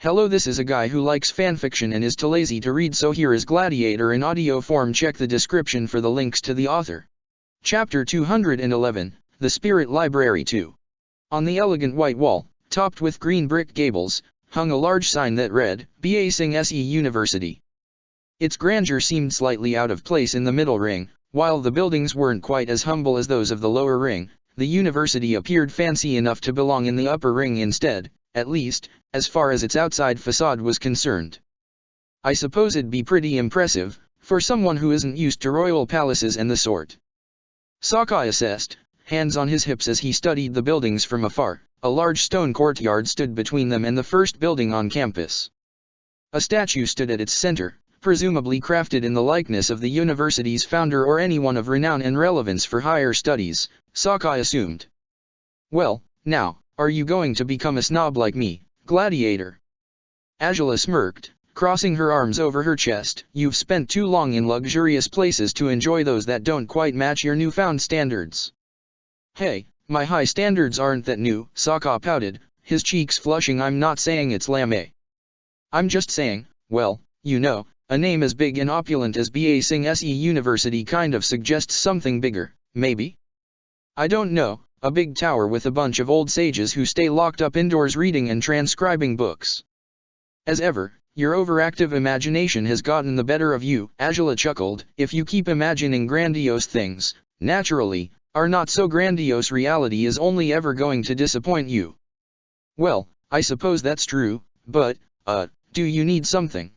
Hello, this is a guy who likes fanfiction and is too lazy to read, so here is Gladiator in audio form. Check the description for the links to the author. Chapter 211, The Spirit Library 2. On the elegant white wall, topped with green brick gables, hung a large sign that read, B.A. Singh S.E. University. Its grandeur seemed slightly out of place in the middle ring. While the buildings weren't quite as humble as those of the lower ring, the university appeared fancy enough to belong in the upper ring instead, at least, as far as its outside facade was concerned. I suppose it'd be pretty impressive, for someone who isn't used to royal palaces and the sort. Sakai assessed, hands on his hips as he studied the buildings from afar. A large stone courtyard stood between them and the first building on campus. A statue stood at its center, presumably crafted in the likeness of the university's founder or anyone of renown and relevance for higher studies, Sakai assumed. Well, now, are you going to become a snob like me, Gladiator? Angela smirked, crossing her arms over her chest. You've spent too long in luxurious places to enjoy those that don't quite match your newfound standards. Hey, my high standards aren't that new, Sakai pouted, his cheeks flushing. I'm not saying it's lame. I'm just saying, well, you know, a name as big and opulent as B.A. Singh S.E. University kind of suggests something bigger, maybe? I don't know, a big tower with a bunch of old sages who stay locked up indoors reading and transcribing books. As ever, your overactive imagination has gotten the better of you, Angela chuckled. If you keep imagining grandiose things, naturally, our not-so-grandiose reality is only ever going to disappoint you. Well, I suppose that's true, but, do you need something?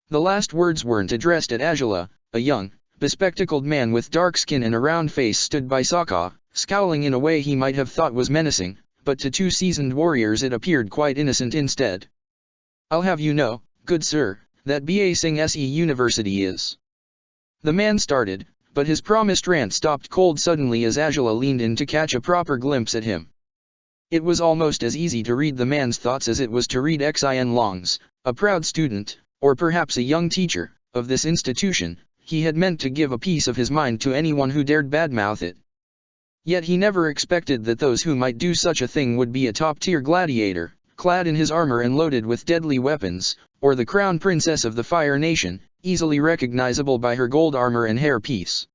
The last words weren't addressed at Angela. A young, bespectacled man with dark skin and a round face stood by Sakai, scowling in a way he might have thought was menacing, but to two seasoned warriors it appeared quite innocent instead. I'll have you know, good sir, that B.A. Singh S.E. University is. The man started, but his promised rant stopped cold suddenly as Angela leaned in to catch a proper glimpse at him. It was almost as easy to read the man's thoughts as it was to read Xin Long's. A proud student, or perhaps a young teacher, of this institution, he had meant to give a piece of his mind to anyone who dared badmouth it. Yet he never expected that those who might do such a thing would be a top-tier gladiator, clad in his armor and loaded with deadly weapons, or the crown princess of the Fire Nation, easily recognizable by her gold armor and hairpiece.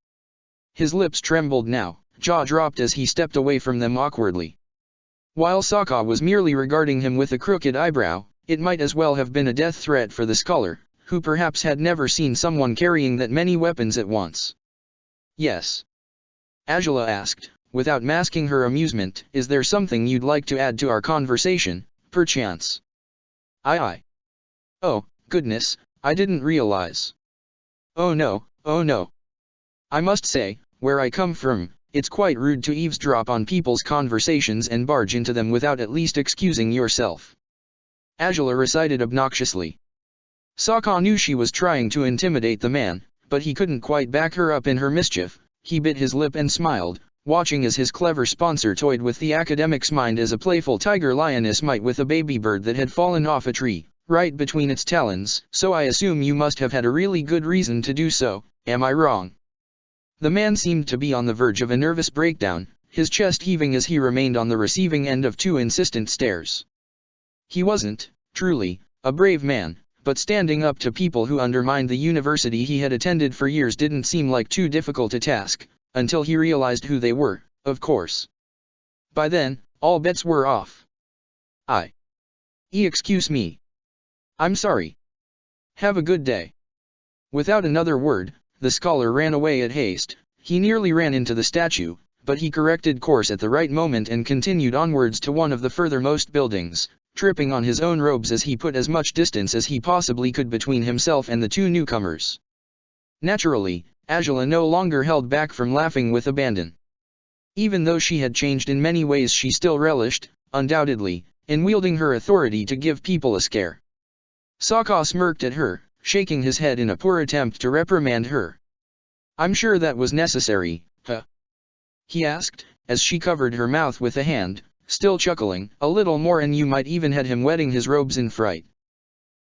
His lips trembled now, jaw dropped as he stepped away from them awkwardly. While Sakai was merely regarding him with a crooked eyebrow, it might as well have been a death threat for the scholar, who perhaps had never seen someone carrying that many weapons at once. Yes? Angela asked, without masking her amusement. Is there something you'd like to add to our conversation, perchance? Aye. Oh, goodness, I didn't realize. Oh no. I must say, where I come from, it's quite rude to eavesdrop on people's conversations and barge into them without at least excusing yourself. Angela recited obnoxiously. Sakai knew she was trying to intimidate the man, but he couldn't quite back her up in her mischief. He bit his lip and smiled, watching as his clever sponsor toyed with the academic's mind as a playful tiger lioness might with a baby bird that had fallen off a tree, right between its talons. So I assume you must have had a really good reason to do so, am I wrong? The man seemed to be on the verge of a nervous breakdown, his chest heaving as he remained on the receiving end of two insistent stares. He wasn't, truly, a brave man, but standing up to people who undermined the university he had attended for years didn't seem like too difficult a task, until he realized who they were, of course. By then, all bets were off. Excuse me. I'm sorry. Have a good day. Without another word, the scholar ran away at haste. He nearly ran into the statue, but he corrected course at the right moment and continued onwards to one of the furthermost buildings, tripping on his own robes as he put as much distance as he possibly could between himself and the two newcomers. Naturally, Angela no longer held back from laughing with abandon. Even though she had changed in many ways, she still relished, undoubtedly, in wielding her authority to give people a scare. Sakai smirked at her, shaking his head in a poor attempt to reprimand her. I'm sure that was necessary, huh? He asked, as she covered her mouth with a hand, still chuckling. A little more and you might even had him wetting his robes in fright.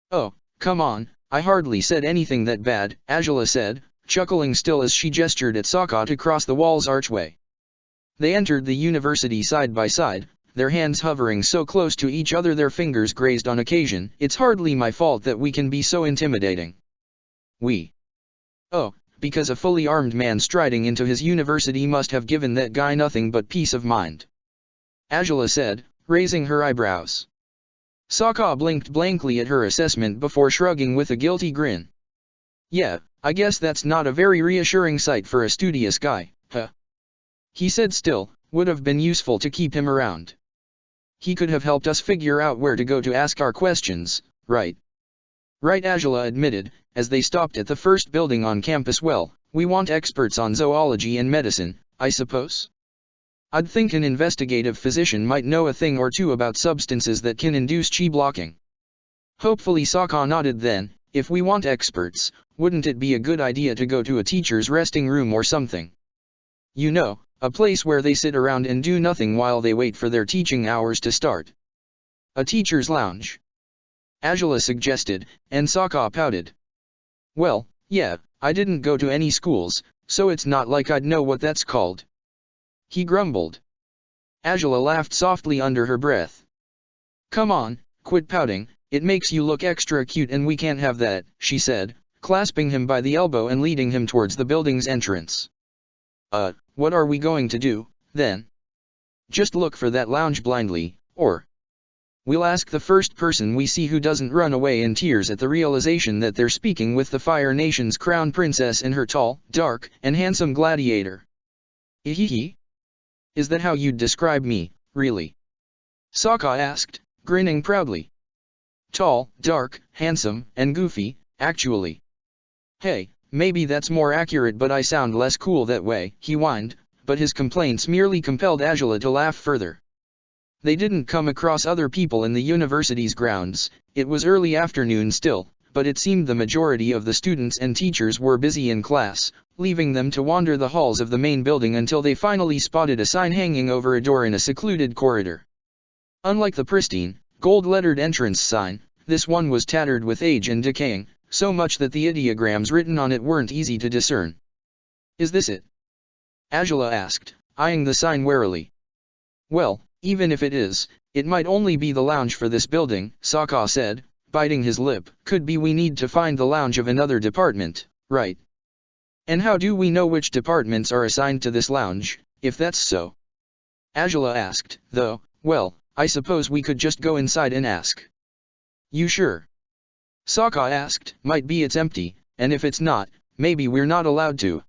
Oh, come on, I hardly said anything that bad, Angela said, chuckling still as she gestured at Sakai to cross the wall's archway. They entered the university side by side, their hands hovering so close to each other their fingers grazed on occasion. It's hardly my fault that we can be so intimidating. We. Oh, because a fully armed man striding into his university must have given that guy nothing but peace of mind. Angela said, raising her eyebrows. Sokka blinked blankly at her assessment before shrugging with a guilty grin. Yeah, I guess that's not a very reassuring sight for a studious guy, huh? He said still, would have been useful to keep him around. He could have helped us figure out where to go to ask our questions, right? Right, Angela admitted, as they stopped at the first building on campus. Well, we want experts on zoology and medicine, I suppose? I'd think an investigative physician might know a thing or two about substances that can induce chi blocking. Hopefully Sokka nodded. Then, if we want experts, wouldn't it be a good idea to go to a teacher's resting room or something? You know, a place where they sit around and do nothing while they wait for their teaching hours to start. A teacher's lounge. Angela suggested, and Sokka pouted. Well, yeah, I didn't go to any schools, so it's not like I'd know what that's called. He grumbled. Angela laughed softly under her breath. Come on, quit pouting, it makes you look extra cute and we can't have that, she said, clasping him by the elbow and leading him towards the building's entrance. What are we going to do, then? Just look for that lounge blindly, or we'll ask the first person we see who doesn't run away in tears at the realization that they're speaking with the Fire Nation's crown princess and her tall, dark, and handsome gladiator. Hehe. Is that how you'd describe me, really? Sokka asked, grinning proudly. Tall, dark, handsome, and goofy, actually. Hey, maybe that's more accurate, but I sound less cool that way, he whined, but his complaints merely compelled Angela to laugh further. They didn't come across other people in the university's grounds. It was early afternoon still, but it seemed the majority of the students and teachers were busy in class, leaving them to wander the halls of the main building until they finally spotted a sign hanging over a door in a secluded corridor. Unlike the pristine, gold-lettered entrance sign, this one was tattered with age and decaying, so much that the ideograms written on it weren't easy to discern. Is this it? Angela asked, eyeing the sign warily. Well, even if it is, it might only be the lounge for this building, Sokka said, biting his lip. Could be we need to find the lounge of another department, right? And how do we know which departments are assigned to this lounge, if that's so? Angela asked, though, well, I suppose we could just go inside and ask. You sure? Sokka asked. Might be it's empty, and if it's not, maybe we're not allowed to.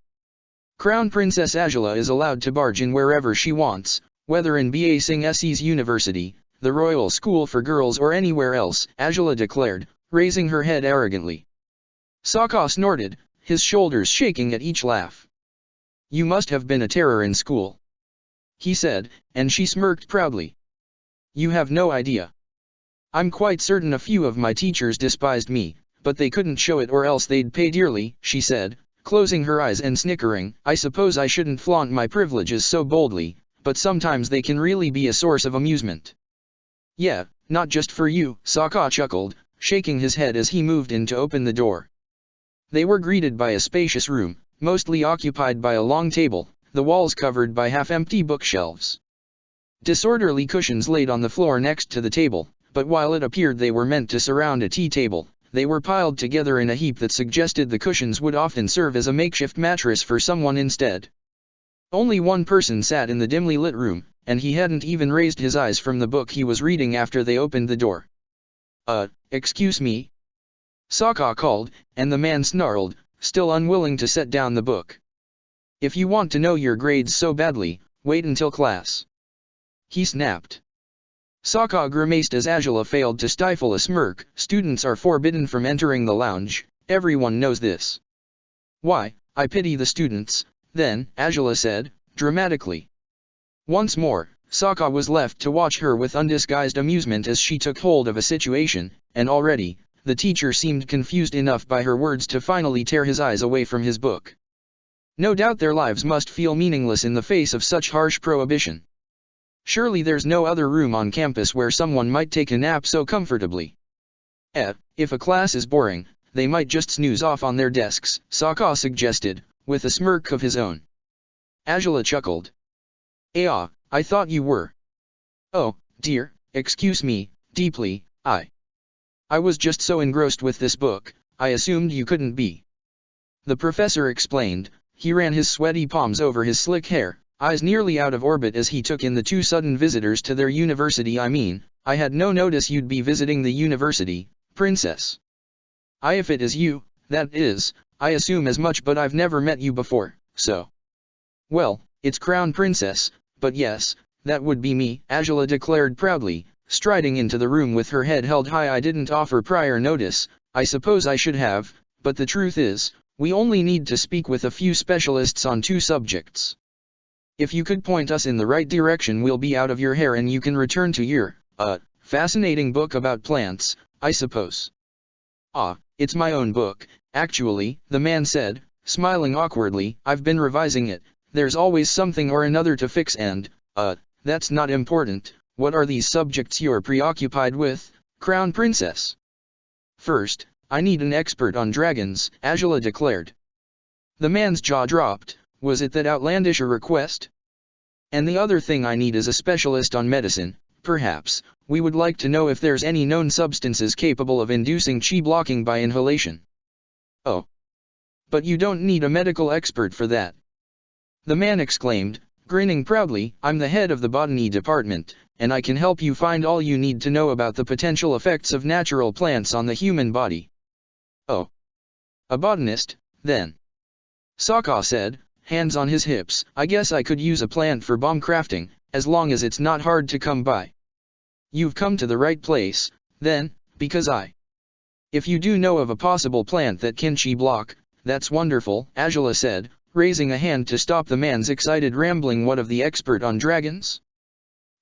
Crown Princess Angela is allowed to barge in wherever she wants, whether in Ba Sing Se's university, the Royal School for Girls or anywhere else, Angela declared, raising her head arrogantly. Sokka snorted, his shoulders shaking at each laugh. You must have been a terror in school, he said, and she smirked proudly. You have no idea. I'm quite certain a few of my teachers despised me, but they couldn't show it or else they'd pay dearly, she said, closing her eyes and snickering. I suppose I shouldn't flaunt my privileges so boldly, but sometimes they can really be a source of amusement. Yeah, not just for you, Sokka chuckled, shaking his head as he moved in to open the door. They were greeted by a spacious room, mostly occupied by a long table, the walls covered by half-empty bookshelves. Disorderly cushions laid on the floor next to the table, but while it appeared they were meant to surround a tea table, they were piled together in a heap that suggested the cushions would often serve as a makeshift mattress for someone instead. Only one person sat in the dimly lit room, and he hadn't even raised his eyes from the book he was reading after they opened the door. Excuse me? Sokka called, and the man snarled, still unwilling to set down the book. If you want to know your grades so badly, wait until class. He snapped. Sokka grimaced as Angela failed to stifle a smirk. Students are forbidden from entering the lounge, everyone knows this. Why, I pity the students, then, Angela said, dramatically. Once more, Sokka was left to watch her with undisguised amusement as she took hold of a situation, and already, the teacher seemed confused enough by her words to finally tear his eyes away from his book. No doubt their lives must feel meaningless in the face of such harsh prohibition. Surely there's no other room on campus where someone might take a nap so comfortably. If a class is boring, they might just snooze off on their desks, Sokka suggested, with a smirk of his own. Angela chuckled. I thought you were. Oh, dear, excuse me, deeply, I was just so engrossed with this book, I assumed you couldn't be. The professor explained. He ran his sweaty palms over his slick hair, eyes nearly out of orbit as he took in the two sudden visitors to their university. I had no notice you'd be visiting the university, princess. If it is you, that is, I assume as much, but I've never met you before, so. Well, it's Crown Princess, but yes, that would be me, Angela declared proudly, striding into the room with her head held high. I didn't offer prior notice, I suppose I should have, but the truth is, we only need to speak with a few specialists on 2 subjects. If you could point us in the right direction, we'll be out of your hair and you can return to your, fascinating book about plants, I suppose. It's my own book, actually, the man said, smiling awkwardly. I've been revising it. There's always something or another to fix and, that's not important. What are these subjects you're preoccupied with, Crown Princess? First, I need an expert on dragons, Angela declared. The man's jaw dropped. Was it that outlandish a request? And the other thing I need is a specialist on medicine, perhaps. We would like to know if there's any known substances capable of inducing chi blocking by inhalation. Oh. But you don't need a medical expert for that. The man exclaimed, grinning proudly. I'm the head of the botany department, and I can help you find all you need to know about the potential effects of natural plants on the human body. Oh. A botanist, then. Sokka said, hands on his hips. I guess I could use a plant for bomb crafting, as long as it's not hard to come by. You've come to the right place, then, because If you do know of a possible plant that can chi block, that's wonderful, Angela said, raising a hand to stop the man's excited rambling. What of the expert on dragons?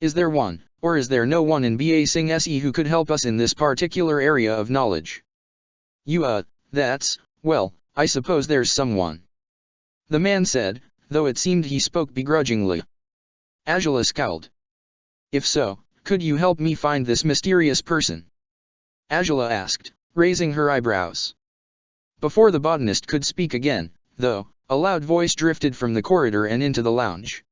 Is there one, or is there no one in Ba Sing Se who could help us in this particular area of knowledge? Well, I suppose there's someone. The man said, though it seemed he spoke begrudgingly. Angela scowled. If so, could you help me find this mysterious person? Angela asked, raising her eyebrows. Before the botanist could speak again, though, a loud voice drifted from the corridor and into the lounge.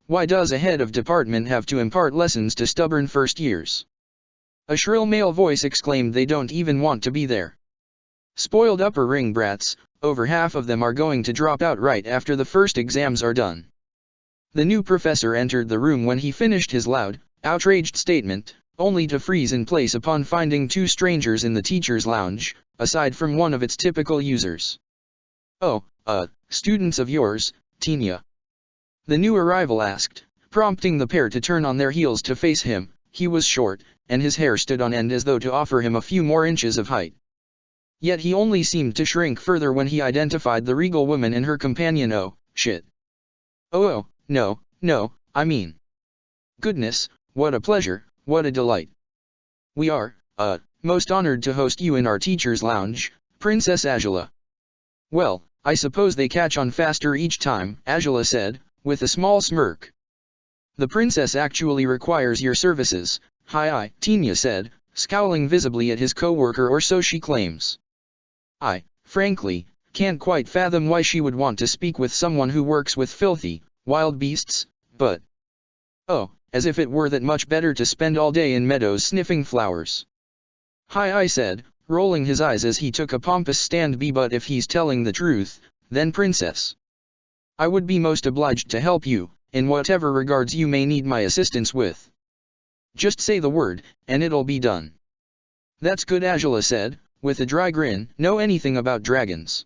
Why does a head of department have to impart lessons to stubborn first years? A shrill male voice exclaimed. They don't even want to be there. Spoiled upper ring brats, over half of them are going to drop out right after the first exams are done. The new professor entered the room when he finished his loud, outraged statement, only to freeze in place upon finding 2 strangers in the teacher's lounge, aside from one of its typical users. Oh, students of yours, Tinya? The new arrival asked, prompting the pair to turn on their heels to face him. He was short, and his hair stood on end as though to offer him a few more inches of height. Yet he only seemed to shrink further when he identified the regal woman and her companion. Oh, shit. Oh, no, I mean. Goodness, what a pleasure, what a delight. We are, most honored to host you in our teacher's lounge, Princess Angela. Well, I suppose they catch on faster each time, Angela said, with a small smirk. The princess actually requires your services, hi, Tinya said, scowling visibly at his co-worker, or so she claims. I, frankly, can't quite fathom why she would want to speak with someone who works with filthy, wild beasts, but... Oh, as if it were that much better to spend all day in meadows sniffing flowers. Hi, I said, rolling his eyes as he took a pompous stand. But if he's telling the truth, then princess, I would be most obliged to help you, in whatever regards you may need my assistance with. Just say the word, and it'll be done. That's good, Angela said, with a dry grin. Know anything about dragons?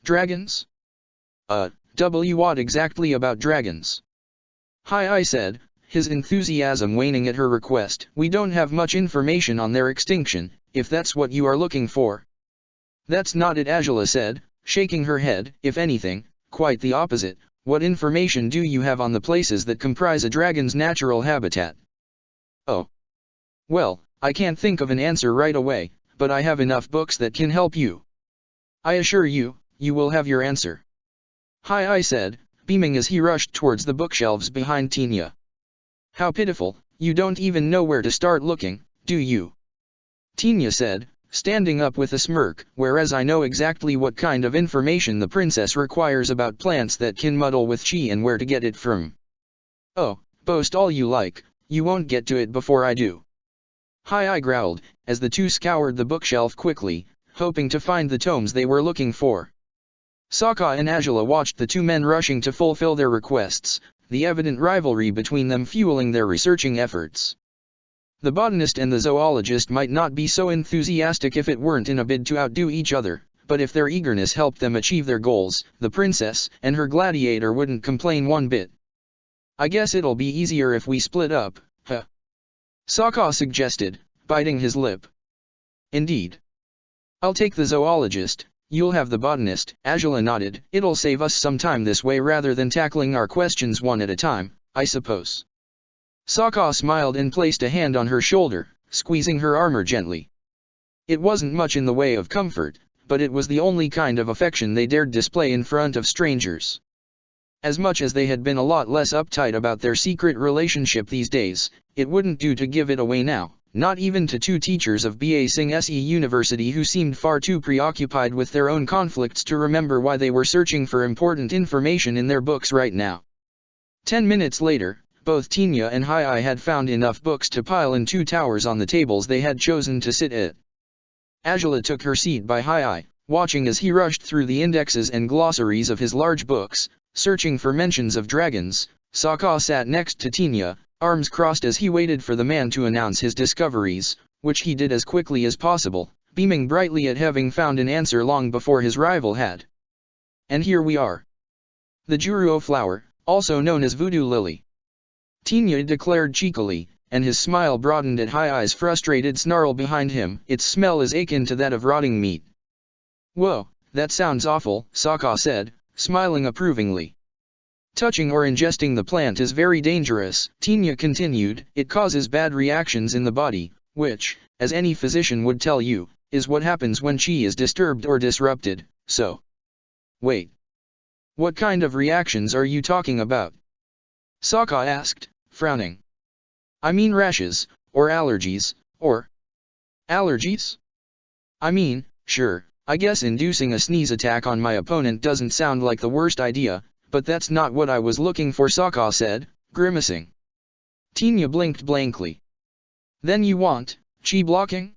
Dragons? What exactly about dragons? Hi, I said, his enthusiasm waning at her request. We don't have much information on their extinction, if that's what you are looking for. That's not it, Angela said, shaking her head. If anything, quite the opposite. What information do you have on the places that comprise a dragon's natural habitat? Oh. Well, I can't think of an answer right away, but I have enough books that can help you. I assure you, you will have your answer. Hi, I said, beaming as he rushed towards the bookshelves behind Tinya. How pitiful, you don't even know where to start looking, do you? Tinya said, standing up with a smirk. Whereas I know exactly what kind of information the princess requires about plants that can muddle with chi and where to get it from. Oh, boast all you like, you won't get to it before I do. Hai growled, as the two scoured the bookshelf quickly, hoping to find the tomes they were looking for. Sokka and Azula watched the two men rushing to fulfill their requests, the evident rivalry between them fueling their researching efforts. The botanist and the zoologist might not be so enthusiastic if it weren't in a bid to outdo each other, but if their eagerness helped them achieve their goals, the princess and her gladiator wouldn't complain one bit. I guess it'll be easier if we split up, huh? Sokka suggested, biting his lip. Indeed. I'll take the zoologist, you'll have the botanist, Azula nodded. It'll save us some time this way rather than tackling our questions one at a time, I suppose. Sokka smiled and placed a hand on her shoulder, squeezing her armor gently. It wasn't much in the way of comfort, but it was the only kind of affection they dared display in front of strangers. As much as they had been a lot less uptight about their secret relationship these days, it wouldn't do to give it away now, not even to two teachers of Ba Sing Se University who seemed far too preoccupied with their own conflicts to remember why they were searching for important information in their books right now. 10 minutes later, both Tinya and Hai had found enough books to pile in two towers on the tables they had chosen to sit at. Azula took her seat by Hai, watching as he rushed through the indexes and glossaries of his large books, searching for mentions of dragons. Sokka sat next to Tinya, arms crossed as he waited for the man to announce his discoveries, which he did as quickly as possible, beaming brightly at having found an answer long before his rival had. And here we are. The Juruo flower, also known as voodoo lily. Tinya declared cheekily, and his smile broadened at Hai's frustrated snarl behind him. Its smell is akin to that of rotting meat. Whoa, that sounds awful, Sokka said, smiling approvingly. Touching or ingesting the plant is very dangerous, Tinya continued. It causes bad reactions in the body, which, as any physician would tell you, is what happens when chi is disturbed or disrupted, so. Wait. What kind of reactions are you talking about? Sokka asked, frowning. I mean rashes, or allergies, or... Allergies? I mean, sure, I guess inducing a sneeze attack on my opponent doesn't sound like the worst idea, but that's not what I was looking for, Sokka said, grimacing. Tinya blinked blankly. Then you want chi blocking?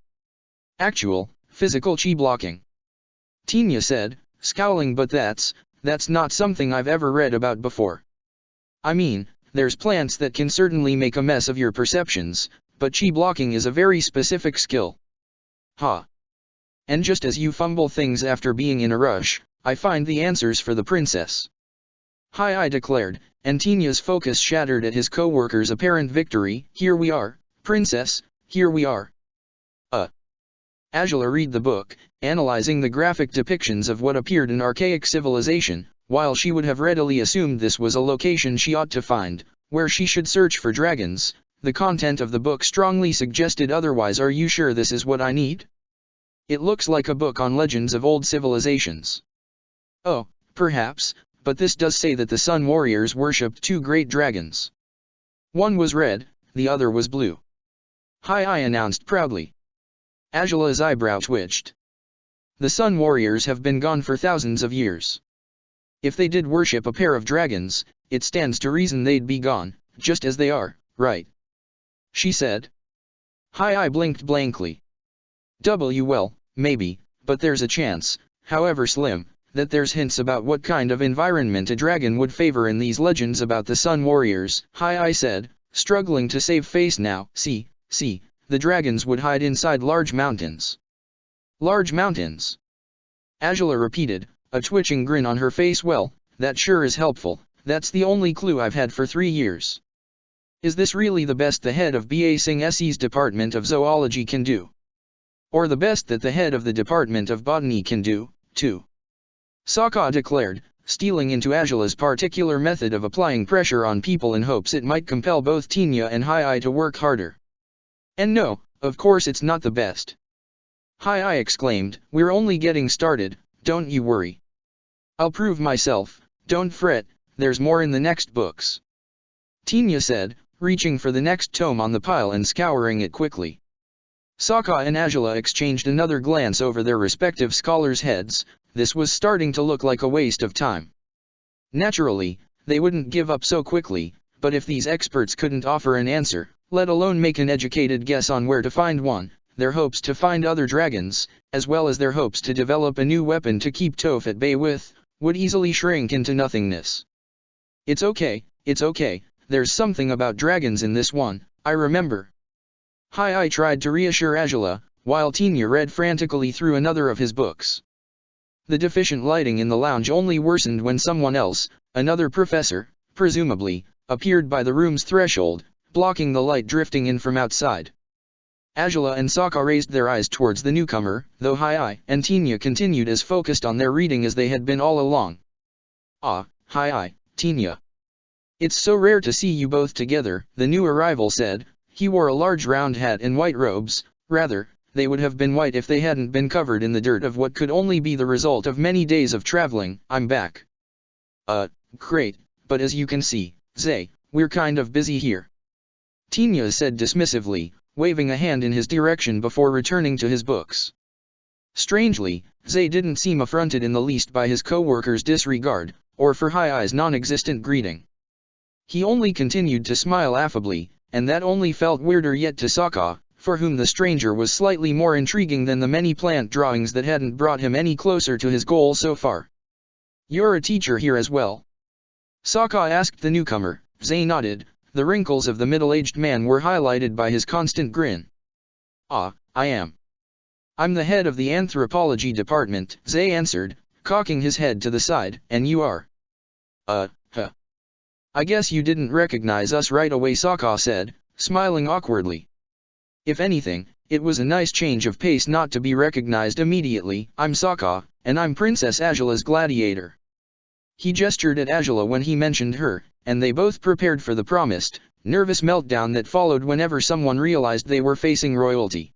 Actual, physical chi blocking. Tinya said, scowling, but that's not something I've ever read about before. I mean, there's plants that can certainly make a mess of your perceptions, but chi blocking is a very specific skill. Ha. And just as you fumble things after being in a rush, I find the answers for the princess. Hai declared, and Tinya's focus shattered at his co-worker's apparent victory. Here we are, princess, here we are. Azula read the book, analyzing the graphic depictions of what appeared an archaic civilization. While she would have readily assumed this was a location she ought to find, where she should search for dragons, the content of the book strongly suggested otherwise. Are you sure this is what I need? It looks like a book on legends of old civilizations. Oh, perhaps, but this does say that the Sun Warriors worshipped two great dragons. One was red, the other was blue. Hai announced proudly. Azula's eyebrow twitched. The Sun Warriors have been gone for thousands of years. If they did worship a pair of dragons, it stands to reason they'd be gone, just as they are, right? She said. Hai blinked blankly. Well, maybe, but there's a chance, however slim, that there's hints about what kind of environment a dragon would favor in these legends about the Sun Warriors. Hai said, struggling to save face now. See, the dragons would hide inside large mountains. Large mountains? Azula repeated, a twitching grin on her face. Well, that sure is helpful. That's the only clue I've had for 3 years. Is this really the best the head of Ba Sing Se's Department of Zoology can do? Or the best that the head of the Department of Botany can do, too? Sokka declared, stealing into Azula's particular method of applying pressure on people in hopes it might compel both Tinya and Hai to work harder. And no, of course it's not the best. Hai exclaimed, we're only getting started, don't you worry. I'll prove myself, don't fret, there's more in the next books. Tinya said, reaching for the next tome on the pile and scouring it quickly. Sokka and Azula exchanged another glance over their respective scholars' heads. This was starting to look like a waste of time. Naturally, they wouldn't give up so quickly, but if these experts couldn't offer an answer, let alone make an educated guess on where to find one, their hopes to find other dragons, as well as their hopes to develop a new weapon to keep Toph at bay with, would easily shrink into nothingness. It's okay, there's something about dragons in this one, I remember. Hai tried to reassure Angela, while Tinya read frantically through another of his books. The deficient lighting in the lounge only worsened when someone else, another professor, presumably, appeared by the room's threshold, blocking the light drifting in from outside. Angela and Sokka raised their eyes towards the newcomer, though Hai and Tinya continued as focused on their reading as they had been all along. Ah, Hai, Tinya. It's so rare to see you both together, the new arrival said. He wore a large round hat and white robes, rather, they would have been white if they hadn't been covered in the dirt of what could only be the result of many days of traveling. I'm back. Great, but as you can see, Zay, we're kind of busy here. Tinya said dismissively, waving a hand in his direction before returning to his books. Strangely, Zay didn't seem affronted in the least by his co-worker's disregard, or for Hai's non-existent greeting. He only continued to smile affably, and that only felt weirder yet to Sokka, for whom the stranger was slightly more intriguing than the many plant drawings that hadn't brought him any closer to his goal so far. You're a teacher here as well? Sokka asked the newcomer. Zay nodded. The wrinkles of the middle-aged man were highlighted by his constant grin. I am. I'm the head of the anthropology department, Zay answered, cocking his head to the side. And you are? I guess you didn't recognize us right away, Sokka said, smiling awkwardly. If anything, it was a nice change of pace not to be recognized immediately. I'm Sokka, and I'm Princess Angela's Gladiator. He gestured at Angela when he mentioned her, and they both prepared for the promised, nervous meltdown that followed whenever someone realized they were facing royalty.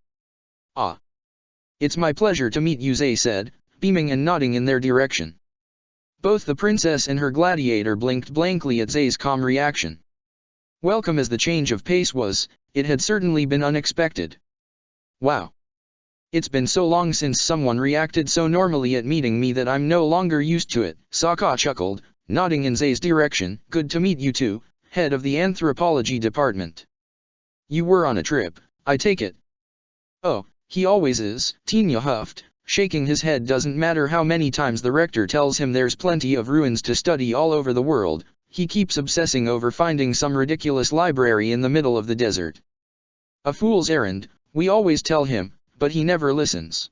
It's my pleasure to meet you, Zay said, beaming and nodding in their direction. Both the princess and her gladiator blinked blankly at Zay's calm reaction. Welcome as the change of pace was, it had certainly been unexpected. Wow. It's been so long since someone reacted so normally at meeting me that I'm no longer used to it, Sokka chuckled, nodding in Zay's direction. Good to meet you too, head of the anthropology department. You were on a trip, I take it. Oh, he always is, Tinya huffed, shaking his head. Doesn't matter how many times the rector tells him there's plenty of ruins to study all over the world, he keeps obsessing over finding some ridiculous library in the middle of the desert. A fool's errand, we always tell him, but he never listens.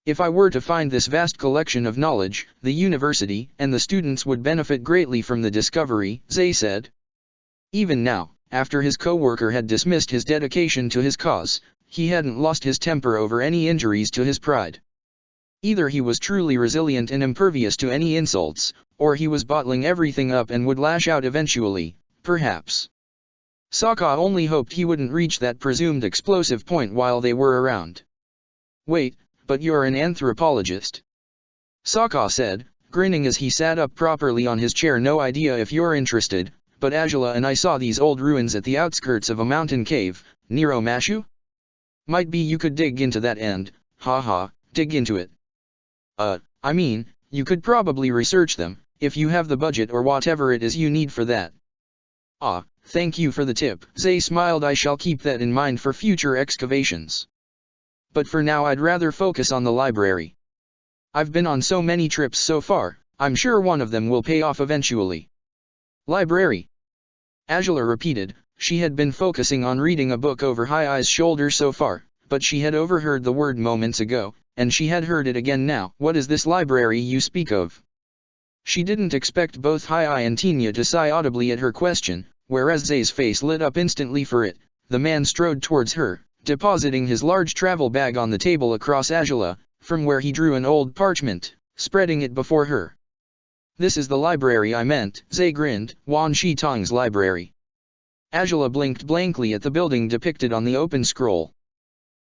If I were to find this vast collection of knowledge, the university and the students would benefit greatly from the discovery, Zay said. Even now, after his co-worker had dismissed his dedication to his cause, he hadn't lost his temper over any injuries to his pride. Either he was truly resilient and impervious to any insults, or he was bottling everything up and would lash out eventually, perhaps. Sokka only hoped he wouldn't reach that presumed explosive point while they were around. Wait, but you're an anthropologist? Sokka said, grinning as he sat up properly on his chair. No idea if you're interested, but Angela and I saw these old ruins at the outskirts of a mountain cave, near Omashu? Might be you could dig into that and, dig into it. I mean, you could probably research them, if you have the budget or whatever it is you need for that. Thank you for the tip, Zay smiled. I shall keep that in mind for future excavations. But for now I'd rather focus on the library. I've been on so many trips so far, I'm sure one of them will pay off eventually. Library? Angela repeated. She had been focusing on reading a book over Hai's shoulder so far, but she had overheard the word moments ago, and she had heard it again now. What is this library you speak of? She didn't expect both Hai and Tinya to sigh audibly at her question, whereas Zay's face lit up instantly for it. The man strode towards her, depositing his large travel bag on the table across Angela, from where he drew an old parchment, spreading it before her. This is the library I meant, Zay grinned. Wan Shi Tong's library. Angela blinked blankly at the building depicted on the open scroll.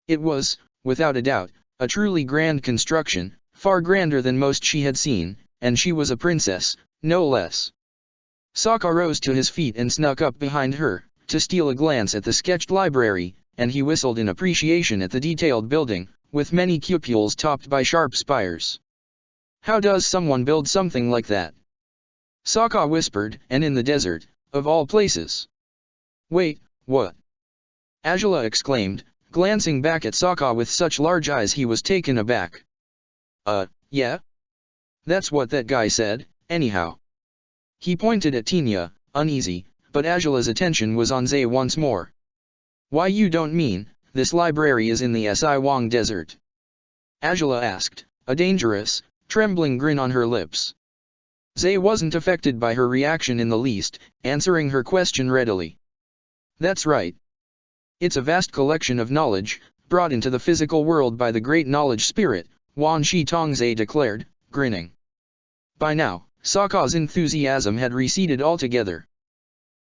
It was, without a doubt, a truly grand construction, far grander than most she had seen, and she was a princess, no less. Sokka rose to his feet and snuck up behind her, to steal a glance at the sketched library, and he whistled in appreciation at the detailed building, with many cupolas topped by sharp spires. How does someone build something like that? Sokka whispered. And in the desert, Of all places. Wait, what? Angela exclaimed, glancing back at Sokka with such large eyes he was taken aback. Yeah? That's what that guy said, anyhow. He pointed at Tinya, uneasy, but Angela's attention was on Zay once more. Why, you don't mean, this library is in the Si Wang Desert? Angela asked, a dangerous, trembling grin on her lips. Zay wasn't affected by her reaction in the least, answering her question readily. That's right. It's a vast collection of knowledge, brought into the physical world by the great knowledge spirit, Wan Shi Tong Zay declared, grinning. By now, Sokka's enthusiasm had receded altogether.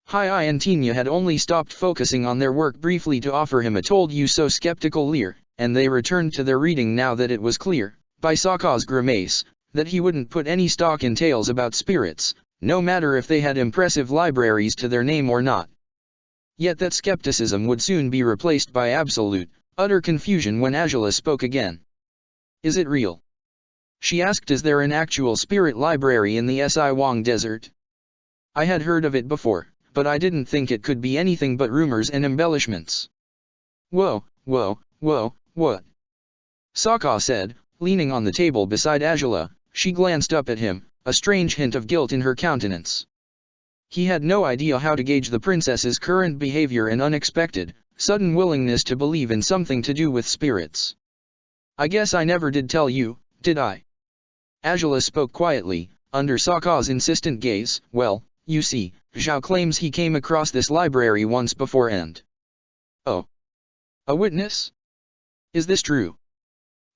Hai and Tinya had only stopped focusing on their work briefly to offer him a told-you-so skeptical leer, and they returned to their reading now that it was clear, by Sokka's grimace, that he wouldn't put any stock in tales about spirits, no matter if they had impressive libraries to their name or not. Yet that skepticism would soon be replaced by absolute, utter confusion when Angela spoke again. Is it real? She asked. Is there an actual spirit library in the Si Wang Desert? I had heard of it before, but I didn't think it could be anything but rumors and embellishments. Whoa, what? Sokka said, leaning on the table beside Angela. She glanced up at him, a strange hint of guilt in her countenance. He had no idea how to gauge the princess's current behavior and unexpected, sudden willingness to believe in something to do with spirits. I guess I never did tell you, did I? Angela spoke quietly, under Sokka's insistent gaze. Well, you see, Zhao claims he came across this library once before and... Oh. A witness? Is this true?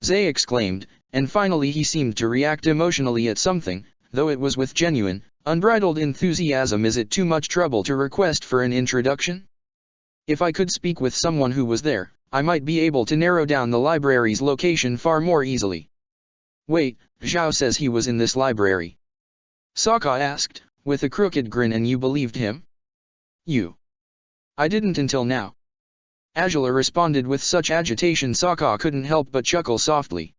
Zay exclaimed, and finally he seemed to react emotionally at something, though it was with genuine, unbridled enthusiasm. Is it too much trouble to request for an introduction? If I could speak with someone who was there, I might be able to narrow down the library's location far more easily. Wait, Zhao says he was in this library. Sokka asked, with a crooked grin. And you believed him? You. I didn't until now. Angela responded with such agitation Sokka couldn't help but chuckle softly.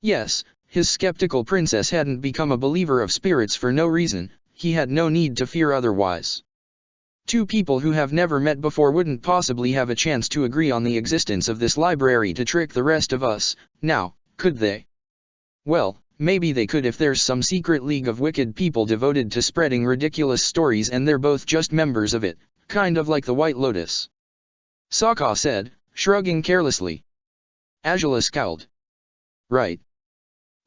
Yes, his skeptical princess hadn't become a believer of spirits for no reason, he had no need to fear otherwise. Two people who have never met before wouldn't possibly have a chance to agree on the existence of this library to trick the rest of us, now, could they? Well, maybe they could if there's some secret league of wicked people devoted to spreading ridiculous stories and they're both just members of it, kind of like the White Lotus. Sokka said, shrugging carelessly. Angela scowled. Right.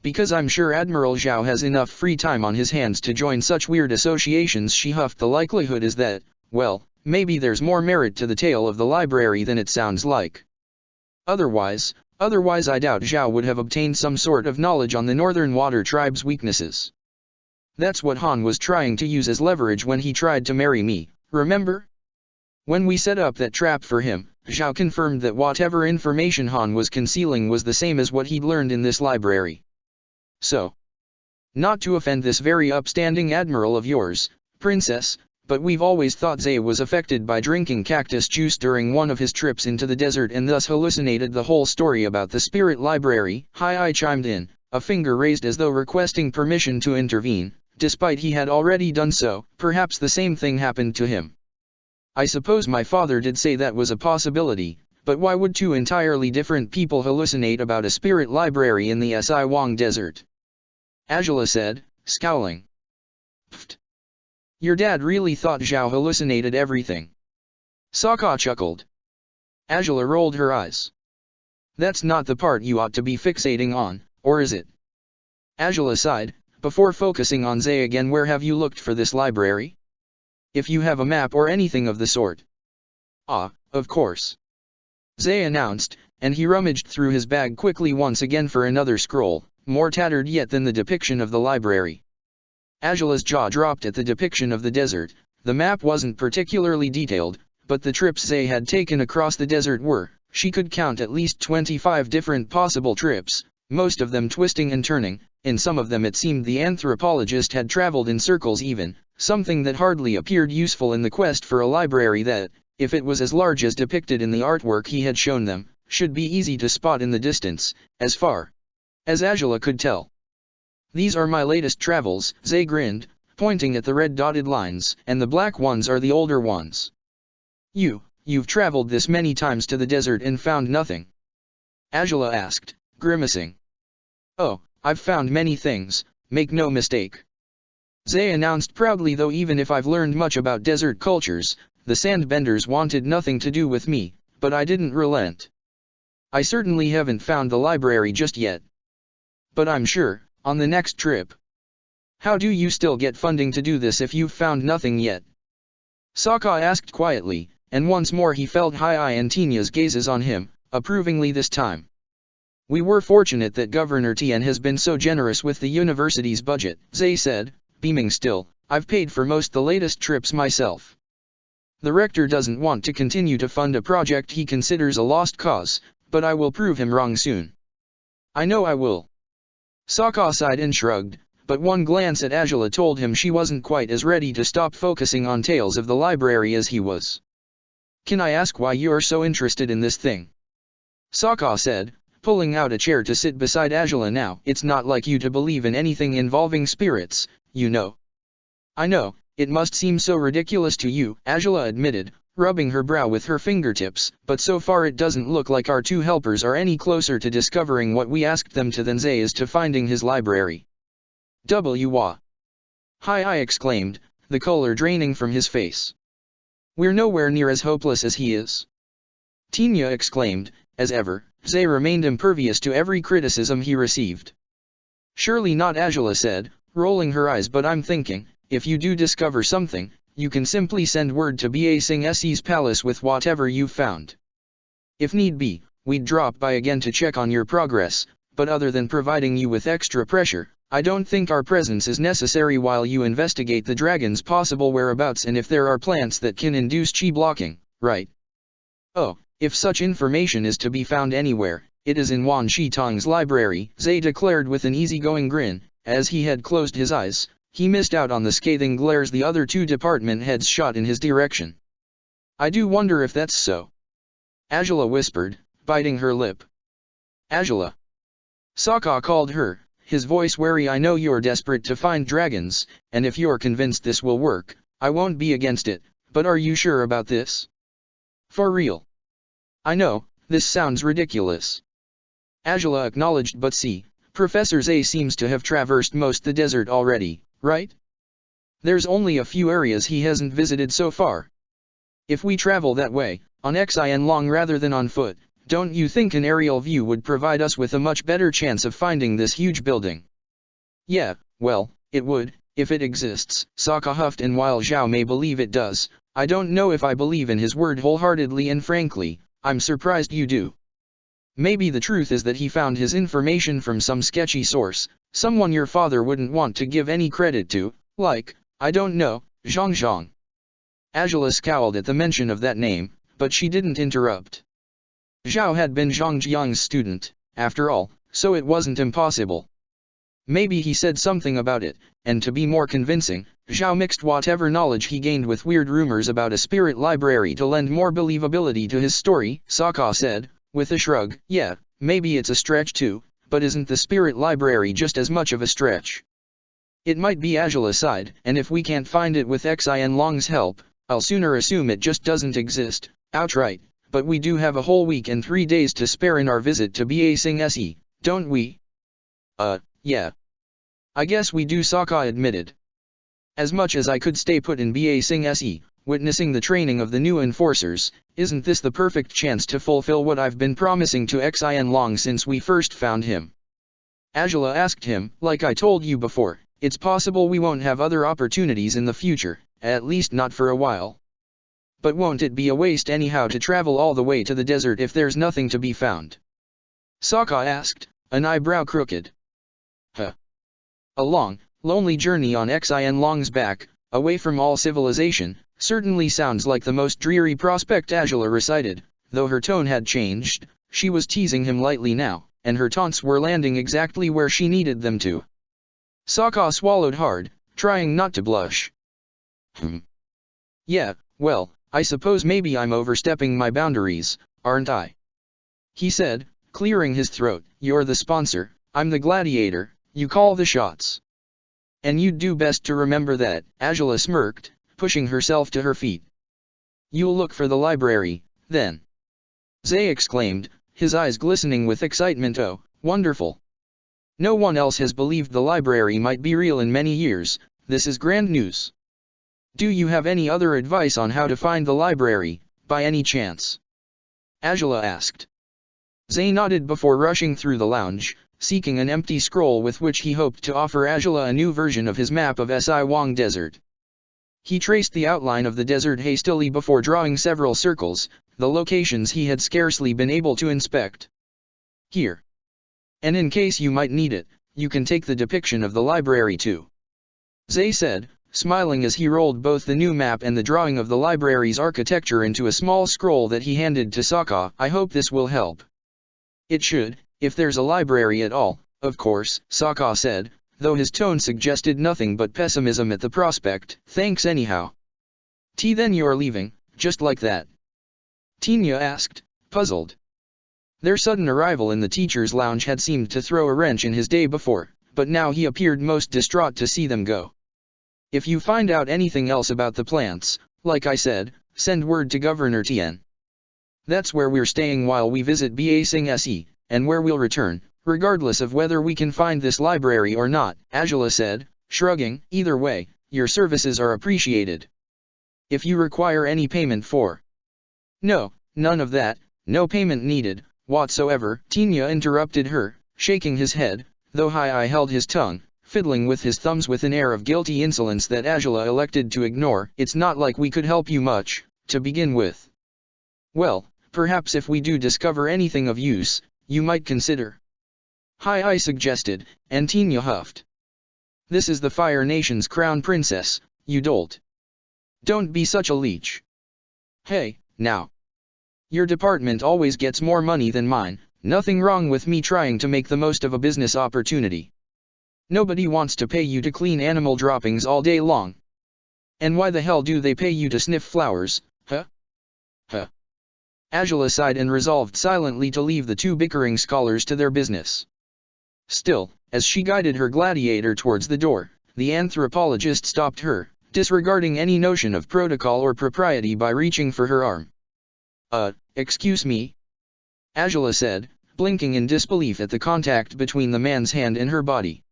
Because I'm sure Admiral Zhao has enough free time on his hands to join such weird associations. She huffed. The likelihood is that, well, maybe there's more merit to the tale of the library than it sounds like. Otherwise I doubt Zhao would have obtained some sort of knowledge on the Northern Water Tribe's weaknesses. That's what Han was trying to use as leverage when he tried to marry me, remember? When we set up that trap for him, Zhao confirmed that whatever information Han was concealing was the same as what he'd learned in this library. So, not to offend this very upstanding admiral of yours, princess, but we've always thought Zay was affected by drinking cactus juice during one of his trips into the desert and thus hallucinated the whole story about the spirit library. Hai chimed in, a finger raised as though requesting permission to intervene, despite he had already done so. Perhaps the same thing happened to him. I suppose my father did say that was a possibility, but why would two entirely different people hallucinate about a spirit library in the Si Wang Desert? Angela said, scowling. Pfft. Your dad really thought Zhao hallucinated everything. Sokka chuckled. Angela rolled her eyes. That's not the part you ought to be fixating on, or is it? Angela sighed, before focusing on Zay again. Where have you looked for this library? If you have a map or anything of the sort. Ah, of course. Zay announced, and he rummaged through his bag quickly once again for another scroll, more tattered yet than the depiction of the library. Angela's jaw dropped at the depiction of the desert. The map wasn't particularly detailed, but the trips Zay had taken across the desert were, she could count at least 25 different possible trips, most of them twisting and turning. In some of them it seemed the anthropologist had traveled in circles even, something that hardly appeared useful in the quest for a library that, if it was as large as depicted in the artwork he had shown them, should be easy to spot in the distance, as far as Angela could tell. These are my latest travels, Zay grinned, pointing at the red dotted lines, and the black ones are the older ones. You've traveled this many times to the desert and found nothing? Angela asked, grimacing. Oh, I've found many things, make no mistake. Zay announced proudly, though even if I've learned much about desert cultures, the sandbenders wanted nothing to do with me, but I didn't relent. I certainly haven't found the library just yet. But I'm sure, on the next trip. How do you still get funding to do this if you've found nothing yet? Sokka asked quietly, and once more he felt Hai and Tinya's gazes on him, approvingly this time. We were fortunate that Governor Tien has been so generous with the university's budget, Zay said, beaming still. I've paid for most the latest trips myself. The rector doesn't want to continue to fund a project he considers a lost cause, but I will prove him wrong soon. I know I will. Sokka sighed and shrugged, but one glance at Angela told him she wasn't quite as ready to stop focusing on tales of the library as he was. Can I ask why you're so interested in this thing? Sokka said, pulling out a chair to sit beside Angela now. It's not like you to believe in anything involving spirits, you know. I know, it must seem so ridiculous to you, Angela admitted, rubbing her brow with her fingertips, but so far it doesn't look like our two helpers are any closer to discovering what we asked them to than Zay is to finding his library. Wah! Hai exclaimed, the color draining from his face. We're nowhere near as hopeless as he is. Tinya exclaimed, as ever. Zay remained impervious to every criticism he received. Surely not, Angela said, rolling her eyes, but I'm thinking, if you do discover something, you can simply send word to Ba Sing Se's palace with whatever you've found. If need be, we'd drop by again to check on your progress, but other than providing you with extra pressure, I don't think our presence is necessary while you investigate the dragon's possible whereabouts and if there are plants that can induce chi blocking, right? Oh, if such information is to be found anywhere, it is in Wan Shitong's library, Zay declared with an easygoing grin. As he had closed his eyes, he missed out on the scathing glares the other two department heads shot in his direction. I do wonder if that's so. Angela whispered, biting her lip. Angela. Sokka called her, his voice wary. I know you're desperate to find dragons, and if you're convinced this will work, I won't be against it, but are you sure about this? For real. I know, this sounds ridiculous. Angela acknowledged, but see, Professor Zay seems to have traversed most the desert already, right? There's only a few areas he hasn't visited so far. If we travel that way, on Xin Long rather than on foot, don't you think an aerial view would provide us with a much better chance of finding this huge building? Yeah, well, it would, if it exists, Sokka huffed, and while Zhao may believe it does, I don't know if I believe in his word wholeheartedly, and frankly, I'm surprised you do. Maybe the truth is that he found his information from some sketchy source, someone your father wouldn't want to give any credit to, like, I don't know, Zhang Zhang. Angela scowled at the mention of that name, but she didn't interrupt. Zhao had been Zhang Jiang's student, after all, so it wasn't impossible. Maybe he said something about it, and to be more convincing, Zhao mixed whatever knowledge he gained with weird rumors about a spirit library to lend more believability to his story. Sokka said, with a shrug, yeah, maybe it's a stretch too, but isn't the spirit library just as much of a stretch? It might be, Angela sighed, and if we can't find it with Xin Long's help, I'll sooner assume it just doesn't exist, outright, but we do have a whole week and 3 days to spare in our visit to Ba Sing Se, don't we? Yeah. I guess we do, Sokka admitted. As much as I could stay put in Ba Sing Se, witnessing the training of the new enforcers, isn't this the perfect chance to fulfill what I've been promising to Xin Long since we first found him? Angela asked him, like I told you before, it's possible we won't have other opportunities in the future, at least not for a while. But won't it be a waste anyhow to travel all the way to the desert if there's nothing to be found? Sokka asked, an eyebrow crooked. Huh. A long, lonely journey on Xin Long's back, away from all civilization, certainly sounds like the most dreary prospect, Angela recited, though her tone had changed. She was teasing him lightly now, and her taunts were landing exactly where she needed them to. Sokka swallowed hard, trying not to blush. Yeah, well, I suppose maybe I'm overstepping my boundaries, aren't I? He said, clearing his throat. You're the sponsor, I'm the gladiator, you call the shots. And you'd do best to remember that, Angela smirked, pushing herself to her feet. You'll look for the library, then. Zay exclaimed, his eyes glistening with excitement. Oh, wonderful. No one else has believed the library might be real in many years. This is grand news. Do you have any other advice on how to find the library, by any chance? Angela asked. Zay nodded before rushing through the lounge, seeking an empty scroll with which he hoped to offer Angela a new version of his map of Si Wang Desert. He traced the outline of the desert hastily before drawing several circles, the locations he had scarcely been able to inspect. Here. And in case you might need it, you can take the depiction of the library too. Zay said, smiling as he rolled both the new map and the drawing of the library's architecture into a small scroll that he handed to Sokka. I hope this will help. It should, if there's a library at all, of course, Sokka said, though his tone suggested nothing but pessimism at the prospect. Thanks anyhow. Then you're leaving, just like that? Tinya asked, puzzled. Their sudden arrival in the teacher's lounge had seemed to throw a wrench in his day before, but now he appeared most distraught to see them go. If you find out anything else about the plants, like I said, send word to Governor Tien. That's where we're staying while we visit Ba Sing Se, and where we'll return, regardless of whether we can find this library or not, Angela said, shrugging. Either way, your services are appreciated. If you require any payment for... No, none of that, no payment needed, whatsoever, Tinya interrupted her, shaking his head, though Hai held his tongue, fiddling with his thumbs with an air of guilty insolence that Angela elected to ignore. It's not like we could help you much, to begin with. Well, perhaps if we do discover anything of use, you might consider. Hai suggested, and Tinya huffed. This is the Fire Nation's crown princess, you dolt. Don't be such a leech. Hey, now. Your department always gets more money than mine, nothing wrong with me trying to make the most of a business opportunity. Nobody wants to pay you to clean animal droppings all day long. And why the hell do they pay you to sniff flowers, huh? Huh. Angela sighed and resolved silently to leave the two bickering scholars to their business. Still, as she guided her gladiator towards the door, the anthropologist stopped her, disregarding any notion of protocol or propriety by reaching for her arm. Excuse me? Angela said, blinking in disbelief at the contact between the man's hand and her body.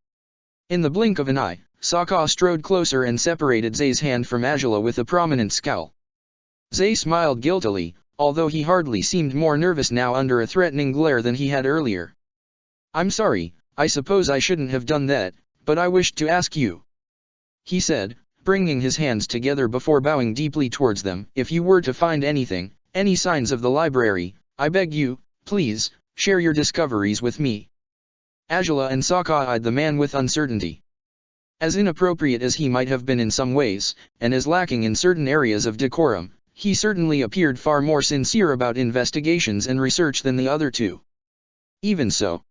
In the blink of an eye, Sokka strode closer and separated Zay's hand from Angela with a prominent scowl. Zay smiled guiltily, although he hardly seemed more nervous now under a threatening glare than he had earlier. I'm sorry, I suppose I shouldn't have done that, but I wished to ask you. He said, bringing his hands together before bowing deeply towards them. If you were to find anything, any signs of the library, I beg you, please, share your discoveries with me. Angela and Sokka eyed the man with uncertainty. As inappropriate as he might have been in some ways, and as lacking in certain areas of decorum, he certainly appeared far more sincere about investigations and research than the other two. Even so.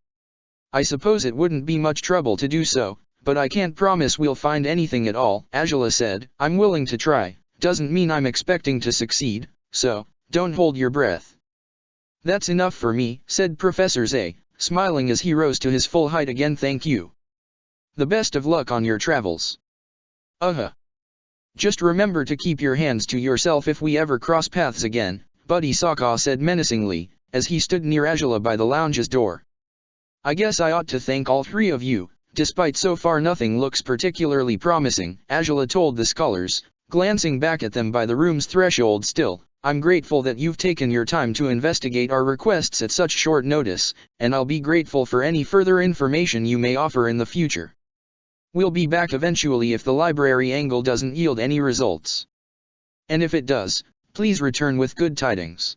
I suppose it wouldn't be much trouble to do so, but I can't promise we'll find anything at all, Angela said. I'm willing to try, doesn't mean I'm expecting to succeed, so, don't hold your breath. That's enough for me, said Professor Zay, smiling as he rose to his full height again. Thank you. The best of luck on your travels. Just remember to keep your hands to yourself if we ever cross paths again, Buddy, Sokka said menacingly, as he stood near Angela by the lounge's door. I guess I ought to thank all three of you, despite so far nothing looks particularly promising, Angela told the scholars, glancing back at them by the room's threshold. Still, I'm grateful that you've taken your time to investigate our requests at such short notice, and I'll be grateful for any further information you may offer in the future. We'll be back eventually if the library angle doesn't yield any results. And if it does, please return with good tidings.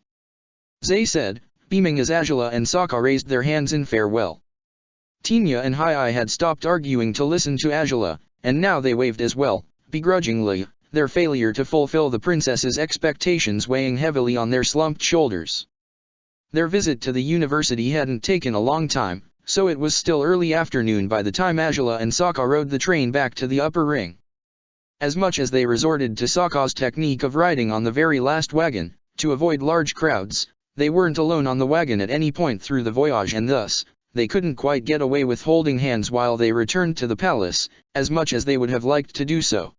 Zay said, beaming as Angela and Sokka raised their hands in farewell. Tinya and Hai had stopped arguing to listen to Angela, and now they waved as well, begrudgingly, their failure to fulfill the princess's expectations weighing heavily on their slumped shoulders. Their visit to the university hadn't taken a long time, so it was still early afternoon by the time Angela and Sokka rode the train back to the upper ring. As much as they resorted to Sokka's technique of riding on the very last wagon, to avoid large crowds, they weren't alone on the wagon at any point through the voyage, and thus, they couldn't quite get away with holding hands while they returned to the palace, as much as they would have liked to do so.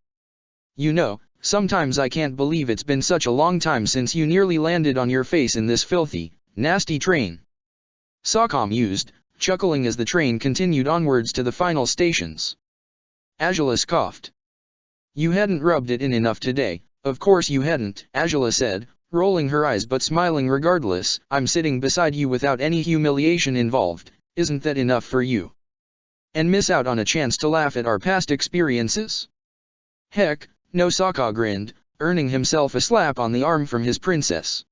You know, sometimes I can't believe it's been such a long time since you nearly landed on your face in this filthy, nasty train. Sokka mused, chuckling as the train continued onwards to the final stations. Azula scoffed. You hadn't rubbed it in enough today. Of course you hadn't, Azula said, rolling her eyes but smiling regardless. I'm sitting beside you without any humiliation involved, isn't that enough for you? And miss out on a chance to laugh at our past experiences? Heck, no, Sokka grinned, earning himself a slap on the arm from his princess.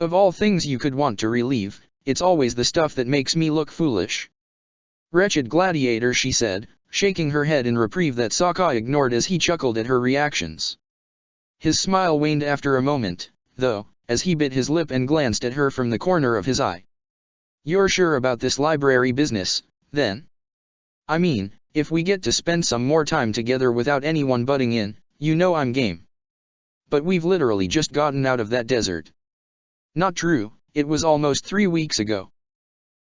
Of all things you could want to relieve, it's always the stuff that makes me look foolish. Wretched gladiator, she said, shaking her head in reprieve that Sokka ignored as he chuckled at her reactions. His smile waned after a moment, though, as he bit his lip and glanced at her from the corner of his eye. You're sure about this library business, then? I mean, if we get to spend some more time together without anyone butting in, you know I'm game. But we've literally just gotten out of that desert. Not true, it was almost 3 weeks ago.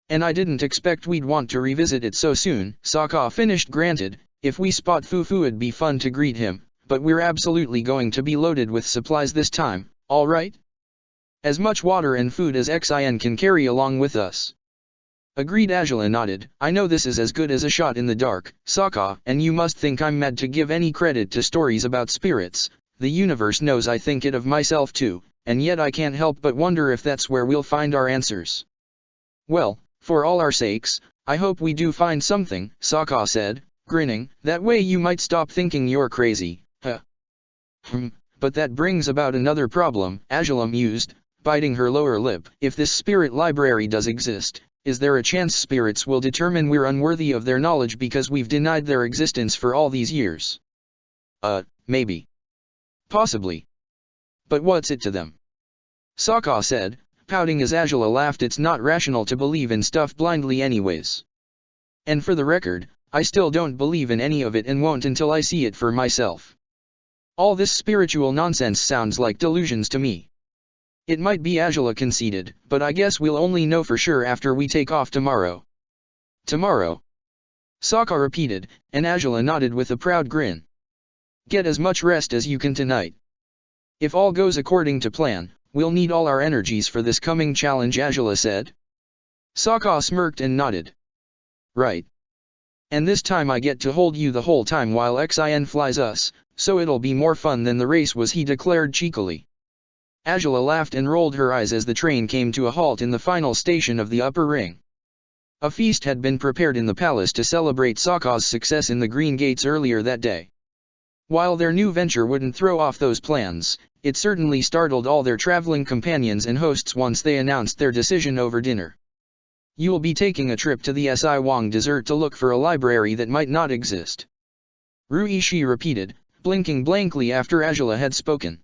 And I didn't expect we'd want to revisit it so soon, Sokka finished. Granted, if we spot Fufu it'd be fun to greet him, but we're absolutely going to be loaded with supplies this time, alright? As much water and food as Xin can carry along with us. Agreed. Azula nodded. I know this is as good as a shot in the dark, Sokka, and you must think I'm mad to give any credit to stories about spirits. The universe knows I think it of myself too, and yet I can't help but wonder if that's where we'll find our answers. Well, for all our sakes, I hope we do find something, Sokka said, grinning. That way you might stop thinking you're crazy. But that brings about another problem, Azula mused, biting her lower lip. If this spirit library does exist, is there a chance spirits will determine we're unworthy of their knowledge because we've denied their existence for all these years? Maybe. Possibly. But what's it to them? Sokka said, pouting as Azula laughed. It's not rational to believe in stuff blindly anyways. And for the record, I still don't believe in any of it and won't until I see it for myself. All this spiritual nonsense sounds like delusions to me. It might be, Azula conceded, but I guess we'll only know for sure after we take off tomorrow. Tomorrow? Sokka repeated, and Azula nodded with a proud grin. Get as much rest as you can tonight. If all goes according to plan, we'll need all our energies for this coming challenge, Azula said. Sokka smirked and nodded. Right. And this time I get to hold you the whole time while Xin flies us, so it'll be more fun than the race was, he declared cheekily. Azula laughed and rolled her eyes as the train came to a halt in the final station of the upper ring. A feast had been prepared in the palace to celebrate Sokka's success in the Green Gates earlier that day. While their new venture wouldn't throw off those plans, it certainly startled all their traveling companions and hosts once they announced their decision over dinner. You'll be taking a trip to the Si Wang Desert to look for a library that might not exist. Ruishi repeated, blinking blankly after Azula had spoken.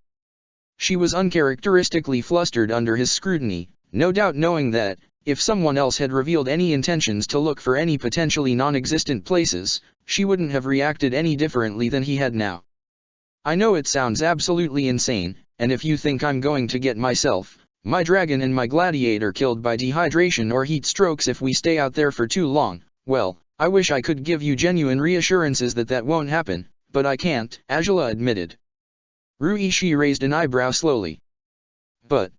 She was uncharacteristically flustered under his scrutiny, no doubt knowing that, if someone else had revealed any intentions to look for any potentially non-existent places, she wouldn't have reacted any differently than he had now. I know it sounds absolutely insane, and if you think I'm going to get myself, my dragon and my gladiator killed by dehydration or heat strokes if we stay out there for too long, well, I wish I could give you genuine reassurances that that won't happen, but I can't, Azula admitted. Ruishi raised an eyebrow slowly. But,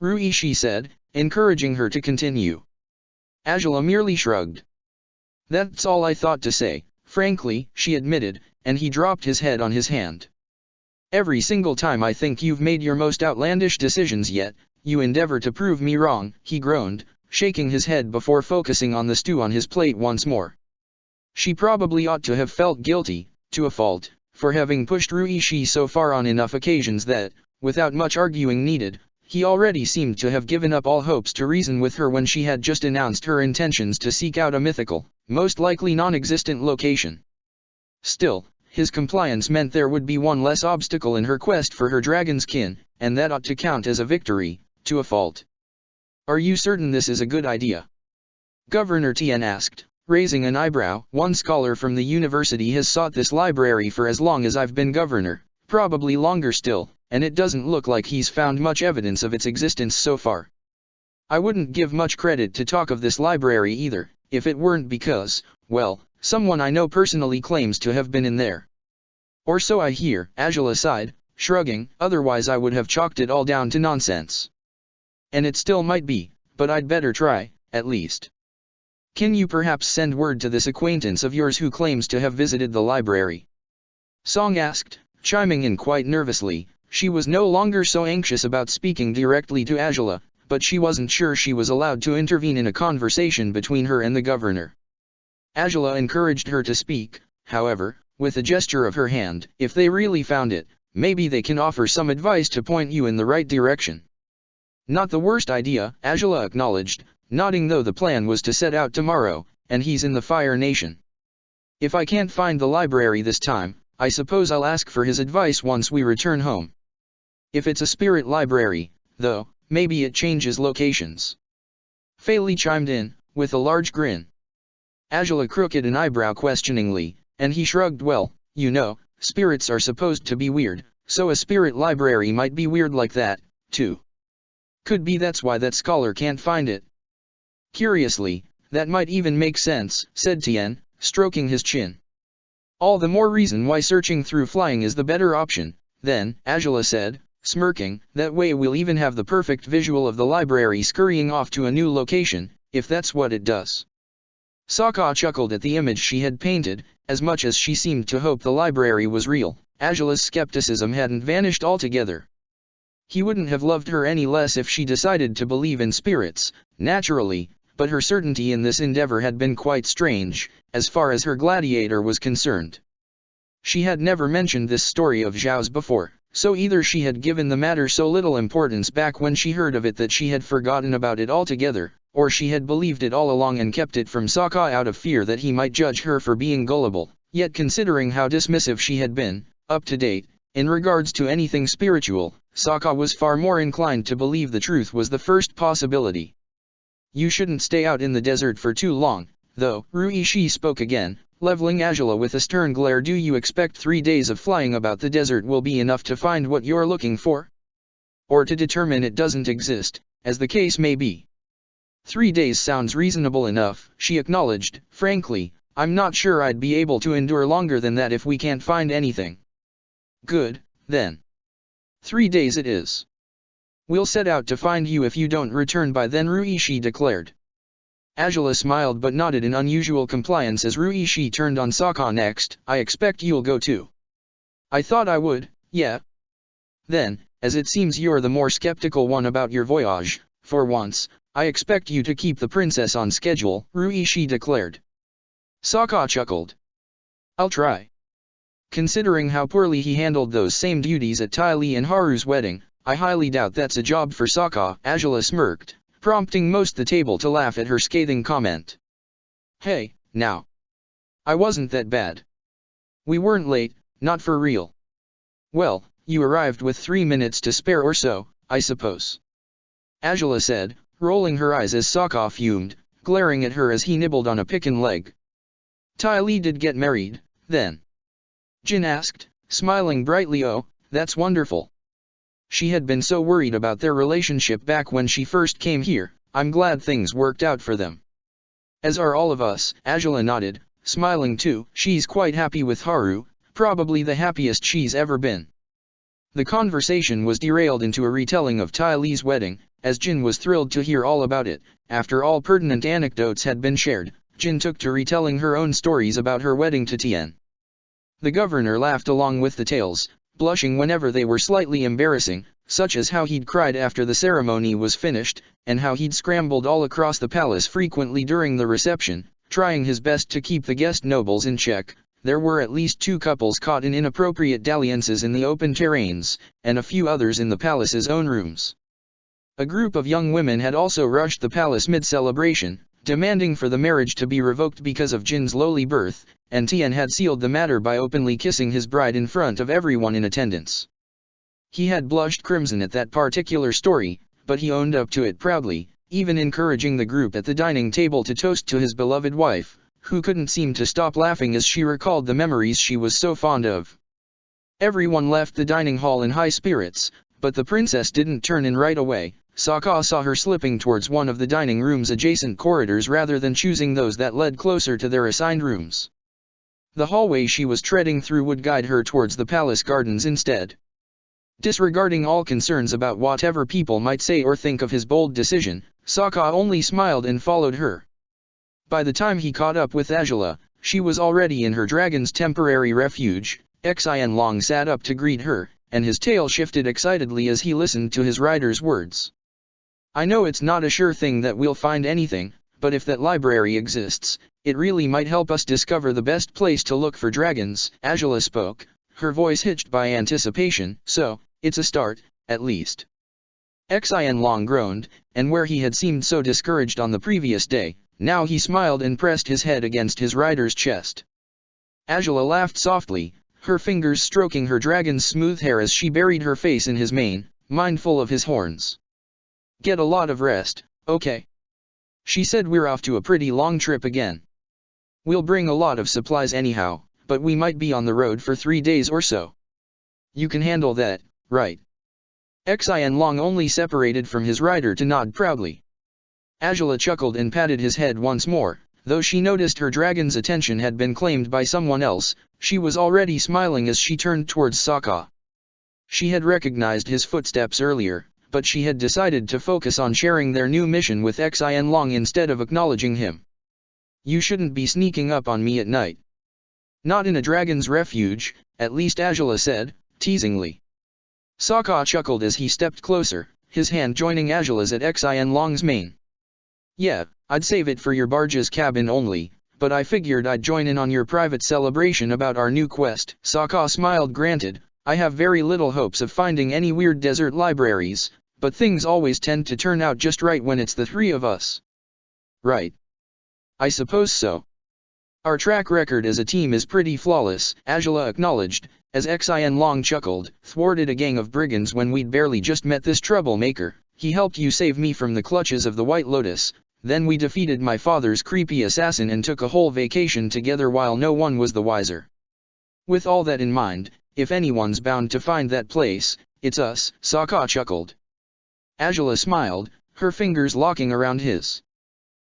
Ruishi said, encouraging her to continue. Azula merely shrugged. That's all I thought to say, frankly, she admitted, and he dropped his head on his hand. Every single time I think you've made your most outlandish decisions yet, you endeavor to prove me wrong, he groaned, shaking his head before focusing on the stew on his plate once more. She probably ought to have felt guilty, to a fault, for having pushed Ruishi so far on enough occasions that, without much arguing needed, he already seemed to have given up all hopes to reason with her when she had just announced her intentions to seek out a mythical, most likely non-existent location. Still, his compliance meant there would be one less obstacle in her quest for her dragon's kin, and that ought to count as a victory, to a fault. Are you certain this is a good idea? Governor Tien asked, raising an eyebrow. One scholar from the university has sought this library for as long as I've been governor, probably longer still, and it doesn't look like he's found much evidence of its existence so far. I wouldn't give much credit to talk of this library either, if it weren't because, well, someone I know personally claims to have been in there. Or so I hear, Angela sighed, shrugging, otherwise I would have chalked it all down to nonsense. And it still might be, but I'd better try, at least. Can you perhaps send word to this acquaintance of yours who claims to have visited the library? Song asked, chiming in quite nervously. She was no longer so anxious about speaking directly to Angela, but she wasn't sure she was allowed to intervene in a conversation between her and the governor. Angela encouraged her to speak, however, with a gesture of her hand. If they really found it, maybe they can offer some advice to point you in the right direction. Not the worst idea, Angela acknowledged, nodding, though the plan was to set out tomorrow, and he's in the Fire Nation. If I can't find the library this time, I suppose I'll ask for his advice once we return home. If it's a spirit library, though, maybe it changes locations. Faley chimed in, with a large grin. Angela crooked an eyebrow questioningly, and he shrugged. Well, you know, spirits are supposed to be weird, so a spirit library might be weird like that, too. Could be that's why that scholar can't find it. Curiously, that might even make sense, said Tien, stroking his chin. All the more reason why searching through flying is the better option, then, Angela said, smirking. That way we'll even have the perfect visual of the library scurrying off to a new location, if that's what it does. Sokka chuckled at the image she had painted. As much as she seemed to hope the library was real, Angela's skepticism hadn't vanished altogether. He wouldn't have loved her any less if she decided to believe in spirits, naturally, but her certainty in this endeavor had been quite strange, as far as her gladiator was concerned. She had never mentioned this story of Zhao's before, so either she had given the matter so little importance back when she heard of it that she had forgotten about it altogether, or she had believed it all along and kept it from Sokka out of fear that he might judge her for being gullible. Yet considering how dismissive she had been, up to date, in regards to anything spiritual, Sokka was far more inclined to believe the truth was the first possibility. You shouldn't stay out in the desert for too long, though. Ruishi spoke again, leveling Angela with a stern glare. Do you expect 3 days of flying about the desert will be enough to find what you're looking for? Or to determine it doesn't exist, as the case may be? 3 days sounds reasonable enough, she acknowledged. Frankly, I'm not sure I'd be able to endure longer than that if we can't find anything. Good, then. 3 days it is. We'll set out to find you if you don't return by then, Ruishi declared. Angela smiled but nodded in unusual compliance as Ruishi turned on Sokka next. I expect you'll go too. I thought I would, yeah. Then, as it seems you're the more skeptical one about your voyage, for once, I expect you to keep the princess on schedule, Ruishi declared. Sokka chuckled. I'll try. Considering how poorly he handled those same duties at Ty Lee and Haru's wedding, I highly doubt that's a job for Sokka. Angela smirked, prompting most the table to laugh at her scathing comment. Hey, now. I wasn't that bad. We weren't late, not for real. Well, you arrived with 3 minutes to spare or so, I suppose. Angela said, rolling her eyes as Sokka fumed, glaring at her as he nibbled on a picken leg. Ty Lee did get married, then? Jin asked, smiling brightly. Oh, that's wonderful. She had been so worried about their relationship back when she first came here. I'm glad things worked out for them. As are all of us, Angela nodded, smiling too. She's quite happy with Haru, probably the happiest she's ever been. The conversation was derailed into a retelling of Ty Lee's wedding, as Jin was thrilled to hear all about it. After all pertinent anecdotes had been shared, Jin took to retelling her own stories about her wedding to Tien. The governor laughed along with the tales, blushing whenever they were slightly embarrassing, such as how he'd cried after the ceremony was finished, and how he'd scrambled all across the palace frequently during the reception, trying his best to keep the guest nobles in check. There were at least 2 couples caught in inappropriate dalliances in the open terrains, and a few others in the palace's own rooms. A group of young women had also rushed the palace mid-celebration, demanding for the marriage to be revoked because of Jin's lowly birth, and Tien had sealed the matter by openly kissing his bride in front of everyone in attendance. He had blushed crimson at that particular story, but he owned up to it proudly, even encouraging the group at the dining table to toast to his beloved wife, who couldn't seem to stop laughing as she recalled the memories she was so fond of. Everyone left the dining hall in high spirits, but the princess didn't turn in right away, Sokka saw her slipping towards one of the dining room's adjacent corridors rather than choosing those that led closer to their assigned rooms. The hallway she was treading through would guide her towards the palace gardens instead. Disregarding all concerns about whatever people might say or think of his bold decision, Sokka only smiled and followed her. By the time he caught up with Azula, she was already in her dragon's temporary refuge. Xianlong sat up to greet her, and his tail shifted excitedly as he listened to his rider's words. I know it's not a sure thing that we'll find anything, but if that library exists, it really might help us discover the best place to look for dragons. Azula spoke, her voice hitched by anticipation. So, it's a start, at least. Xianlong groaned, and where he had seemed so discouraged on the previous day, now he smiled and pressed his head against his rider's chest. Azula laughed softly, her fingers stroking her dragon's smooth hair as she buried her face in his mane, mindful of his horns. Get a lot of rest, okay? She said we're off to a pretty long trip again. We'll bring a lot of supplies anyhow, but we might be on the road for 3 days or so. You can handle that, right? Xianlong only separated from his rider to nod proudly. Azula chuckled and patted his head once more, though she noticed her dragon's attention had been claimed by someone else. She was already smiling as she turned towards Sokka. She had recognized his footsteps earlier, but she had decided to focus on sharing their new mission with Xianlong instead of acknowledging him. You shouldn't be sneaking up on me at night. Not in a dragon's refuge, at least, Azula said, teasingly. Sokka chuckled as he stepped closer, his hand joining Azula's at Xianlong's mane. Yeah, I'd save it for your barge's cabin only, but I figured I'd join in on your private celebration about our new quest. Sokka smiled. Granted, I have very little hopes of finding any weird desert libraries, but things always tend to turn out just right when it's the three of us. Right. I suppose so. Our track record as a team is pretty flawless, Azula acknowledged, as Xianlong chuckled. Thwarted a gang of brigands when we'd barely just met this troublemaker. He helped you save me from the clutches of the White Lotus, then we defeated my father's creepy assassin and took a whole vacation together while no one was the wiser. With all that in mind, if anyone's bound to find that place, it's us, Sokka chuckled. Azula smiled, her fingers locking around his.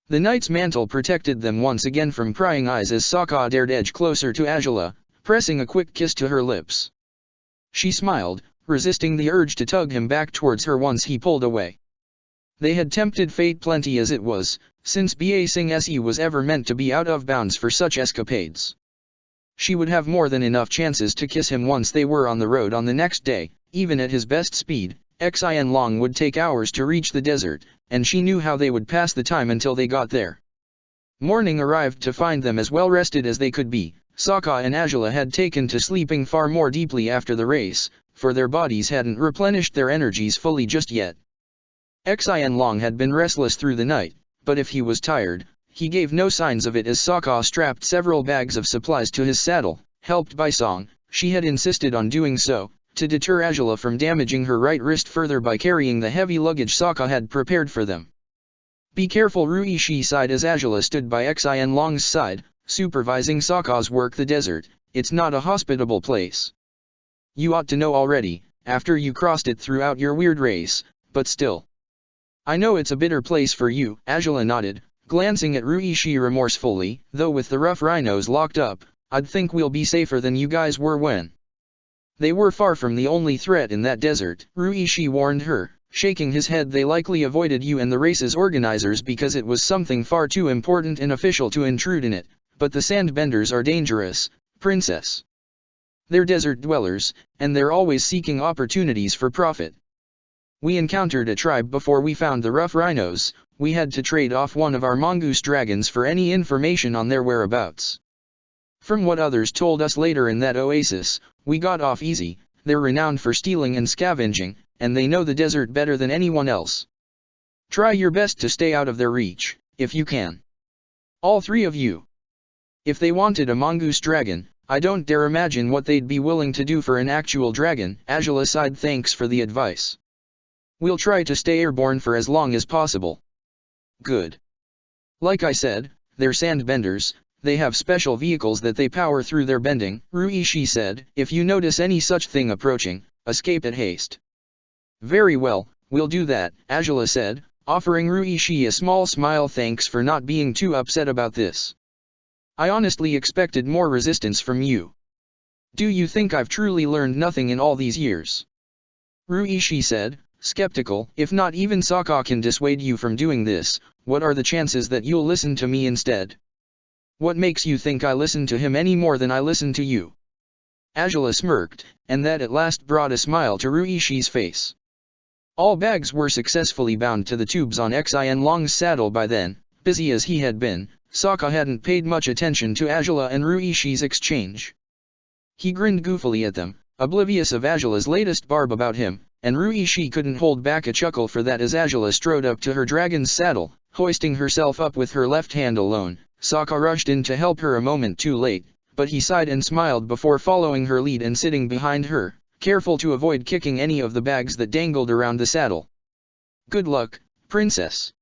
The knight's mantle protected them once again from prying eyes as Sokka dared edge closer to Azula, pressing a quick kiss to her lips. She smiled, resisting the urge to tug him back towards her once he pulled away. They had tempted fate plenty as it was, since Ba Sing Se was ever meant to be out of bounds for such escapades. She would have more than enough chances to kiss him once they were on the road on the next day. Even at his best speed, Xianlong would take hours to reach the desert, and she knew how they would pass the time until they got there. Morning arrived to find them as well rested as they could be. Sokka and Azula had taken to sleeping far more deeply after the race, for their bodies hadn't replenished their energies fully just yet. Xianlong had been restless through the night, but if he was tired, he gave no signs of it as Sokka strapped several bags of supplies to his saddle. Helped by Song, she had insisted on doing so, to deter Azula from damaging her right wrist further by carrying the heavy luggage Sokka had prepared for them. Be careful, Ruishi sighed as Azula stood by Xianlong's side, supervising Sokka's work the desert. It's not a hospitable place. You ought to know already, after you crossed it throughout your weird race, but still. I know it's a bitter place for you, Azula nodded, glancing at Ruishi remorsefully, though with the rough rhinos locked up, I'd think we'll be safer than you guys were when. They were far from the only threat in that desert, Ruishi warned her, shaking his head. They likely avoided you and the race's organizers because it was something far too important and official to intrude in it, but the Sandbenders are dangerous, princess. They're desert dwellers, and they're always seeking opportunities for profit. We encountered a tribe before we found the rough rhinos. We had to trade off one of our mongoose dragons for any information on their whereabouts. From what others told us later in that oasis, we got off easy. They're renowned for stealing and scavenging, and they know the desert better than anyone else. Try your best to stay out of their reach, if you can. All three of you. If they wanted a mongoose dragon, I don't dare imagine what they'd be willing to do for an actual dragon. Azula sighed. Thanks for the advice. We'll try to stay airborne for as long as possible. Good. Like I said, they're Sandbenders. They have special vehicles that they power through their bending, Ruishi said. If you notice any such thing approaching, escape at haste. Very well, we'll do that, Angela said, offering Ruishi a small smile. Thanks for not being too upset about this. I honestly expected more resistance from you. Do you think I've truly learned nothing in all these years? Ruishi said, skeptical. If not even Sokka can dissuade you from doing this, what are the chances that you'll listen to me instead? What makes you think I listen to him any more than I listen to you? Angela smirked, and that at last brought a smile to Ruishi's face. All bags were successfully bound to the tubes on Xin Long's saddle by then. Busy as he had been, Sokka hadn't paid much attention to Angela and Ruishi's exchange. He grinned goofily at them, oblivious of Angela's latest barb about him, and Ruishi couldn't hold back a chuckle for that as Angela strode up to her dragon's saddle, hoisting herself up with her left hand alone. Sokka rushed in to help her a moment too late, but he sighed and smiled before following her lead and sitting behind her, careful to avoid kicking any of the bags that dangled around the saddle. Good luck, princess.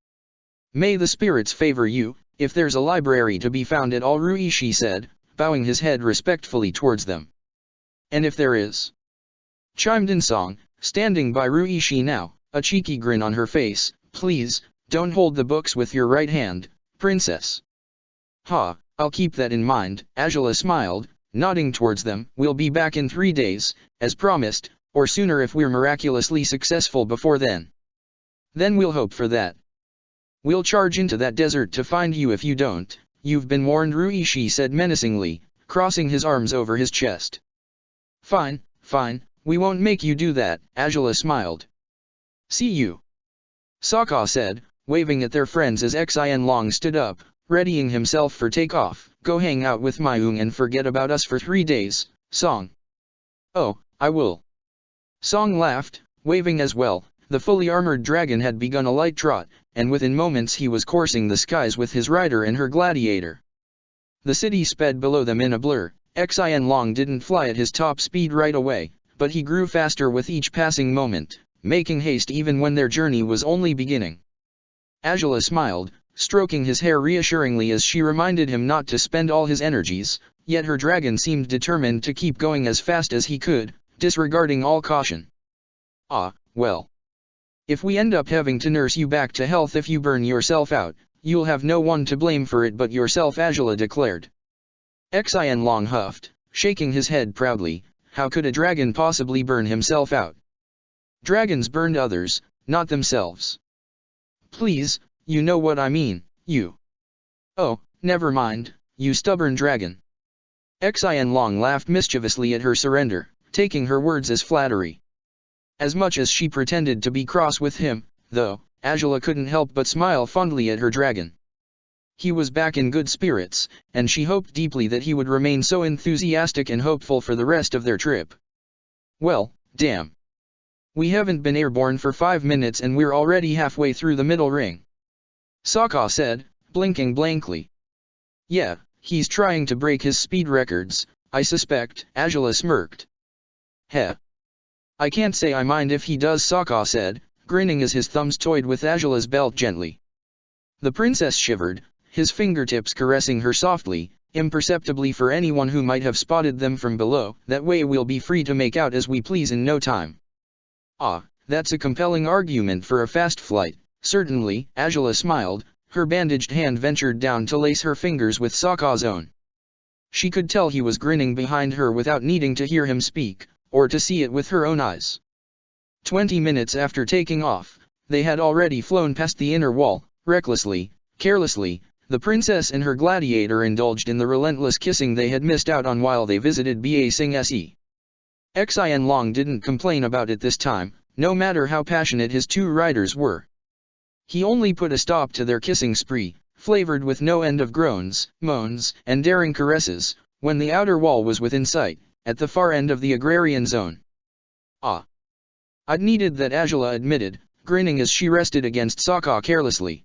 May the spirits favor you, if there's a library to be found at all, Ruishi said, bowing his head respectfully towards them. And if there is? Chimed in Song, standing by Ruishi now, a cheeky grin on her face. Please, don't hold the books with your right hand, princess. Ha, I'll keep that in mind, Angela smiled, nodding towards them. We'll be back in 3 days, as promised, or sooner if we're miraculously successful before then. Then we'll hope for that. We'll charge into that desert to find you if you don't. You've been warned, Ruishi said menacingly, crossing his arms over his chest. Fine, fine, we won't make you do that, Angela smiled. See you. Sokka said, waving at their friends as Xin Long stood up, readying himself for takeoff. Go hang out with Mayung and forget about us for 3 days, Song. Oh, I will. Song laughed, waving as well. The fully armored dragon had begun a light trot, and within moments he was coursing the skies with his rider and her gladiator. The city sped below them in a blur. Xin Long didn't fly at his top speed right away, but he grew faster with each passing moment, making haste even when their journey was only beginning. Angela smiled, stroking his hair reassuringly as she reminded him not to spend all his energies, yet her dragon seemed determined to keep going as fast as he could, disregarding all caution. Ah, well. If we end up having to nurse you back to health if you burn yourself out, you'll have no one to blame for it but yourself, Angela declared. Xin Long huffed, shaking his head proudly. How could a dragon possibly burn himself out? Dragons burned others, not themselves. Please, you know what I mean, you. Oh, never mind, you stubborn dragon. Xin Long laughed mischievously at her surrender, taking her words as flattery. As much as she pretended to be cross with him, though, Angela couldn't help but smile fondly at her dragon. He was back in good spirits, and she hoped deeply that he would remain so enthusiastic and hopeful for the rest of their trip. Well, damn. We haven't been airborne for 5 minutes and we're already halfway through the middle ring. Sokka said, blinking blankly. Yeah, he's trying to break his speed records, I suspect, Angela smirked. Heh. I can't say I mind if he does, Sokka said, grinning as his thumbs toyed with Angela's belt gently. The princess shivered, his fingertips caressing her softly, imperceptibly for anyone who might have spotted them from below. That way we'll be free to make out as we please in no time. Ah, that's a compelling argument for a fast flight. Certainly, Angela smiled, her bandaged hand ventured down to lace her fingers with Sokka's own. She could tell he was grinning behind her without needing to hear him speak, or to see it with her own eyes. 20 minutes after taking off, they had already flown past the inner wall. Recklessly, carelessly, the princess and her gladiator indulged in the relentless kissing they had missed out on while they visited Ba Sing Se. Xin Long didn't complain about it this time, no matter how passionate his 2 riders were. He only put a stop to their kissing spree, flavored with no end of groans, moans, and daring caresses, when the outer wall was within sight, at the far end of the agrarian zone. Ah. I'd needed that, Angela admitted, grinning as she rested against Sokka carelessly.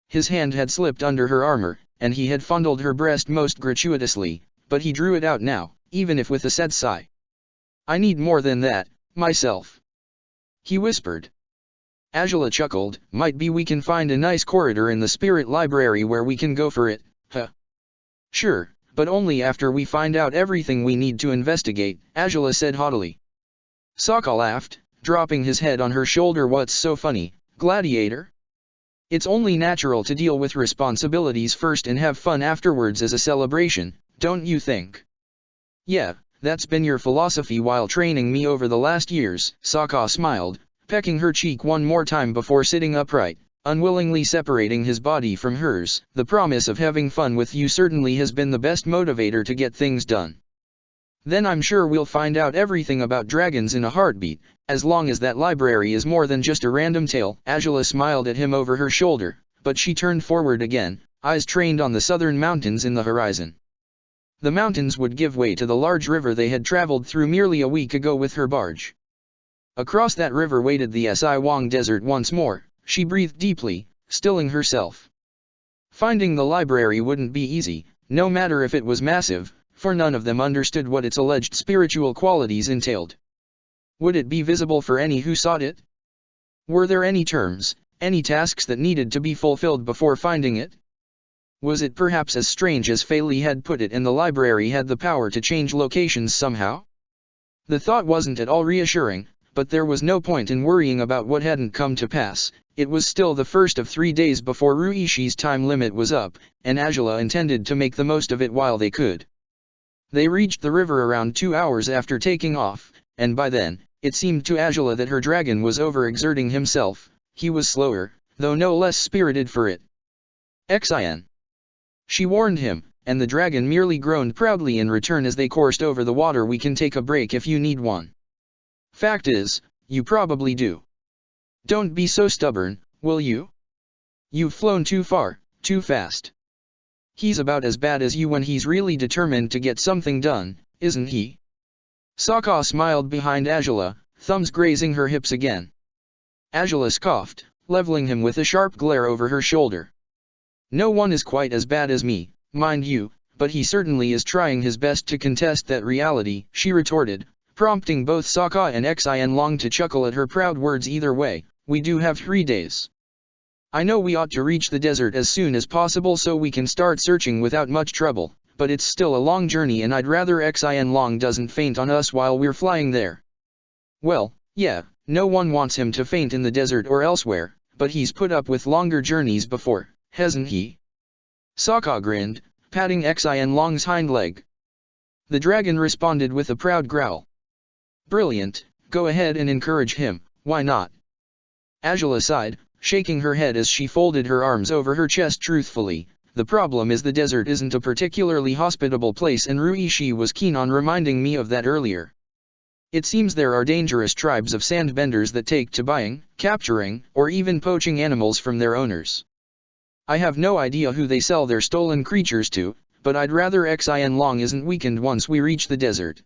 His hand had slipped under her armor, and he had fondled her breast most gratuitously, but he drew it out now, even if with a sad sigh. I need more than that, myself. He whispered. Angela chuckled. Might be we can find a nice corridor in the spirit library where we can go for it, huh? Sure, but only after we find out everything we need to investigate, Angela said haughtily. Sokka laughed, dropping his head on her shoulder. "What's so funny, Gladiator? It's only natural to deal with responsibilities first and have fun afterwards as a celebration, don't you think?" "Yeah, that's been your philosophy while training me over the last years," Sokka smiled, pecking her cheek one more time before sitting upright, unwillingly separating his body from hers. "The promise of having fun with you certainly has been the best motivator to get things done. Then I'm sure we'll find out everything about dragons in a heartbeat, as long as that library is more than just a random tale." Azula smiled at him over her shoulder, but she turned forward again, eyes trained on the southern mountains in the horizon. The mountains would give way to the large river they had traveled through merely a week ago with her barge. Across that river waited the Si Wong Desert once more. She breathed deeply, stilling herself. Finding the library wouldn't be easy, no matter if it was massive, for none of them understood what its alleged spiritual qualities entailed. Would it be visible for any who sought it? Were there any terms, any tasks that needed to be fulfilled before finding it? Was it perhaps as strange as Fei Li had put it, and the library had the power to change locations somehow? The thought wasn't at all reassuring, but there was no point in worrying about what hadn't come to pass. It was still the first of 3 days before Ruishi's time limit was up, and Azula intended to make the most of it while they could. They reached the river around 2 hours after taking off, and by then, it seemed to Azula that her dragon was overexerting himself. He was slower, though no less spirited for it. "Xin," she warned him, and the dragon merely groaned proudly in return as they coursed over the water. "We can take a break if you need one. Fact is, you probably do. Don't be so stubborn, will you? You've flown too far, too fast. He's about as bad as you when he's really determined to get something done, isn't he?" Sokka smiled behind Azula, thumbs grazing her hips again. Azula scoffed, leveling him with a sharp glare over her shoulder. "No one is quite as bad as me, mind you, but he certainly is trying his best to contest that reality," she retorted, prompting both Sokka and Xianlong to chuckle at her proud words. "Either way, we do have 3 days. I know we ought to reach the desert as soon as possible so we can start searching without much trouble, but it's still a long journey and I'd rather Xianlong doesn't faint on us while we're flying there." "Well, yeah, no one wants him to faint in the desert or elsewhere, but he's put up with longer journeys before, hasn't he?" Sokka grinned, patting Xianlong's hind leg. The dragon responded with a proud growl. "Brilliant, go ahead and encourage him, why not?" Azula sighed, shaking her head as she folded her arms over her chest. "Truthfully, the problem is the desert isn't a particularly hospitable place, and Ruishi was keen on reminding me of that earlier. It seems there are dangerous tribes of sandbenders that take to buying, capturing, or even poaching animals from their owners. I have no idea who they sell their stolen creatures to, but I'd rather Xianlong isn't weakened once we reach the desert.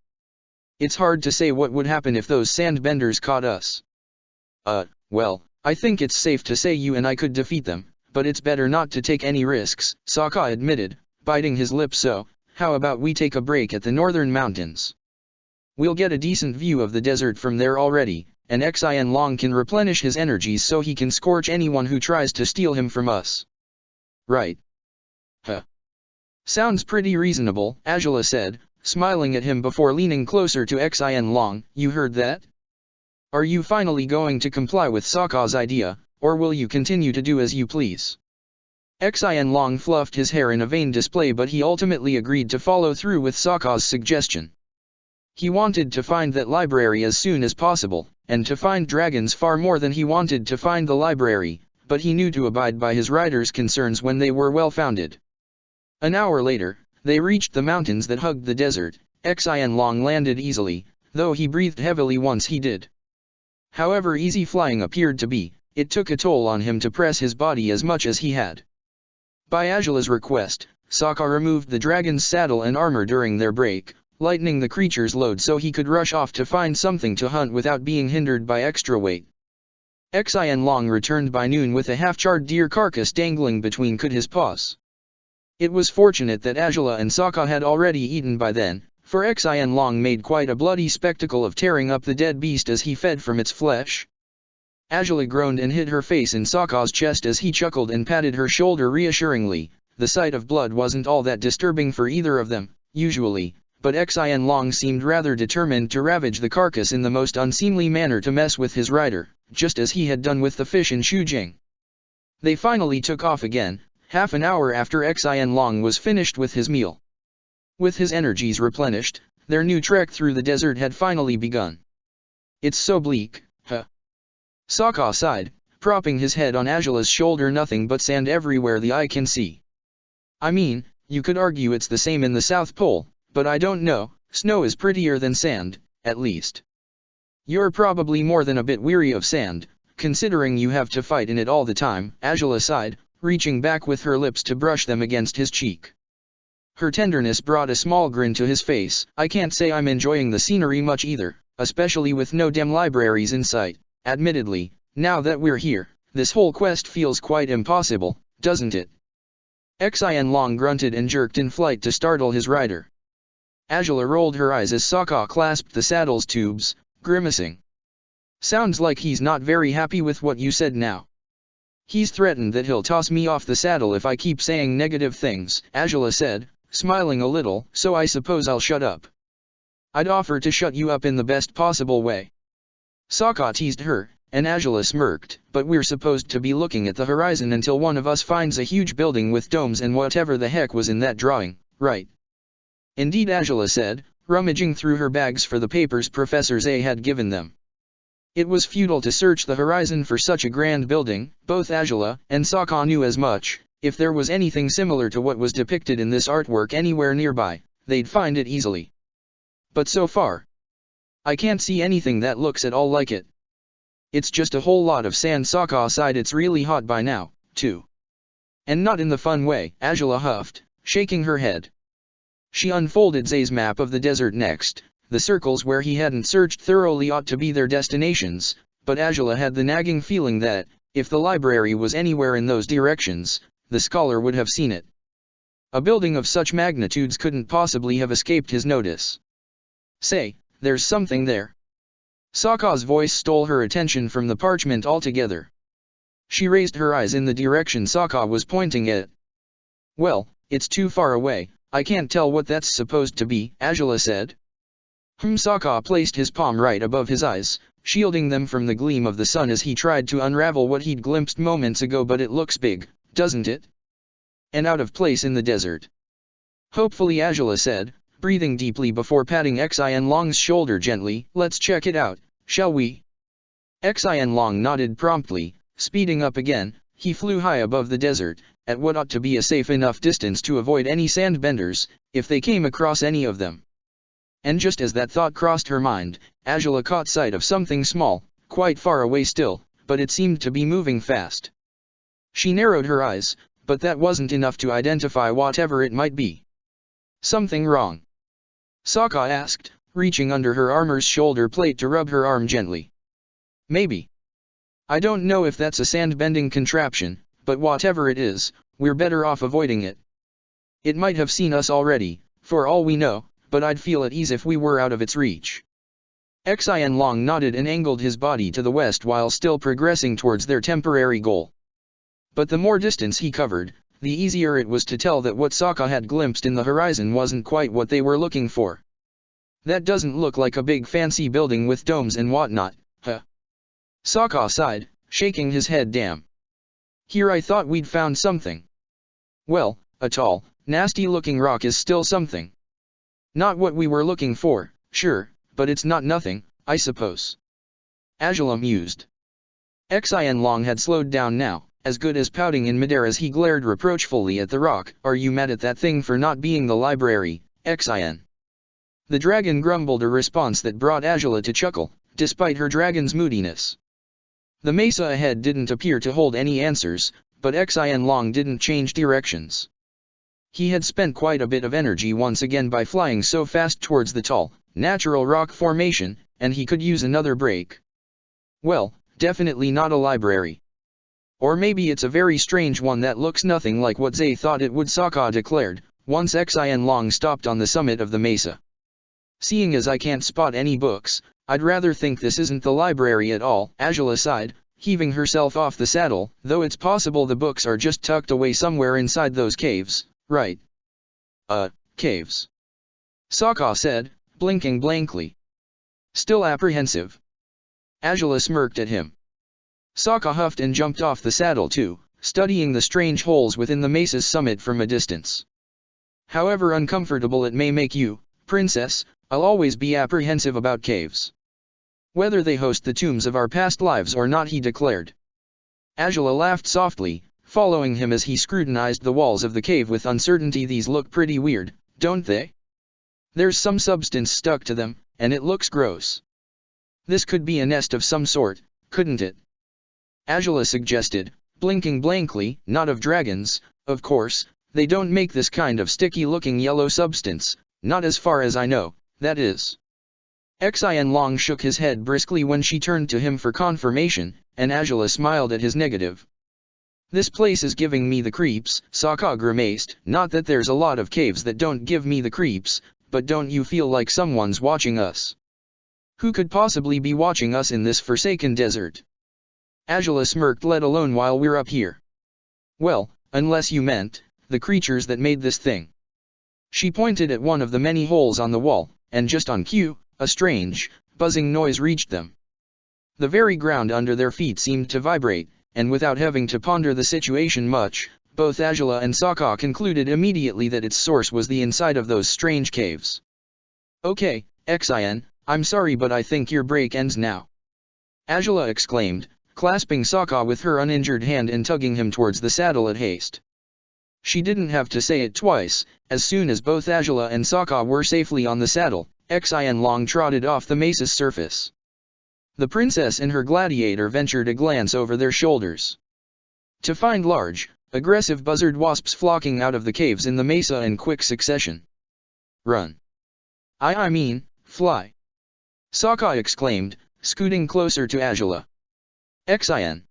It's hard to say what would happen if those sandbenders caught us." Well, I think it's safe to say you and I could defeat them, but it's better not to take any risks," Sokka admitted, biting his lip. "So, how about we take a break at the northern mountains? We'll get a decent view of the desert from there already, and Xianlong can replenish his energies so he can scorch anyone who tries to steal him from us." "Right. Huh. Sounds pretty reasonable," Azula said, smiling at him before leaning closer to Xianlong. "You heard that? Are you finally going to comply with Sokka's idea, or will you continue to do as you please?" Xianlong fluffed his hair in a vain display, but he ultimately agreed to follow through with Sokka's suggestion. He wanted to find that library as soon as possible, and to find dragons far more than he wanted to find the library, but he knew to abide by his rider's concerns when they were well-founded. An hour later, they reached the mountains that hugged the desert. Xianlong landed easily, though he breathed heavily once he did. However easy flying appeared to be, it took a toll on him to press his body as much as he had. By Azula's request, Sokka removed the dragon's saddle and armor during their break, lightening the creature's load so he could rush off to find something to hunt without being hindered by extra weight. Xianlong returned by noon with a half-charred deer carcass dangling between his paws. It was fortunate that Azula and Sokka had already eaten by then, for Xianlong made quite a bloody spectacle of tearing up the dead beast as he fed from its flesh. Azula groaned and hid her face in Sokka's chest as he chuckled and patted her shoulder reassuringly. The sight of blood wasn't all that disturbing for either of them, usually, but Xin Long seemed rather determined to ravage the carcass in the most unseemly manner to mess with his rider, just as he had done with the fish in Shujing. They finally took off again, half an hour after Xin Long was finished with his meal. With his energies replenished, their new trek through the desert had finally begun. "It's so bleak, huh?" Sokka sighed, propping his head on Azula's shoulder. "Nothing but sand everywhere the eye can see. I mean, you could argue it's the same in the South Pole, but I don't know, snow is prettier than sand, at least. You're probably more than a bit weary of sand, considering you have to fight in it all the time," Azula sighed, reaching back with her lips to brush them against his cheek. Her tenderness brought a small grin to his face. "I can't say I'm enjoying the scenery much either, especially with no damn libraries in sight. Admittedly, now that we're here, this whole quest feels quite impossible, doesn't it?" Xin Long grunted and jerked in flight to startle his rider. Azula rolled her eyes as Sokka clasped the saddle's tubes, grimacing. "Sounds like he's not very happy with what you said now. He's threatened that he'll toss me off the saddle if I keep saying negative things," Azula said, smiling a little. "So I suppose I'll shut up." "I'd offer to shut you up in the best possible way." Sokka teased her, and Azula smirked. "But we're supposed to be looking at the horizon until one of us finds a huge building with domes and whatever the heck was in that drawing, right?" "Indeed," Azula said, rummaging through her bags for the papers Professor Zay had given them. It was futile to search the horizon for such a grand building. Both Azula and Sokka knew as much. If there was anything similar to what was depicted in this artwork anywhere nearby, they'd find it easily. But so far, I can't see anything that looks at all like it. It's just a whole lot of sand." Sokka sighed. "It's really hot by now, too. And not in the fun way," Azula huffed, shaking her head. She unfolded Zay's map of the desert next. The circles where he hadn't searched thoroughly ought to be their destinations, but Azula had the nagging feeling that, if the library was anywhere in those directions, the scholar would have seen it. A building of such magnitudes couldn't possibly have escaped his notice. "Say, there's something there." Sokka's voice stole her attention from the parchment altogether. She raised her eyes in the direction Sokka was pointing at. "Well, it's too far away, I can't tell what that's supposed to be," Azula said. Sokka placed his palm right above his eyes, shielding them from the gleam of the sun as he tried to unravel what he'd glimpsed moments ago. "But it looks big, doesn't it? And out of place in the desert." "Hopefully," Azula said, breathing deeply before patting Xin Long's shoulder gently. "Let's check it out, shall we?" Xin Long nodded promptly. Speeding up again, he flew high above the desert, at what ought to be a safe enough distance to avoid any sandbenders, if they came across any of them. And just as that thought crossed her mind, Azula caught sight of something small, quite far away still, but it seemed to be moving fast. She narrowed her eyes, but that wasn't enough to identify whatever it might be. "Something wrong?" Sokka asked, reaching under her armor's shoulder plate to rub her arm gently. "Maybe. I don't know if that's a sand-bending contraption, but whatever it is, we're better off avoiding it. It might have seen us already, for all we know, but I'd feel at ease if we were out of its reach." Xin Long nodded and angled his body to the west while still progressing towards their temporary goal. But the more distance he covered, the easier it was to tell that what Sokka had glimpsed in the horizon wasn't quite what they were looking for. "That doesn't look like a big fancy building with domes and whatnot, huh?" Sokka sighed, shaking his head. "Damn. Here I thought we'd found something." "Well, a tall, nasty-looking rock is still something. Not what we were looking for, sure, but it's not nothing, I suppose." Azula mused. Xin Long had slowed down now, as good as pouting in midair as he glared reproachfully at the rock. "Are you mad at that thing for not being the library, Xin?" The dragon grumbled a response that brought Azula to chuckle, despite her dragon's moodiness. The mesa ahead didn't appear to hold any answers, but Xin Long didn't change directions. He had spent quite a bit of energy once again by flying so fast towards the tall, natural rock formation, and he could use another break. "Well, definitely not a library. Or maybe it's a very strange one that looks nothing like what Zay thought it would," Sokka declared, once Xin Long stopped on the summit of the mesa. "Seeing as I can't spot any books, I'd rather think this isn't the library at all," Azula sighed, heaving herself off the saddle. "Though it's possible the books are just tucked away somewhere inside those caves, right?" Caves. Sokka said, blinking blankly. Still apprehensive. Azula smirked at him. Sokka huffed and jumped off the saddle too, studying the strange holes within the mesa's summit from a distance. However uncomfortable it may make you, Princess, I'll always be apprehensive about caves. Whether they host the tombs of our past lives or not, he declared. Azula laughed softly, following him as he scrutinized the walls of the cave with uncertainty. These look pretty weird, don't they? There's some substance stuck to them, and it looks gross. This could be a nest of some sort, couldn't it? Azula suggested, blinking blankly. Not of dragons, of course, they don't make this kind of sticky-looking yellow substance, not as far as I know, that is. Xianlong shook his head briskly when she turned to him for confirmation, and Azula smiled at his negative. This place is giving me the creeps, Sokka grimaced. Not that there's a lot of caves that don't give me the creeps, but don't you feel like someone's watching us? Who could possibly be watching us in this forsaken desert? Azula smirked. Let alone while we're up here. Well, unless you meant the creatures that made this thing. She pointed at one of the many holes on the wall, and just on cue, a strange, buzzing noise reached them. The very ground under their feet seemed to vibrate, and without having to ponder the situation much, both Azula and Sokka concluded immediately that its source was the inside of those strange caves. Okay, Xian, I'm sorry but I think your break ends now. Azula exclaimed, clasping Sokka with her uninjured hand and tugging him towards the saddle at haste. She didn't have to say it twice. As soon as both Azula and Sokka were safely on the saddle, Xianlong trotted off the mesa's surface. The princess and her gladiator ventured a glance over their shoulders, to find large, aggressive buzzard wasps flocking out of the caves in the mesa in quick succession. Run! I mean, fly! Sokka exclaimed, scooting closer to Azula. Xian!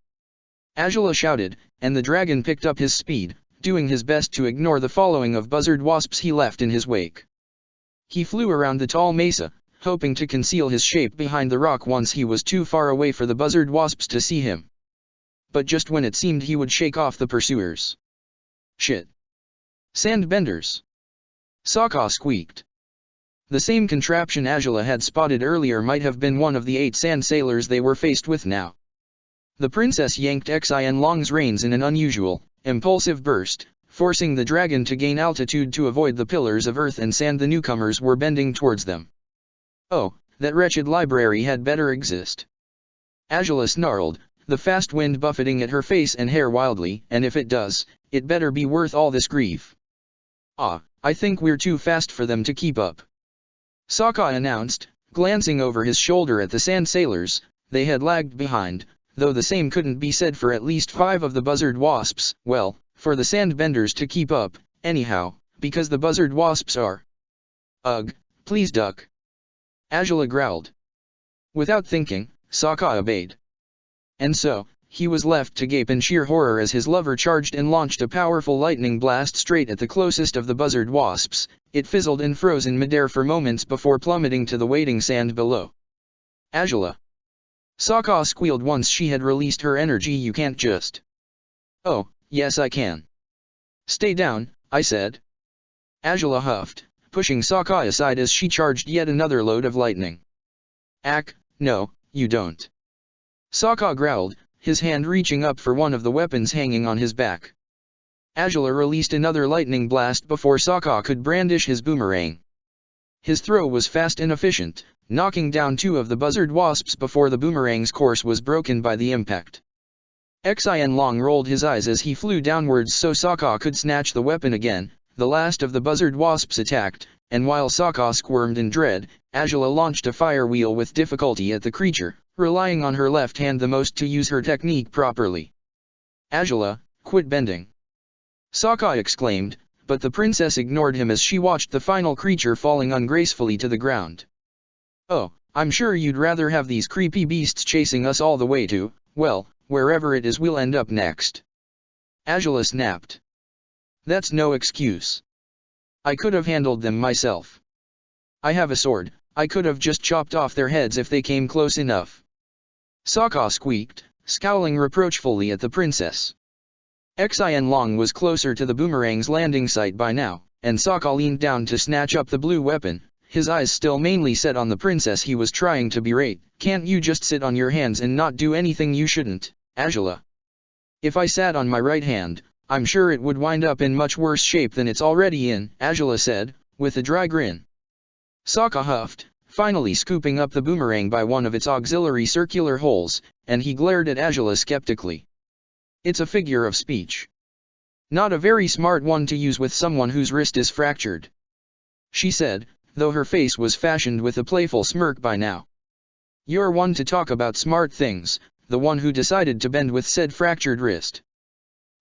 Azula shouted, and the dragon picked up his speed, doing his best to ignore the following of buzzard wasps he left in his wake. He flew around the tall mesa, hoping to conceal his shape behind the rock once he was too far away for the buzzard wasps to see him. But just when it seemed he would shake off the pursuers. Shit! Sandbenders! Sokka squeaked. The same contraption Azula had spotted earlier might have been one of the 8 sand sailors they were faced with now. The princess yanked Xianlong's reins in an unusual, impulsive burst, forcing the dragon to gain altitude to avoid the pillars of earth and sand the newcomers were bending towards them. Oh, that wretched library had better exist. Azula snarled, the fast wind buffeting at her face and hair wildly, and if it does, it better be worth all this grief. Ah, I think we're too fast for them to keep up. Sokka announced, glancing over his shoulder at the sand sailors. They had lagged behind, though the same couldn't be said for at least 5 of the buzzard wasps. Well, for the sandbenders to keep up, anyhow, because the buzzard wasps are. Ugh, please duck. Azula growled. Without thinking, Sokka obeyed. And so, he was left to gape in sheer horror as his lover charged and launched a powerful lightning blast straight at the closest of the buzzard wasps. It fizzled and froze in midair for moments before plummeting to the waiting sand below. Azula! Sokka squealed once she had released her energy. You can't just. Oh, yes I can. Stay down, I said. Azula huffed, pushing Sokka aside as she charged yet another load of lightning. Ack, no, you don't. Sokka growled, his hand reaching up for one of the weapons hanging on his back. Azula released another lightning blast before Sokka could brandish his boomerang. His throw was fast and efficient, knocking down 2 of the buzzard wasps before the boomerang's course was broken by the impact. Xianlong rolled his eyes as he flew downwards so Sokka could snatch the weapon again. The last of the buzzard wasps attacked, and while Sokka squirmed in dread, Azula launched a fire wheel with difficulty at the creature, relying on her left hand the most to use her technique properly. Azula, quit bending! Sokka exclaimed, but the princess ignored him as she watched the final creature falling ungracefully to the ground. Oh, I'm sure you'd rather have these creepy beasts chasing us all the way to, well, wherever it is we'll end up next. Azula snapped. That's no excuse. I could have handled them myself. I have a sword, I could have just chopped off their heads if they came close enough. Sokka squeaked, scowling reproachfully at the princess. Xianlong was closer to the boomerang's landing site by now, and Sokka leaned down to snatch up the blue weapon, his eyes still mainly set on the princess he was trying to berate. "Can't you just sit on your hands and not do anything you shouldn't, Azula?" "If I sat on my right hand, I'm sure it would wind up in much worse shape than it's already in," Azula said, with a dry grin. Sokka huffed, finally scooping up the boomerang by one of its auxiliary circular holes, and he glared at Azula skeptically. "It's a figure of speech. Not a very smart one to use with someone whose wrist is fractured," she said, though her face was fashioned with a playful smirk by now. "You're one to talk about smart things, the one who decided to bend with said fractured wrist."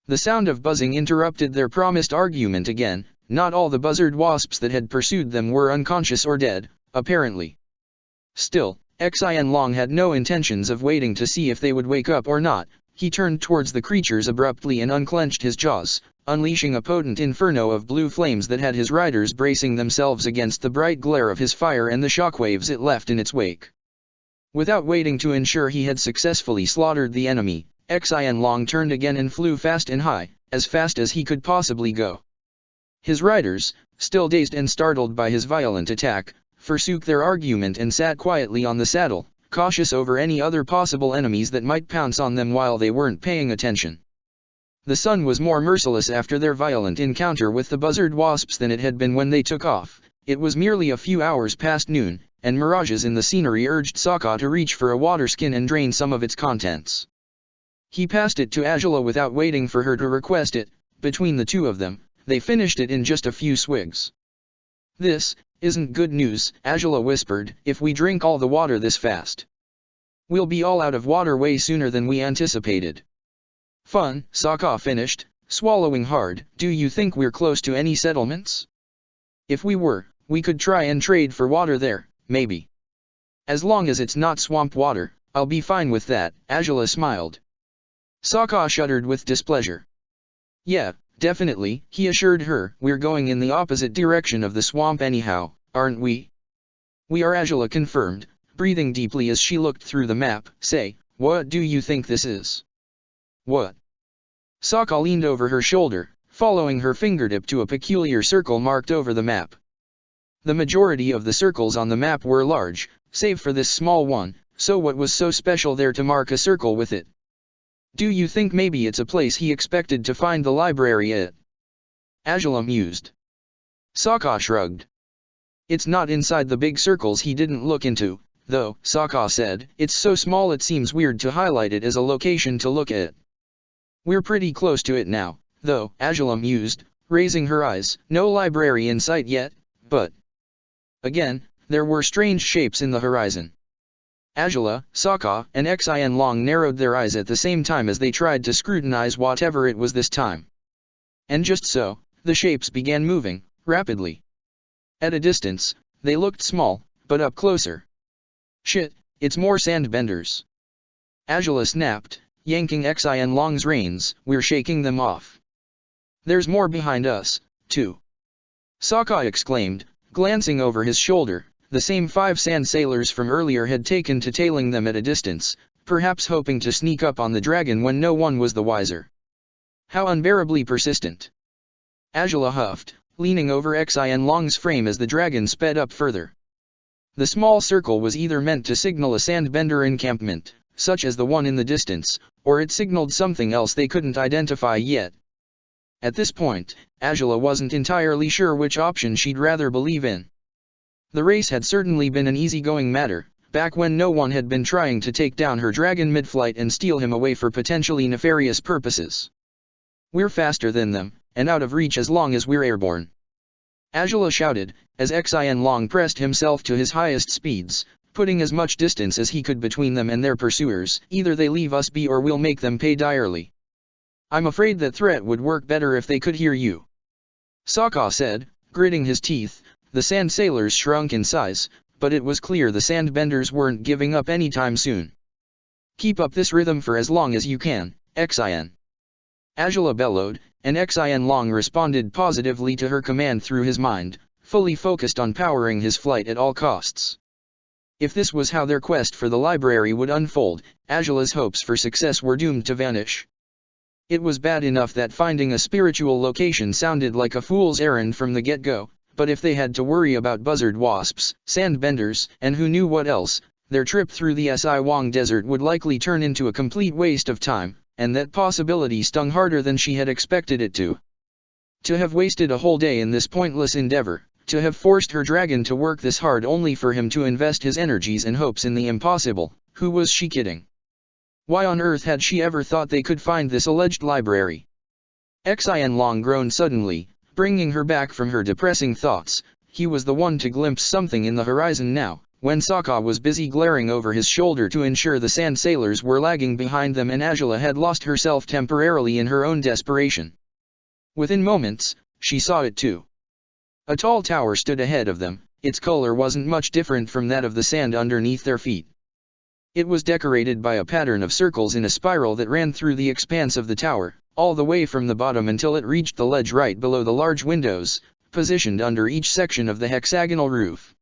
The sound of buzzing interrupted their promised argument again. Not all the buzzard wasps that had pursued them were unconscious or dead, apparently. Still, Xian Long had no intentions of waiting to see if they would wake up or not. He turned towards the creatures abruptly and unclenched his jaws, unleashing a potent inferno of blue flames that had his riders bracing themselves against the bright glare of his fire and the shockwaves it left in its wake. Without waiting to ensure he had successfully slaughtered the enemy, Xian Long turned again and flew fast and high, as fast as he could possibly go. His riders, still dazed and startled by his violent attack, forsook their argument and sat quietly on the saddle, cautious over any other possible enemies that might pounce on them while they weren't paying attention. The sun was more merciless after their violent encounter with the buzzard wasps than it had been when they took off. It was merely a few hours past noon, and mirages in the scenery urged Sokka to reach for a water skin and drain some of its contents. He passed it to Azula without waiting for her to request it. Between the two of them, they finished it in just a few swigs. "This isn't good news," Azula whispered. "If we drink all the water this fast, we'll be all out of water way sooner than we anticipated." "Fun," Sokka finished, swallowing hard. "Do you think we're close to any settlements? If we were, we could try and trade for water there, maybe. As long as it's not swamp water, I'll be fine with that," Azula smiled. Sokka shuddered with displeasure. "Yeah, definitely," he assured her. "We're going in the opposite direction of the swamp anyhow, aren't we?" "We are," Azula confirmed, breathing deeply as she looked through the map. "Say, what do you think this is?" "What?" Sokka leaned over her shoulder, following her fingertip to a peculiar circle marked over the map. The majority of the circles on the map were large, save for this small one, so what was so special there to mark a circle with it? "Do you think maybe it's a place he expected to find the library at?" Azula mused. Sokka shrugged. "It's not inside the big circles he didn't look into, though," Sokka said. "It's so small it seems weird to highlight it as a location to look at." "We're pretty close to it now, though," Azula mused, raising her eyes. "No library in sight yet, but..." Again, there were strange shapes in the horizon. Azula, Sokka, and Xian Long narrowed their eyes at the same time as they tried to scrutinize whatever it was this time. And just so, the shapes began moving, rapidly. At a distance, they looked small, but up closer. "Shit, it's more sandbenders!" Azula snapped, yanking Xian Long's reins. "We're shaking them off. There's more behind us, too," Sokka exclaimed, glancing over his shoulder. The same 5 sand sailors from earlier had taken to tailing them at a distance, perhaps hoping to sneak up on the dragon when no one was the wiser. How unbearably persistent! Azula huffed, leaning over Xian Long's frame as the dragon sped up further. The small circle was either meant to signal a sandbender encampment, such as the one in the distance, or it signaled something else they couldn't identify yet. At this point, Azula wasn't entirely sure which option she'd rather believe in. The race had certainly been an easygoing matter, back when no one had been trying to take down her dragon mid-flight and steal him away for potentially nefarious purposes. "We're faster than them, and out of reach as long as we're airborne," Azula shouted, as Xian Long pressed himself to his highest speeds, putting as much distance as he could between them and their pursuers. "Either they leave us be or we'll make them pay direly." "I'm afraid that threat would work better if they could hear you," Sokka said, gritting his teeth. The sand sailors shrunk in size, but it was clear the sandbenders weren't giving up anytime soon. "Keep up this rhythm for as long as you can, Xian," Azula bellowed, and Xian Long responded positively to her command through his mind, fully focused on powering his flight at all costs. If this was how their quest for the library would unfold, Azula's hopes for success were doomed to vanish. It was bad enough that finding a spiritual location sounded like a fool's errand from the get-go, but if they had to worry about buzzard wasps, sandbenders, and who knew what else, their trip through the Si Wong Desert would likely turn into a complete waste of time, and that possibility stung harder than she had expected it to. To have wasted a whole day in this pointless endeavor, to have forced her dragon to work this hard only for him to invest his energies and hopes in the impossible, who was she kidding? Why on earth had she ever thought they could find this alleged library? Xian Long groaned suddenly, bringing her back from her depressing thoughts. He was the one to glimpse something in the horizon now, when Sokka was busy glaring over his shoulder to ensure the sand sailors were lagging behind them and Azula had lost herself temporarily in her own desperation. Within moments, she saw it too. A tall tower stood ahead of them. Its color wasn't much different from that of the sand underneath their feet. It was decorated by a pattern of circles in a spiral that ran through the expanse of the tower, all the way from the bottom until it reached the ledge right below the large windows, positioned under each section of the hexagonal roof.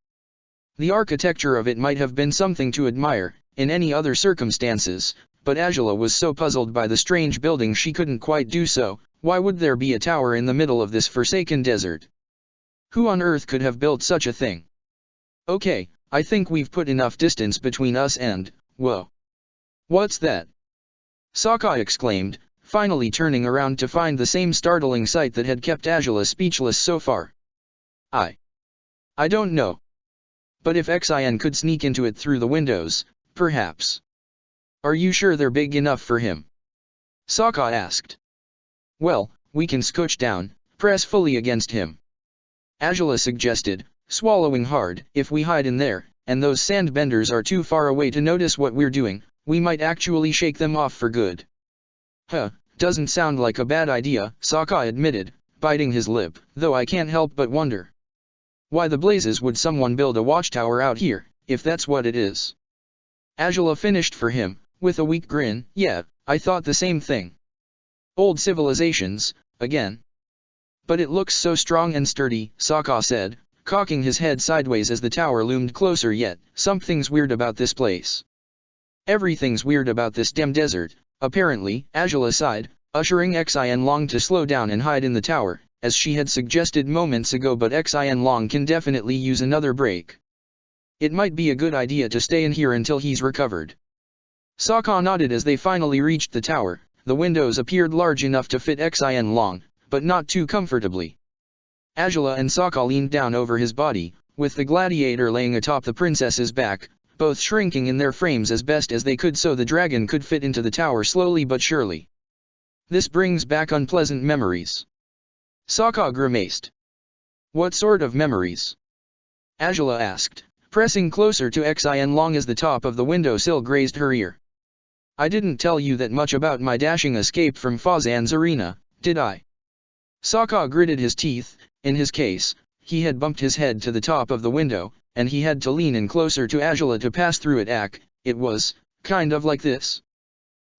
The architecture of it might have been something to admire, in any other circumstances, but Azula was so puzzled by the strange building she couldn't quite do so. Why would there be a tower in the middle of this forsaken desert? Who on earth could have built such a thing? Okay, I think we've put enough distance between us and, whoa. What's that? Sokka exclaimed, finally turning around to find the same startling sight that had kept Azula speechless so far. I don't know. But if Xian could sneak into it through the windows, perhaps. Are you sure they're big enough for him? Sokka asked. Well, we can scooch down, press fully against him. Azula suggested, swallowing hard. If we hide in there, and those sandbenders are too far away to notice what we're doing, we might actually shake them off for good. Doesn't sound like a bad idea, Sokka admitted, biting his lip, though I can't help but wonder. Why the blazes would someone build a watchtower out here, if that's what it is? Azula finished for him, with a weak grin. Yeah, I thought the same thing. Old civilizations, again. But it looks so strong and sturdy, Sokka said, cocking his head sideways as the tower loomed closer. Yet, something's weird about this place. Everything's weird about this damn desert, apparently, Azula sighed, ushering Xian Long to slow down and hide in the tower, as she had suggested moments ago. But Xian Long can definitely use another break. It might be a good idea to stay in here until he's recovered. Sokka nodded as they finally reached the tower. The windows appeared large enough to fit Xian Long, but not too comfortably. Azula and Sokka leaned down over his body, with the gladiator laying atop the princess's back, both shrinking in their frames as best as they could so the dragon could fit into the tower slowly but surely. This brings back unpleasant memories. Sokka grimaced. What sort of memories? Azula asked, pressing closer to Xian Long as the top of the windowsill grazed her ear. I didn't tell you that much about my dashing escape from Fazan's arena, did I? Sokka gritted his teeth. In his case, he had bumped his head to the top of the window, and he had to lean in closer to Azula to pass through it. It was, kind of like this.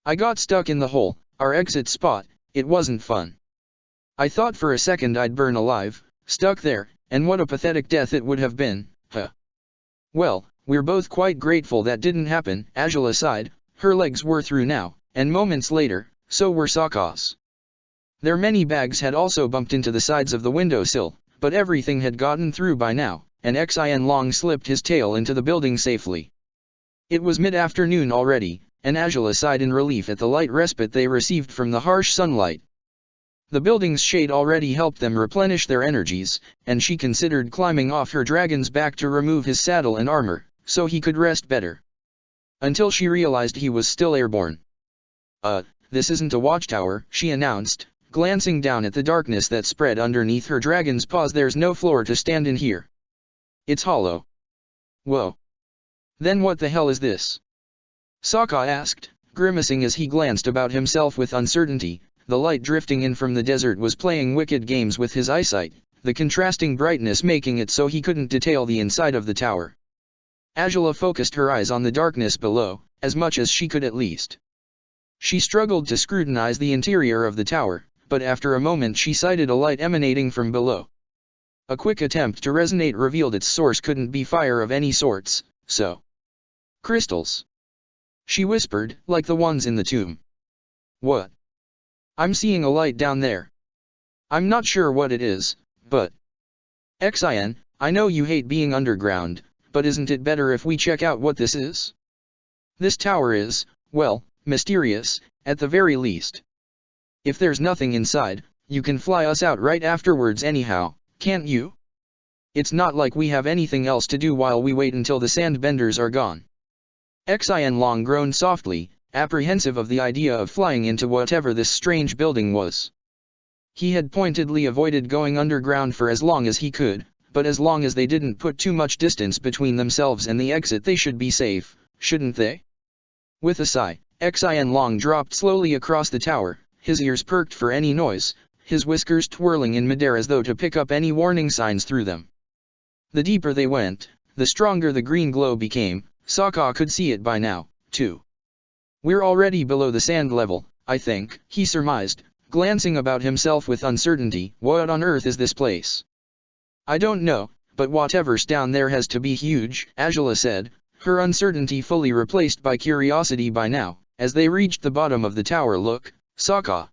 I got stuck in the hole, our exit spot. It wasn't fun. I thought for a second I'd burn alive, stuck there, and what a pathetic death it would have been, Well, we're both quite grateful that didn't happen, Azula sighed. Her legs were through now, and moments later, so were Sokka's. Their many bags had also bumped into the sides of the windowsill, but everything had gotten through by now, and Xian Long slipped his tail into the building safely. It was mid-afternoon already, and Azula sighed in relief at the light respite they received from the harsh sunlight. The building's shade already helped them replenish their energies, and she considered climbing off her dragon's back to remove his saddle and armor, so he could rest better. Until she realized he was still airborne. This isn't a watchtower, she announced, glancing down at the darkness that spread underneath her dragon's paws. There's no floor to stand in here. It's hollow. Whoa. Then what the hell is this? Sokka asked, grimacing as he glanced about himself with uncertainty. The light drifting in from the desert was playing wicked games with his eyesight, the contrasting brightness making it so he couldn't detail the inside of the tower. Azula focused her eyes on the darkness below, as much as she could at least. She struggled to scrutinize the interior of the tower, but after a moment she sighted a light emanating from below. A quick attempt to resonate revealed its source couldn't be fire of any sorts, so. Crystals. She whispered, like the ones in the tomb. What? I'm seeing a light down there. I'm not sure what it is, but... Xin, I know you hate being underground, but isn't it better if we check out what this is? This tower is, well, mysterious, at the very least. If there's nothing inside, you can fly us out right afterwards anyhow, can't you? It's not like we have anything else to do while we wait until the sandbenders are gone. Xin Long groaned softly, apprehensive of the idea of flying into whatever this strange building was. He had pointedly avoided going underground for as long as he could, but as long as they didn't put too much distance between themselves and the exit they should be safe, shouldn't they? With a sigh, Xin Long dropped slowly across the tower, his ears perked for any noise, his whiskers twirling in midair as though to pick up any warning signs through them. The deeper they went, the stronger the green glow became. Sokka could see it by now, too. We're already below the sand level, I think, he surmised, glancing about himself with uncertainty. What on earth is this place? I don't know, but whatever's down there has to be huge, Azula said, her uncertainty fully replaced by curiosity by now. As they reached the bottom of the tower, look, Sokka.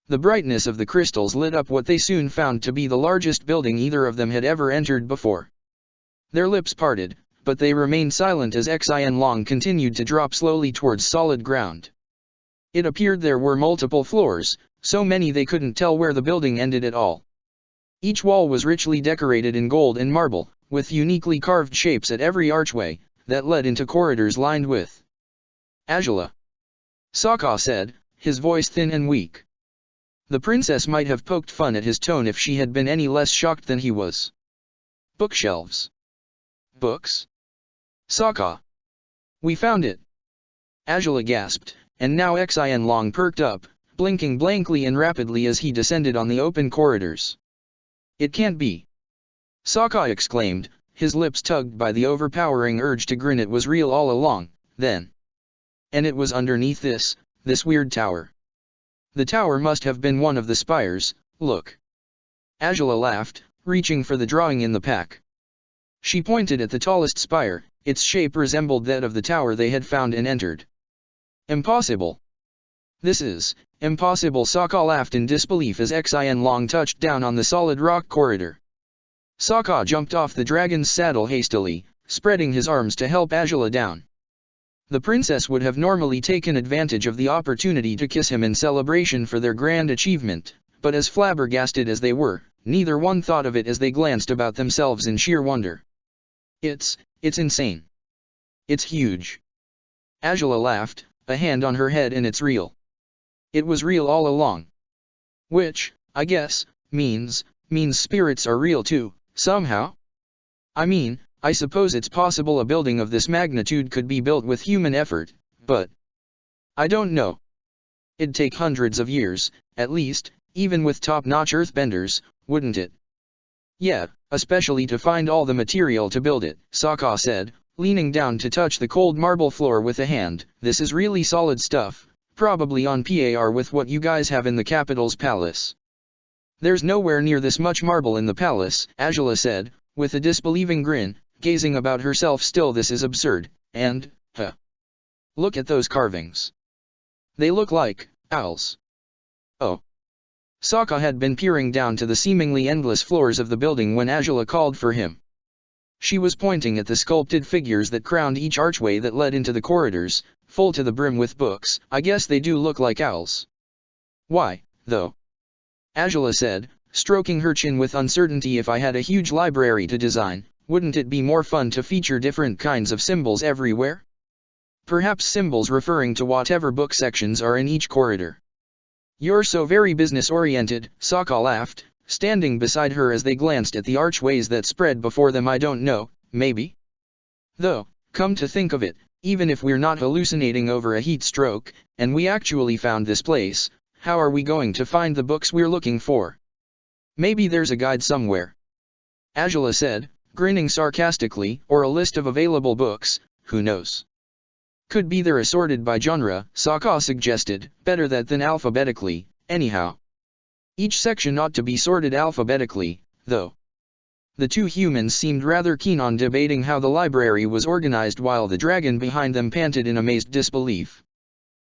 The brightness of the crystals lit up what they soon found to be the largest building either of them had ever entered before. Their lips parted, but they remained silent as Xin Long continued to drop slowly towards solid ground. It appeared there were multiple floors, so many they couldn't tell where the building ended at all. Each wall was richly decorated in gold and marble, with uniquely carved shapes at every archway, that led into corridors lined with Azula. Sokka said, his voice thin and weak. The princess might have poked fun at his tone if she had been any less shocked than he was. Bookshelves. Books? Sokka. We found it. Azula gasped, and now Xin Long perked up, blinking blankly and rapidly as he descended on the open corridors. It can't be. Sokka exclaimed, his lips tugged by the overpowering urge to grin. It was real all along, then. And it was underneath this weird tower. The tower must have been one of the spires, look. Azula laughed, reaching for the drawing in the pack. She pointed at the tallest spire. Its shape resembled that of the tower they had found and entered. Impossible. This is impossible. Sokka laughed in disbelief as Xin Long touched down on the solid rock corridor. Sokka jumped off the dragon's saddle hastily, spreading his arms to help Azula down. The princess would have normally taken advantage of the opportunity to kiss him in celebration for their grand achievement, but as flabbergasted as they were, neither one thought of it as they glanced about themselves in sheer wonder. It's insane. It's huge. Azula laughed, a hand on her head, and it's real. It was real all along. Which, I guess, means spirits are real too, somehow? I mean, I suppose it's possible a building of this magnitude could be built with human effort, but I don't know. It'd take hundreds of years, at least, even with top-notch earthbenders, wouldn't it? Yeah, especially to find all the material to build it, Sokka said, leaning down to touch the cold marble floor with a hand. This is really solid stuff, probably on par with what you guys have in the capital's palace. There's nowhere near this much marble in the palace, Azula said, with a disbelieving grin, gazing about herself. Still, this is absurd, and, look at those carvings. They look like owls. Oh. Sokka had been peering down to the seemingly endless floors of the building when Azula called for him. She was pointing at the sculpted figures that crowned each archway that led into the corridors, full to the brim with books. I guess they do look like owls. Why, though? Azula said, stroking her chin with uncertainty. If I had a huge library to design, wouldn't it be more fun to feature different kinds of symbols everywhere? Perhaps symbols referring to whatever book sections are in each corridor. You're so very business-oriented, Sokka laughed, standing beside her as they glanced at the archways that spread before them. I don't know, maybe? Though, come to think of it, even if we're not hallucinating over a heat stroke, and we actually found this place, how are we going to find the books we're looking for? Maybe there's a guide somewhere. Azula said, grinning sarcastically, or a list of available books, who knows? Could be they're assorted by genre, Sokka suggested, better that than alphabetically, anyhow. Each section ought to be sorted alphabetically, though. The two humans seemed rather keen on debating how the library was organized while the dragon behind them panted in amazed disbelief.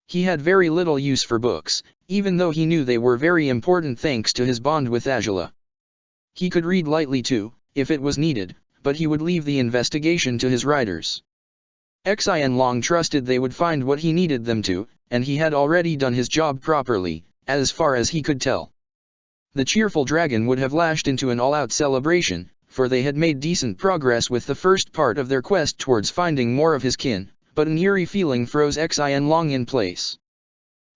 He had very little use for books, even though he knew they were very important thanks to his bond with Angela. He could read lightly too, if it was needed, but he would leave the investigation to his riders. Xian Long trusted they would find what he needed them to, and he had already done his job properly, as far as he could tell. The cheerful dragon would have lashed into an all-out celebration, for they had made decent progress with the first part of their quest towards finding more of his kin, but an eerie feeling froze Xian Long in place.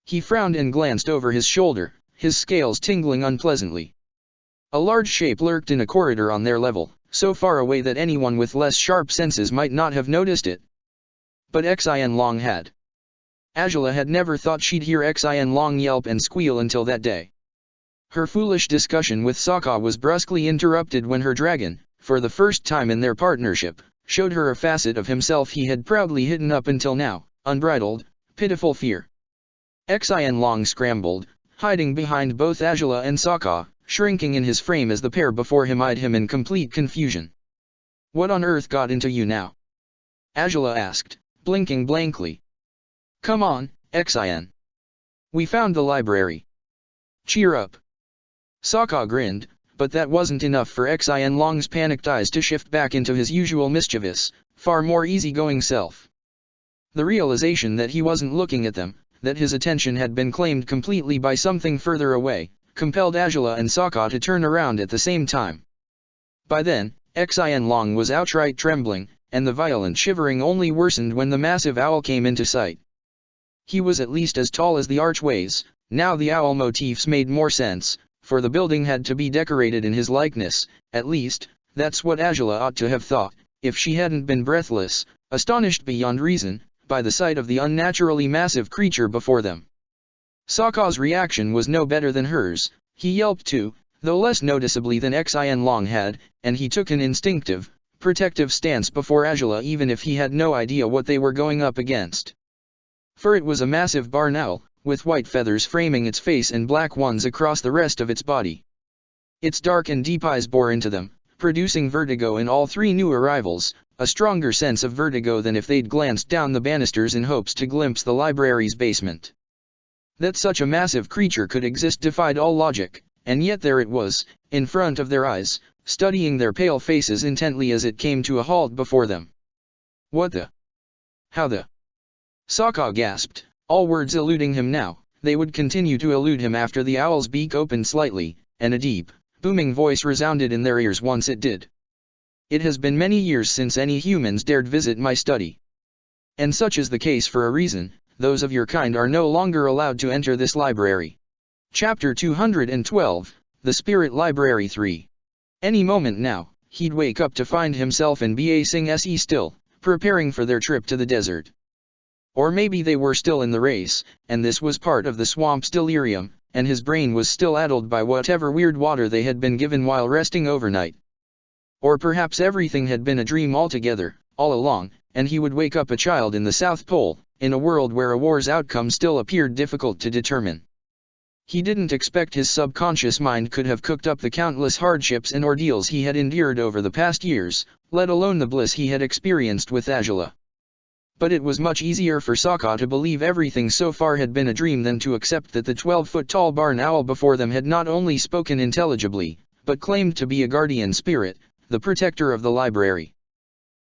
He frowned and glanced over his shoulder, his scales tingling unpleasantly. A large shape lurked in a corridor on their level, so far away that anyone with less sharp senses might not have noticed it. But Xian Long had. Angela had never thought she'd hear Xian Long yelp and squeal until that day. Her foolish discussion with Sokka was brusquely interrupted when her dragon, for the first time in their partnership, showed her a facet of himself he had proudly hidden up until now, unbridled, pitiful fear. Xian Long scrambled, hiding behind both Angela and Sokka, shrinking in his frame as the pair before him eyed him in complete confusion. "What on earth got into you now?" Angela asked, blinking blankly. "Come on, Xian. We found the library. Cheer up." Sokka grinned, but that wasn't enough for Xian Long's panicked eyes to shift back into his usual mischievous, far more easygoing self. The realization that he wasn't looking at them, that his attention had been claimed completely by something further away, compelled Angela and Sokka to turn around at the same time. By then, Xian Long was outright trembling, and the violent shivering only worsened when the massive owl came into sight. He was at least as tall as the archways. Now the owl motifs made more sense, for the building had to be decorated in his likeness. At least, that's what Angela ought to have thought, if she hadn't been breathless, astonished beyond reason, by the sight of the unnaturally massive creature before them. Sokka's reaction was no better than hers. He yelped too, though less noticeably than Xian Long had, and he took an instinctive, protective stance before Angela even if he had no idea what they were going up against. For it was a massive barn owl, with white feathers framing its face and black ones across the rest of its body. Its dark and deep eyes bore into them, producing vertigo in all three new arrivals, a stronger sense of vertigo than if they'd glanced down the banisters in hopes to glimpse the library's basement. That such a massive creature could exist defied all logic, and yet there it was, in front of their eyes, studying their pale faces intently as it came to a halt before them. "What the? How the?" Sokka gasped, all words eluding him now. They would continue to elude him after the owl's beak opened slightly, and a deep, booming voice resounded in their ears once it did. "It has been many years since any humans dared visit my study. And such is the case for a reason. Those of your kind are no longer allowed to enter this library." Chapter 212, The Spirit Library 3. Any moment now, he'd wake up to find himself in Ba Sing Se still, preparing for their trip to the desert. Or maybe they were still in the race, and this was part of the swamp's delirium, and his brain was still addled by whatever weird water they had been given while resting overnight. Or perhaps everything had been a dream altogether, all along, and he would wake up a child in the South Pole, in a world where a war's outcome still appeared difficult to determine. He didn't expect his subconscious mind could have cooked up the countless hardships and ordeals he had endured over the past years, let alone the bliss he had experienced with Angela. But it was much easier for Sokka to believe everything so far had been a dream than to accept that the 12-foot-tall barn owl before them had not only spoken intelligibly, but claimed to be a guardian spirit, the protector of the library.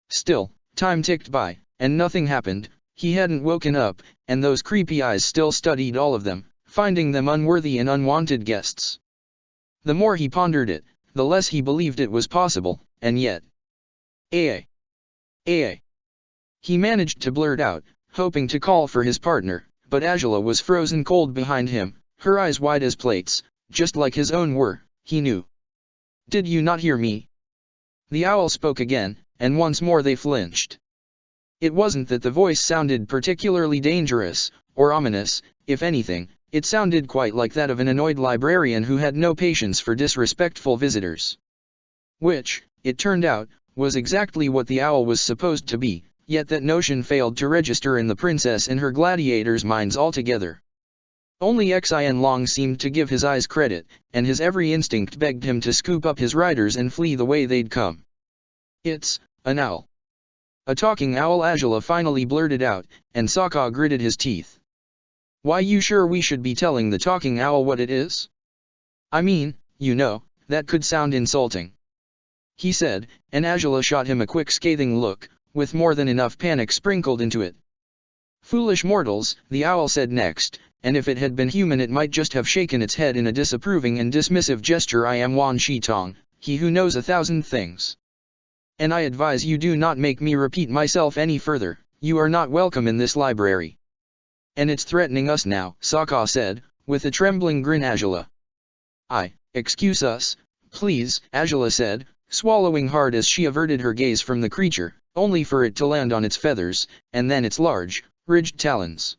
Still, time ticked by, and nothing happened. He hadn't woken up, and those creepy eyes still studied all of them, finding them unworthy and unwanted guests. The more he pondered it, the less he believed it was possible, and yet... "Aye. Aye." He managed to blurt out, hoping to call for his partner, but Angela was frozen cold behind him, her eyes wide as plates, just like his own were, he knew. "Did you not hear me?" The owl spoke again, and once more they flinched. It wasn't that the voice sounded particularly dangerous, or ominous. If anything, it sounded quite like that of an annoyed librarian who had no patience for disrespectful visitors. Which, it turned out, was exactly what the owl was supposed to be. Yet that notion failed to register in the princess and her gladiators' minds altogether. Only Xian Long seemed to give his eyes credit, and his every instinct begged him to scoop up his riders and flee the way they'd come. "It's an owl." "A talking owl," Angela finally blurted out, and Sokka gritted his teeth. Why, you sure we should be telling the talking owl what it is? I mean, you know, that could sound insulting," he said, and Angela shot him a quick scathing look, with more than enough panic sprinkled into it. "Foolish mortals," the owl said next, and if it had been human it might just have shaken its head in a disapproving and dismissive gesture. "I am Wan Shi Tong, he who knows 1,000 things. And I advise you do not make me repeat myself any further. You are not welcome in this library. And it's threatening us now," Sokka said, with a trembling grin. "Angela." Excuse us, please," Angela said, swallowing hard as she averted her gaze from the creature, only for it to land on its feathers, and then its large, ridged talons.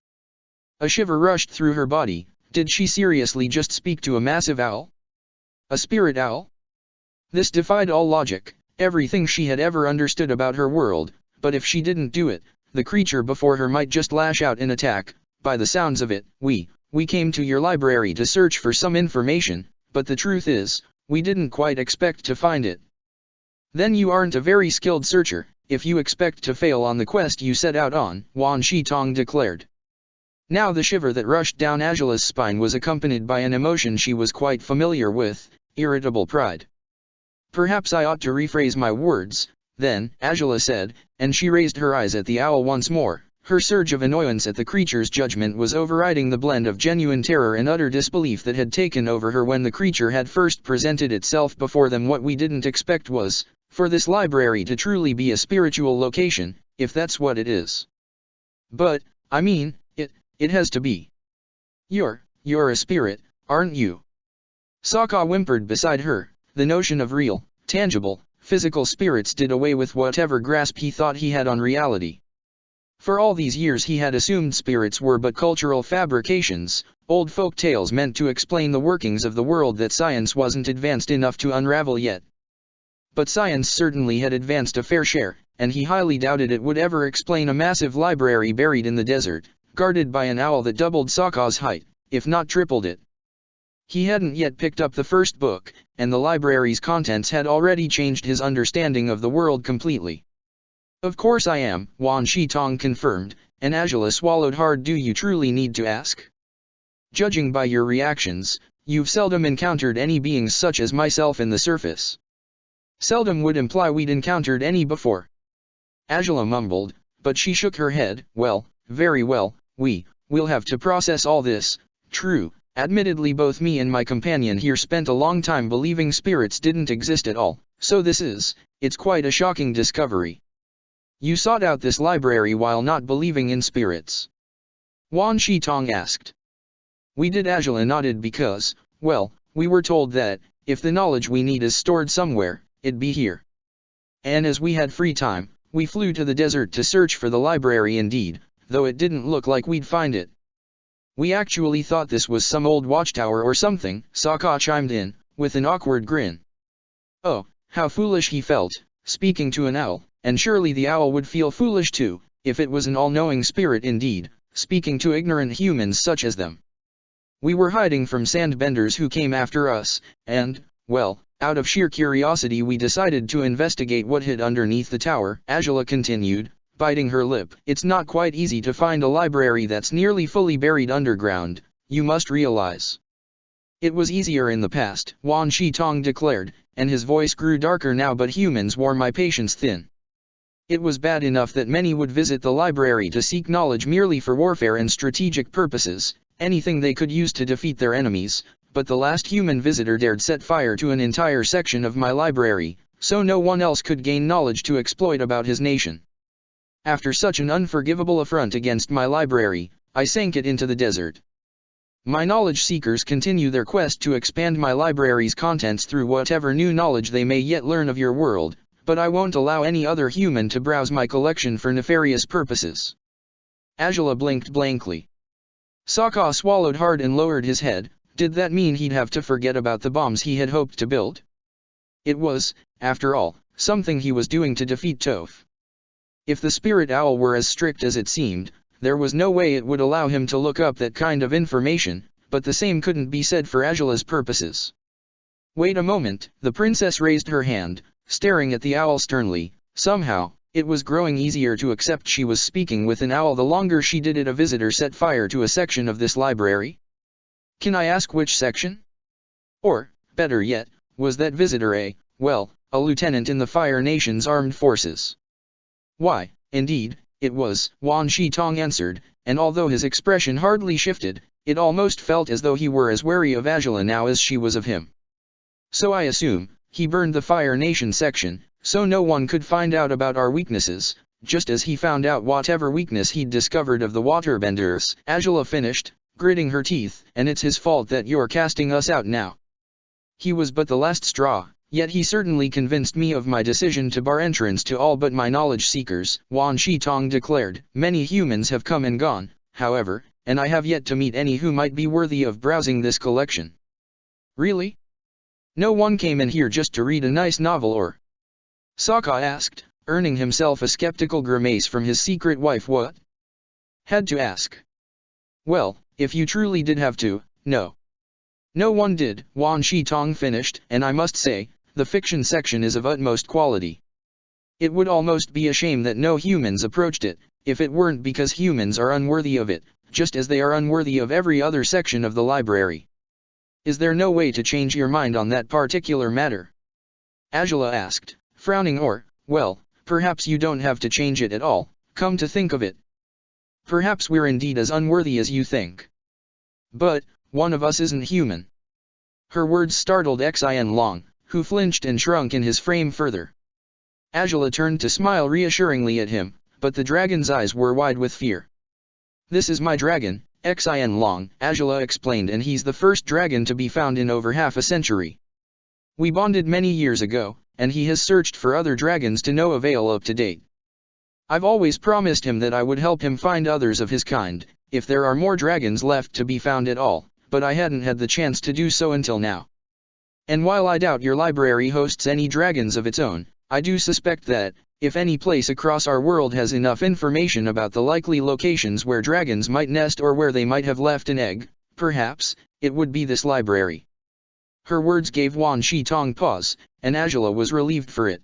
A shiver rushed through her body. Did she seriously just speak to a massive owl? A spirit owl? This defied all logic, everything she had ever understood about her world, but if she didn't do it, the creature before her might just lash out in attack. "By the sounds of it, we came to your library to search for some information, but the truth is, we didn't quite expect to find it." "Then you aren't a very skilled searcher, if you expect to fail on the quest you set out on," Wan Shi Tong declared. Now the shiver that rushed down Angela's spine was accompanied by an emotion she was quite familiar with, irritable pride. "Perhaps I ought to rephrase my words, then," Angela said, and she raised her eyes at the owl once more. Her surge of annoyance at the creature's judgment was overriding the blend of genuine terror and utter disbelief that had taken over her when the creature had first presented itself before them. "What we didn't expect was, for this library to truly be a spiritual location, if that's what it is. But, I mean, it has to be. You're a spirit, aren't you?" Sokka whimpered beside her. The notion of real, tangible, physical spirits did away with whatever grasp he thought he had on reality. For all these years he had assumed spirits were but cultural fabrications, old folk tales meant to explain the workings of the world that science wasn't advanced enough to unravel yet. But science certainly had advanced a fair share, and he highly doubted it would ever explain a massive library buried in the desert, guarded by an owl that doubled Sokka's height, if not tripled it. He hadn't yet picked up the first book, and the library's contents had already changed his understanding of the world completely. "Of course I am," Wan Shi Tong confirmed, and Angela swallowed hard. "Do you truly need to ask? Judging by your reactions, you've seldom encountered any beings such as myself in the surface." "Seldom would imply we'd encountered any before," Angela mumbled, but she shook her head. "Well, very well, we'll have to process all this. True, admittedly both me and my companion here spent a long time believing spirits didn't exist at all, so it's quite a shocking discovery." "You sought out this library while not believing in spirits?" Wan Shi Tong asked. "We did." Angela nodded. "Because, well, we were told that, if the knowledge we need is stored somewhere, it'd be here. And as we had free time, we flew to the desert to search for the library. Indeed, though it didn't look like we'd find it. We actually thought this was some old watchtower or something," Sokka chimed in, with an awkward grin. Oh, how foolish he felt, speaking to an owl. And surely the owl would feel foolish too, if it was an all-knowing spirit indeed, speaking to ignorant humans such as them. "We were hiding from sandbenders who came after us, and, well, out of sheer curiosity we decided to investigate what hid underneath the tower," Angela continued, biting her lip. "It's not quite easy to find a library that's nearly fully buried underground, you must realize." "It was easier in the past," Wan Shi Tong declared, and his voice grew darker now. "But humans wore my patience thin. It was bad enough that many would visit the library to seek knowledge merely for warfare and strategic purposes, anything they could use to defeat their enemies, but the last human visitor dared set fire to an entire section of my library, so no one else could gain knowledge to exploit about his nation. After such an unforgivable affront against my library, I sank it into the desert. My knowledge seekers continue their quest to expand my library's contents through whatever new knowledge they may yet learn of your world, but I won't allow any other human to browse my collection for nefarious purposes." Angela blinked blankly. Sokka swallowed hard and lowered his head. Did that mean he'd have to forget about the bombs he had hoped to build? It was, after all, something he was doing to defeat Toph. If the spirit owl were as strict as it seemed, there was no way it would allow him to look up that kind of information, but the same couldn't be said for Angela's purposes. "Wait a moment," the princess raised her hand, staring at the owl sternly. Somehow, It was growing easier to accept she was speaking with an owl the longer she did it. A visitor set fire to a section of this library? Can I ask which section? Or, better yet, was that visitor a lieutenant in the Fire Nation's armed forces? Why, indeed, it was, Wan Shi-tong answered, and although his expression hardly shifted, it almost felt as though he were as wary of Angela now as she was of him. So I assume, he burned the Fire Nation section, so no one could find out about our weaknesses, just as he found out whatever weakness he'd discovered of the waterbenders, Angela finished, gritting her teeth, and it's his fault that you're casting us out now. He was but the last straw, yet he certainly convinced me of my decision to bar entrance to all but my knowledge seekers, Wan Shi-tong declared. Many humans have come and gone, however, and I have yet to meet any who might be worthy of browsing this collection. Really? No one came in here just to read a nice novel or? Sokka asked, earning himself a skeptical grimace from his secret wife. What? Had to ask. Well, if you truly did have to, no. No one did, Wan Shi-tong finished, and I must say, the fiction section is of utmost quality. It would almost be a shame that no humans approached it, if it weren't because humans are unworthy of it, just as they are unworthy of every other section of the library. Is there no way to change your mind on that particular matter? Angela asked, frowning. Or, well, perhaps you don't have to change it at all, come to think of it. Perhaps we're indeed as unworthy as you think. But, one of us isn't human. Her words startled Xin Long, who flinched and shrunk in his frame further. Angela turned to smile reassuringly at him, but the dragon's eyes were wide with fear. This is my dragon, Xin Long, Angela explained, and he's the first dragon to be found in over half a century. We bonded many years ago, and he has searched for other dragons to no avail up to date. I've always promised him that I would help him find others of his kind, if there are more dragons left to be found at all, but I hadn't had the chance to do so until now. And while I doubt your library hosts any dragons of its own, I do suspect that, if any place across our world has enough information about the likely locations where dragons might nest or where they might have left an egg, perhaps, it would be this library. Her words gave Wan Shi-tong pause, and Angela was relieved for it.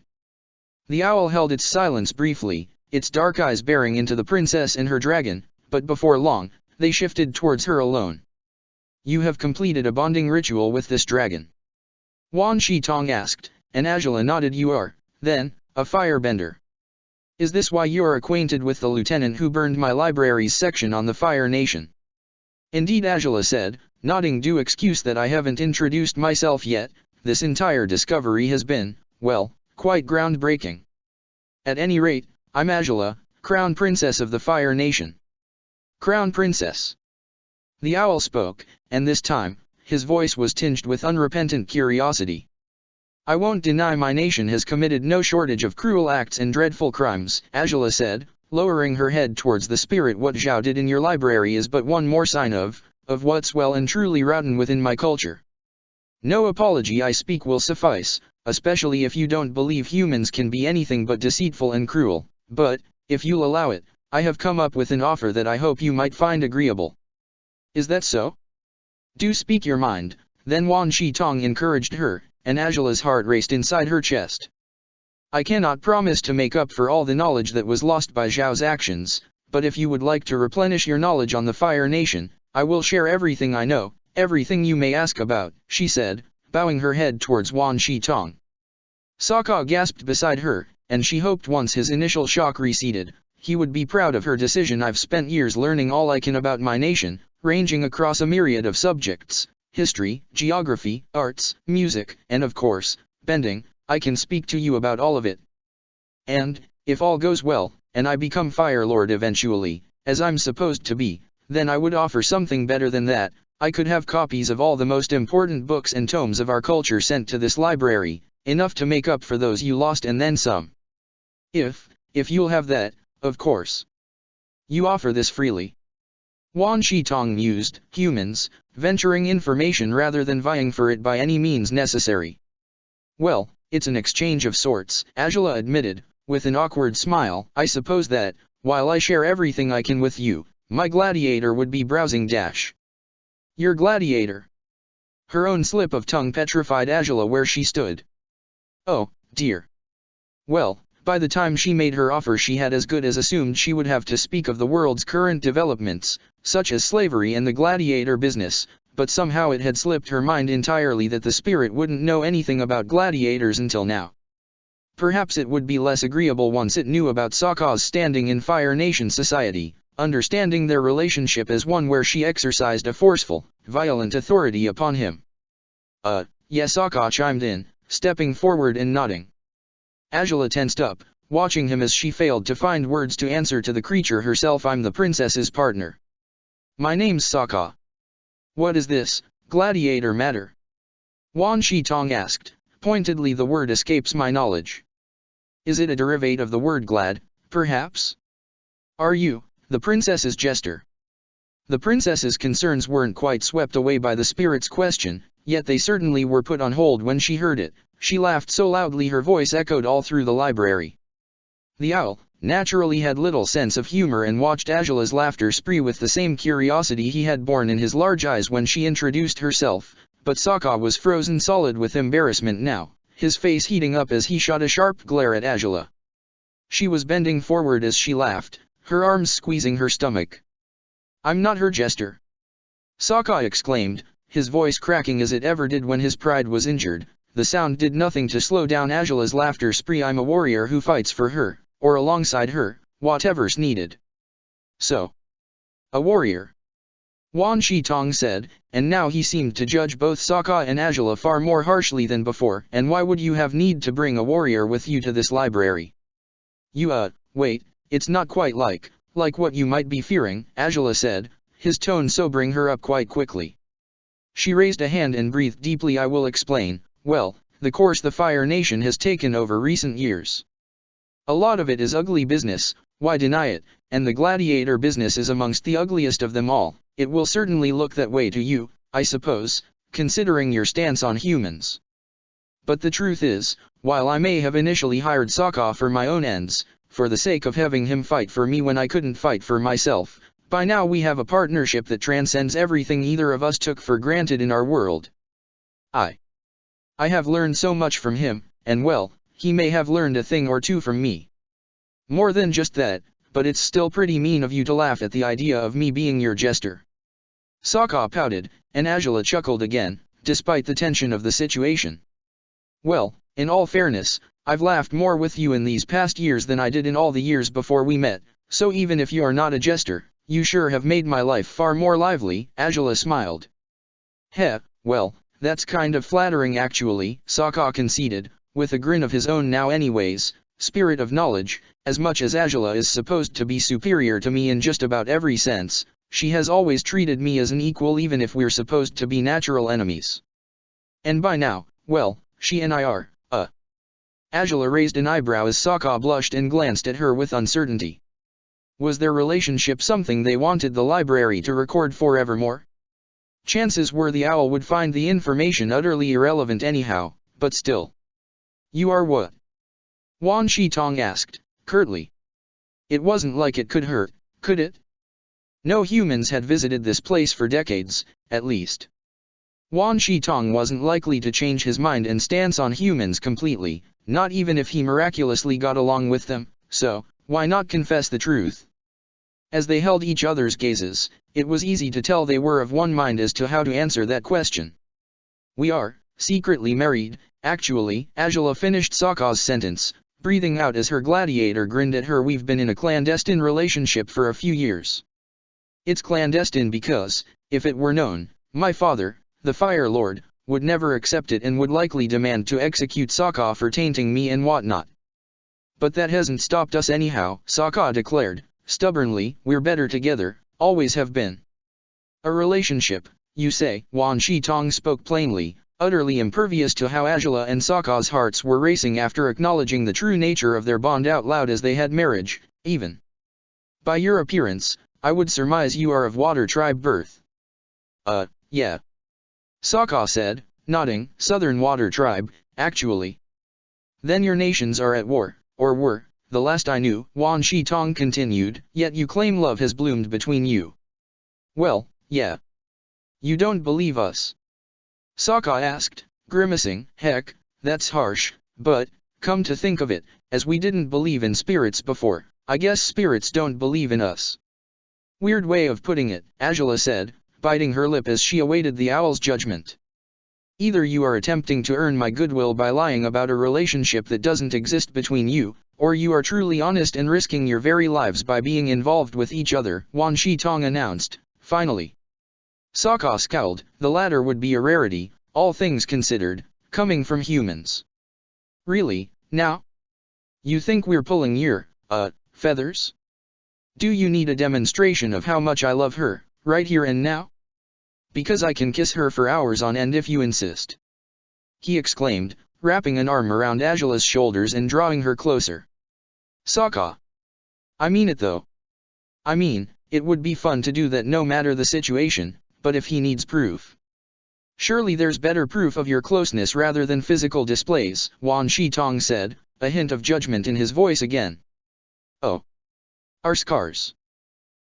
The owl held its silence briefly, its dark eyes bearing into the princess and her dragon, but before long, they shifted towards her alone. You have completed a bonding ritual with this dragon? Wan Shi-tong asked, and Angela nodded. You are, then, a firebender. Is this why you are acquainted with the lieutenant who burned my library's section on the Fire Nation? Indeed, Angela said, nodding. Do excuse that I haven't introduced myself yet, this entire discovery has been, well, quite groundbreaking. At any rate, I'm Angela, Crown Princess of the Fire Nation. Crown Princess. The owl spoke, and this time, his voice was tinged with unrepentant curiosity. I won't deny my nation has committed no shortage of cruel acts and dreadful crimes, Angela said, lowering her head towards the spirit. What Zhao did in your library is but one more sign of what's well and truly rotten within my culture. No apology I speak will suffice, especially if you don't believe humans can be anything but deceitful and cruel, but, if you'll allow it, I have come up with an offer that I hope you might find agreeable. Is that so? Do speak your mind, then Wan Shi-tong encouraged her, and Angela's heart raced inside her chest. I cannot promise to make up for all the knowledge that was lost by Zhao's actions, but if you would like to replenish your knowledge on the Fire Nation, I will share everything I know, everything you may ask about, she said, bowing her head towards Wan Shi-tong. Sokka gasped beside her, and she hoped once his initial shock receded, he would be proud of her decision. I've spent years learning all I can about my nation, ranging across a myriad of subjects, history, geography, arts, music, and of course, bending. I can speak to you about all of it. And, if all goes well, and I become Fire Lord eventually, as I'm supposed to be, then I would offer something better than that. I could have copies of all the most important books and tomes of our culture sent to this library, enough to make up for those you lost and then some. If you'll have that, of course. You offer this freely. Wan Shi-tong mused, humans, venturing information rather than vying for it by any means necessary. Well, it's an exchange of sorts, Angela admitted, with an awkward smile. I suppose that, while I share everything I can with you, my gladiator would be browsing dash. Your gladiator? Her own slip of tongue petrified Angela where she stood. Oh, dear. Well, By the time she made her offer she had as good as assumed she would have to speak of the world's current developments, such as slavery and the gladiator business, but somehow it had slipped her mind entirely that the spirit wouldn't know anything about gladiators until now. Perhaps it would be less agreeable once it knew about Sokka's standing in Fire Nation society, understanding their relationship as one where she exercised a forceful, violent authority upon him. Yes, Sokka chimed in, stepping forward and nodding. Azula tensed up, watching him as she failed to find words to answer to the creature herself. I'm the princess's partner. My name's Sokka. What is this, gladiator matter? Wan Shi Tong asked, pointedly. The word escapes my knowledge. Is it a derivative of the word glad, perhaps? Are you the princess's jester? The princess's concerns weren't quite swept away by the spirit's question, yet they certainly were put on hold when she heard it. She laughed so loudly her voice echoed all through the library. The owl, naturally, had little sense of humor and watched Azula's laughter spree with the same curiosity he had borne in his large eyes when she introduced herself, but Sokka was frozen solid with embarrassment now, his face heating up as he shot a sharp glare at Azula. She was bending forward as she laughed, her arms squeezing her stomach. I'm not her jester! Sokka exclaimed, his voice cracking as it ever did when his pride was injured. The sound did nothing to slow down Azula's laughter spree. I'm a warrior who fights for her, or alongside her, whatever's needed. So? A warrior? Wan Shi Tong said, and now he seemed to judge both Sokka and Azula far more harshly than before. And why would you have need to bring a warrior with you to this library? Wait, it's not quite like what you might be fearing, Azula said, his tone sobering her up quite quickly. She raised a hand and breathed deeply. I will explain. Well, the course the Fire Nation has taken over recent years. A lot of it is ugly business, why deny it, and the gladiator business is amongst the ugliest of them all. It will certainly look that way to you, I suppose, considering your stance on humans. But the truth is, while I may have initially hired Sokka for my own ends, for the sake of having him fight for me when I couldn't fight for myself, by now we have a partnership that transcends everything either of us took for granted in our world. I have learned so much from him, and well, he may have learned a thing or two from me. More than just that, but it's still pretty mean of you to laugh at the idea of me being your jester. Sokka pouted, and Azula chuckled again, despite the tension of the situation. Well, in all fairness, I've laughed more with you in these past years than I did in all the years before we met, so even if you are not a jester, you sure have made my life far more lively, Azula smiled. Heh, well, that's kind of flattering actually, Sokka conceded, with a grin of his own. Now anyways, spirit of knowledge, as much as Azula is supposed to be superior to me in just about every sense, she has always treated me as an equal even if we're supposed to be natural enemies. And by now, well, she and I are, Azula raised an eyebrow as Sokka blushed and glanced at her with uncertainty. Was their relationship something they wanted the library to record forevermore? Chances were the owl would find the information utterly irrelevant anyhow, but still. You are what? Wan Shi Tong asked, curtly. It wasn't like it could hurt, could it? No humans had visited this place for decades, at least. Wan Shi Tong wasn't likely to change his mind and stance on humans completely, not even if he miraculously got along with them, so, why not confess the truth? As they held each other's gazes, it was easy to tell they were of one mind as to how to answer that question. We are secretly married, actually, Azula finished Sokka's sentence, breathing out as her gladiator grinned at her. We've been in a clandestine relationship for a few years. It's clandestine because, if it were known, my father, the Fire Lord, would never accept it and would likely demand to execute Sokka for tainting me and whatnot. But that hasn't stopped us anyhow, Sokka declared, stubbornly. We're better together, always have been. A relationship, you say? Wan Shi Tong spoke plainly, utterly impervious to how Azula and Sokka's hearts were racing after acknowledging the true nature of their bond out loud as they had marriage, even. By your appearance, I would surmise you are of Water Tribe birth. Yeah. Sokka said, nodding. Southern Water Tribe, actually. Then your nations are at war, or were, the last I knew, Wan Shi Tong continued, yet you claim love has bloomed between you. Well, yeah. You don't believe us? Sokka asked, grimacing. Heck, that's harsh, but, Come to think of it, as we didn't believe in spirits before, I guess spirits don't believe in us. Weird way of putting it, Angela said, biting her lip as she awaited the owl's judgment. Either you are attempting to earn my goodwill by lying about a relationship that doesn't exist between you, or you are truly honest and risking your very lives by being involved with each other, Wan Shi-tong announced, finally. Sokka scowled. The latter would be a rarity, all things considered, coming from humans. Really, now? You think we're pulling your, feathers? Do you need a demonstration of how much I love her, right here and now? Because I can kiss her for hours on end if you insist. He exclaimed, wrapping an arm around Angela's shoulders and drawing her closer. Sokka. I mean it though. I mean, it would be fun to do that no matter the situation, but if he needs proof. Surely there's better proof of your closeness rather than physical displays, Wan Shi-tong said, a hint of judgment in his voice again. Oh. Our scars.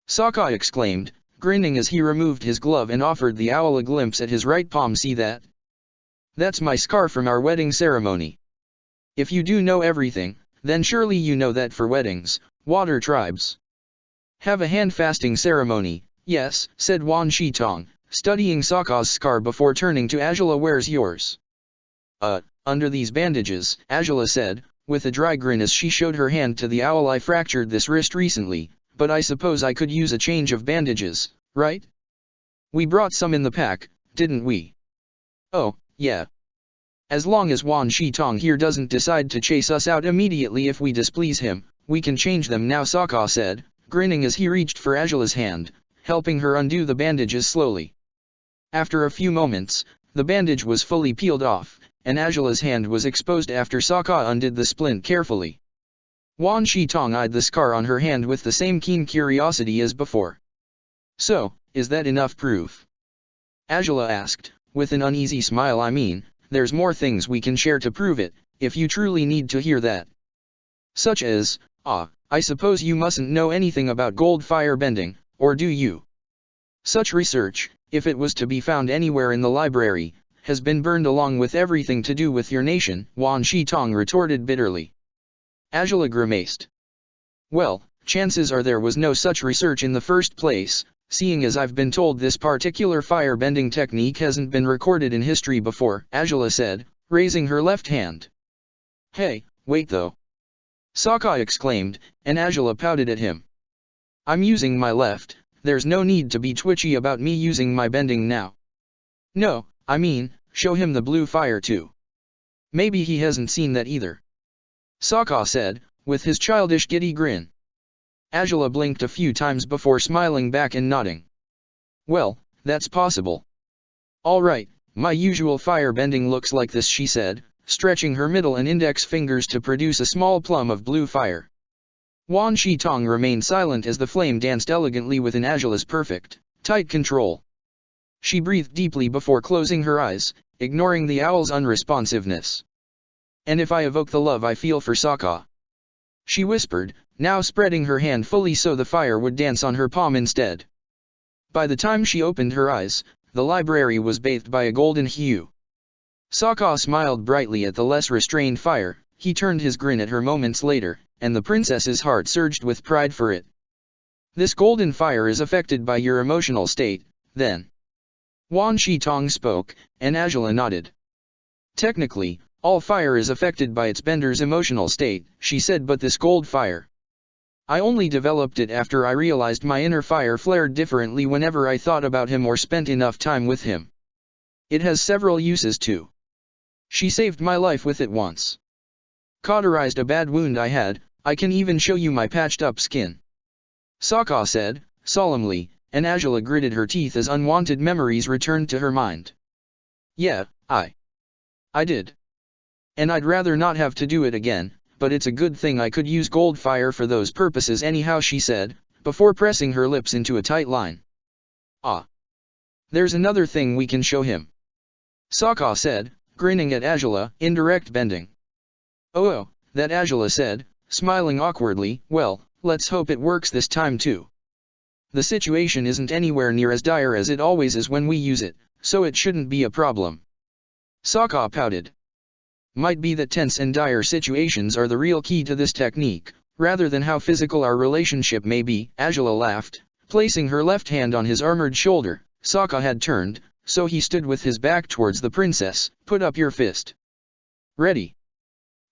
Sokka exclaimed, grinning as he removed his glove and offered the owl a glimpse at his right palm. See that? That's my scar from our wedding ceremony. If you do know everything, then surely you know that for weddings, water tribes have a hand-fasting ceremony. Yes, said Wan Shi-tong, studying Sokka's scar before turning to Angela. Where's yours? Under these bandages, Angela said, with a dry grin as she showed her hand to the owl. I fractured this wrist recently, but I suppose I could use a change of bandages, right? We brought some in the pack, didn't we? Oh, yeah. As long as Wan Shi-tong here doesn't decide to chase us out immediately if we displease him, we can change them now, Sokka said, grinning as he reached for Angela's hand, helping her undo the bandages slowly. After a few moments, the bandage was fully peeled off, and Angela's hand was exposed after Sokka undid the splint carefully. Wan Shi-tong eyed the scar on her hand with the same keen curiosity as before. So, is that enough proof? Angela asked, with an uneasy smile. I mean, there's more things we can share to prove it, if you truly need to hear that. Such as, I suppose you mustn't know anything about gold fire bending, or do you? Such research, if it was to be found anywhere in the library, has been burned along with everything to do with your nation, Wan Shi-tong retorted bitterly. Angela grimaced. Well, chances are there was no such research in the first place, seeing as I've been told this particular fire-bending technique hasn't been recorded in history before, Angela said, raising her left hand. Hey, wait though. Sokka exclaimed, and Angela pouted at him. I'm using my left, there's no need to be twitchy about me using my bending now. No, I mean, show him the blue fire too. Maybe he hasn't seen that either. Sokka said, with his childish giddy grin. Angela blinked a few times before smiling back and nodding. Well, that's possible. All right, my usual fire bending looks like this, she said, stretching her middle and index fingers to produce a small plum of blue fire. Wan Shi-tong remained silent as the flame danced elegantly within Angela's perfect, tight control. She breathed deeply before closing her eyes, ignoring the owl's unresponsiveness. And if I evoke the love I feel for Sokka? She whispered, now spreading her hand fully so the fire would dance on her palm instead. By the time she opened her eyes, the library was bathed by a golden hue. Sokka smiled brightly at the less restrained fire. He turned his grin at her moments later, and the princess's heart surged with pride for it. This golden fire is affected by your emotional state, then. Wan Shi-tong spoke, and Angela nodded. Technically, all fire is affected by its bender's emotional state, she said, but this gold fire. I only developed it after I realized my inner fire flared differently whenever I thought about him or spent enough time with him. It has several uses too. She saved my life with it once. Cauterized a bad wound I had. I can even show you my patched up skin. Sokka said, solemnly, and Angela gritted her teeth as unwanted memories returned to her mind. Yeah, I did. And I'd rather not have to do it again, but it's a good thing I could use gold fire for those purposes anyhow, she said, before pressing her lips into a tight line. There's another thing we can show him. Sokka said, grinning at Angela, indirect bending. Oh, that, Angela said, smiling awkwardly. Well, let's hope it works this time too. The situation isn't anywhere near as dire as it always is when we use it, so it shouldn't be a problem. Sokka pouted. Might be that tense and dire situations are the real key to this technique, rather than how physical our relationship may be. Angela laughed, placing her left hand on his armored shoulder. Sokka had turned, so he stood with his back towards the princess. Put up your fist. Ready.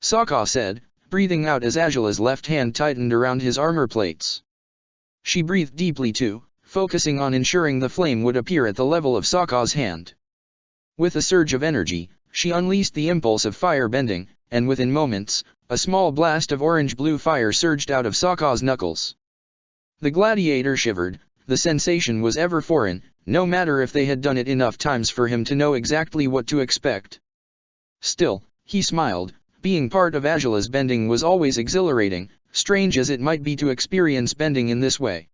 Sokka said, breathing out as Angela's left hand tightened around his armor plates. She breathed deeply too, focusing on ensuring the flame would appear at the level of Sokka's hand. With a surge of energy, she unleashed the impulse of fire bending, and within moments, a small blast of orange-blue fire surged out of Sokka's knuckles. The gladiator shivered. The sensation was ever foreign, no matter if they had done it enough times for him to know exactly what to expect. Still, he smiled. Being part of Angela's bending was always exhilarating, strange as it might be to experience bending in this way.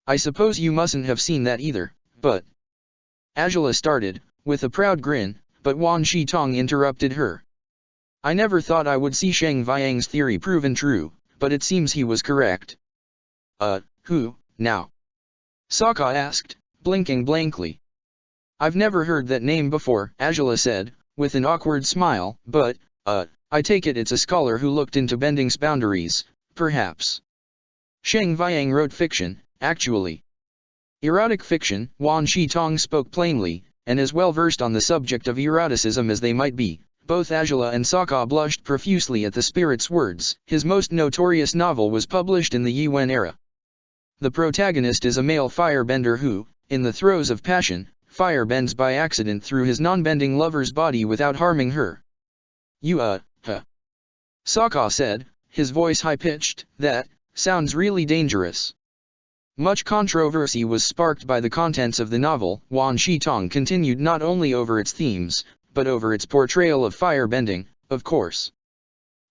I suppose you mustn't have seen that either, but... Angela started, with a proud grin, but Wan Shitong interrupted her. I never thought I would see Shang Viang's theory proven true, but it seems he was correct. Who, now? Sokka asked, blinking blankly. I've never heard that name before, Angela said, with an awkward smile, but, I take it's a scholar who looked into bending's boundaries, perhaps. Shang Viang wrote fiction, actually. Erotic fiction, Wan Shitong spoke plainly, and as well versed on the subject of eroticism as they might be. Both Angela and Sokka blushed profusely at the spirit's words. His most notorious novel was published in the Yuan era. The protagonist is a male firebender who, in the throes of passion, firebends by accident through his non-bending lover's body without harming her. Sokka said, his voice high-pitched, that sounds really dangerous. Much controversy was sparked by the contents of the novel. Wan Shitong continued not only over its themes, but over its portrayal of firebending, of course.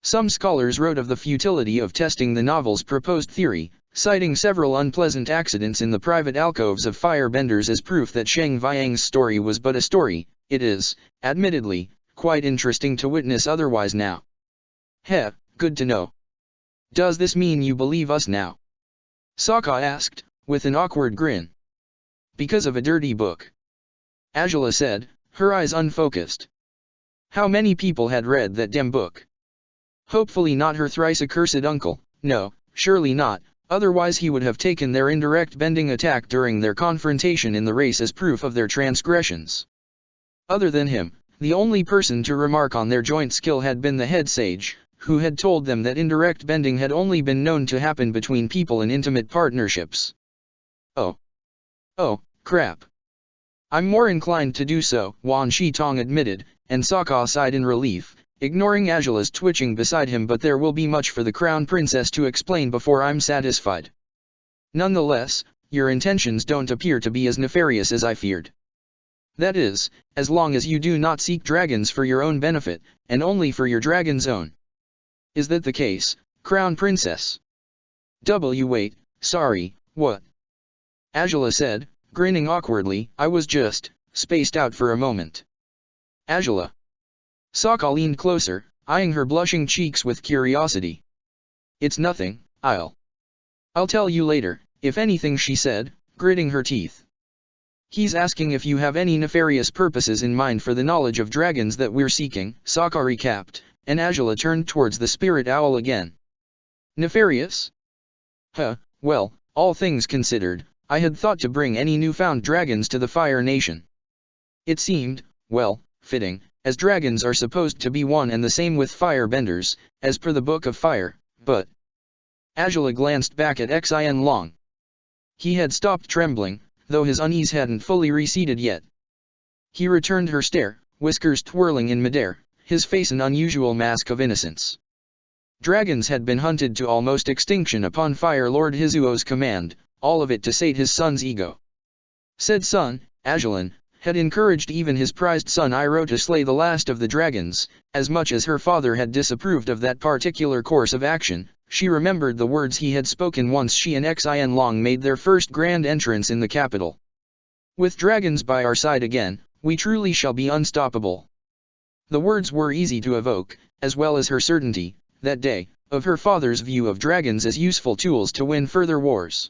Some scholars wrote of the futility of testing the novel's proposed theory, citing several unpleasant accidents in the private alcoves of firebenders as proof that Shang Viang's story was but a story. It is, admittedly, quite interesting to witness otherwise now. Heh, good to know. Does this mean you believe us now? Sokka asked, with an awkward grin. Because of a dirty book. Angela said, her eyes unfocused. How many people had read that damn book? Hopefully not her thrice accursed uncle. No, surely not, otherwise he would have taken their indirect bending attack during their confrontation in the race as proof of their transgressions. Other than him, the only person to remark on their joint skill had been the head sage, who had told them that indirect bending had only been known to happen between people in intimate partnerships. Oh, crap. I'm more inclined to do so, Wan Shitong admitted, and Sokka sighed in relief, ignoring Angela's twitching beside him. But there will be much for the crown princess to explain before I'm satisfied. Nonetheless, your intentions don't appear to be as nefarious as I feared. That is, as long as you do not seek dragons for your own benefit, and only for your dragon's own. Is that the case, Crown Princess? Wait, sorry, what? Angela said, grinning awkwardly. I was just spaced out for a moment. Angela. Sokka leaned closer, eyeing her blushing cheeks with curiosity. It's nothing, I'll tell you later, if anything, she said, gritting her teeth. He's asking if you have any nefarious purposes in mind for the knowledge of dragons that we're seeking, Sokka recapped, and Angela turned towards the spirit owl again. Nefarious? Well, all things considered, I had thought to bring any newfound dragons to the Fire Nation. It seemed, well, fitting, as dragons are supposed to be one and the same with firebenders, as per the Book of Fire, but... Angela glanced back at Xin Long. He had stopped trembling, though his unease hadn't fully receded yet. He returned her stare, whiskers twirling in midair, his face an unusual mask of innocence. Dragons had been hunted to almost extinction upon Fire Lord Hizuo's command, all of it to sate his son's ego. Said son, Ajalon, had encouraged even his prized son Iroh to slay the last of the dragons. As much as her father had disapproved of that particular course of action, she remembered the words he had spoken once she and Xin Long made their first grand entrance in the capital. With dragons by our side again, we truly shall be unstoppable. The words were easy to evoke, as well as her certainty, that day, of her father's view of dragons as useful tools to win further wars.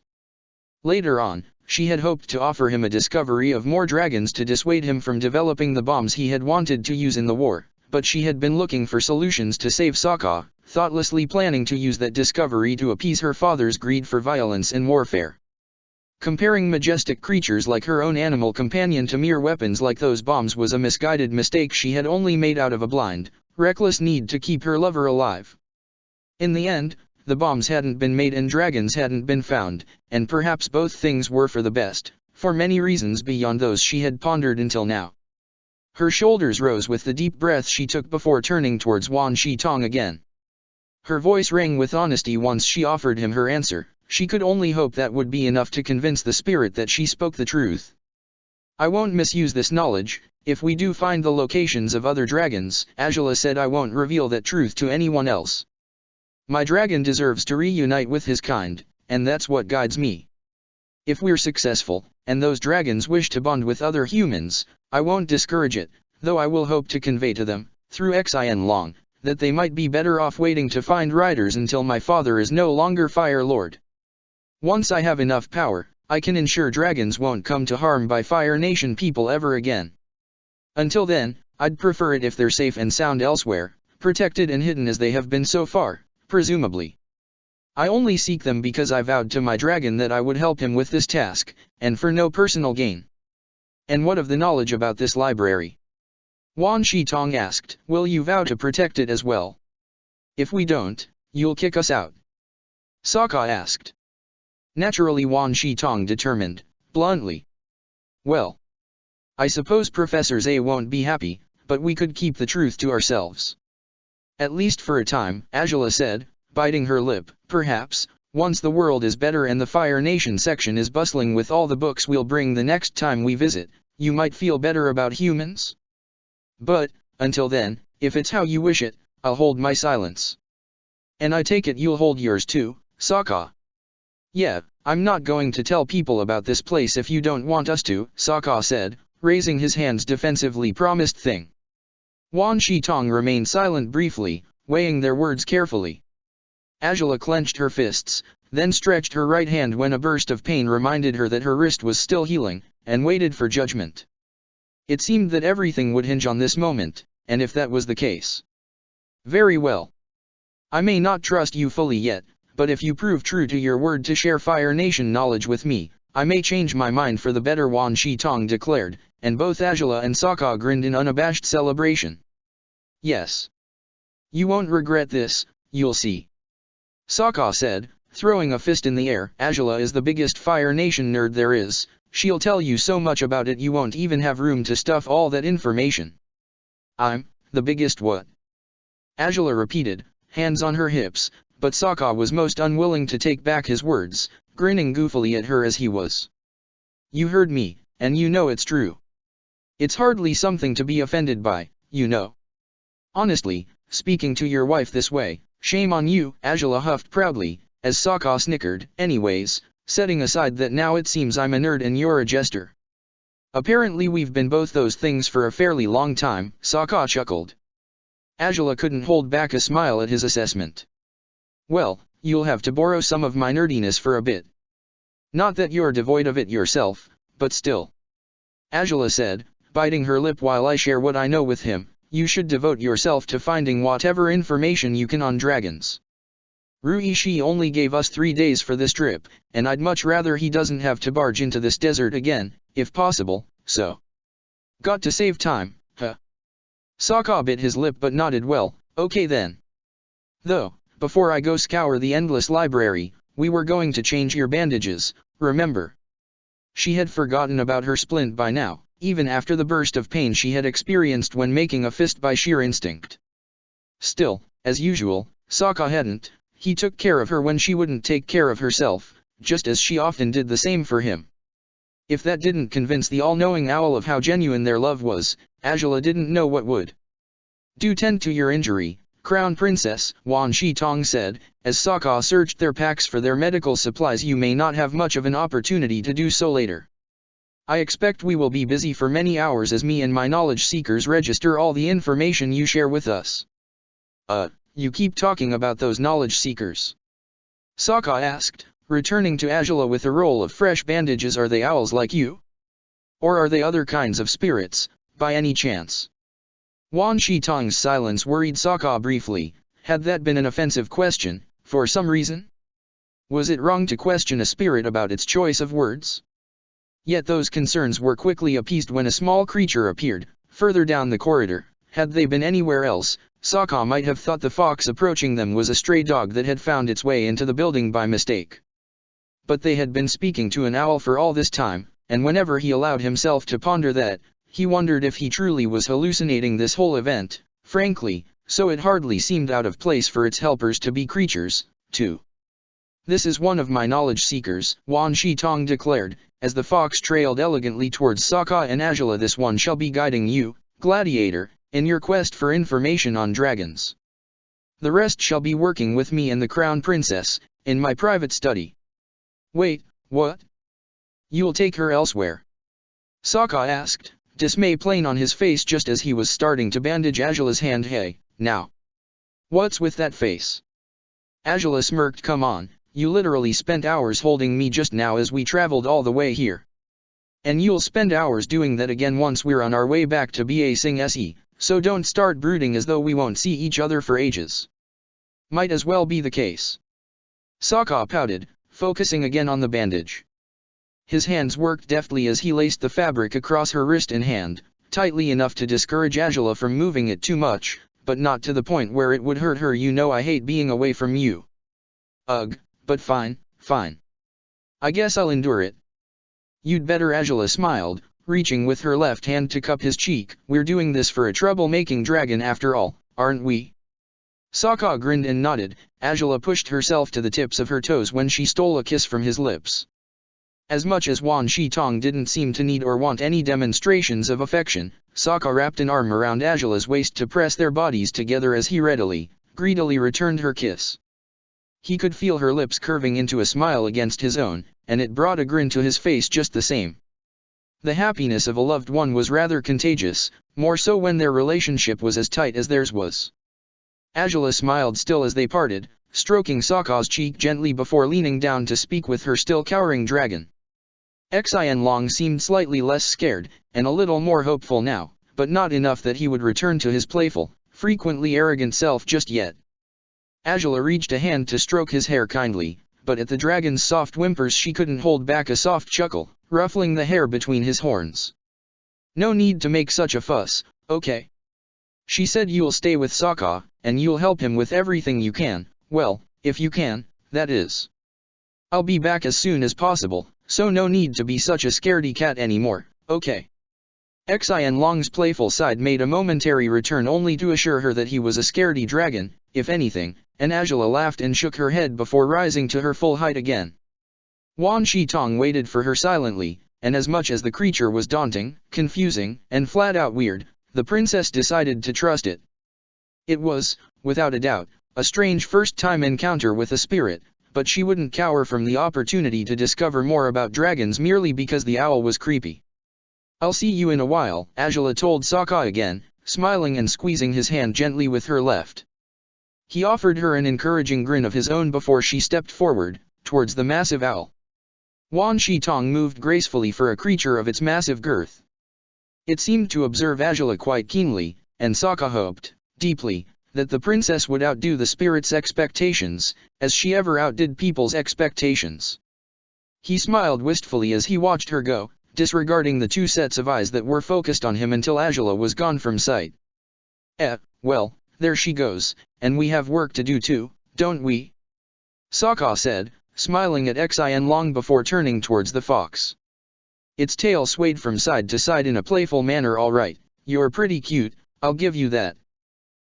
Later on, she had hoped to offer him a discovery of more dragons to dissuade him from developing the bombs he had wanted to use in the war, but she had been looking for solutions to save Sokka, thoughtlessly planning to use that discovery to appease her father's greed for violence and warfare. Comparing majestic creatures like her own animal companion to mere weapons like those bombs was a misguided mistake she had only made out of a blind, reckless need to keep her lover alive. In the end, the bombs hadn't been made and dragons hadn't been found, and perhaps both things were for the best, for many reasons beyond those she had pondered until now. Her shoulders rose with the deep breath she took before turning towards Wan Shi Tong again. Her voice rang with honesty once she offered him her answer. She could only hope that would be enough to convince the spirit that she spoke the truth. I won't misuse this knowledge. If we do find the locations of other dragons, Azula said, I won't reveal that truth to anyone else. My dragon deserves to reunite with his kind, and that's what guides me. If we're successful, and those dragons wish to bond with other humans, I won't discourage it, though I will hope to convey to them, through Xin Long, that they might be better off waiting to find riders until my father is no longer Fire Lord. Once I have enough power, I can ensure dragons won't come to harm by Fire Nation people ever again. Until then, I'd prefer it if they're safe and sound elsewhere, protected and hidden as they have been so far, presumably. I only seek them because I vowed to my dragon that I would help him with this task, and for no personal gain. And what of the knowledge about this library? Wan Shi Tong asked. Will you vow to protect it as well? If we don't, you'll kick us out? Sokka asked. Naturally, Wan Shi Tong determined, bluntly. Well, I suppose Professor Zay won't be happy, but we could keep the truth to ourselves. At least for a time, Azula said, biting her lip. Perhaps, once the world is better and the Fire Nation section is bustling with all the books we'll bring the next time we visit, you might feel better about humans? But, until then, if it's how you wish it, I'll hold my silence. And I take it you'll hold yours too, Sokka? Yeah, I'm not going to tell people about this place if you don't want us to, Sokka said, raising his hands defensively. Promised thing. Wan Shi Tong remained silent briefly, weighing their words carefully. Azula clenched her fists, then stretched her right hand when a burst of pain reminded her that her wrist was still healing, and waited for judgment. It seemed that everything would hinge on this moment, and if that was the case. Very well. I may not trust you fully yet, but if you prove true to your word to share Fire Nation knowledge with me, I may change my mind for the better, Wan Shi Tong declared, and both Azula and Sokka grinned in unabashed celebration. Yes. You won't regret this, you'll see. Sokka said, throwing a fist in the air. Azula is the biggest Fire Nation nerd there is. She'll tell you so much about it you won't even have room to stuff all that information. I'm the biggest what? Azula repeated, hands on her hips, but Sokka was most unwilling to take back his words, grinning goofily at her as he was. You heard me, and you know it's true. It's hardly something to be offended by, you know. Honestly, speaking to your wife this way, shame on you, Azula huffed proudly, as Sokka snickered. Anyways, setting aside that now it seems I'm a nerd and you're a jester. Apparently we've been both those things for a fairly long time, Sokka chuckled. Azula couldn't hold back a smile at his assessment. Well, you'll have to borrow some of my nerdiness for a bit. Not that you're devoid of it yourself, but still. Azula said, biting her lip, while I share what I know with him, you should devote yourself to finding whatever information you can on dragons. Rui Shi only gave us 3 days for this trip, and I'd much rather he doesn't have to barge into this desert again, if possible, so. Got to save time, huh? Sokka bit his lip but nodded. Well, okay then. Though, before I go scour the endless library, we were going to change your bandages, remember? She had forgotten about her splint by now, even after the burst of pain she had experienced when making a fist by sheer instinct. Still, as usual, Sokka hadn't. He took care of her when she wouldn't take care of herself, just as she often did the same for him. If that didn't convince the all-knowing owl of how genuine their love was, Azula didn't know what would. Do tend to your injury, Crown Princess, Wan Shi Tong said, as Sokka searched their packs for their medical supplies. You may not have much of an opportunity to do so later. I expect we will be busy for many hours as me and my knowledge seekers register all the information you share with us. You keep talking about those knowledge seekers? Sokka asked, returning to Azula with a roll of fresh bandages. Are they owls like you? Or are they other kinds of spirits, by any chance? Wan Shitong's silence worried Sokka briefly. Had that been an offensive question, for some reason? Was it wrong to question a spirit about its choice of words? Yet those concerns were quickly appeased when a small creature appeared, further down the corridor. Had they been anywhere else, Sokka might have thought the fox approaching them was a stray dog that had found its way into the building by mistake. But they had been speaking to an owl for all this time, and whenever he allowed himself to ponder that, he wondered if he truly was hallucinating this whole event. Frankly, so it hardly seemed out of place for its helpers to be creatures, too. "This is one of my knowledge seekers," Wan Shitong declared, as the fox trailed elegantly towards Sokka and Azula. "This one shall be guiding you, Gladiator, in your quest for information on dragons. The rest shall be working with me and the Crown Princess, in my private study." "Wait, what? You'll take her elsewhere?" Sokka asked, dismay plain on his face just as he was starting to bandage Azula's hand. "Hey, now. What's with that face?" Azula smirked. "Come on, you literally spent hours holding me just now as we traveled all the way here. And you'll spend hours doing that again once we're on our way back to Ba Sing Se, so don't start brooding as though we won't see each other for ages." "Might as well be the case." Sokka pouted, focusing again on the bandage. His hands worked deftly as he laced the fabric across her wrist and hand, tightly enough to discourage Azula from moving it too much, but not to the point where it would hurt her. "You know I hate being away from you." "Ugh, but fine, fine. I guess I'll endure it." "You'd better." Azula smiled, reaching with her left hand to cup his cheek. "We're doing this for a troublemaking dragon after all, aren't we?" Sokka grinned and nodded. Azula pushed herself to the tips of her toes when she stole a kiss from his lips. As much as Wan Shitong didn't seem to need or want any demonstrations of affection, Sokka wrapped an arm around Azula's waist to press their bodies together as he greedily returned her kiss. He could feel her lips curving into a smile against his own, and it brought a grin to his face just the same. The happiness of a loved one was rather contagious, more so when their relationship was as tight as theirs was. Azula smiled still as they parted, stroking Sokka's cheek gently before leaning down to speak with her still cowering dragon. Xianlong seemed slightly less scared, and a little more hopeful now, but not enough that he would return to his playful, frequently arrogant self just yet. Azula reached a hand to stroke his hair kindly, but at the dragon's soft whimpers she couldn't hold back a soft chuckle, ruffling the hair between his horns. "No need to make such a fuss, okay?" she said. "You'll stay with Sokka, and you'll help him with everything you can, well, if you can, that is. I'll be back as soon as possible, so no need to be such a scaredy cat anymore, okay?" Xianlong's playful side made a momentary return only to assure her that he was a scaredy dragon, if anything, and Azula laughed and shook her head before rising to her full height again. Wan Shitong waited for her silently, and as much as the creature was daunting, confusing, and flat-out weird, the princess decided to trust it. It was, without a doubt, a strange first-time encounter with a spirit, but she wouldn't cower from the opportunity to discover more about dragons merely because the owl was creepy. "I'll see you in a while," Azula told Sokka again, smiling and squeezing his hand gently with her left. He offered her an encouraging grin of his own before she stepped forward, towards the massive owl. Wan Shitong moved gracefully for a creature of its massive girth. It seemed to observe Azula quite keenly, and Sokka hoped, deeply, that the princess would outdo the spirit's expectations, as she ever outdid people's expectations. He smiled wistfully as he watched her go, disregarding the two sets of eyes that were focused on him until Azula was gone from sight. Well, there she goes, and we have work to do too, don't we?" Sokka said, smiling at Xianlong before turning towards the fox. Its tail swayed from side to side in a playful manner. "All right, you're pretty cute, I'll give you that.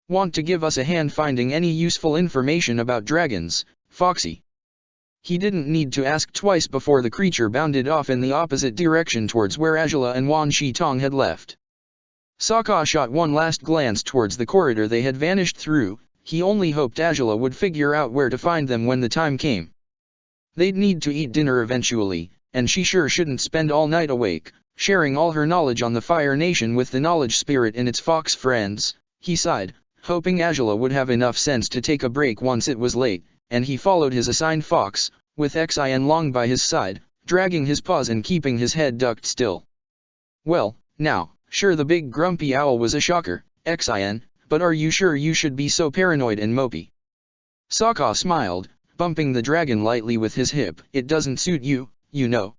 Want to give us a hand finding any useful information about dragons, Foxy?" He didn't need to ask twice before the creature bounded off in the opposite direction towards where Azula and Wan Shitong had left. Sokka shot one last glance towards the corridor they had vanished through. He only hoped Azula would figure out where to find them when the time came. They'd need to eat dinner eventually, and she sure shouldn't spend all night awake, sharing all her knowledge on the Fire Nation with the knowledge spirit and its fox friends. He sighed, hoping Azula would have enough sense to take a break once it was late, and he followed his assigned fox, with Xianlong by his side, dragging his paws and keeping his head ducked still. "Well, now, sure, the big grumpy owl was a shocker," Xin, but are you sure you should be so paranoid and mopey? Sokka smiled, bumping the dragon lightly with his hip. It doesn't suit you, you know.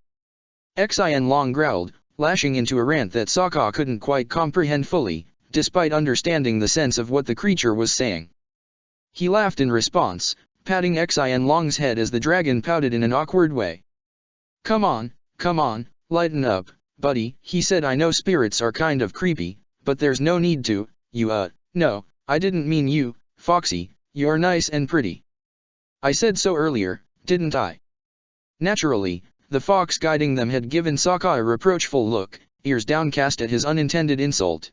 Xin Long growled, lashing into a rant that Sokka couldn't quite comprehend fully, despite understanding the sense of what the creature was saying. He laughed in response, patting Xin Long's head as the dragon pouted in an awkward way. Come on, lighten up, buddy, he said. I know spirits are kind of creepy, but there's no need to, no, I didn't mean you, Foxy, you're nice and pretty. I said so earlier, didn't I? Naturally, the fox guiding them had given Sokka a reproachful look, ears downcast at his unintended insult.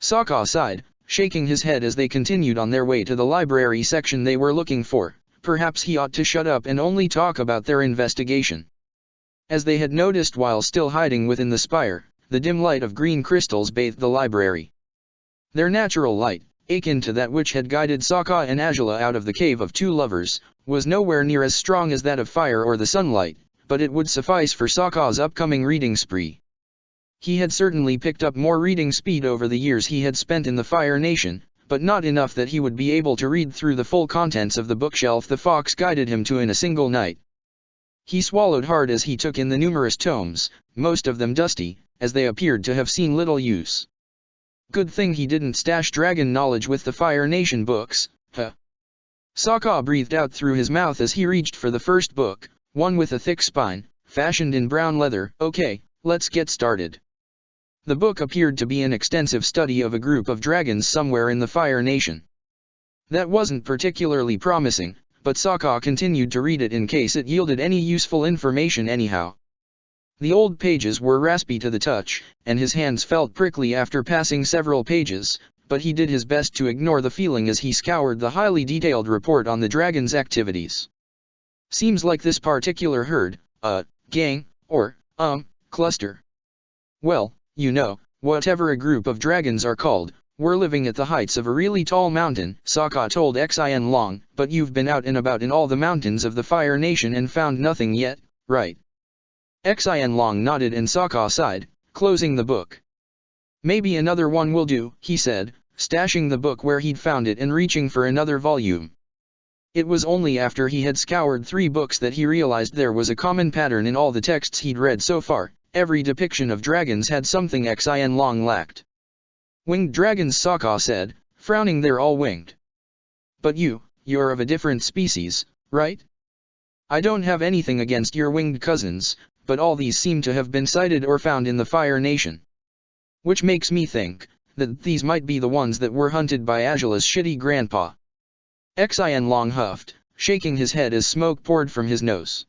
Sokka sighed, shaking his head as they continued on their way to the library section they were looking for. Perhaps he ought to shut up and only talk about their investigation. As they had noticed while still hiding within the spire, the dim light of green crystals bathed the library. Their natural light, akin to that which had guided Sokka and Azula out of the Cave of Two Lovers, was nowhere near as strong as that of fire or the sunlight, but it would suffice for Sokka's upcoming reading spree. He had certainly picked up more reading speed over the years he had spent in the Fire Nation, but not enough that he would be able to read through the full contents of the bookshelf the fox guided him to in a single night. He swallowed hard as he took in the numerous tomes, most of them dusty, as they appeared to have seen little use. Good thing he didn't stash dragon knowledge with the Fire Nation books, huh? Sokka breathed out through his mouth as he reached for the first book, one with a thick spine, fashioned in brown leather. Okay, let's get started. The book appeared to be an extensive study of a group of dragons somewhere in the Fire Nation. That wasn't particularly promising, but Sokka continued to read it in case it yielded any useful information anyhow. The old pages were raspy to the touch, and his hands felt prickly after passing several pages, but he did his best to ignore the feeling as he scoured the highly detailed report on the dragon's activities. Seems like this particular herd, gang, or, cluster. Well, you know, whatever a group of dragons are called, we're living at the heights of a really tall mountain, Sokka told Xin Long, but you've been out and about in all the mountains of the Fire Nation and found nothing yet, right? Xin Long nodded and Sokka sighed, closing the book. Maybe another one will do, he said, stashing the book where he'd found it and reaching for another volume. It was only after he had scoured 3 books that he realized there was a common pattern in all the texts he'd read so far. Every depiction of dragons had something Xin Long lacked. Winged dragons, Sokka said, frowning. They're all winged. But you're of a different species, right? I don't have anything against your winged cousins, but all these seem to have been sighted or found in the Fire Nation. Which makes me think that these might be the ones that were hunted by Azula's shitty grandpa. Xin Long huffed, shaking his head as smoke poured from his nose.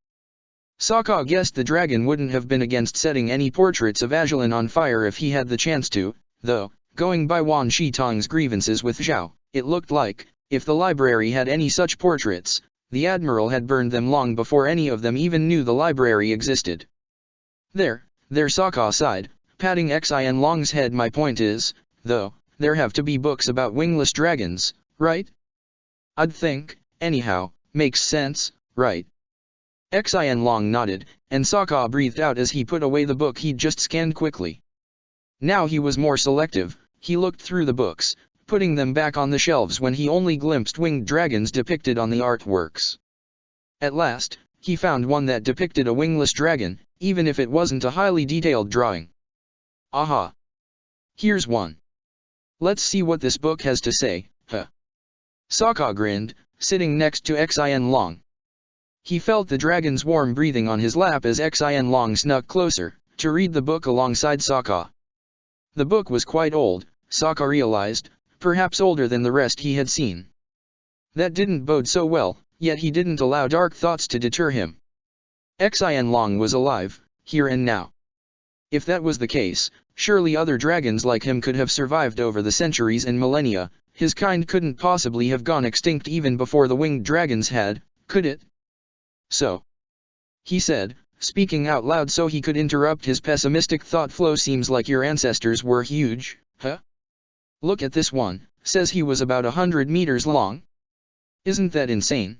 Sokka guessed the dragon wouldn't have been against setting any portraits of Azula on fire if he had the chance to, though, going by Wan Shitong's grievances with Zhao, it looked like, if the library had any such portraits, the Admiral had burned them long before any of them even knew the library existed. There, Sokka sighed, patting Xin Long's head. My point is, though, there have to be books about wingless dragons, right? I'd think, anyhow, makes sense, right? Xin Long nodded, and Sokka breathed out as he put away the book he'd just scanned quickly. Now he was more selective. He looked through the books, putting them back on the shelves when he only glimpsed winged dragons depicted on the artworks. At last, he found one that depicted a wingless dragon, even if it wasn't a highly detailed drawing. Aha! Here's one. Let's see what this book has to say, huh? Sokka grinned, sitting next to Xin Long. He felt the dragon's warm breathing on his lap as Xin Long snuck closer, to read the book alongside Sokka. The book was quite old, Sokka realized, perhaps older than the rest he had seen. That didn't bode so well, yet he didn't allow dark thoughts to deter him. Xin Long was alive, here and now. If that was the case, surely other dragons like him could have survived over the centuries and millennia. His kind couldn't possibly have gone extinct even before the winged dragons had, could it? So, he said, speaking out loud so he could interrupt his pessimistic thought flow, seems like your ancestors were huge, huh? Look at this one, says he was about 100 meters long. Isn't that insane?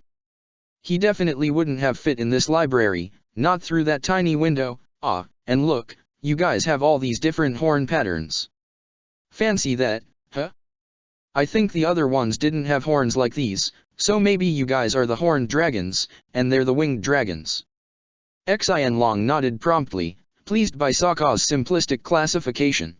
He definitely wouldn't have fit in this library, not through that tiny window. And look, you guys have all these different horn patterns. Fancy that, huh? I think the other ones didn't have horns like these, so maybe you guys are the horned dragons, and they're the winged dragons. Xianlong nodded promptly, pleased by Sokka's simplistic classification.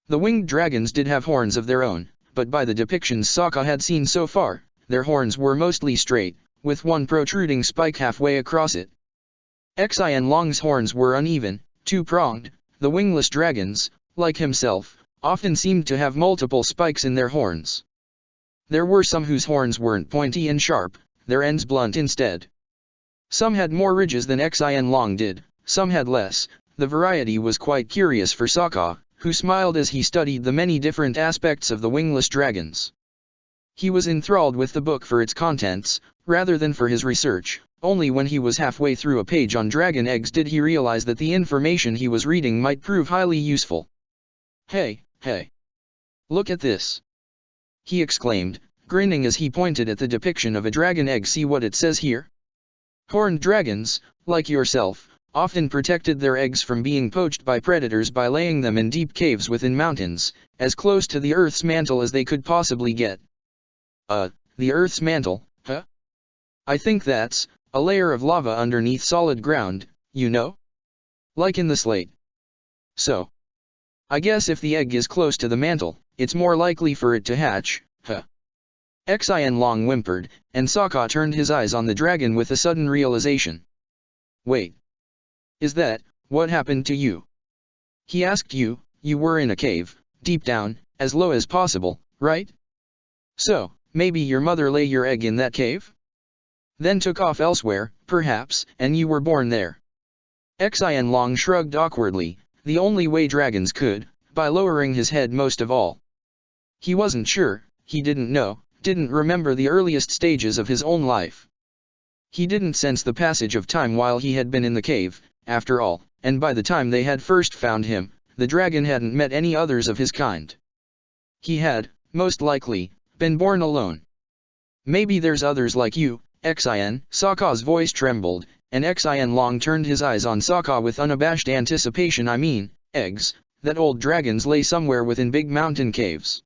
The winged dragons did have horns of their own, but by the depictions Sokka had seen so far, their horns were mostly straight, with one protruding spike halfway across it. Xianlong's horns were uneven, two-pronged. The wingless dragons, like himself, often seemed to have multiple spikes in their horns. There were some whose horns weren't pointy and sharp, their ends blunt instead. Some had more ridges than Xianlong did, some had less. The variety was quite curious for Sokka, who smiled as he studied the many different aspects of the wingless dragons. He was enthralled with the book for its contents, rather than for his research. Only when he was halfway through a page on dragon eggs did he realize that the information he was reading might prove highly useful. Hey, look at this! He exclaimed, grinning as he pointed at the depiction of a dragon egg. See what it says here? Horned dragons, like yourself, often protected their eggs from being poached by predators by laying them in deep caves within mountains, as close to the Earth's mantle as they could possibly get. The Earth's mantle, huh? I think that's a layer of lava underneath solid ground, you know? Like in the slate. So, I guess if the egg is close to the mantle, it's more likely for it to hatch, huh? Xianlong whimpered, and Sokka turned his eyes on the dragon with a sudden realization. Wait. Is that what happened to you? He asked you were in a cave, deep down, as low as possible, right? So, maybe your mother lay your egg in that cave? Then took off elsewhere, perhaps, and you were born there. Xianlong shrugged awkwardly, the only way dragons could, by lowering his head most of all. He wasn't sure, he didn't know, didn't remember the earliest stages of his own life. He didn't sense the passage of time while he had been in the cave, after all, and by the time they had first found him, the dragon hadn't met any others of his kind. He had, most likely, been born alone. Maybe there's others like you, Xian. Sokka's voice trembled, and Xianlong turned his eyes on Sokka with unabashed anticipation. I mean, eggs, that old dragons lay somewhere within big mountain caves.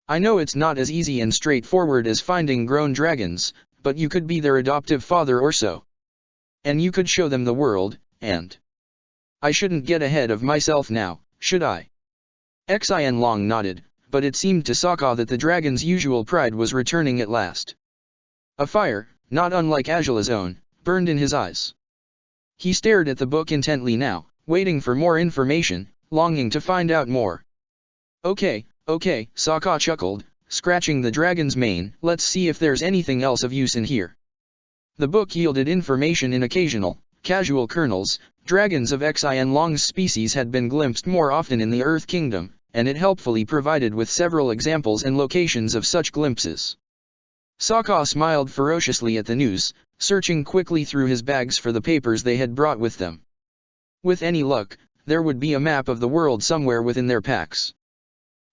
I know it's not as easy and straightforward as finding grown dragons, but you could be their adoptive father or so. And you could show them the world, and... I shouldn't get ahead of myself now, should I? Xianlong nodded, but it seemed to Sokka that the dragon's usual pride was returning at last. A fire, not unlike Azula's own, burned in his eyes. He stared at the book intently now, waiting for more information, longing to find out more. Okay, Sokka chuckled, scratching the dragon's mane. Let's see if there's anything else of use in here. The book yielded information in occasional, casual kernels. Dragons of Xianlong's species had been glimpsed more often in the Earth Kingdom, and it helpfully provided with several examples and locations of such glimpses. Sokka smiled ferociously at the news, searching quickly through his bags for the papers they had brought with them. With any luck, there would be a map of the world somewhere within their packs.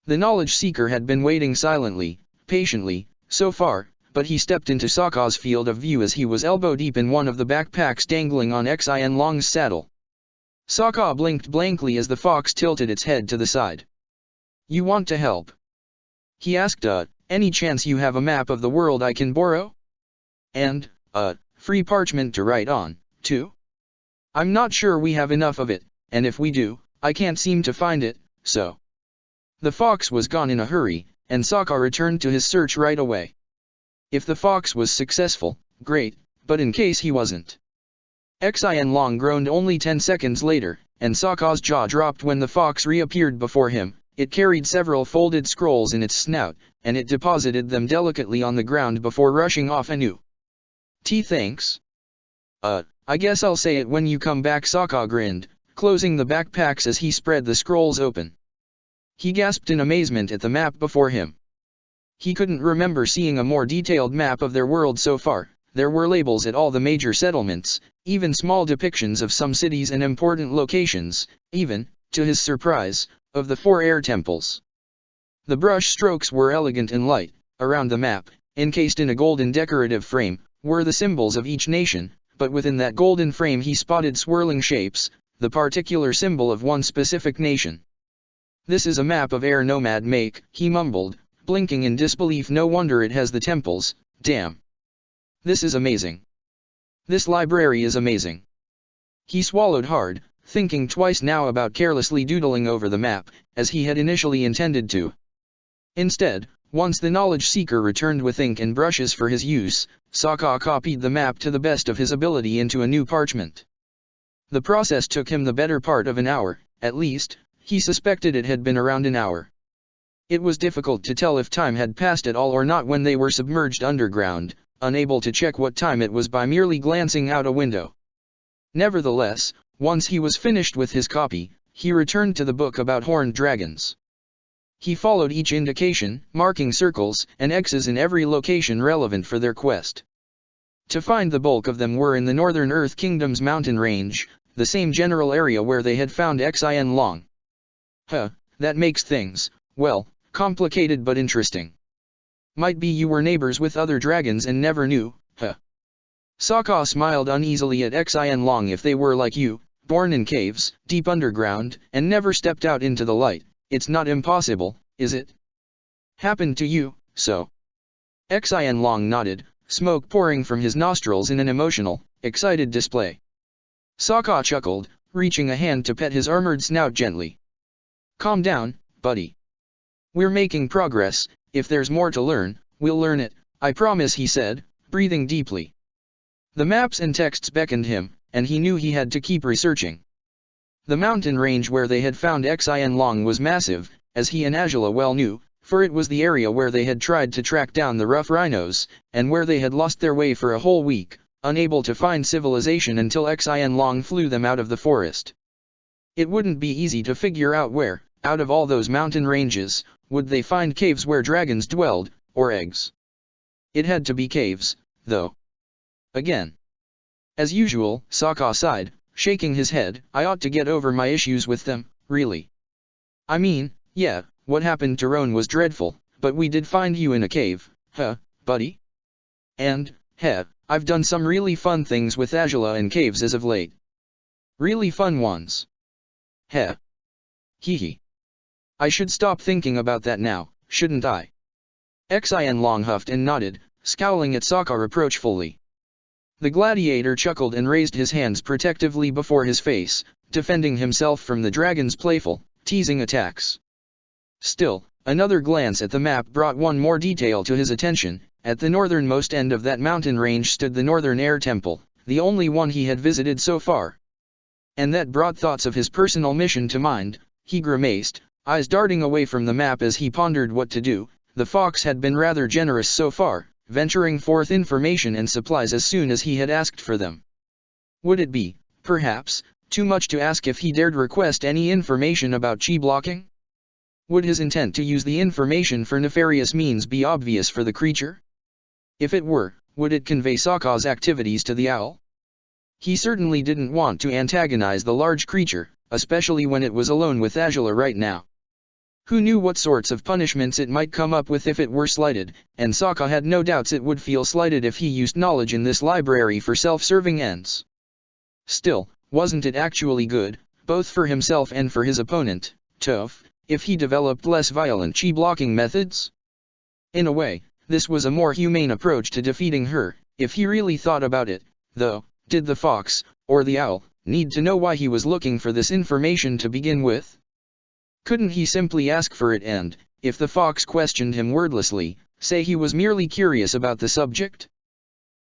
The knowledge seeker had been waiting silently, patiently, so far, but he stepped into Sokka's field of view as he was elbow-deep in one of the backpacks dangling on Xianlong's saddle. Sokka blinked blankly as the fox tilted its head to the side. You want to help? He asked. Any chance you have a map of the world I can borrow? And, free parchment to write on, too? I'm not sure we have enough of it, and if we do, I can't seem to find it, so... The fox was gone in a hurry, and Sokka returned to his search right away. If the fox was successful, great, but in case he wasn't. Xianlong groaned only 10 seconds later, and Sokka's jaw dropped when the fox reappeared before him. It carried several folded scrolls in its snout, and it deposited them delicately on the ground before rushing off anew. Thanks. I guess I'll say it when you come back. Sokka grinned, closing the backpacks as he spread the scrolls open. He gasped in amazement at the map before him. He couldn't remember seeing a more detailed map of their world so far. There were labels at all the major settlements, even small depictions of some cities and important locations, even, to his surprise, of the 4 air temples. The brush strokes were elegant and light. Around the map, encased in a golden decorative frame, were the symbols of each nation, but within that golden frame he spotted swirling shapes, the particular symbol of one specific nation. This is a map of Air Nomad make, he mumbled, blinking in disbelief. No wonder it has the temples, damn. This is amazing. This library is amazing. He swallowed hard, thinking twice now about carelessly doodling over the map, as he had initially intended to. Instead, once the knowledge seeker returned with ink and brushes for his use, Sokka copied the map to the best of his ability into a new parchment. The process took him the better part of an hour, at least. He suspected it had been around an hour. It was difficult to tell if time had passed at all or not when they were submerged underground, unable to check what time it was by merely glancing out a window. Nevertheless, once he was finished with his copy, he returned to the book about horned dragons. He followed each indication, marking circles and X's in every location relevant for their quest. To find the bulk of them were in the northern Earth Kingdom's mountain range, the same general area where they had found Xin Long. That makes things, well, complicated but interesting. Might be you were neighbors with other dragons and never knew, Sokka smiled uneasily at Xin Long. If they were like you, born in caves, deep underground, and never stepped out into the light, it's not impossible, is it? Happened to you, so. Xin Long nodded, smoke pouring from his nostrils in an emotional, excited display. Sokka chuckled, reaching a hand to pet his armored snout gently. Calm down, buddy. We're making progress. If there's more to learn, we'll learn it, I promise, he said, breathing deeply. The maps and texts beckoned him, and he knew he had to keep researching. The mountain range where they had found Xin Long was massive, as he and Azula well knew, for it was the area where they had tried to track down the rough rhinos, and where they had lost their way for a whole week, unable to find civilization until Xin Long flew them out of the forest. It wouldn't be easy to figure out where, out of all those mountain ranges, would they find caves where dragons dwelled, or eggs. It had to be caves, though. Again. As usual, Sokka sighed, shaking his head. I ought to get over my issues with them, really. I mean, yeah, what happened to Roan was dreadful, but we did find you in a cave, buddy? And, I've done some really fun things with Azula in caves as of late. Really fun ones. Hee hee. I should stop thinking about that now, shouldn't I? Xin Long huffed and nodded, scowling at Sokka reproachfully. The gladiator chuckled and raised his hands protectively before his face, defending himself from the dragon's playful, teasing attacks. Still, another glance at the map brought one more detail to his attention. At the northernmost end of that mountain range stood the Northern Air Temple, the only one he had visited so far. And that brought thoughts of his personal mission to mind. He grimaced, eyes darting away from the map as he pondered what to do. The fox had been rather generous so far, venturing forth information and supplies as soon as he had asked for them. Would it be, perhaps, too much to ask if he dared request any information about chi blocking? Would his intent to use the information for nefarious means be obvious for the creature? If it were, would it convey Sokka's activities to the owl? He certainly didn't want to antagonize the large creature, especially when it was alone with Azula right now. Who knew what sorts of punishments it might come up with if it were slighted, and Sokka had no doubts it would feel slighted if he used knowledge in this library for self-serving ends. Still, wasn't it actually good, both for himself and for his opponent, Toph, if he developed less violent chi-blocking methods? In a way, this was a more humane approach to defeating her. If he really thought about it, though, did the fox, or the owl, need to know why he was looking for this information to begin with? Couldn't he simply ask for it and, if the fox questioned him wordlessly, say he was merely curious about the subject?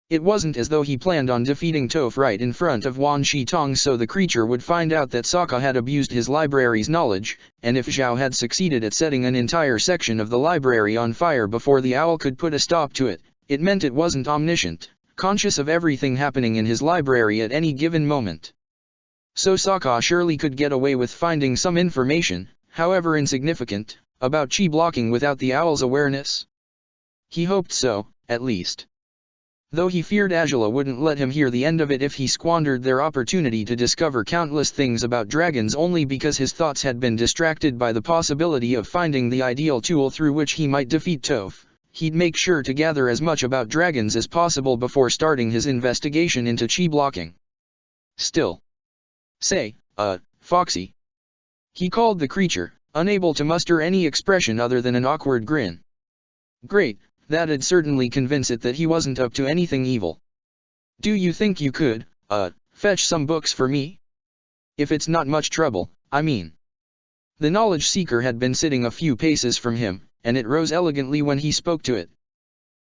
It wasn't as though he planned on defeating Toph right in front of Wan Shi Tong so the creature would find out that Sokka had abused his library's knowledge, and if Zhao had succeeded at setting an entire section of the library on fire before the owl could put a stop to it, it meant it wasn't omniscient, conscious of everything happening in his library at any given moment. So Sokka surely could get away with finding some information, however insignificant, about chi blocking without the owl's awareness? He hoped so, at least. Though he feared Azula wouldn't let him hear the end of it if he squandered their opportunity to discover countless things about dragons only because his thoughts had been distracted by the possibility of finding the ideal tool through which he might defeat Toph, he'd make sure to gather as much about dragons as possible before starting his investigation into chi blocking. Still. Say, Foxy. He called the creature, unable to muster any expression other than an awkward grin. Great, that'd certainly convince it that he wasn't up to anything evil. Do you think you could, fetch some books for me? If it's not much trouble, I mean. The knowledge seeker had been sitting a few paces from him, and it rose elegantly when he spoke to it.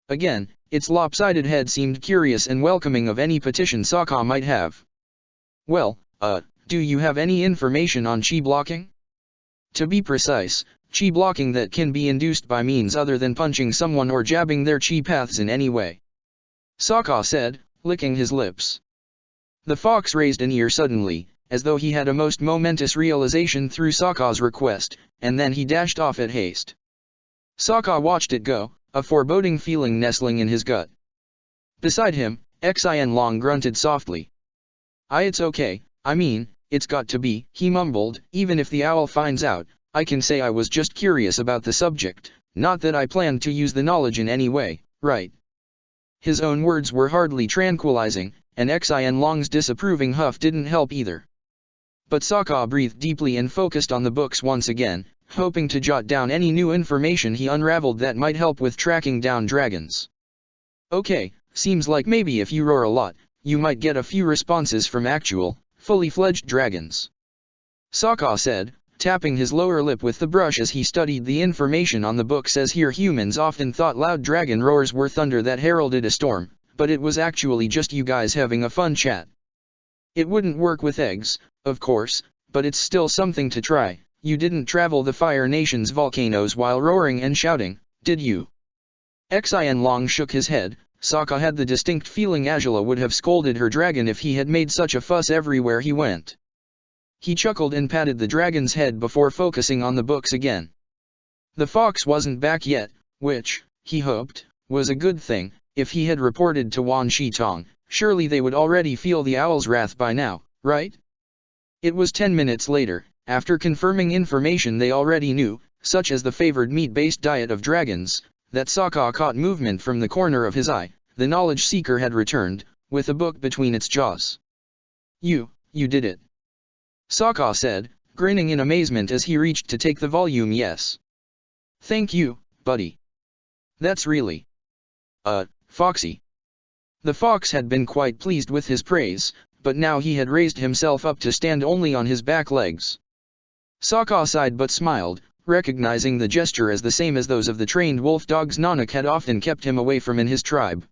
Again, its lopsided head seemed curious and welcoming of any petition Sokka might have. Well, do you have any information on chi blocking? To be precise, chi blocking that can be induced by means other than punching someone or jabbing their chi paths in any way. Sokka said, licking his lips. The fox raised an ear suddenly, as though he had a most momentous realization through Sokka's request, and then he dashed off at haste. Sokka watched it go, a foreboding feeling nestling in his gut. Beside him, Xianlong grunted softly. It's okay, I mean, it's got to be, he mumbled, even if the owl finds out, I can say I was just curious about the subject, not that I planned to use the knowledge in any way, right? His own words were hardly tranquilizing, and Xianlong's disapproving huff didn't help either. But Sokka breathed deeply and focused on the books once again, hoping to jot down any new information he unraveled that might help with tracking down dragons. Okay, seems like maybe if you roar a lot, you might get a few responses from actual, fully fledged dragons. Sokka said, tapping his lower lip with the brush as he studied the information on the book. Says here humans often thought loud dragon roars were thunder that heralded a storm, but it was actually just you guys having a fun chat. It wouldn't work with eggs, of course, but it's still something to try. You didn't travel the Fire Nation's volcanoes while roaring and shouting, did you? Xianlong shook his head. Sokka had the distinct feeling Azula would have scolded her dragon if he had made such a fuss everywhere he went. He chuckled and patted the dragon's head before focusing on the books again. The fox wasn't back yet, which, he hoped, was a good thing. If he had reported to Wan Shi Tong, surely they would already feel the owl's wrath by now, right? It was 10 minutes later, after confirming information they already knew, such as the favored meat-based diet of dragons, that Sokka caught movement from the corner of his eye. The knowledge seeker had returned, with a book between its jaws. You did it. Sokka said, grinning in amazement as he reached to take the volume. Yes. Thank you, buddy. That's really foxy. The fox had been quite pleased with his praise, but now he had raised himself up to stand only on his back legs. Sokka sighed but smiled, recognizing the gesture as the same as those of the trained wolf dogs Nanak had often kept him away from in his tribe.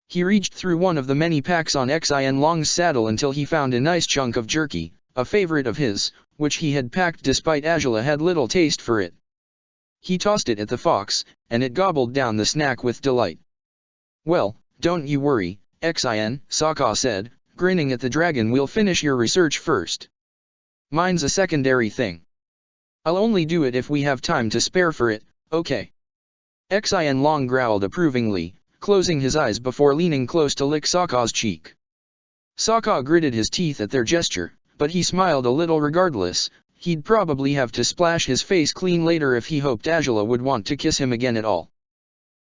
He reached through one of the many packs on Xianlong's saddle until he found a nice chunk of jerky, a favorite of his, which he had packed despite Azula had little taste for it. He tossed it at the fox, and it gobbled down the snack with delight. Well, don't you worry, Xian, Sokka said, grinning at the dragon. We'll finish your research first. Mine's a secondary thing. I'll only do it if we have time to spare for it, okay? Xianlong growled approvingly, closing his eyes before leaning close to lick Sokka's cheek. Sokka gritted his teeth at their gesture, but he smiled a little regardless. He'd probably have to splash his face clean later if he hoped Azula would want to kiss him again at all.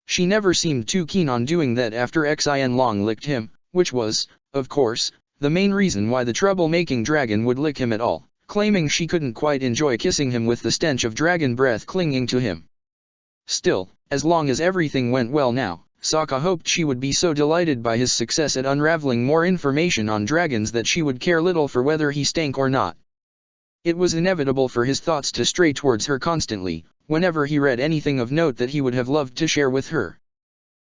She never seemed too keen on doing that after Xianlong licked him, which was, of course, the main reason why the trouble-making dragon would lick him at all, claiming she couldn't quite enjoy kissing him with the stench of dragon breath clinging to him. Still, as long as everything went well now, Sokka hoped she would be so delighted by his success at unraveling more information on dragons that she would care little for whether he stank or not. It was inevitable for his thoughts to stray towards her constantly, whenever he read anything of note that he would have loved to share with her.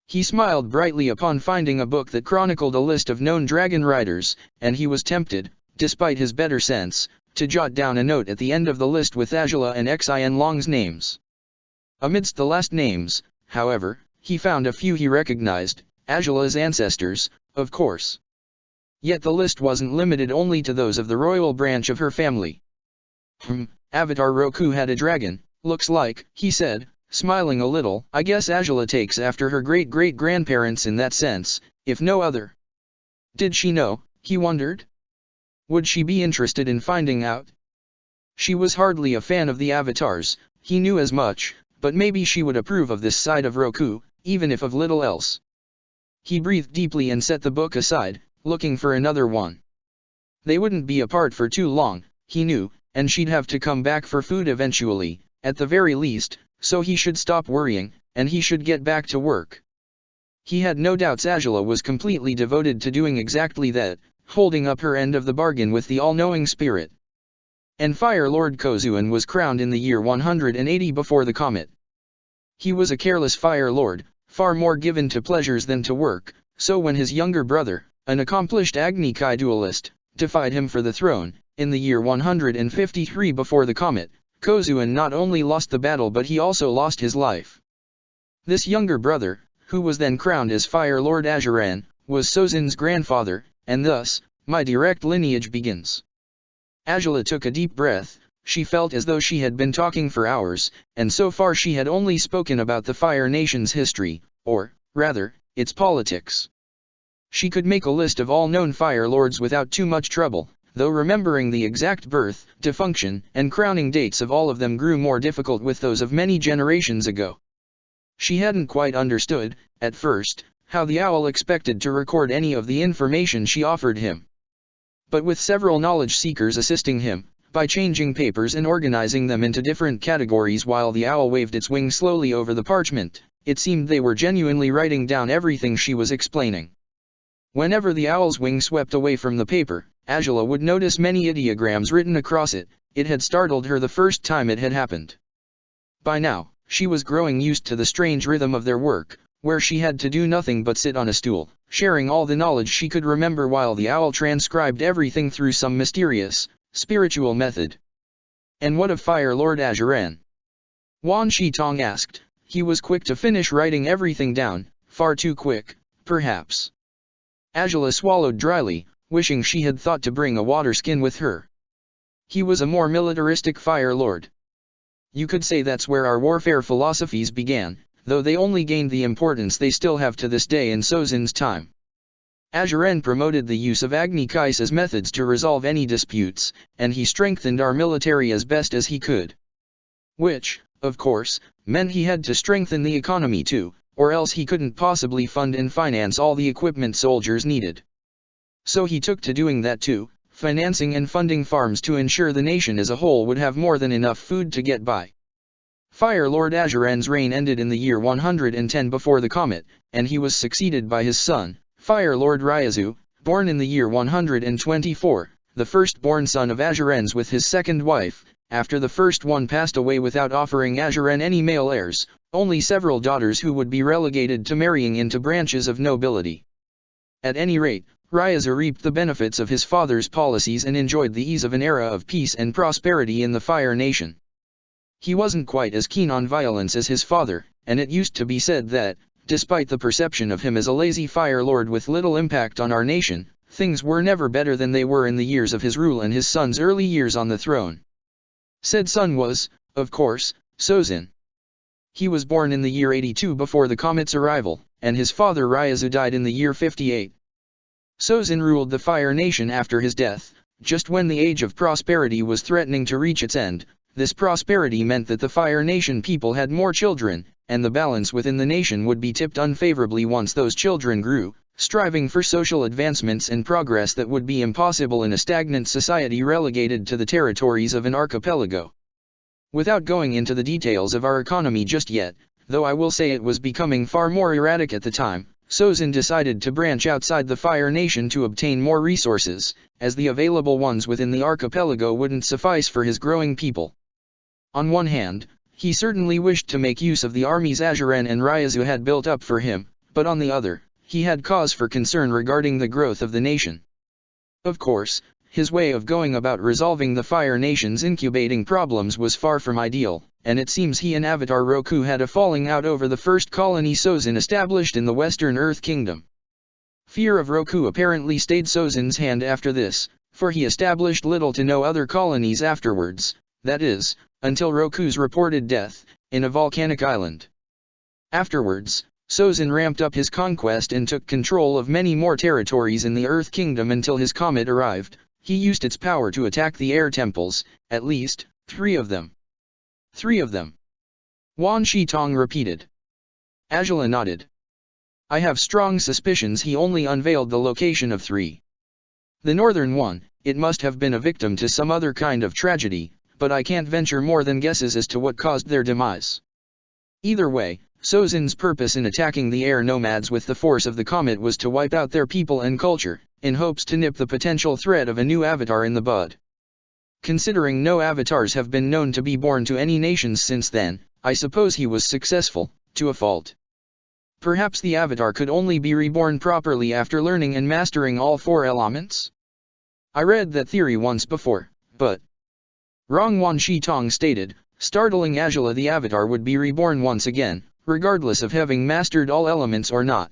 He smiled brightly upon finding a book that chronicled a list of known dragon riders, and he was tempted, despite his better sense, to jot down a note at the end of the list with Azula and Xianlong's names. Amidst the last names, however, he found a few he recognized, Azula's ancestors, of course. Yet the list wasn't limited only to those of the royal branch of her family. Avatar Roku had a dragon, looks like, he said, smiling a little. I guess Azula takes after her great-great-grandparents in that sense, if no other. Did she know, he wondered? Would she be interested in finding out? She was hardly a fan of the avatars, he knew as much, but maybe she would approve of this side of Roku, even if of little else. He breathed deeply and set the book aside, looking for another one. They wouldn't be apart for too long, he knew, and she'd have to come back for food eventually, at the very least, so he should stop worrying. and he should get back to work. He had no doubts Angela was completely devoted to doing exactly that, holding up her end of the bargain with the all-knowing spirit. And Fire Lord Kozuan was crowned in the year 180 before the comet. He was a careless Fire Lord, far more given to pleasures than to work, so when his younger brother, an accomplished Agni Kai duelist, defied him for the throne, in the year 153 before the comet, Kozuan not only lost the battle but he also lost his life. This younger brother, who was then crowned as Fire Lord Azuran, was Sozin's grandfather, and thus, my direct lineage begins. Angela took a deep breath. She felt as though she had been talking for hours, and so far she had only spoken about the Fire Nation's history, or, rather, its politics. She could make a list of all known Fire Lords without too much trouble, though remembering the exact birth, defunction, and crowning dates of all of them grew more difficult with those of many generations ago. She hadn't quite understood, at first, how the owl expected to record any of the information she offered him. But with several knowledge seekers assisting him, by changing papers and organizing them into different categories while the owl waved its wing slowly over the parchment, it seemed they were genuinely writing down everything she was explaining. Whenever the owl's wing swept away from the paper, Angela would notice many ideograms written across it. It had startled her the first time it had happened. By now, she was growing used to the strange rhythm of their work, where she had to do nothing but sit on a stool, sharing all the knowledge she could remember while the owl transcribed everything through some mysterious, spiritual method. And what of Fire Lord Azuran? Wan Shitong asked. He was quick to finish writing everything down, far too quick, perhaps. Angela swallowed dryly, wishing she had thought to bring a water skin with her. He was a more militaristic Fire Lord. You could say that's where our warfare philosophies began, though they only gained the importance they still have to this day in Sozin's time. Azuran promoted the use of Agni Kai's methods to resolve any disputes, and he strengthened our military as best as he could. Which, of course, meant he had to strengthen the economy too, or else he couldn't possibly fund and finance all the equipment soldiers needed. So he took to doing that too, financing and funding farms to ensure the nation as a whole would have more than enough food to get by. Fire Lord Azuran's reign ended in the year 110 before the comet, and he was succeeded by his son, Fire Lord Ryazu, born in the year 124, the firstborn son of Azuran's with his second wife. After the first one passed away without offering Azuran any male heirs, only several daughters who would be relegated to marrying into branches of nobility. At any rate, Ryazu reaped the benefits of his father's policies and enjoyed the ease of an era of peace and prosperity in the Fire Nation. He wasn't quite as keen on violence as his father, and it used to be said that, despite the perception of him as a lazy Fire Lord with little impact on our nation, things were never better than they were in the years of his rule and his son's early years on the throne. Said son was, of course, Sozin. He was born in the year 82 before the comet's arrival, and his father Ryazu died in the year 58. Sozin ruled the Fire Nation after his death, just when the age of prosperity was threatening to reach its end. This prosperity meant that the Fire Nation people had more children, and the balance within the nation would be tipped unfavorably once those children grew, striving for social advancements and progress that would be impossible in a stagnant society relegated to the territories of an archipelago. Without going into the details of our economy just yet, though I will say it was becoming far more erratic at the time, Sozin decided to branch outside the Fire Nation to obtain more resources, as the available ones within the archipelago wouldn't suffice for his growing people. On one hand, he certainly wished to make use of the armies Azuran and Ryazu had built up for him, but on the other, he had cause for concern regarding the growth of the nation. Of course, his way of going about resolving the Fire Nation's incubating problems was far from ideal, and it seems he and Avatar Roku had a falling out over the first colony Sozin established in the Western Earth Kingdom. Fear of Roku apparently stayed Sozin's hand after this, for he established little to no other colonies afterwards, that is, until Roku's reported death, in a volcanic island. Afterwards, Sozin ramped up his conquest and took control of many more territories in the Earth Kingdom until his comet arrived. He used its power to attack the air temples, at least, 3 of them. 3 of them. Wan Shitong repeated. Angela nodded. I have strong suspicions he only unveiled the location of 3. The northern one, it must have been a victim to some other kind of tragedy, but I can't venture more than guesses as to what caused their demise. Either way, Sozin's purpose in attacking the air nomads with the force of the comet was to wipe out their people and culture, in hopes to nip the potential threat of a new avatar in the bud. Considering no avatars have been known to be born to any nations since then, I suppose he was successful, to a fault. Perhaps the avatar could only be reborn properly after learning and mastering all 4 elements? I read that theory once before, but wrong. Wan Shi Tong stated, startling Angela, the avatar would be reborn once again, regardless of having mastered all elements or not.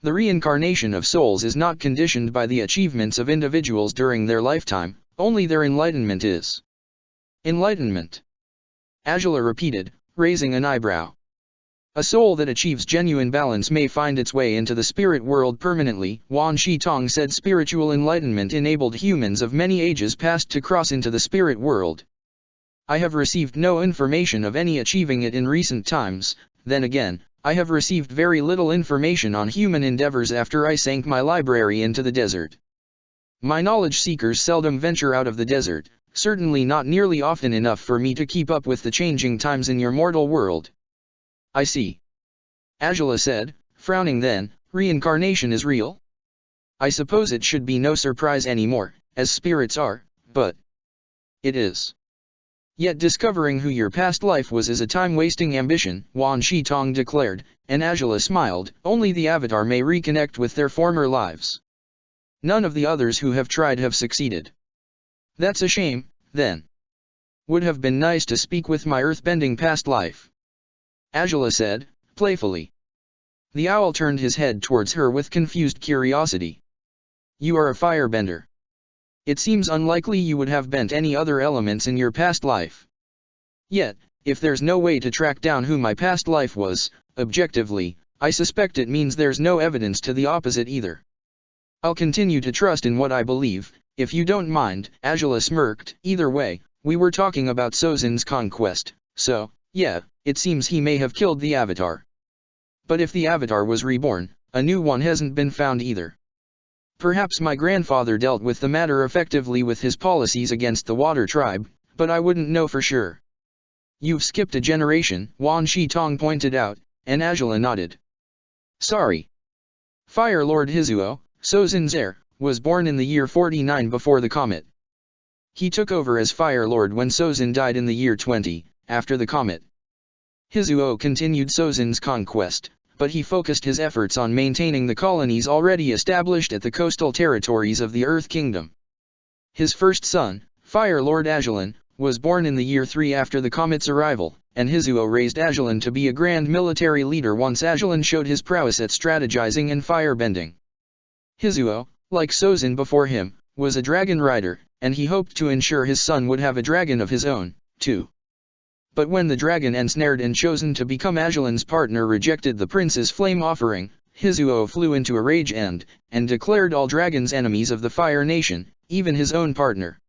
The reincarnation of souls is not conditioned by the achievements of individuals during their lifetime, only their enlightenment is. Enlightenment? Angela repeated, raising an eyebrow. A soul that achieves genuine balance may find its way into the spirit world permanently. Wan Shi Tong said spiritual enlightenment enabled humans of many ages past to cross into the spirit world. I have received no information of any achieving it in recent times. Then again, I have received very little information on human endeavors after I sank my library into the desert. My knowledge seekers seldom venture out of the desert, certainly not nearly often enough for me to keep up with the changing times in your mortal world. I see. Angela said, frowning. Then, reincarnation is real? I suppose it should be no surprise anymore, as spirits are, but it is. Yet discovering who your past life was is a time-wasting ambition, Wan Shi Tong declared, and Angela smiled. Only the avatar may reconnect with their former lives. None of the others who have tried have succeeded. That's a shame, then. Would have been nice to speak with my earthbending past life. Angela said, playfully. The owl turned his head towards her with confused curiosity. You are a firebender. It seems unlikely you would have bent any other elements in your past life. Yet, if there's no way to track down who my past life was, objectively, I suspect it means there's no evidence to the opposite either. I'll continue to trust in what I believe, if you don't mind. Angela smirked. Either way, we were talking about Sozin's conquest, so, yeah, it seems he may have killed the avatar. But if the avatar was reborn, a new one hasn't been found either. Perhaps my grandfather dealt with the matter effectively with his policies against the water tribe, but I wouldn't know for sure. You've skipped a generation, Wan Shi Tong pointed out, and Angela nodded. Sorry. Fire Lord Hizuo, Sozin's heir, was born in the year 49 before the comet. He took over as Fire Lord when Sozin died in the year 20, after the comet. Hizuo continued Sozin's conquest, but he focused his efforts on maintaining the colonies already established at the coastal territories of the Earth Kingdom. His first son, Fire Lord Ajalon, was born in the year 3 after the comet's arrival, and Hizuo raised Ajalon to be a grand military leader once Ajalon showed his prowess at strategizing and firebending. Hizuo, like Sozin before him, was a dragon rider, and he hoped to ensure his son would have a dragon of his own, too. But when the dragon ensnared and chosen to become Ajalon's partner rejected the prince's flame offering, Hizuo flew into a rage and declared all dragons enemies of the Fire Nation, even his own partner.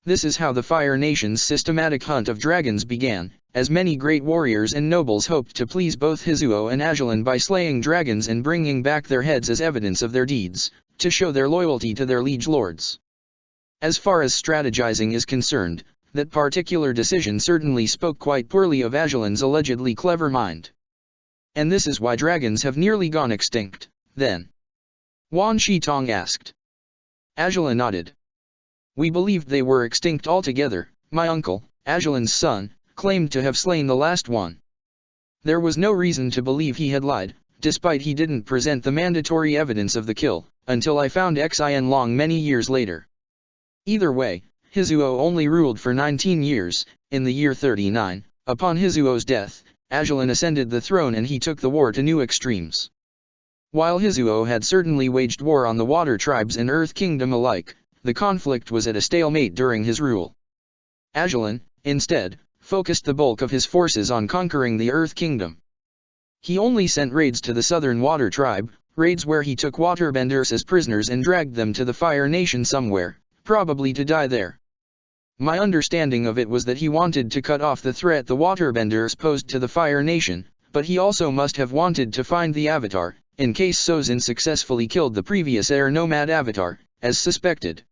This is how the Fire Nation's systematic hunt of dragons began, as many great warriors and nobles hoped to please both Hizuo and Ajalon by slaying dragons and bringing back their heads as evidence of their deeds, to show their loyalty to their liege lords. As far as strategizing is concerned, that particular decision certainly spoke quite poorly of Ajalon's allegedly clever mind. And this is why dragons have nearly gone extinct, then? Wan Shi Tong asked. Ajalon nodded. We believed they were extinct altogether. My uncle, Ajalon's son, claimed to have slain the last one. There was no reason to believe he had lied, despite he didn't present the mandatory evidence of the kill, until I found Xin Long many years later. Either way, Hizuo only ruled for 19 years. In the year 39, upon Hizuo's death, Ajalon ascended the throne and he took the war to new extremes. While Hizuo had certainly waged war on the Water Tribes and Earth Kingdom alike, the conflict was at a stalemate during his rule. Ajalon, instead, focused the bulk of his forces on conquering the Earth Kingdom. He only sent raids to the Southern Water Tribe, raids where he took waterbenders as prisoners and dragged them to the Fire Nation somewhere, probably to die there. My understanding of it was that he wanted to cut off the threat the waterbenders posed to the Fire Nation, but he also must have wanted to find the Avatar, in case Sozin successfully killed the previous air nomad Avatar, as suspected.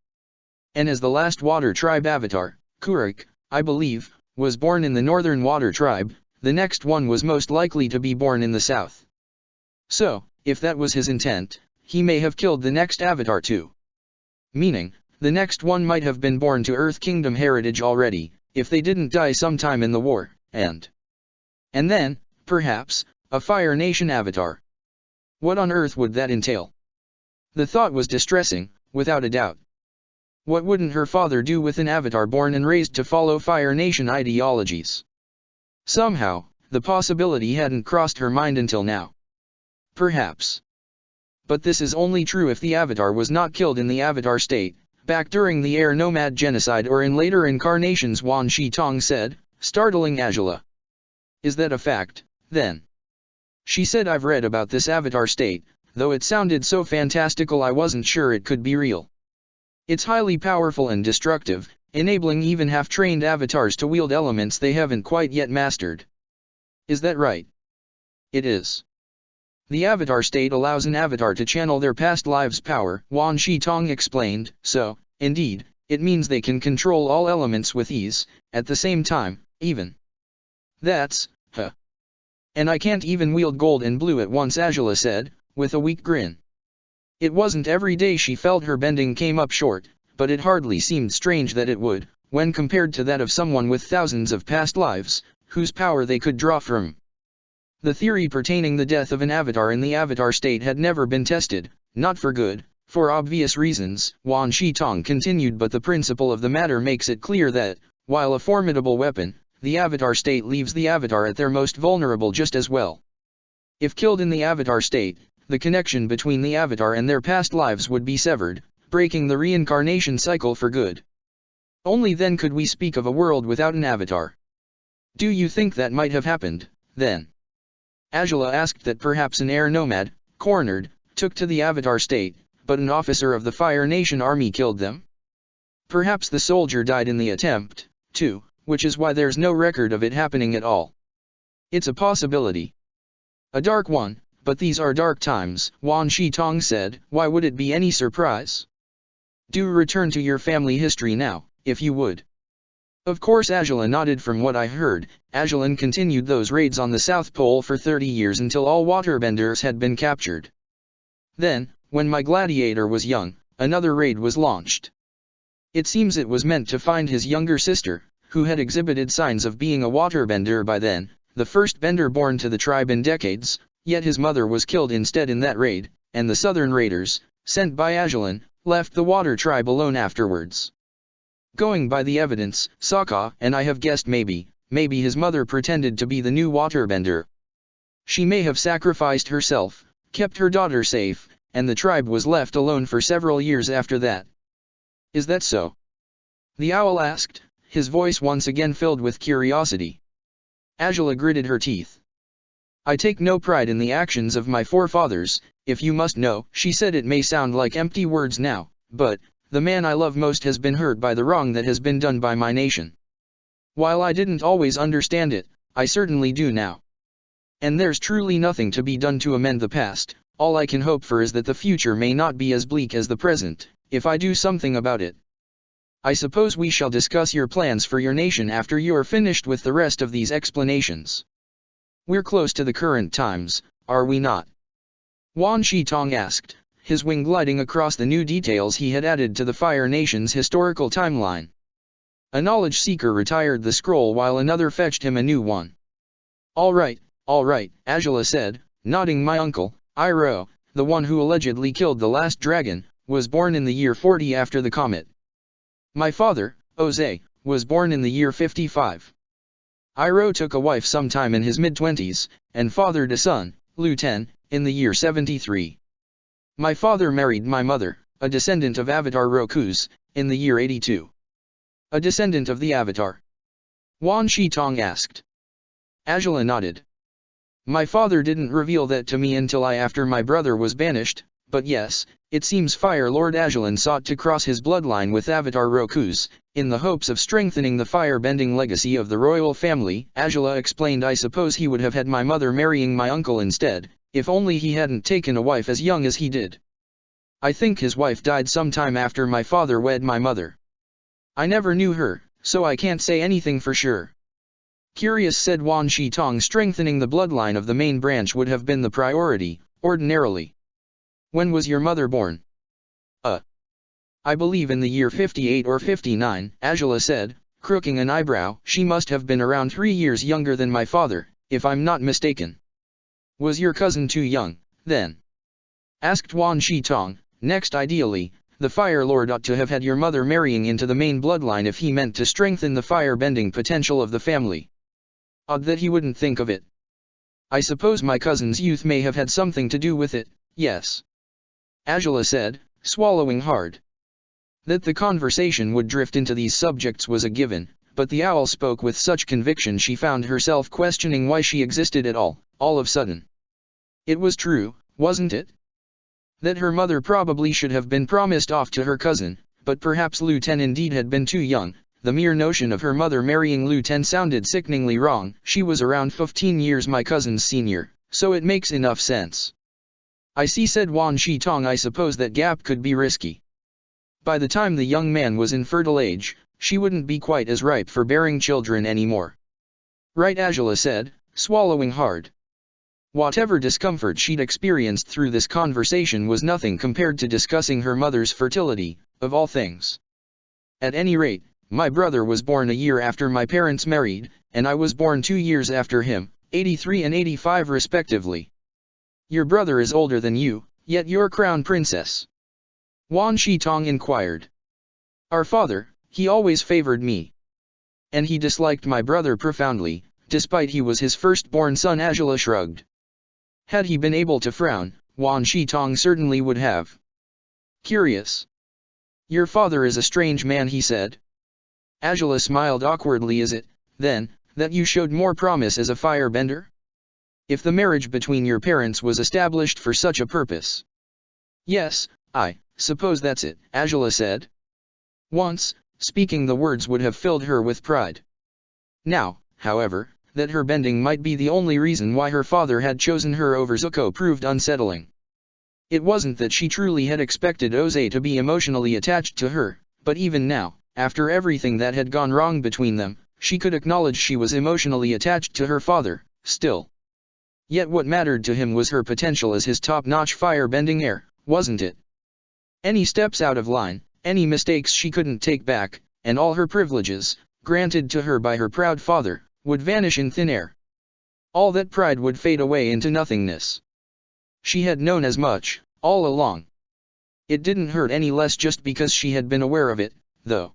And as the last Water Tribe Avatar, Kurik, I believe, was born in the Northern Water Tribe, the next one was most likely to be born in the south. So, if that was his intent, he may have killed the next avatar too. Meaning, the next one might have been born to Earth Kingdom heritage already, if they didn't die sometime in the war, and then, perhaps, a Fire Nation avatar. What on earth would that entail? The thought was distressing, without a doubt. What wouldn't her father do with an avatar born and raised to follow Fire Nation ideologies? Somehow, the possibility hadn't crossed her mind until now. Perhaps. But this is only true if the avatar was not killed in the avatar state, back during the air nomad genocide or in later incarnations, Wan Shitong said, startling Angela. Is that a fact, then? She said, I've read about this avatar state, though it sounded so fantastical I wasn't sure it could be real. It's highly powerful and destructive, enabling even half-trained avatars to wield elements they haven't quite yet mastered. Is that right? It is. The avatar state allows an avatar to channel their past lives' power, Wan Shitong explained, so, indeed, it means they can control all elements with ease, at the same time, even. That's, And I can't even wield gold and blue at once, Angela said, with a weak grin. It wasn't every day she felt her bending came up short, but it hardly seemed strange that it would, when compared to that of someone with thousands of past lives, whose power they could draw from. The theory pertaining the death of an avatar in the avatar state had never been tested, not for good, for obvious reasons, Wan Shitong continued, but the principle of the matter makes it clear that, while a formidable weapon, the avatar state leaves the avatar at their most vulnerable just as well. If killed in the avatar state, the connection between the avatar and their past lives would be severed, breaking the reincarnation cycle for good. Only then could we speak of a world without an avatar. Do you think that might have happened, then? Angela asked that perhaps an air nomad, cornered, took to the avatar state, but an officer of the Fire Nation army killed them? Perhaps the soldier died in the attempt, too, which is why there's no record of it happening at all. It's a possibility. A dark one, but these are dark times, Wan Shitong said. Why would it be any surprise? Do return to your family history now, if you would. Of course, Angela nodded. From what I heard, Agelan continued those raids on the South Pole for 30 years until all waterbenders had been captured. Then, when my Gladiator was young, another raid was launched. It seems it was meant to find his younger sister, who had exhibited signs of being a waterbender by then, the first bender born to the tribe in decades, yet his mother was killed instead in that raid, and the southern raiders, sent by Agelan, left the water tribe alone afterwards. Going by the evidence, Sokka and I have guessed maybe his mother pretended to be the new waterbender. She may have sacrificed herself, kept her daughter safe, and the tribe was left alone for several years after that. Is that so? The owl asked, his voice once again filled with curiosity. Angela gritted her teeth. I take no pride in the actions of my forefathers, if you must know, she said. It may sound like empty words now, but the man I love most has been hurt by the wrong that has been done by my nation. While I didn't always understand it, I certainly do now. And there's truly nothing to be done to amend the past. All I can hope for is that the future may not be as bleak as the present, if I do something about it. I suppose we shall discuss your plans for your nation after you are finished with the rest of these explanations. We're close to the current times, are we not? Wan Shitong asked, his wing gliding across the new details he had added to the Fire Nation's historical timeline. A knowledge seeker retired the scroll while another fetched him a new one. All right, Angela said, nodding. My uncle, Iroh, the one who allegedly killed the last dragon, was born in the year 40 after the comet. My father, Oze, was born in the year 55. Iroh took a wife sometime in his mid-20s, and fathered a son, Lu Ten, in the year 73. My father married my mother, a descendant of Avatar Roku's, in the year 82. A descendant of the Avatar? Wan Shitong asked. Angela nodded. My father didn't reveal that to me until after my brother was banished, but yes, it seems Fire Lord Agelan sought to cross his bloodline with Avatar Roku's, in the hopes of strengthening the fire-bending legacy of the royal family. Angela explained. I suppose he would have had my mother marrying my uncle instead, if only he hadn't taken a wife as young as he did. I think his wife died sometime after my father wed my mother. I never knew her, so I can't say anything for sure. Curious, said Wan Shitong. Strengthening the bloodline of the main branch would have been the priority, ordinarily. When was your mother born? I believe in the year 58 or 59, Ajala said, crooking an eyebrow. She must have been around 3 years younger than my father, if I'm not mistaken. Was your cousin too young, then? Asked Wan Shitong. Next, ideally, the Fire Lord ought to have had your mother marrying into the main bloodline if he meant to strengthen the fire-bending potential of the family. Odd that he wouldn't think of it. I suppose my cousin's youth may have had something to do with it, yes. Ajala said, swallowing hard. That the conversation would drift into these subjects was a given, but the owl spoke with such conviction she found herself questioning why she existed at all of sudden. It was true, wasn't it? That her mother probably should have been promised off to her cousin, but perhaps Lu Ten indeed had been too young. The mere notion of her mother marrying Lu Ten sounded sickeningly wrong. She was around 15 years my cousin's senior, so it makes enough sense. I see, said Wan Shitong. I suppose that gap could be risky. By the time the young man was in fertile age, she wouldn't be quite as ripe for bearing children anymore. Right, Ajala said, swallowing hard. Whatever discomfort she'd experienced through this conversation was nothing compared to discussing her mother's fertility, of all things. At any rate, my brother was born a year after my parents married, and I was born 2 years after him, 83 and 85 respectively. Your brother is older than you, yet you're crown princess. Wan Shitong inquired. Our father, he always favored me. And he disliked my brother profoundly, despite he was his firstborn son. Ajala shrugged. Had he been able to frown, Wan Shitong certainly would have. Curious. Your father is a strange man, he said. Ajala smiled awkwardly. Is it, then, that you showed more promise as a firebender? If the marriage between your parents was established for such a purpose. Yes, I suppose that's it, Ajala said. Once, speaking the words would have filled her with pride. Now, however, that her bending might be the only reason why her father had chosen her over Zuko proved unsettling. It wasn't that she truly had expected Oze to be emotionally attached to her, but even now, after everything that had gone wrong between them, she could acknowledge she was emotionally attached to her father, still. Yet what mattered to him was her potential as his top-notch fire-bending heir, wasn't it? Any steps out of line, any mistakes she couldn't take back, and all her privileges, granted to her by her proud father, would vanish in thin air. All that pride would fade away into nothingness. She had known as much, all along. It didn't hurt any less just because she had been aware of it, though.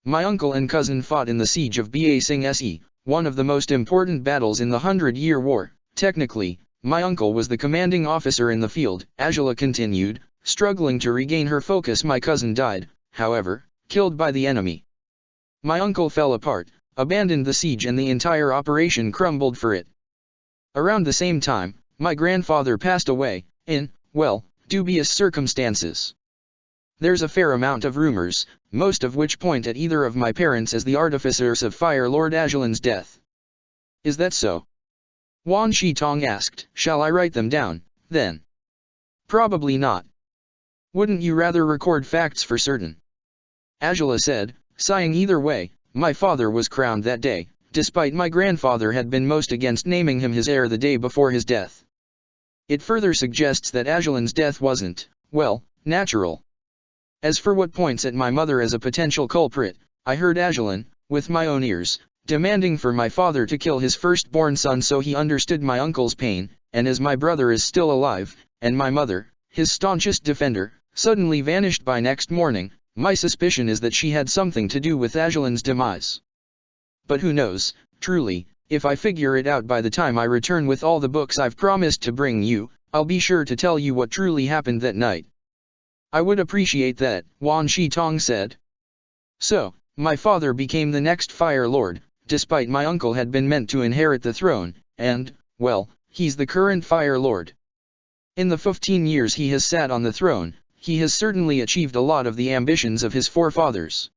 My uncle and cousin fought in the siege of Ba Sing Se, one of the most important battles in the 100-Year War. Technically, my uncle was the commanding officer in the field, Ajala continued, struggling to regain her focus. My cousin died, however, killed by the enemy. My uncle fell apart, abandoned the siege, and the entire operation crumbled for it. Around the same time, my grandfather passed away, in, well, dubious circumstances. There's a fair amount of rumors, most of which point at either of my parents as the artificers of Fire Lord Ajalan's death. Is that so? Wan Shitong asked. Shall I write them down, then? Probably not. Wouldn't you rather record facts for certain? Ajala said, sighing. Either way, my father was crowned that day, despite my grandfather had been most against naming him his heir the day before his death. It further suggests that Ajalan's death wasn't, well, natural. As for what points at my mother as a potential culprit, I heard Ajalan, with my own ears, demanding for my father to kill his firstborn son, so he understood my uncle's pain, and as my brother is still alive, and my mother, his staunchest defender, suddenly vanished by next morning, my suspicion is that she had something to do with Ajalan's demise. But who knows, truly, if I figure it out by the time I return with all the books I've promised to bring you, I'll be sure to tell you what truly happened that night. I would appreciate that, Wan Shitong said. So, my father became the next Fire Lord, despite my uncle had been meant to inherit the throne, and, well, he's the current Fire Lord. In the 15 years he has sat on the throne, he has certainly achieved a lot of the ambitions of his forefathers.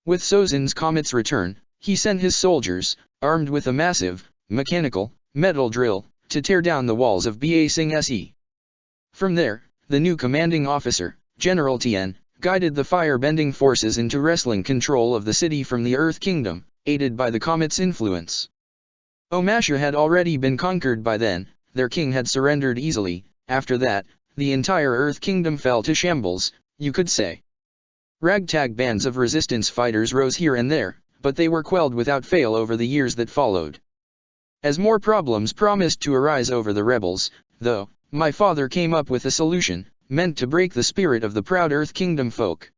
With Sozin's comet's return, he sent his soldiers, armed with a massive, mechanical, metal drill, to tear down the walls of Ba Sing Se. From there, the new commanding officer, General Tien, guided the fire-bending forces into wresting control of the city from the Earth Kingdom, aided by the comet's influence. Omasha had already been conquered by then, their king had surrendered easily. After that, the entire Earth Kingdom fell to shambles, you could say. Ragtag bands of resistance fighters rose here and there, but they were quelled without fail over the years that followed. As more problems promised to arise over the rebels, though, my father came up with a solution, meant to break the spirit of the proud Earth Kingdom folk.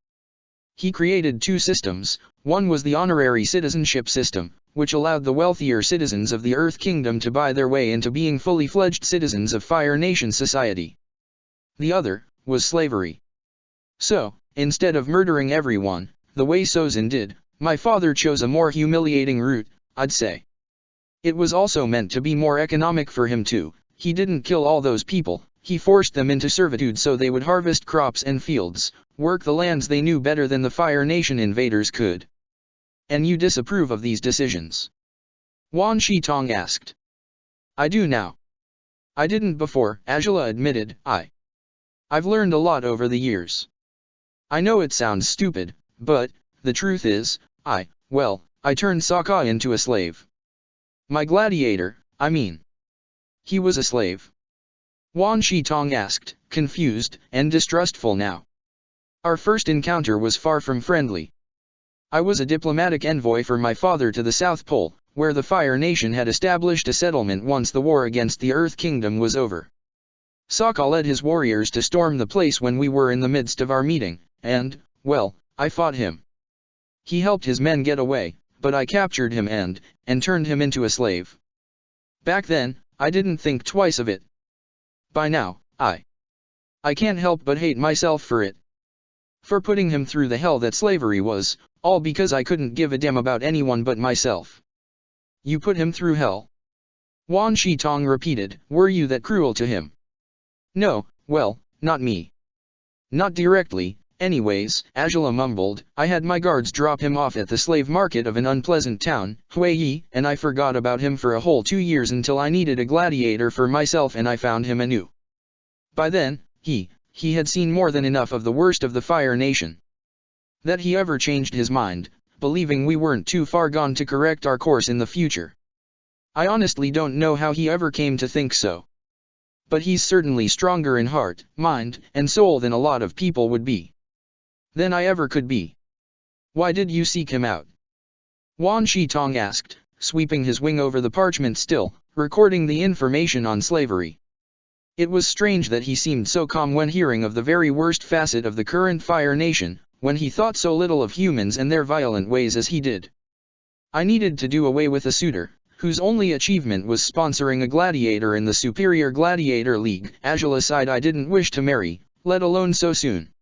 He created two systems. One was the honorary citizenship system, which allowed the wealthier citizens of the Earth Kingdom to buy their way into being fully fledged citizens of Fire Nation society. The other was slavery. So, instead of murdering everyone, the way Sozin did, my father chose a more humiliating route, I'd say. It was also meant to be more economic for him too. He didn't kill all those people, he forced them into servitude so they would harvest crops and fields, work the lands they knew better than the Fire Nation invaders could. And you disapprove of these decisions? Wan Shitong asked. I do now. I didn't before, Angela admitted. I've learned a lot over the years. I know it sounds stupid, but, the truth is, I turned Sokka into a slave. My gladiator, I mean. He was a slave? Wan Shitong asked, confused and distrustful now. Our first encounter was far from friendly. I was a diplomatic envoy for my father to the South Pole, where the Fire Nation had established a settlement once the war against the Earth Kingdom was over. Sokka led his warriors to storm the place when we were in the midst of our meeting, and, I fought him. He helped his men get away, but I captured him and turned him into a slave. Back then, I didn't think twice of it. By now, I can't help but hate myself for it. For putting him through the hell that slavery was, all because I couldn't give a damn about anyone but myself. You put him through hell? Wan Shitong repeated. Were you that cruel to him? No, not me. Not directly, anyways, Angela mumbled. I had my guards drop him off at the slave market of an unpleasant town, Huiyi, and I forgot about him for a whole 2 years until I needed a gladiator for myself and I found him anew. By then, he had seen more than enough of the worst of the Fire Nation. That he ever changed his mind, believing we weren't too far gone to correct our course in the future. I honestly don't know how he ever came to think so. But he's certainly stronger in heart, mind, and soul than a lot of people would be. Than I ever could be. Why did you seek him out? Wan Shitong asked, sweeping his wing over the parchment still, recording the information on slavery. It was strange that he seemed so calm when hearing of the very worst facet of the current Fire Nation, when he thought so little of humans and their violent ways as he did. I needed to do away with a suitor, whose only achievement was sponsoring a gladiator in the Superior Gladiator League. Angela sighed. I didn't wish to marry, let alone so soon.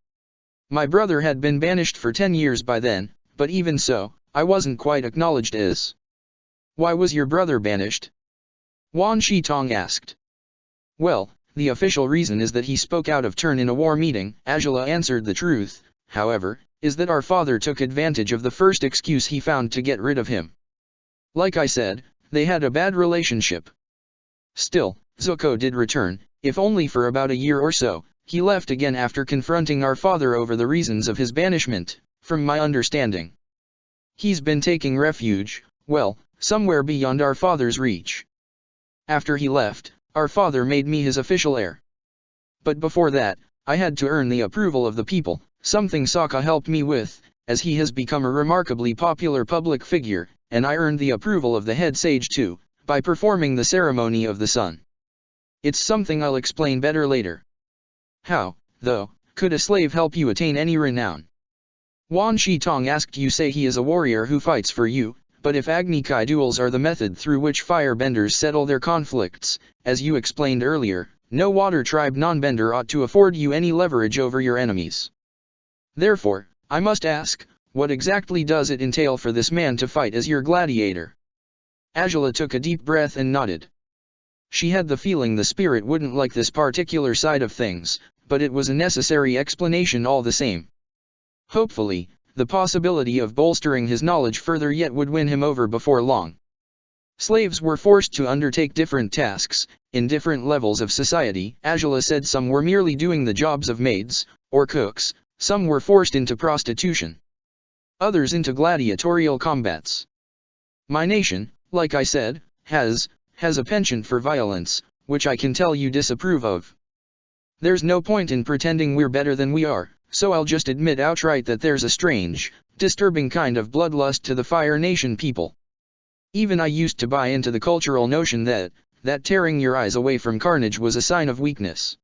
My brother had been banished for 10 years by then, but even so, I wasn't quite acknowledged as. Why was your brother banished? Wan Shitong asked. The official reason is that he spoke out of turn in a war meeting. Angela answered. The truth, however, is that our father took advantage of the first excuse he found to get rid of him. Like I said, they had a bad relationship. Still, Zuko did return, if only for about a year or so. He left again after confronting our father over the reasons of his banishment, from my understanding. He's been taking refuge, somewhere beyond our father's reach. After he left, our father made me his official heir. But before that, I had to earn the approval of the people, something Sokka helped me with, as he has become a remarkably popular public figure, and I earned the approval of the head sage too, by performing the ceremony of the sun. It's something I'll explain better later. How, though, could a slave help you attain any renown? Wan Shitong asked. You say he is a warrior who fights for you, but if Agni Kai duels are the method through which firebenders settle their conflicts, as you explained earlier, no water tribe non-bender ought to afford you any leverage over your enemies. Therefore, I must ask, what exactly does it entail for this man to fight as your gladiator? Angela took a deep breath and nodded. She had the feeling the spirit wouldn't like this particular side of things, but it was a necessary explanation all the same. Hopefully, the possibility of bolstering his knowledge further yet would win him over before long. Slaves were forced to undertake different tasks, in different levels of society. Angela said some were merely doing the jobs of maids, or cooks, some were forced into prostitution. Others into gladiatorial combats. My nation, like I said, has a penchant for violence, which I can tell you disapprove of. There's no point in pretending we're better than we are, so I'll just admit outright that there's a strange, disturbing kind of bloodlust to the Fire Nation people. Even I used to buy into the cultural notion that tearing your eyes away from carnage was a sign of weakness.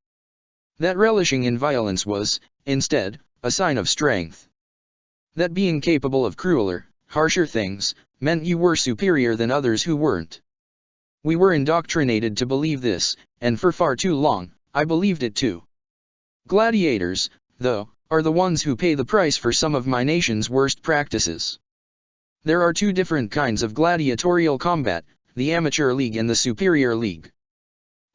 That relishing in violence was, instead, a sign of strength. That being capable of crueler, harsher things, meant you were superior than others who weren't. We were indoctrinated to believe this, and for far too long, I believed it too. Gladiators, though, are the ones who pay the price for some of my nation's worst practices. There are two different kinds of gladiatorial combat, the amateur league and the superior league.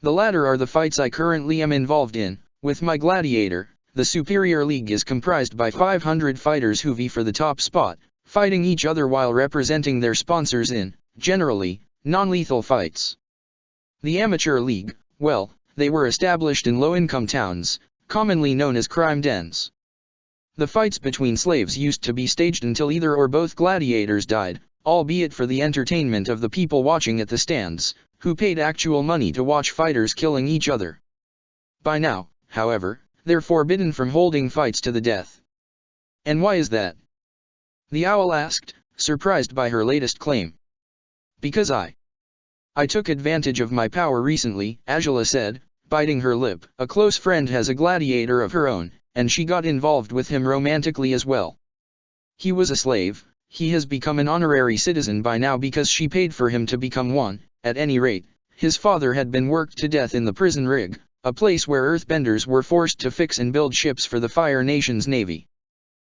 The latter are the fights I currently am involved in. With my gladiator, the superior league is comprised by 500 fighters who vie for the top spot, fighting each other while representing their sponsors in, generally, non-lethal fights. The amateur league, well, they were established in low-income towns, commonly known as crime dens. The fights between slaves used to be staged until either or both gladiators died, albeit for the entertainment of the people watching at the stands, who paid actual money to watch fighters killing each other. By now, however, they're forbidden from holding fights to the death. And why is that? The owl asked, surprised by her latest claim. Because I took advantage of my power recently, Angela said, biting her lip. A close friend has a gladiator of her own, and she got involved with him romantically as well. He was a slave, he has become an honorary citizen by now because she paid for him to become one. At any rate, his father had been worked to death in the prison rig, a place where earthbenders were forced to fix and build ships for the Fire Nation's navy.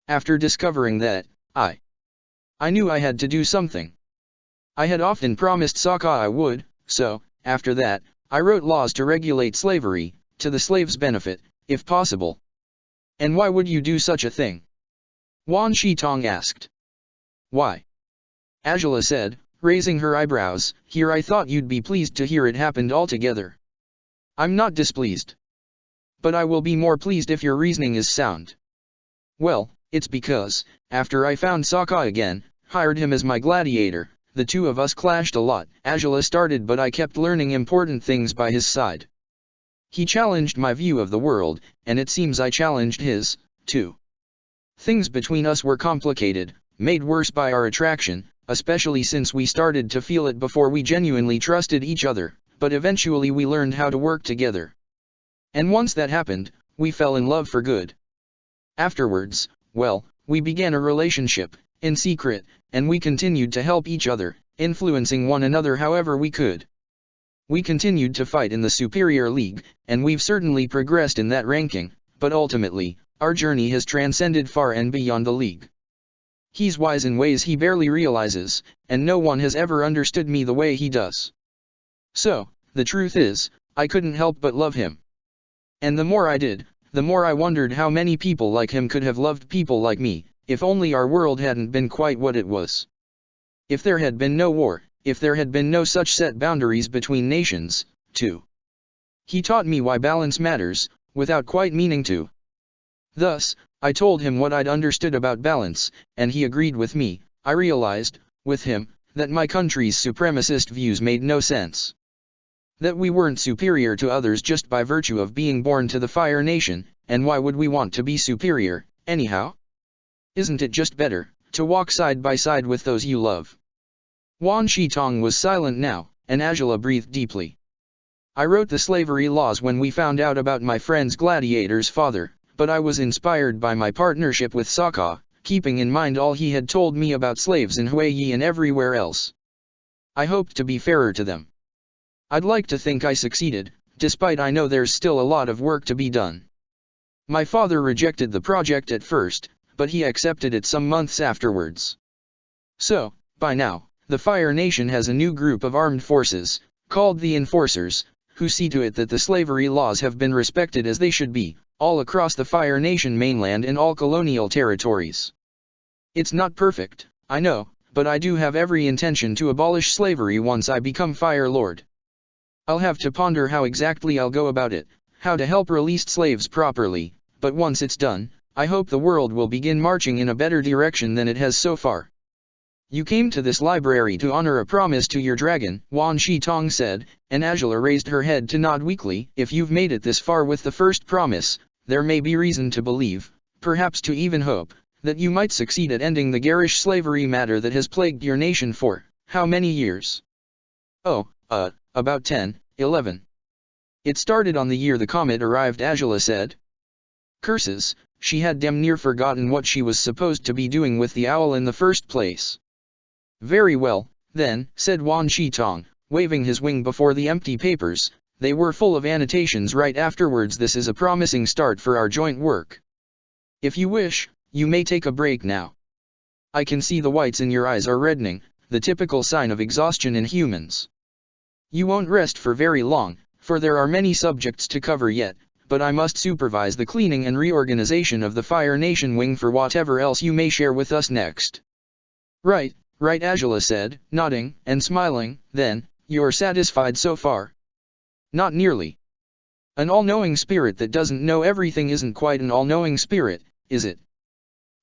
After discovering that, I knew I had to do something. I had often promised Sokka I would, so, after that, I wrote laws to regulate slavery, to the slave's benefit, if possible. And why would you do such a thing? Wan Shitong asked. Why? Angela said, raising her eyebrows, here I thought you'd be pleased to hear it happened altogether. I'm not displeased. But I will be more pleased if your reasoning is sound. Well, it's because, after I found Sokka again, hired him as my gladiator, the two of us clashed a lot. Angela started, but I kept learning important things by his side. He challenged my view of the world, and it seems I challenged his, too. Things between us were complicated, made worse by our attraction, especially since we started to feel it before we genuinely trusted each other, but eventually we learned how to work together. And once that happened, we fell in love for good. Afterwards, well, we began a relationship, in secret, and we continued to help each other, influencing one another however we could. We continued to fight in the Superior League, and we've certainly progressed in that ranking, but ultimately, our journey has transcended far and beyond the League. He's wise in ways he barely realizes, and no one has ever understood me the way he does. So, the truth is, I couldn't help but love him. And the more I did, the more I wondered how many people like him could have loved people like me, if only our world hadn't been quite what it was. If there had been no war, if there had been no such set boundaries between nations, too. He taught me why balance matters, without quite meaning to. Thus, I told him what I'd understood about balance, and he agreed with me. I realized, with him, that my country's supremacist views made no sense. That we weren't superior to others just by virtue of being born to the Fire Nation, and why would we want to be superior, anyhow? Isn't it just better, to walk side by side with those you love? Wan Shitong was silent now, and Angela breathed deeply. I wrote the slavery laws when we found out about my friend's gladiator's father, but I was inspired by my partnership with Sokka, keeping in mind all he had told me about slaves in Huiyi and everywhere else. I hoped to be fairer to them. I'd like to think I succeeded, despite I know there's still a lot of work to be done. My father rejected the project at first, but he accepted it some months afterwards. So, by now, the Fire Nation has a new group of armed forces, called the Enforcers, who see to it that the slavery laws have been respected as they should be, all across the Fire Nation mainland and all colonial territories. It's not perfect, I know, but I do have every intention to abolish slavery once I become Fire Lord. I'll have to ponder how exactly I'll go about it, how to help released slaves properly, but once it's done, I hope the world will begin marching in a better direction than it has so far. You came to this library to honor a promise to your dragon, Wan Shi Tong said, and Angela raised her head to nod weakly. If you've made it this far with the first promise, there may be reason to believe, perhaps to even hope, that you might succeed at ending the garish slavery matter that has plagued your nation for, how many years? Oh, about 10, 11. It started on the year the comet arrived, Angela said. Curses, she had damn near forgotten what she was supposed to be doing with the owl in the first place. Very well, then, said Wan Shi Tong, waving his wing before the empty papers. They were full of annotations right afterwards. This is a promising start for our joint work. If you wish, you may take a break now. I can see the whites in your eyes are reddening, the typical sign of exhaustion in humans. You won't rest for very long, for there are many subjects to cover yet, but I must supervise the cleaning and reorganization of the Fire Nation wing for whatever else you may share with us next. Right, Angela said, nodding and smiling. Then, you're satisfied so far? Not nearly. An all-knowing spirit that doesn't know everything isn't quite an all-knowing spirit, is it?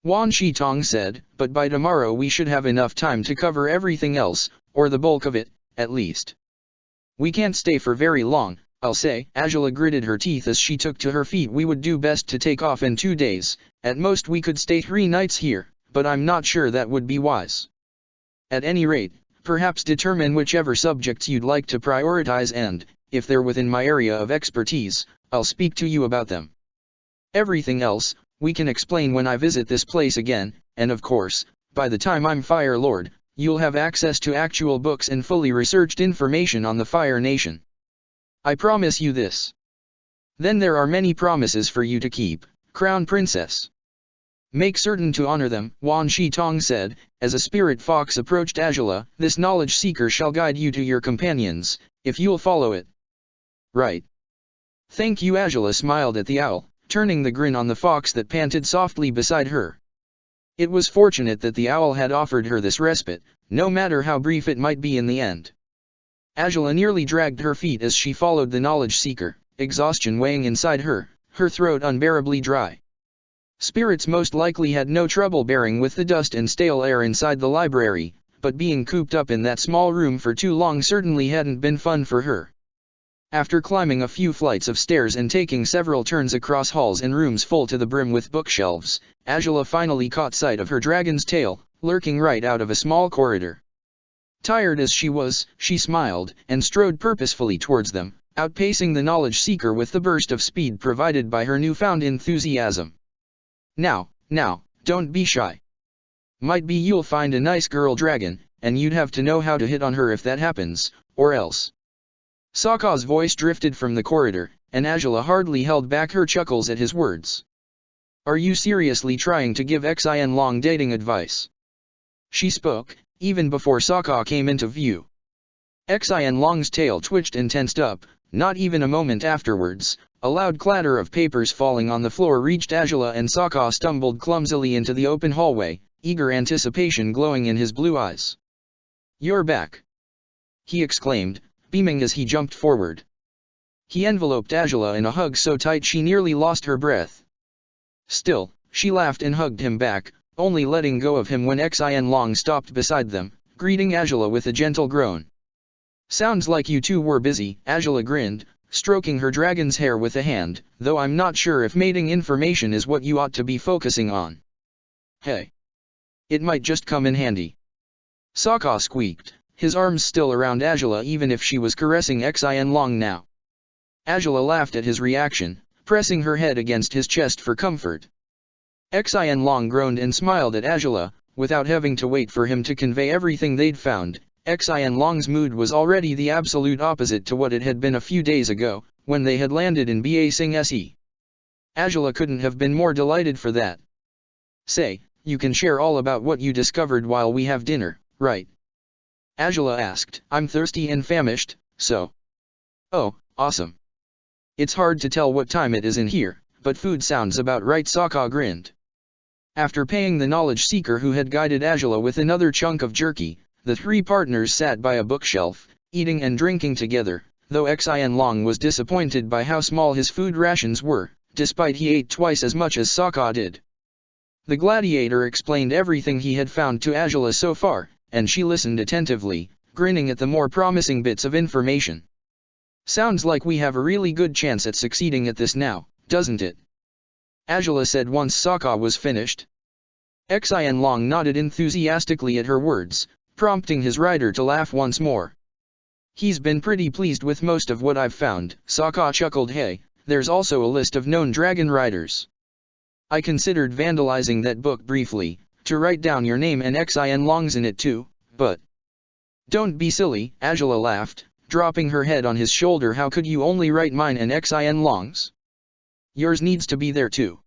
Wan Shi Tong said, but by tomorrow we should have enough time to cover everything else, or the bulk of it, at least. We can't stay for very long, I'll say. Angela gritted her teeth as she took to her feet. We would do best to take off in 2 days, at most we could stay 3 nights here, but I'm not sure that would be wise. At any rate, perhaps determine whichever subjects you'd like to prioritize and, if they're within my area of expertise, I'll speak to you about them. Everything else, we can explain when I visit this place again, and of course, by the time I'm Fire Lord, you'll have access to actual books and fully researched information on the Fire Nation. I promise you this. Then there are many promises for you to keep, Crown Princess. Make certain to honor them, Wan Shi Tong said, as a spirit fox approached Angela. This knowledge seeker shall guide you to your companions, if you'll follow it. Right. Thank you. Angela smiled at the owl, turning the grin on the fox that panted softly beside her. It was fortunate that the owl had offered her this respite, no matter how brief it might be in the end. Angela nearly dragged her feet as she followed the knowledge seeker, exhaustion weighing inside her, her throat unbearably dry. Spirits most likely had no trouble bearing with the dust and stale air inside the library, but being cooped up in that small room for too long certainly hadn't been fun for her. After climbing a few flights of stairs and taking several turns across halls and rooms full to the brim with bookshelves, Angela finally caught sight of her dragon's tail, lurking right out of a small corridor. Tired as she was, she smiled and strode purposefully towards them, outpacing the knowledge seeker with the burst of speed provided by her newfound enthusiasm. Now, don't be shy. Might be you'll find a nice girl dragon, and you'd have to know how to hit on her if that happens, or else. Sokka's voice drifted from the corridor, and Angela hardly held back her chuckles at his words. Are you seriously trying to give Xin Long dating advice? She spoke, even before Sokka came into view. Xin Long's tail twitched and tensed up. Not even a moment afterwards, a loud clatter of papers falling on the floor reached Angela, and Sokka stumbled clumsily into the open hallway, eager anticipation glowing in his blue eyes. You're back! He exclaimed, beaming as he jumped forward. He enveloped Angela in a hug so tight she nearly lost her breath. Still, she laughed and hugged him back, only letting go of him when Xin Long stopped beside them, greeting Angela with a gentle groan. Sounds like you two were busy, Angela grinned, stroking her dragon's hair with a hand, though I'm not sure if mating information is what you ought to be focusing on. Hey. It might just come in handy. Sokka squeaked, his arms still around Angela even if she was caressing Xin Long now. Angela laughed at his reaction, pressing her head against his chest for comfort. Xin Long groaned and smiled at Angela, without having to wait for him to convey everything they'd found. Xin Long's mood was already the absolute opposite to what it had been a few days ago, when they had landed in Ba Sing Se. Angela couldn't have been more delighted for that. Say, you can share all about what you discovered while we have dinner, right? Angela asked. I'm thirsty and famished, so. Oh, awesome. It's hard to tell what time it is in here, but food sounds about right, Sokka grinned. After paying the knowledge seeker who had guided Angela with another chunk of jerky, the three partners sat by a bookshelf, eating and drinking together, though Xin Long was disappointed by how small his food rations were, despite he ate twice as much as Sokka did. The Gladiator explained everything he had found to Angela so far, and she listened attentively, grinning at the more promising bits of information. Sounds like we have a really good chance at succeeding at this now, doesn't it? Angela said once Sokka was finished. Xian Long nodded enthusiastically at her words, prompting his rider to laugh once more. He's been pretty pleased with most of what I've found, Sokka chuckled. Hey, there's also a list of known dragon riders. I considered vandalizing that book briefly, to write down your name and Xian Long's in it too, but... Don't be silly, Angela laughed, dropping her head on his shoulder. How could you only write mine and Xian Long's? Yours needs to be there too.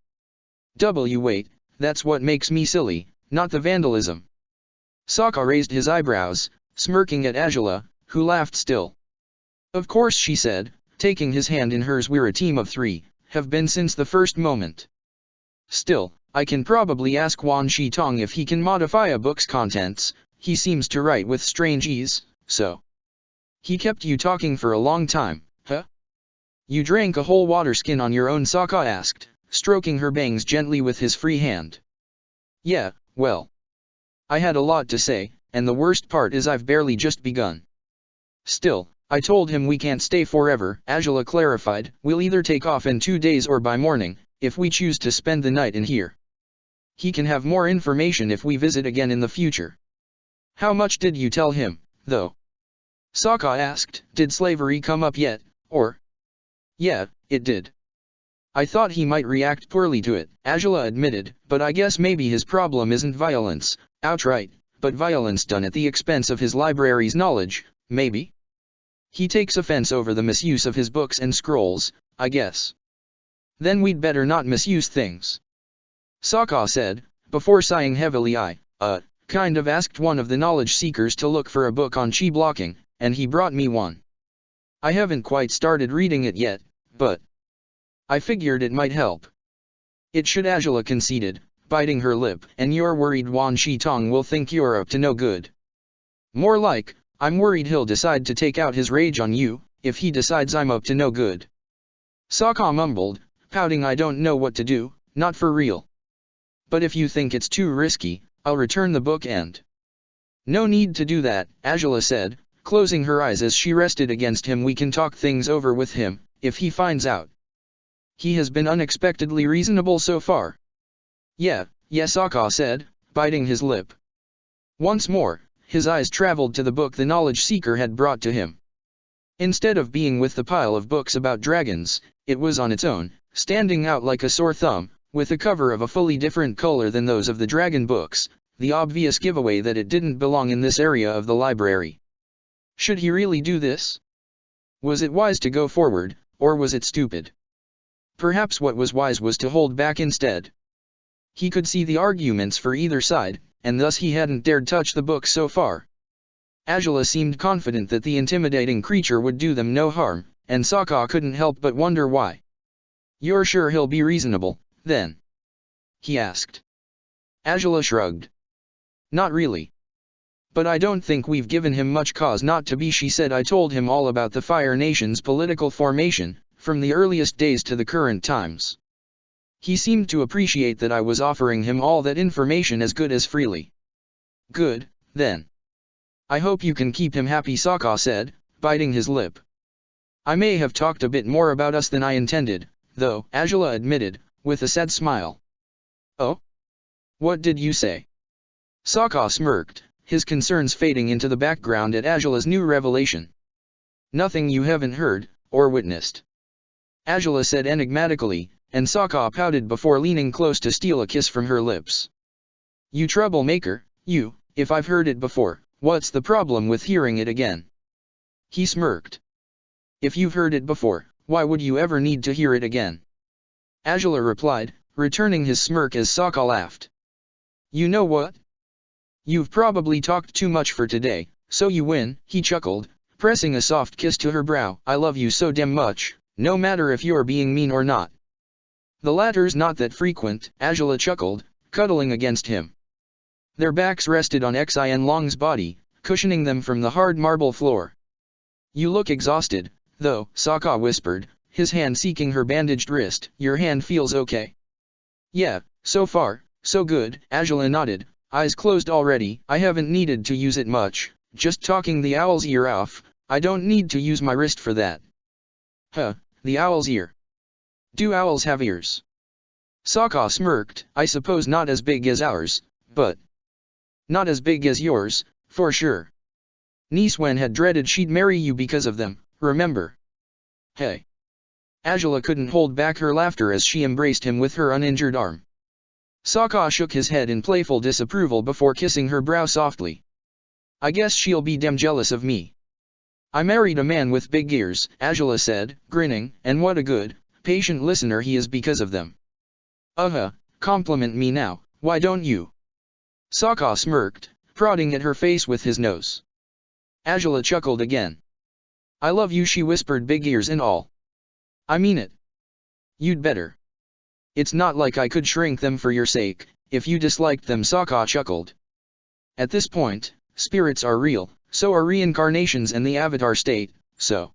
Wait, that's what makes me silly, not the vandalism. Sokka raised his eyebrows, smirking at Angela, who laughed still. Of course, she said, taking his hand in hers. We're a team of 3, have been since the first moment. Still, I can probably ask Wan Shi Tong if he can modify a book's contents. He seems to write with strange ease, so... He kept you talking for a long time, huh? You drank a whole water skin on your own, Sokka asked, stroking her bangs gently with his free hand. Yeah, well... I had a lot to say, and the worst part is I've barely just begun. Still, I told him we can't stay forever, Angela clarified. We'll either take off in 2 days or by morning, if we choose to spend the night in here. He can have more information if we visit again in the future. How much did you tell him, though? Sokka asked. Did slavery come up yet, or? Yeah, it did. I thought he might react poorly to it, Angela admitted, but I guess maybe his problem isn't violence, outright, but violence done at the expense of his library's knowledge, maybe? He takes offense over the misuse of his books and scrolls, I guess. Then we'd better not misuse things. Sokka said, before sighing heavily. I kind of asked one of the knowledge seekers to look for a book on chi blocking, and he brought me one. I haven't quite started reading it yet, but I figured it might help. It should, Angela conceded, biting her lip. And you're worried Wan Shi Tong will think you're up to no good? More like, I'm worried he'll decide to take out his rage on you, if he decides I'm up to no good. Sokka mumbled, pouting. I don't know what to do, not for real. But if you think it's too risky, I'll return the book and... No need to do that, Angela said, closing her eyes as she rested against him. We can talk things over with him, if he finds out. He has been unexpectedly reasonable so far. Yeah, Sokka said, biting his lip. Once more, his eyes traveled to the book the knowledge seeker had brought to him. Instead of being with the pile of books about dragons, it was on its own, standing out like a sore thumb, with a cover of a fully different color than those of the dragon books, the obvious giveaway that it didn't belong in this area of the library. Should he really do this? Was it wise to go forward, or was it stupid? Perhaps what was wise was to hold back instead. He could see the arguments for either side, and thus he hadn't dared touch the book so far. Angela seemed confident that the intimidating creature would do them no harm, and Sokka couldn't help but wonder why. You're sure he'll be reasonable, then? He asked. Angela shrugged. Not really. But I don't think we've given him much cause not to be, she said. I told him all about the Fire Nation's political formation, from the earliest days to the current times. He seemed to appreciate that I was offering him all that information as good as freely. Good, then. I hope you can keep him happy, Sokka said, biting his lip. I may have talked a bit more about us than I intended, though, Angela admitted, with a sad smile. Oh? What did you say? Sokka smirked, his concerns fading into the background at Angela's new revelation. Nothing you haven't heard, or witnessed. Angela said enigmatically, and Sokka pouted before leaning close to steal a kiss from her lips. You troublemaker, you, if I've heard it before, what's the problem with hearing it again? He smirked. If you've heard it before, why would you ever need to hear it again? Angela replied, returning his smirk as Sokka laughed. You know what? You've probably talked too much for today, so you win, he chuckled, pressing a soft kiss to her brow. I love you so damn much, no matter if you're being mean or not. The latter's not that frequent, Angela chuckled, cuddling against him. Their backs rested on Xian Long's body, cushioning them from the hard marble floor. You look exhausted, though, Sokka whispered, his hand seeking her bandaged wrist. Your hand feels okay? Yeah, so far, so good, Angela nodded. eyes closed already. I haven't needed to use it much, just talking the owl's ear off. I don't need to use my wrist for that. Huh, the owl's ear. Do owls have ears? Sokka smirked. I suppose not as big as ours, but not as big as yours, for sure. Niswen had dreaded she'd marry you because of them, remember? Hey. Azula couldn't hold back her laughter as she embraced him with her uninjured arm. Sokka shook his head in playful disapproval before kissing her brow softly. I guess she'll be damn jealous of me. I married a man with big ears, Azula said, grinning, and what a good, patient listener he is because of them. Compliment me now, why don't you? Sokka smirked, prodding at her face with his nose. Azula chuckled again. I love you, she whispered, big ears and all. I mean it. You'd better. It's not like I could shrink them for your sake, if you disliked them, Sokka chuckled. At this point, spirits are real, so are reincarnations and the avatar state, so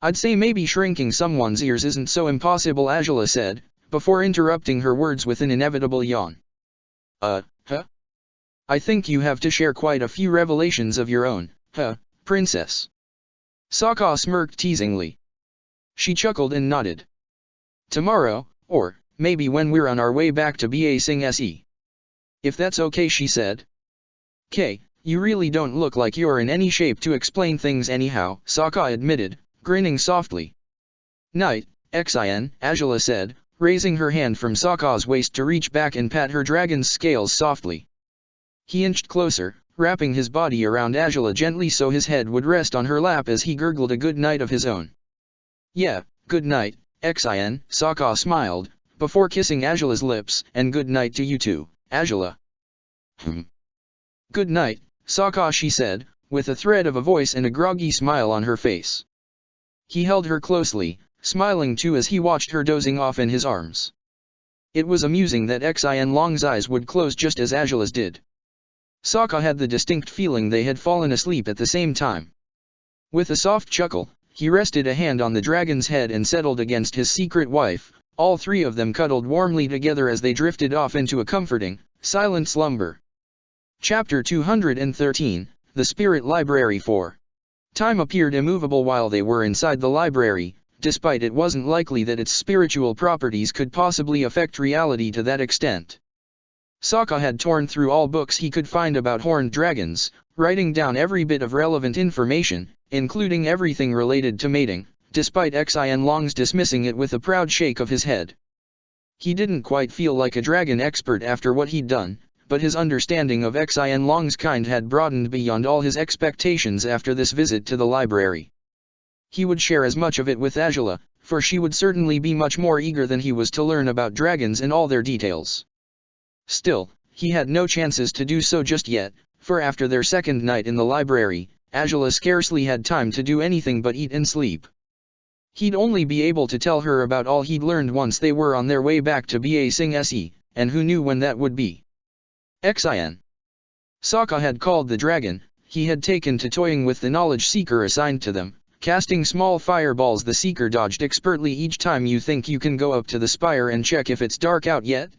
I'd say maybe shrinking someone's ears isn't so impossible, Azula said, before interrupting her words with an inevitable yawn. I think you have to share quite a few revelations of your own, princess. Sokka smirked teasingly. She chuckled and nodded. Tomorrow, or maybe when we're on our way back to Ba Sing Se. If that's okay, she said. K, you really don't look like you're in any shape to explain things anyhow, Sokka admitted, grinning softly. Night, Xin, Azula said, raising her hand from Sokka's waist to reach back and pat her dragon's scales softly. He inched closer, wrapping his body around Azula gently so his head would rest on her lap as he gurgled a good night of his own. Yeah, good night, Xin, Sokka smiled, before kissing Azula's lips, and good night to you too, Azula. Good night, Sokka, she said, with a thread of a voice and a groggy smile on her face. He held her closely, smiling too as he watched her dozing off in his arms. It was amusing that Xin Long's eyes would close just as Azula's did. Sokka had the distinct feeling they had fallen asleep at the same time. With a soft chuckle, he rested a hand on the dragon's head and settled against his secret wife. All three of them cuddled warmly together as they drifted off into a comforting, silent slumber. Chapter 213, The Spirit Library 4. Time appeared immovable while they were inside the library, despite it wasn't likely that its spiritual properties could possibly affect reality to that extent. Sokka had torn through all books he could find about horned dragons, writing down every bit of relevant information, including everything related to mating, despite Xin Long's dismissing it with a proud shake of his head. He didn't quite feel like a dragon expert after what he'd done, but his understanding of Xin Long's kind had broadened beyond all his expectations after this visit to the library. He would share as much of it with Azula, for she would certainly be much more eager than he was to learn about dragons and all their details. Still, he had no chances to do so just yet, for after their second night in the library, Azula scarcely had time to do anything but eat and sleep. He'd only be able to tell her about all he'd learned once they were on their way back to Ba Sing Se, and who knew when that would be. Xin. Sokka had called the dragon, he had taken to toying with the knowledge seeker assigned to them, casting small fireballs the seeker dodged expertly each time. You think you can go up to the spire and check if it's dark out yet?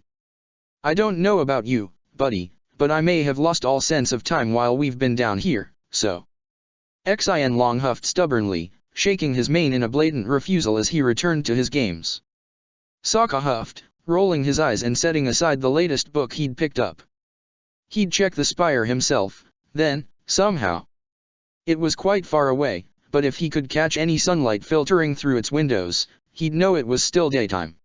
I don't know about you, buddy, but I may have lost all sense of time while we've been down here, so. Xin Long huffed stubbornly, shaking his mane in a blatant refusal as he returned to his games. Sokka huffed, rolling his eyes and setting aside the latest book he'd picked up. He'd check the spire himself, then, somehow. It was quite far away, but if he could catch any sunlight filtering through its windows, he'd know it was still daytime.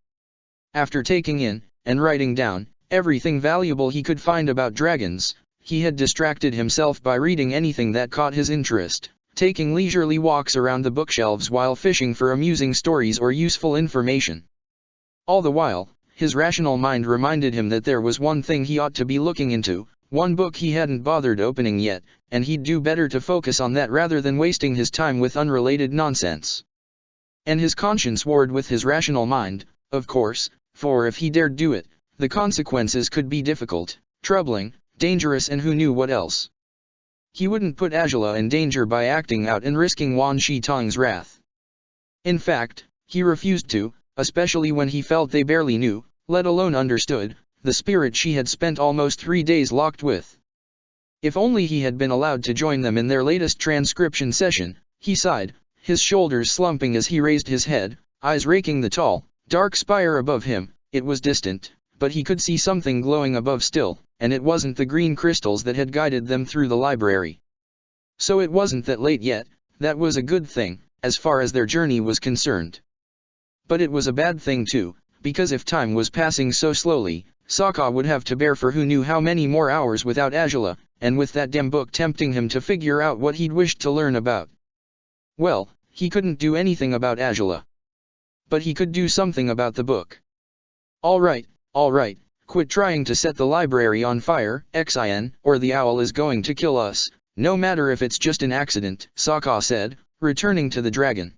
After taking in, and writing down, everything valuable he could find about dragons, he had distracted himself by reading anything that caught his interest, taking leisurely walks around the bookshelves while fishing for amusing stories or useful information. All the while, his rational mind reminded him that there was one thing he ought to be looking into, one book he hadn't bothered opening yet, and he'd do better to focus on that rather than wasting his time with unrelated nonsense. And his conscience warred with his rational mind, of course, for if he dared do it, the consequences could be difficult, troubling, dangerous, and who knew what else. He wouldn't put Azula in danger by acting out and risking Wan Shi Tong's wrath. In fact, he refused to, especially when he felt they barely knew, let alone understood, the spirit she had spent almost 3 days locked with. If only he had been allowed to join them in their latest transcription session, he sighed, his shoulders slumping as he raised his head, eyes raking the tall, dark spire above him. It was distant, but he could see something glowing above still, and it wasn't the green crystals that had guided them through the library. So it wasn't that late yet. That was a good thing, as far as their journey was concerned. But it was a bad thing too, because if time was passing so slowly, Sokka would have to bear for who knew how many more hours without Azula, and with that damn book tempting him to figure out what he'd wished to learn about. Well, he couldn't do anything about Azula. But he could do something about the book. All right, quit trying to set the library on fire, Xin, or the owl is going to kill us, no matter if it's just an accident, Sokka said, returning to the dragon.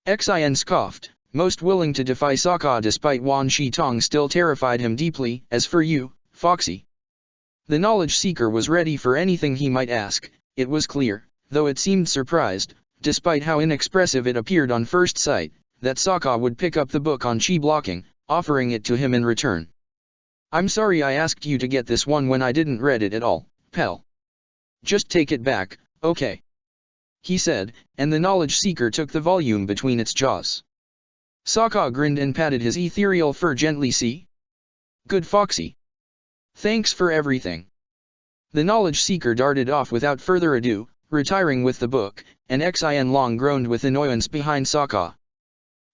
Xin scoffed, most willing to defy Sokka despite Wan Shi Tong still terrified him deeply. As for you, Foxy. The knowledge seeker was ready for anything he might ask. It was clear, though it seemed surprised, despite how inexpressive it appeared on first sight, that Sokka would pick up the book on chi blocking, offering it to him in return. I'm sorry I asked you to get this one when I didn't read it at all, pal. Just take it back, okay? He said, and the knowledge seeker took the volume between its jaws. Sokka grinned and patted his ethereal fur gently. See? Good Foxy. Thanks for everything. The knowledge seeker darted off without further ado, retiring with the book, and Xin Long groaned with annoyance behind Sokka.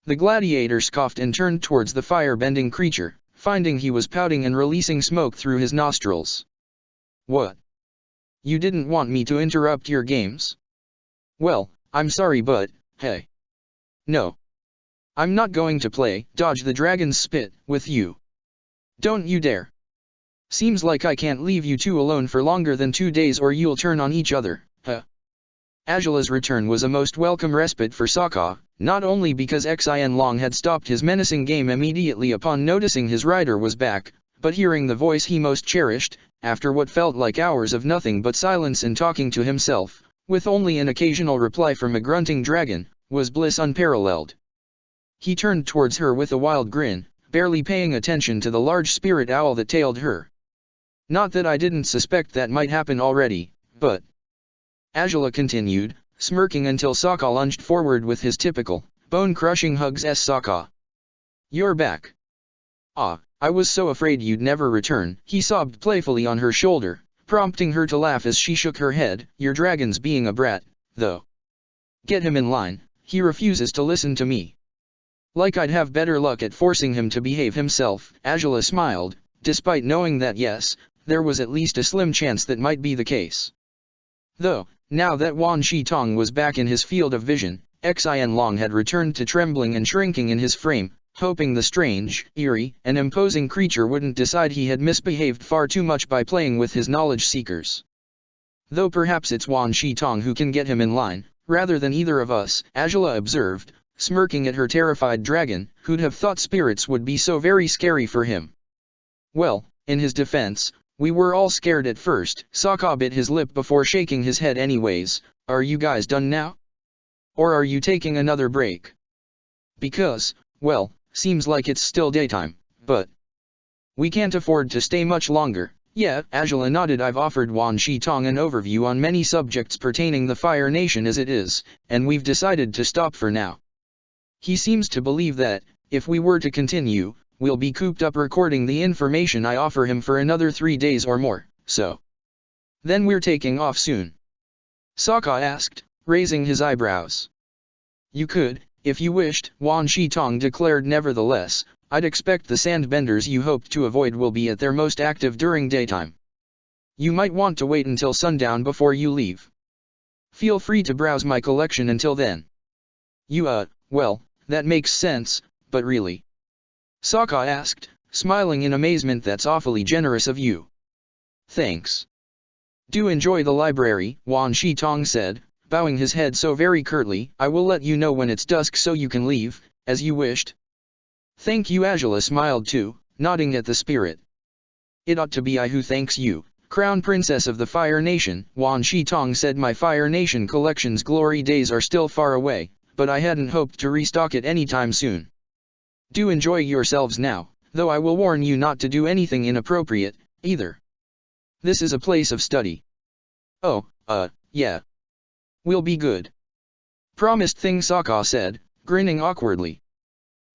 The gladiator scoffed and turned towards the fire-bending creature, finding he was pouting and releasing smoke through his nostrils. What? You didn't want me to interrupt your games? Well, I'm sorry but, hey. No. I'm not going to play dodge the dragon's spit with you. Don't you dare. Seems like I can't leave you two alone for longer than 2 days or you'll turn on each other, huh? Azula's return was a most welcome respite for Sokka, not only because Xin Long had stopped his menacing game immediately upon noticing his rider was back, but hearing the voice he most cherished, after what felt like hours of nothing but silence and talking to himself, with only an occasional reply from a grunting dragon, was bliss unparalleled. He turned towards her with a wild grin, barely paying attention to the large spirit owl that tailed her. Not that I didn't suspect that might happen already, but... Azula continued, smirking until Sokka lunged forward with his typical, bone-crushing hugs. Sokka. You're back. Ah, I was so afraid you'd never return. He sobbed playfully on her shoulder, prompting her to laugh as she shook her head. Your dragon's being a brat, though. Get him in line, he refuses to listen to me. Like I'd have better luck at forcing him to behave himself. Azula smiled, despite knowing that yes, there was at least a slim chance that might be the case. Though, now that Wan Shi Tong was back in his field of vision, Xin Long had returned to trembling and shrinking in his frame, hoping the strange, eerie, and imposing creature wouldn't decide he had misbehaved far too much by playing with his knowledge seekers. Though perhaps it's Wan Shi Tong who can get him in line, rather than either of us, Azula observed, smirking at her terrified dragon. Who'd have thought spirits would be so very scary for him? Well, in his defense, we were all scared at first. Sokka bit his lip before shaking his head. Anyways, are you guys done now? Or are you taking another break? Because, well, seems like it's still daytime, but... we can't afford to stay much longer. Yeah, Azula nodded. I've offered Wan Shi Tong an overview on many subjects pertaining the Fire Nation as it is, and we've decided to stop for now. He seems to believe that, if we were to continue, we'll be cooped up recording the information I offer him for another 3 days or more, so... then we're taking off soon? Sokka asked, raising his eyebrows. You could, if you wished, Wan Shi Tong declared. Nevertheless, I'd expect the sandbenders you hoped to avoid will be at their most active during daytime. You might want to wait until sundown before you leave. Feel free to browse my collection until then. Well, that makes sense, but really? Sokka asked, smiling in amazement. That's awfully generous of you. Thanks. Do enjoy the library, Wan Shi Tong said, bowing his head so very curtly. I will let you know when it's dusk so you can leave, as you wished. Thank you. Azula smiled too, nodding at the spirit. It ought to be I who thanks you, Crown Princess of the Fire Nation, Wan Shi Tong said. My Fire Nation collection's glory days are still far away, but I hadn't hoped to restock it anytime soon. Do enjoy yourselves now, though I will warn you not to do anything inappropriate, either. This is a place of study. Oh, yeah. We'll be good. Promised thing, Sokka said, grinning awkwardly.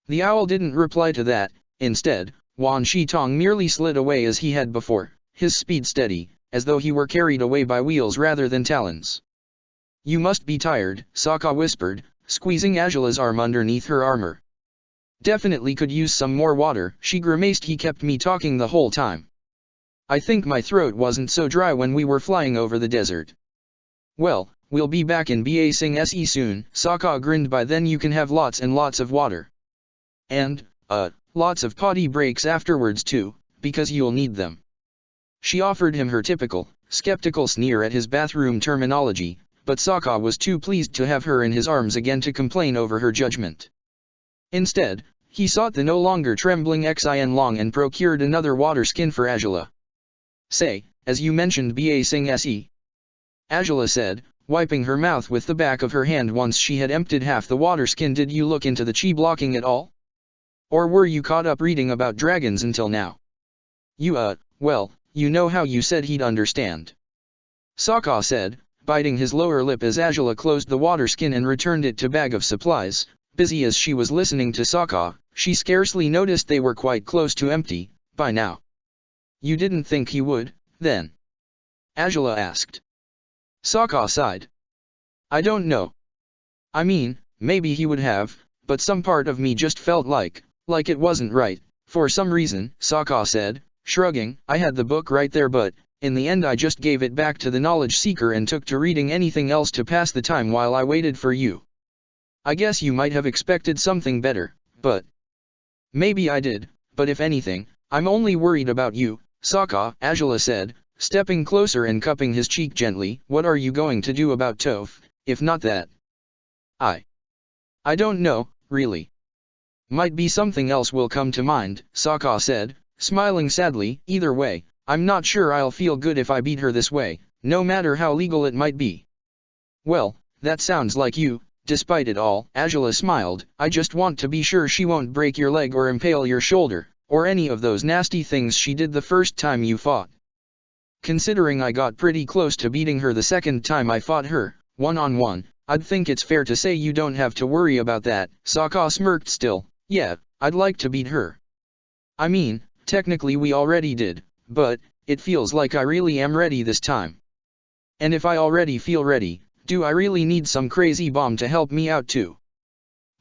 The owl didn't reply to that. Instead, Wan Shitong merely slid away as he had before, his speed steady, as though he were carried away by wheels rather than talons. You must be tired, Sokka whispered, squeezing Azula's arm underneath her armor. Definitely could use some more water, she grimaced. He kept me talking the whole time. I think my throat wasn't so dry when we were flying over the desert. Well, we'll be back in Ba Sing Se soon, Sokka grinned. By then you can have lots and lots of water. And, lots of potty breaks afterwards too, because you'll need them. She offered him her typical, skeptical sneer at his bathroom terminology, but Sokka was too pleased to have her in his arms again to complain over her judgment. Instead, he sought the no longer trembling Xin Long and procured another water skin for Azula. Say, as you mentioned Ba Sing Se. Azula said, wiping her mouth with the back of her hand once she had emptied half the water skin. Did you look into the chi blocking at all? Or were you caught up reading about dragons until now? You well, you know how you said he'd understand. Sokka said, biting his lower lip as Azula closed the water skin and returned it to bag of supplies. Busy as she was listening to Sokka, she scarcely noticed they were quite close to empty, by now. You didn't think he would, then? Azula asked. Sokka sighed. I don't know. I mean, maybe he would have, but some part of me just felt like it wasn't right, for some reason, Sokka said, shrugging. I had the book right there, but, in the end I just gave it back to the knowledge seeker and took to reading anything else to pass the time while I waited for you. I guess you might have expected something better, but... Maybe I did, but if anything, I'm only worried about you, Sokka, Azula said, stepping closer and cupping his cheek gently. What are you going to do about Toph, if not that? I don't know, really. Might be something else will come to mind, Sokka said, smiling sadly. Either way, I'm not sure I'll feel good if I beat her this way, no matter how legal it might be. Well, that sounds like you. Despite it all, Azula smiled. I just want to be sure she won't break your leg or impale your shoulder, or any of those nasty things she did the first time you fought. Considering I got pretty close to beating her the second time I fought her, one-on-one, I'd think it's fair to say you don't have to worry about that. Sokka smirked still. Yeah, I'd like to beat her. I mean, technically we already did, but, it feels like I really am ready this time. And if I already feel ready, do I really need some crazy bomb to help me out too?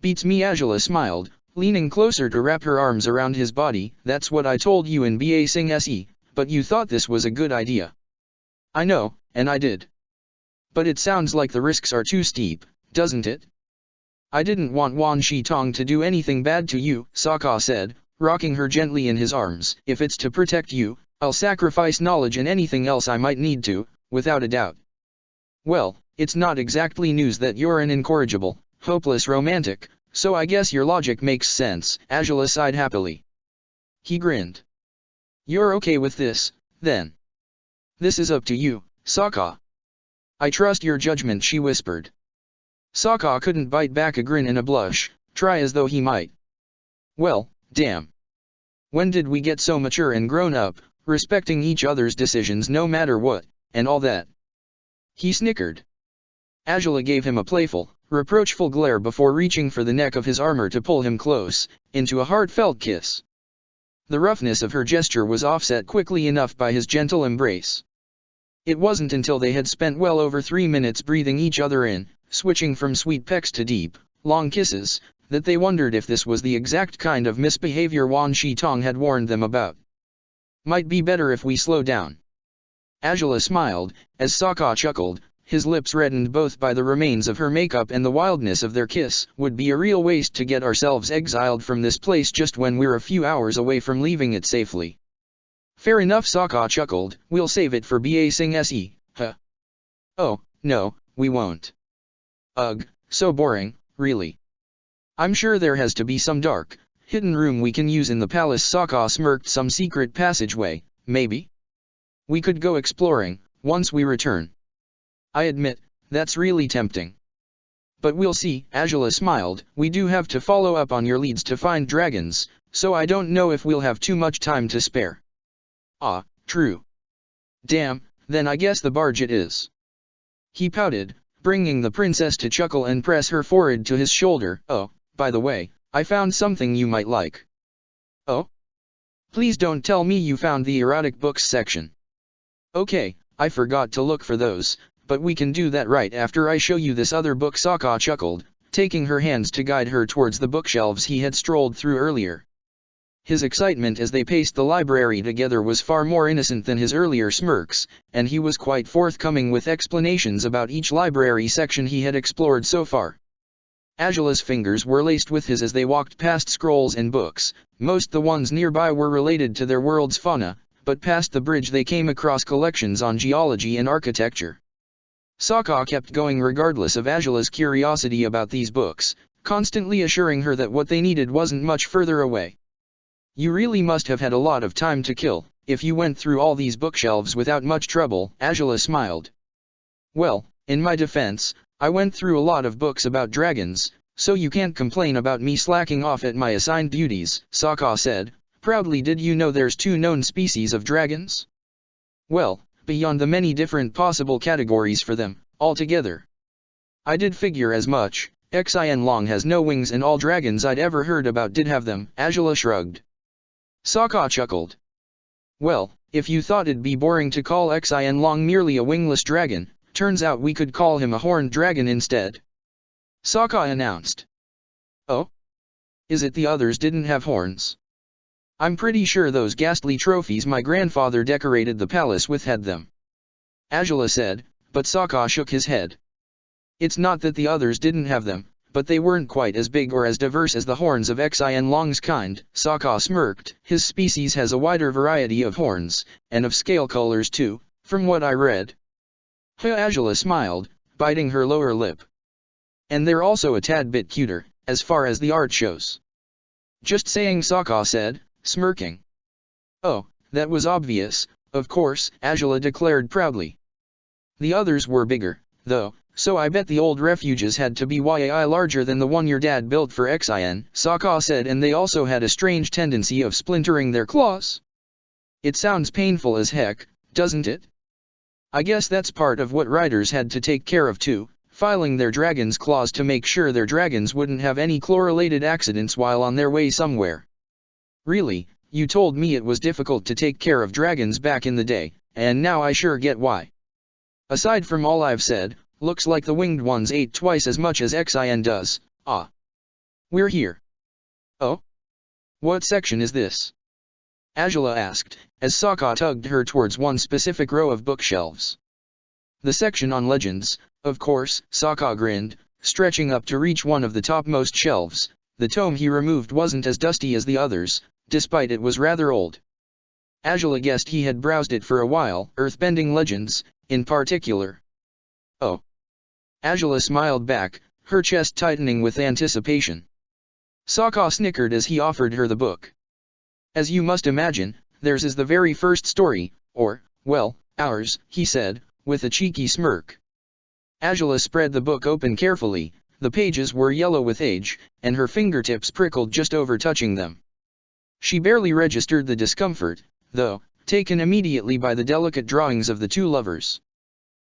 Beats me, Azula smiled, leaning closer to wrap her arms around his body. That's what I told you in Ba Sing Se, but you thought this was a good idea. I know, and I did. But it sounds like the risks are too steep, doesn't it? I didn't want Wan Shitong to do anything bad to you, Sokka said, rocking her gently in his arms. If it's to protect you, I'll sacrifice knowledge and anything else I might need to, without a doubt. Well, it's not exactly news that you're an incorrigible, hopeless romantic, so I guess your logic makes sense, Azula sighed happily. He grinned. You're okay with this, then? This is up to you, Sokka. I trust your judgment, she whispered. Sokka couldn't bite back a grin and a blush, try as though he might. Well, damn. When did we get so mature and grown up, respecting each other's decisions no matter what, and all that? He snickered. Azula gave him a playful, reproachful glare before reaching for the neck of his armor to pull him close, into a heartfelt kiss. The roughness of her gesture was offset quickly enough by his gentle embrace. It wasn't until they had spent well over 3 minutes breathing each other in, switching from sweet pecks to deep, long kisses, that they wondered if this was the exact kind of misbehavior Wan Shitong had warned them about. Might be better if we slow down. Azula smiled, as Sokka chuckled, his lips reddened both by the remains of her makeup and the wildness of their kiss. Would be a real waste to get ourselves exiled from this place just when we're a few hours away from leaving it safely. Fair enough, Sokka chuckled, we'll save it for Ba Sing Se, huh? Oh, no, we won't. Ugh, so boring, really. I'm sure there has to be some dark, hidden room we can use in the palace. Sokka smirked. Some secret passageway, maybe? We could go exploring, once we return. I admit, that's really tempting. But we'll see, Azula smiled. We do have to follow up on your leads to find dragons, so I don't know if we'll have too much time to spare. Ah, true. Damn, then I guess the barge it is. He pouted, bringing the princess to chuckle and press her forehead to his shoulder. Oh, by the way, I found something you might like. Oh? Please don't tell me you found the erotic books section. Okay, I forgot to look for those, but we can do that right after I show you this other book. Sokka chuckled, taking her hands to guide her towards the bookshelves he had strolled through earlier. His excitement as they paced the library together was far more innocent than his earlier smirks, and he was quite forthcoming with explanations about each library section he had explored so far. Azula's fingers were laced with his as they walked past scrolls and books. Most the ones nearby were related to their world's fauna, but past the bridge they came across collections on geology and architecture. Sokka kept going regardless of Azula's curiosity about these books, constantly assuring her that what they needed wasn't much further away. You really must have had a lot of time to kill, if you went through all these bookshelves without much trouble, Azula smiled. Well, in my defense, I went through a lot of books about dragons, so you can't complain about me slacking off at my assigned duties, Sokka said, proudly. Did you know there's 2 known species of dragons? Well, beyond the many different possible categories for them, altogether. I did figure as much. Xian Long has no wings and all dragons I'd ever heard about did have them, Azula shrugged. Sokka chuckled. Well, if you thought it'd be boring to call Xian Long merely a wingless dragon, turns out we could call him a horned dragon instead. Sokka announced. Oh? Is it the others didn't have horns? I'm pretty sure those ghastly trophies my grandfather decorated the palace with had them. Azula said, but Sokka shook his head. It's not that the others didn't have them, but they weren't quite as big or as diverse as the horns of Xian Long's kind, Sokka smirked. His species has a wider variety of horns, and of scale colors too, from what I read. Azula smiled, biting her lower lip. And they're also a tad bit cuter, as far as the art shows. Just saying, Sokka said, smirking. Oh, that was obvious, of course, Azula declared proudly. The others were bigger, though, so I bet the old refuges had to be way larger than the one your dad built for Xian, Sokka said, and they also had a strange tendency of splintering their claws. It sounds painful as heck, doesn't it? I guess that's part of what riders had to take care of too, filing their dragon's claws to make sure their dragons wouldn't have any claw-related accidents while on their way somewhere. Really, you told me it was difficult to take care of dragons back in the day, and now I sure get why. Aside from all I've said, looks like the winged ones ate twice as much as Xian does. Ah. We're here. Oh? What section is this? Azula asked, as Sokka tugged her towards one specific row of bookshelves. The section on legends, of course, Sokka grinned, stretching up to reach one of the topmost shelves. The tome he removed wasn't as dusty as the others, despite it was rather old. Azula guessed he had browsed it for a while, earthbending legends, in particular. Oh. Azula smiled back, her chest tightening with anticipation. Sokka snickered as he offered her the book. As you must imagine, theirs is the very first story, or, well, ours, he said, with a cheeky smirk. Azula spread the book open carefully. The pages were yellow with age, and her fingertips prickled just over touching them. She barely registered the discomfort, though, taken immediately by the delicate drawings of the 2 lovers.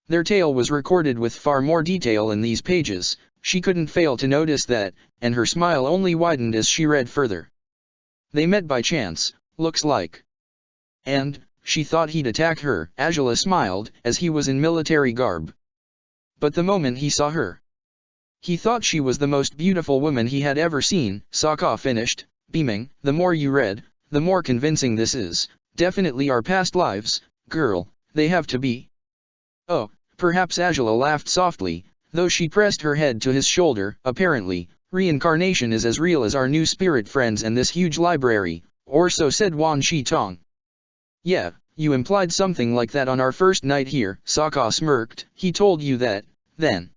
Their tale was recorded with far more detail in these pages. She couldn't fail to notice that, and her smile only widened as she read further. They met by chance, looks like. And, she thought he'd attack her, Azula smiled, as he was in military garb. But the moment he saw her, he thought she was the most beautiful woman he had ever seen, Sokka finished, beaming. The more you read, the more convincing this is. Definitely our past lives, girl, they have to be. Oh. Perhaps Azula laughed softly, though she pressed her head to his shoulder. Apparently, reincarnation is as real as our new spirit friends and this huge library, or so said Wan Shi Tong. Yeah, you implied something like that on our first night here, Sokka smirked. He told you that, then.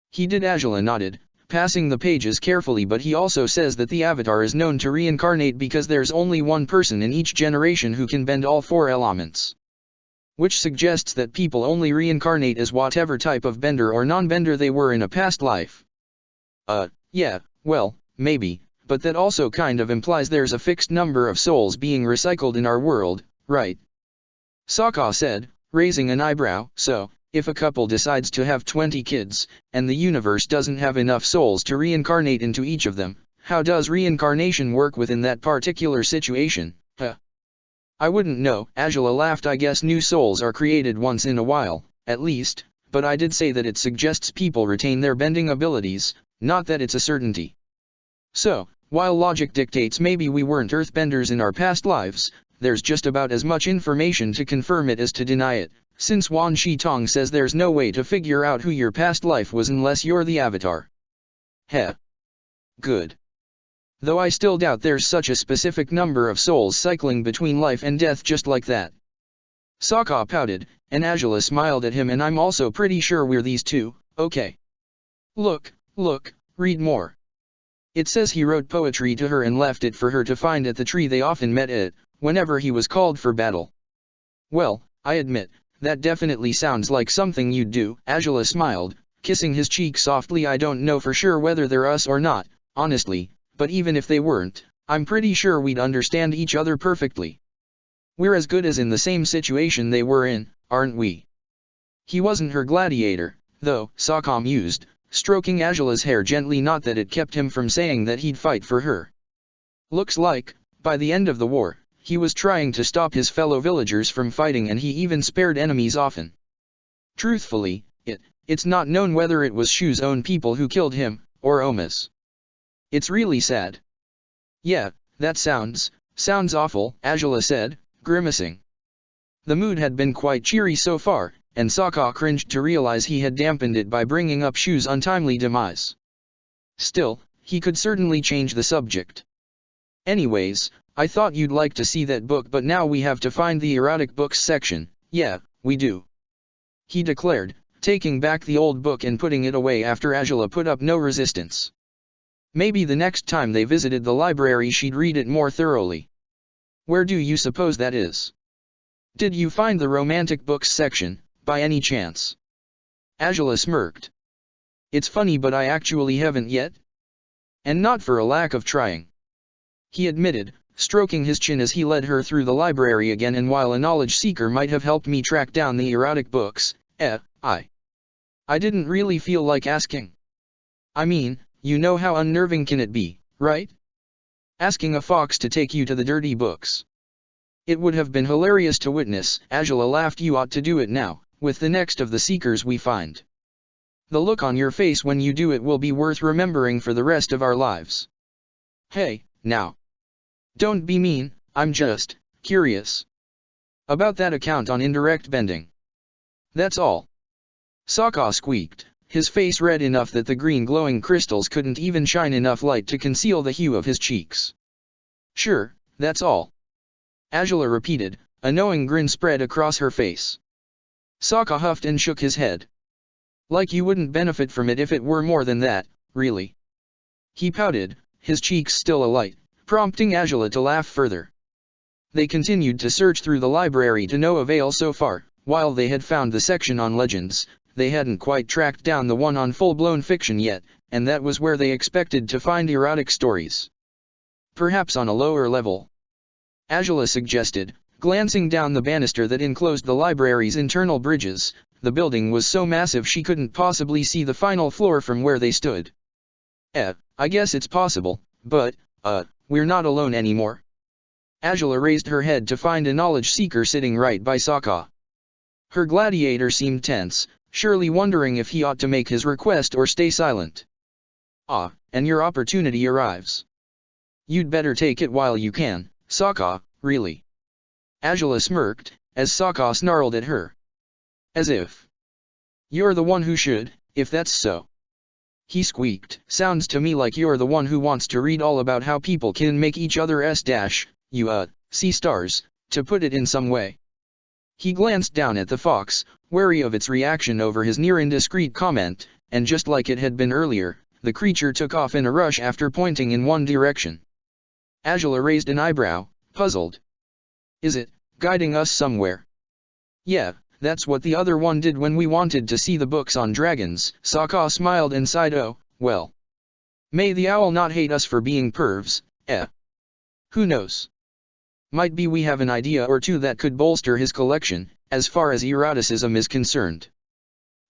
He did, Azula nodded, passing the pages carefully, but he also says that the Avatar is known to reincarnate because there's only one person in each generation who can bend all 4 elements. Which suggests that people only reincarnate as whatever type of bender or non-bender they were in a past life. Yeah, well, maybe, but that also kind of implies there's a fixed number of souls being recycled in our world, right? Sokka said, raising an eyebrow. So, if a couple decides to have 20 kids, and the universe doesn't have enough souls to reincarnate into each of them, how does reincarnation work within that particular situation? I wouldn't know. Angela laughed. I guess new souls are created once in a while, at least, but I did say that it suggests people retain their bending abilities, not that it's a certainty. So, while logic dictates maybe we weren't earthbenders in our past lives, there's just about as much information to confirm it as to deny it, since Wan Shi Tong says there's no way to figure out who your past life was unless you're the Avatar. Heh. Good. Though I still doubt there's such a specific number of souls cycling between life and death just like that. Sokka pouted, and Azula smiled at him. And I'm also pretty sure we're these two, okay? Look, read more. It says he wrote poetry to her and left it for her to find at the tree they often met at, whenever he was called for battle. Well, I admit, that definitely sounds like something you'd do. Azula smiled, kissing his cheek softly. I don't know for sure whether they're us or not, honestly, but even if they weren't, I'm pretty sure we'd understand each other perfectly. We're as good as in the same situation they were in, aren't we? He wasn't her gladiator, though, Sokka mused, stroking Azula's hair gently. Not that it kept him from saying that he'd fight for her. Looks like, by the end of the war, he was trying to stop his fellow villagers from fighting, and he even spared enemies often. Truthfully, it's not known whether it was Shu's own people who killed him, or Oma's. It's really sad. Yeah, that sounds awful, Azula said, grimacing. The mood had been quite cheery so far, and Sokka cringed to realize he had dampened it by bringing up Shu's untimely demise. Still, he could certainly change the subject. Anyways, I thought you'd like to see that book, but now we have to find the erotic books section. Yeah, we do. He declared, taking back the old book and putting it away after Azula put up no resistance. Maybe the next time they visited the library she'd read it more thoroughly. Where do you suppose that is? Did you find the romantic books section, by any chance? Azula smirked. It's funny, but I actually haven't yet. And not for a lack of trying. He admitted, stroking his chin as he led her through the library again. And while a knowledge seeker might have helped me track down the erotic books, I didn't really feel like asking. I mean, you know how unnerving can it be, right? Asking a fox to take you to the dirty books. It would have been hilarious to witness. Azula laughed. You ought to do it now, with the next of the seekers we find. The look on your face when you do it will be worth remembering for the rest of our lives. Hey, now. Don't be mean, I'm just curious. About that account on indirect bending. That's all. Sokka squeaked, his face red enough that the green glowing crystals couldn't even shine enough light to conceal the hue of his cheeks. Sure, that's all. Azula repeated, a knowing grin spread across her face. Sokka huffed and shook his head. Like you wouldn't benefit from it if it were more than that, really. He pouted, his cheeks still alight, prompting Azula to laugh further. They continued to search through the library to no avail so far. While they had found the section on legends, they hadn't quite tracked down the one on full-blown fiction yet, and that was where they expected to find erotic stories. Perhaps on a lower level. Azula suggested, glancing down the banister that enclosed the library's internal bridges. The building was so massive she couldn't possibly see the final floor from where they stood. I guess it's possible, but, we're not alone anymore. Azula raised her head to find a knowledge seeker sitting right by Sokka. Her gladiator seemed tense, surely wondering if he ought to make his request or stay silent. And your opportunity arrives. You'd better take it while you can, Sokka, really. Azula smirked, as Sokka snarled at her. As if. You're the one who should, if that's so. He squeaked. Sounds to me like you're the one who wants to read all about how people can make each other see stars, to put it in some way. He glanced down at the fox, wary of its reaction over his near indiscreet comment, and just like it had been earlier, the creature took off in a rush after pointing in one direction. Azula raised an eyebrow, puzzled. Is it guiding us somewhere? Yeah, that's what the other one did when we wanted to see the books on dragons. Sokka smiled and sighed. Oh, well. May the owl not hate us for being pervs, eh? Who knows? Might be we have an idea or two that could bolster his collection, as far as eroticism is concerned.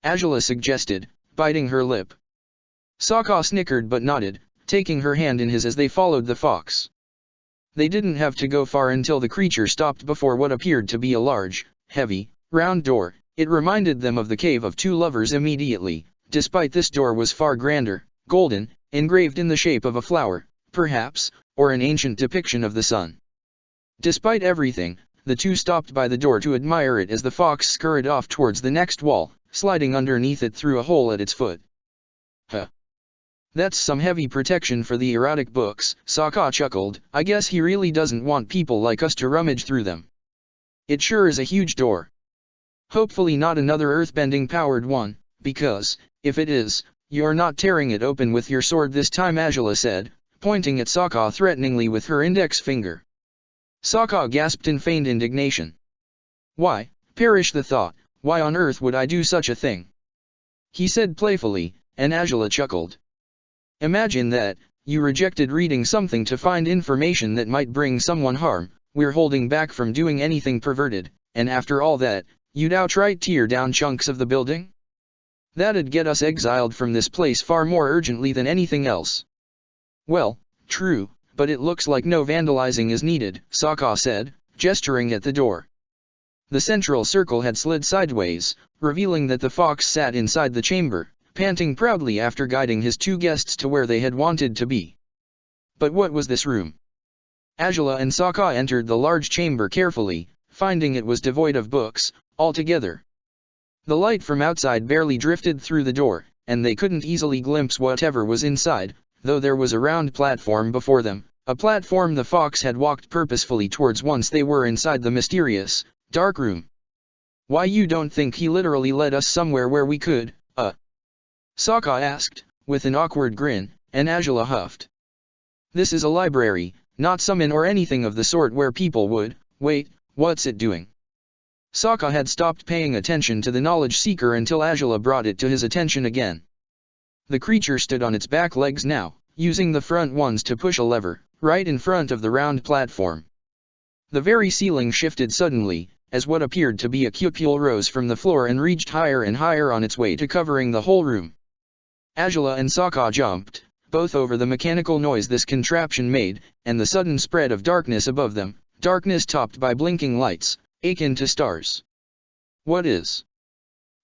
Angela suggested, biting her lip. Sokka snickered but nodded, taking her hand in his as they followed the fox. They didn't have to go far until the creature stopped before what appeared to be a large, heavy, round door. It reminded them of the cave of two lovers immediately, despite this door was far grander, golden, engraved in the shape of a flower, perhaps, or an ancient depiction of the sun. Despite everything, the two stopped by the door to admire it as the fox scurried off towards the next wall, sliding underneath it through a hole at its foot. Huh. That's some heavy protection for the erotic books, Sokka chuckled. I guess he really doesn't want people like us to rummage through them. It sure is a huge door. Hopefully not another earthbending powered one, because, if it is, you're not tearing it open with your sword this time, Angela said, pointing at Sokka threateningly with her index finger. Sokka gasped in feigned indignation. Why, perish the thought, why on earth would I do such a thing? He said playfully, and Angela chuckled. Imagine that, you rejected reading something to find information that might bring someone harm, we're holding back from doing anything perverted, and after all that, you'd outright tear down chunks of the building? That'd get us exiled from this place far more urgently than anything else. Well, true, but it looks like no vandalizing is needed, Sokka said, gesturing at the door. The central circle had slid sideways, revealing that the fox sat inside the chamber, panting proudly after guiding his two guests to where they had wanted to be. But what was this room? Angela and Sokka entered the large chamber carefully, finding it was devoid of books, altogether. The light from outside barely drifted through the door, and they couldn't easily glimpse whatever was inside, though there was a round platform before them, a platform the fox had walked purposefully towards once they were inside the mysterious, dark room. Why, you don't think he literally led us somewhere where we could, Sokka asked, with an awkward grin, and Angela huffed. This is a library, not some inn or anything of the sort where people would, wait, what's it doing? Sokka had stopped paying attention to the knowledge seeker until Angela brought it to his attention again. The creature stood on its back legs now, using the front ones to push a lever, right in front of the round platform. The very ceiling shifted suddenly, as what appeared to be a cupule rose from the floor and reached higher and higher on its way to covering the whole room. Angela and Sokka jumped, both over the mechanical noise this contraption made, and the sudden spread of darkness above them, darkness topped by blinking lights, akin to stars. What is?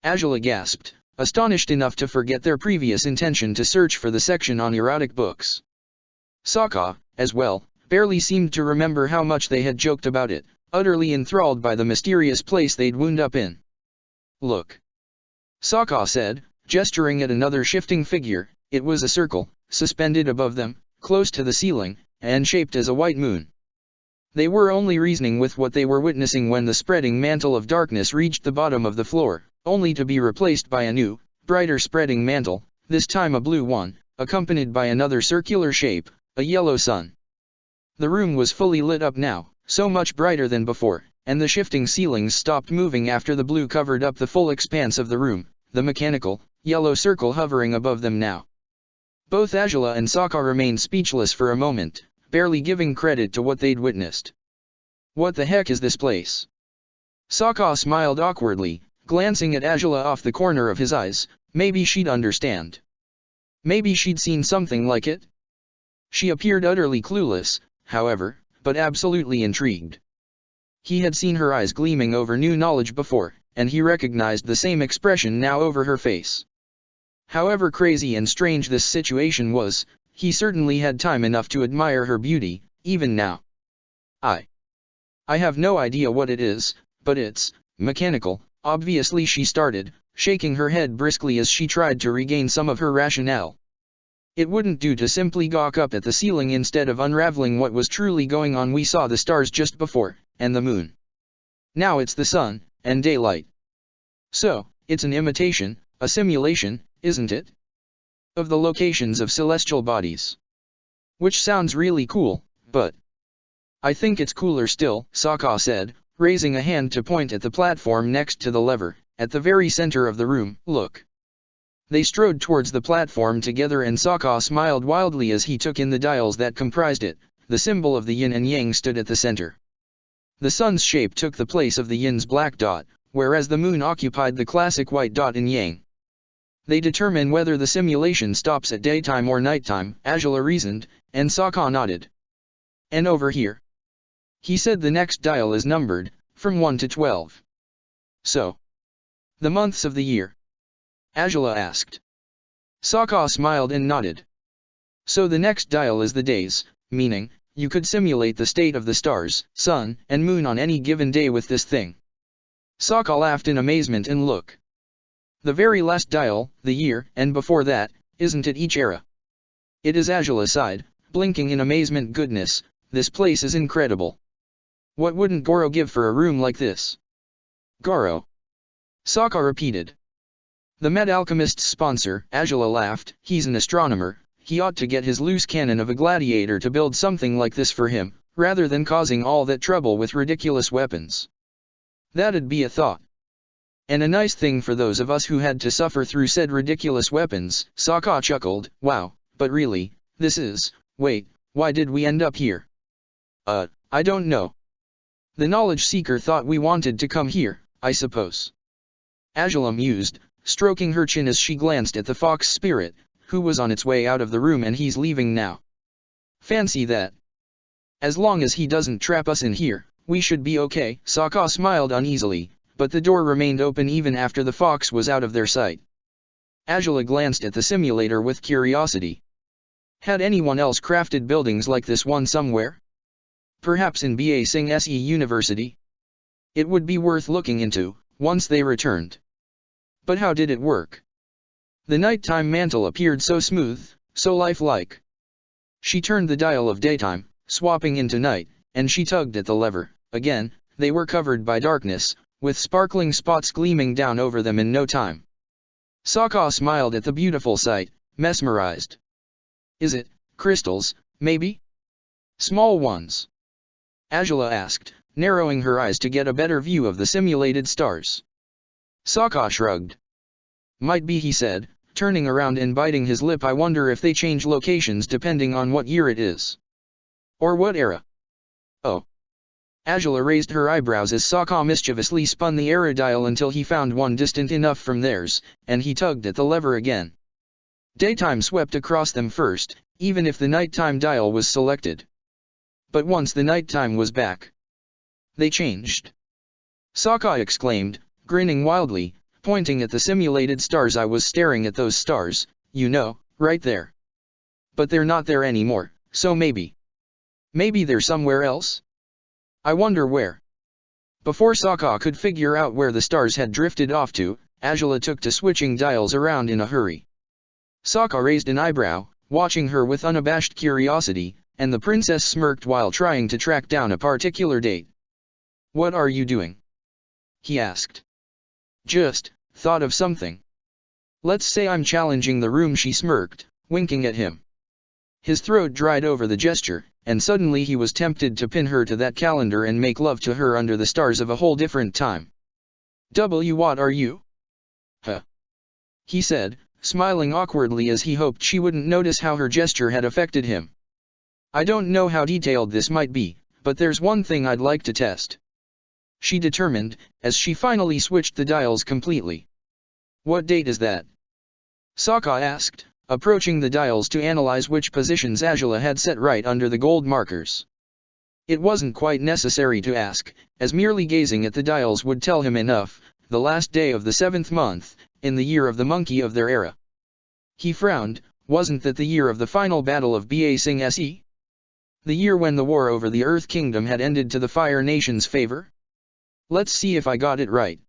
Angela gasped, astonished enough to forget their previous intention to search for the section on erotic books. Sokka, as well, barely seemed to remember how much they had joked about it, utterly enthralled by the mysterious place they'd wound up in. Look. Sokka said, gesturing at another shifting figure. It was a circle, suspended above them, close to the ceiling, and shaped as a white moon. They were only reasoning with what they were witnessing when the spreading mantle of darkness reached the bottom of the floor, only to be replaced by a new, brighter spreading mantle, this time a blue one, accompanied by another circular shape, a yellow sun. The room was fully lit up now, so much brighter than before, and the shifting ceilings stopped moving after the blue covered up the full expanse of the room, the mechanical, yellow circle hovering above them now. Both Angela and Sokka remained speechless for a moment, barely giving credit to what they'd witnessed. What the heck is this place? Sokka smiled awkwardly, glancing at Angela off the corner of his eyes. Maybe she'd understand. Maybe she'd seen something like it? She appeared utterly clueless, however, but absolutely intrigued. He had seen her eyes gleaming over new knowledge before, and he recognized the same expression now over her face. However crazy and strange this situation was, he certainly had time enough to admire her beauty, even now. I have no idea what it is, but it's mechanical, obviously, she started, shaking her head briskly as she tried to regain some of her rationale. It wouldn't do to simply gawk up at the ceiling instead of unraveling what was truly going on. We saw the stars just before, and the moon. Now it's the sun, and daylight. So, it's an imitation, a simulation, isn't it? Of the locations of celestial bodies. Which sounds really cool, but I think it's cooler still, Sokka said, raising a hand to point at the platform next to the lever, at the very center of the room. Look. They strode towards the platform together and Sokka smiled wildly as he took in the dials that comprised it. The symbol of the yin and yang stood at the center. The sun's shape took the place of the yin's black dot, whereas the moon occupied the classic white dot in yang. They determine whether the simulation stops at daytime or nighttime, Azula reasoned, and Sokka nodded. And over here? He said the next dial is numbered, from 1 to 12. So, the months of the year? Azula asked. Sokka smiled and nodded. So the next dial is the days, meaning, you could simulate the state of the stars, sun, and moon on any given day with this thing. Sokka laughed in amazement and look. The very last dial, the year, and before that, isn't it each era? It is, Azula sighed, blinking in amazement. Goodness, this place is incredible. What wouldn't Goro give for a room like this? Goro. Sokka repeated. The Med Alchemist's sponsor, Azula laughed. He's an astronomer, he ought to get his loose cannon of a gladiator to build something like this for him, rather than causing all that trouble with ridiculous weapons. That'd be a thought. And a nice thing for those of us who had to suffer through said ridiculous weapons, Sokka chuckled. Wow, but really, this is, wait, why did we end up here? I don't know. The knowledge seeker thought we wanted to come here, I suppose. Azula mused, stroking her chin as she glanced at the fox spirit, who was on its way out of the room and he's leaving now. Fancy that. As long as he doesn't trap us in here, we should be okay. Sokka smiled uneasily, but the door remained open even after the fox was out of their sight. Azula glanced at the simulator with curiosity. Had anyone else crafted buildings like this one somewhere? Perhaps in Ba Sing Se University? It would be worth looking into, once they returned. But how did it work? The nighttime mantle appeared so smooth, so lifelike. She turned the dial of daytime, swapping into night, and she tugged at the lever. Again, they were covered by darkness, with sparkling spots gleaming down over them in no time. Sokka smiled at the beautiful sight, mesmerized. Is it crystals, maybe? Small ones? Azula asked, narrowing her eyes to get a better view of the simulated stars. Sokka shrugged. Might be, he said, turning around and biting his lip. I wonder if they change locations depending on what year it is. Or what era. Oh. Azula raised her eyebrows as Sokka mischievously spun the era dial until he found one distant enough from theirs, and he tugged at the lever again. Daytime swept across them first, even if the nighttime dial was selected. But once the nighttime was back, they changed. Sokka exclaimed, grinning wildly, pointing at the simulated stars. I was staring at those stars, you know, right there. But they're not there anymore, so maybe they're somewhere else? I wonder where. Before Sokka could figure out where the stars had drifted off to, Azula took to switching dials around in a hurry. Sokka raised an eyebrow, watching her with unabashed curiosity, and the princess smirked while trying to track down a particular date. What are you doing? He asked. Just thought of something. Let's say I'm challenging the room, she smirked, winking at him. His throat dried over the gesture, and suddenly he was tempted to pin her to that calendar and make love to her under the stars of a whole different time. What are you? Huh? He said, smiling awkwardly as he hoped she wouldn't notice how her gesture had affected him. I don't know how detailed this might be, but there's one thing I'd like to test. She determined, as she finally switched the dials completely. What date is that? Sokka asked, approaching the dials to analyze which positions Azula had set right under the gold markers. It wasn't quite necessary to ask, as merely gazing at the dials would tell him enough. The last day of the 7th month, in the year of the monkey of their era. He frowned. Wasn't that the year of the final battle of Ba Sing Se? The year when the war over the Earth Kingdom had ended to the Fire Nation's favor? Let's see if I got it right.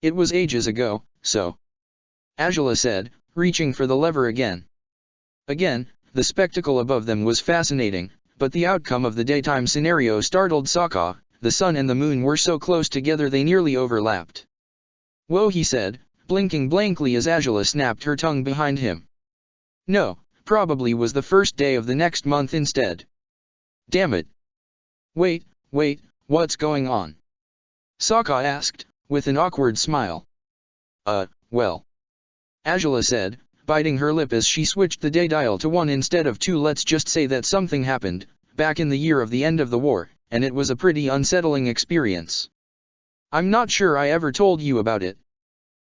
It was ages ago, so. Azula said, reaching for the lever again. Again, the spectacle above them was fascinating, but the outcome of the daytime scenario startled Sokka. The sun and the moon were so close together they nearly overlapped. Whoa, he said, blinking blankly as Azula snapped her tongue behind him. No, probably was the first day of the next month instead. Damn it. Wait, what's going on? Sokka asked, with an awkward smile. Well. Angela said, biting her lip as she switched the day dial to 1 instead of 2. Let's just say that something happened, back in the year of the end of the war, and it was a pretty unsettling experience. I'm not sure I ever told you about it.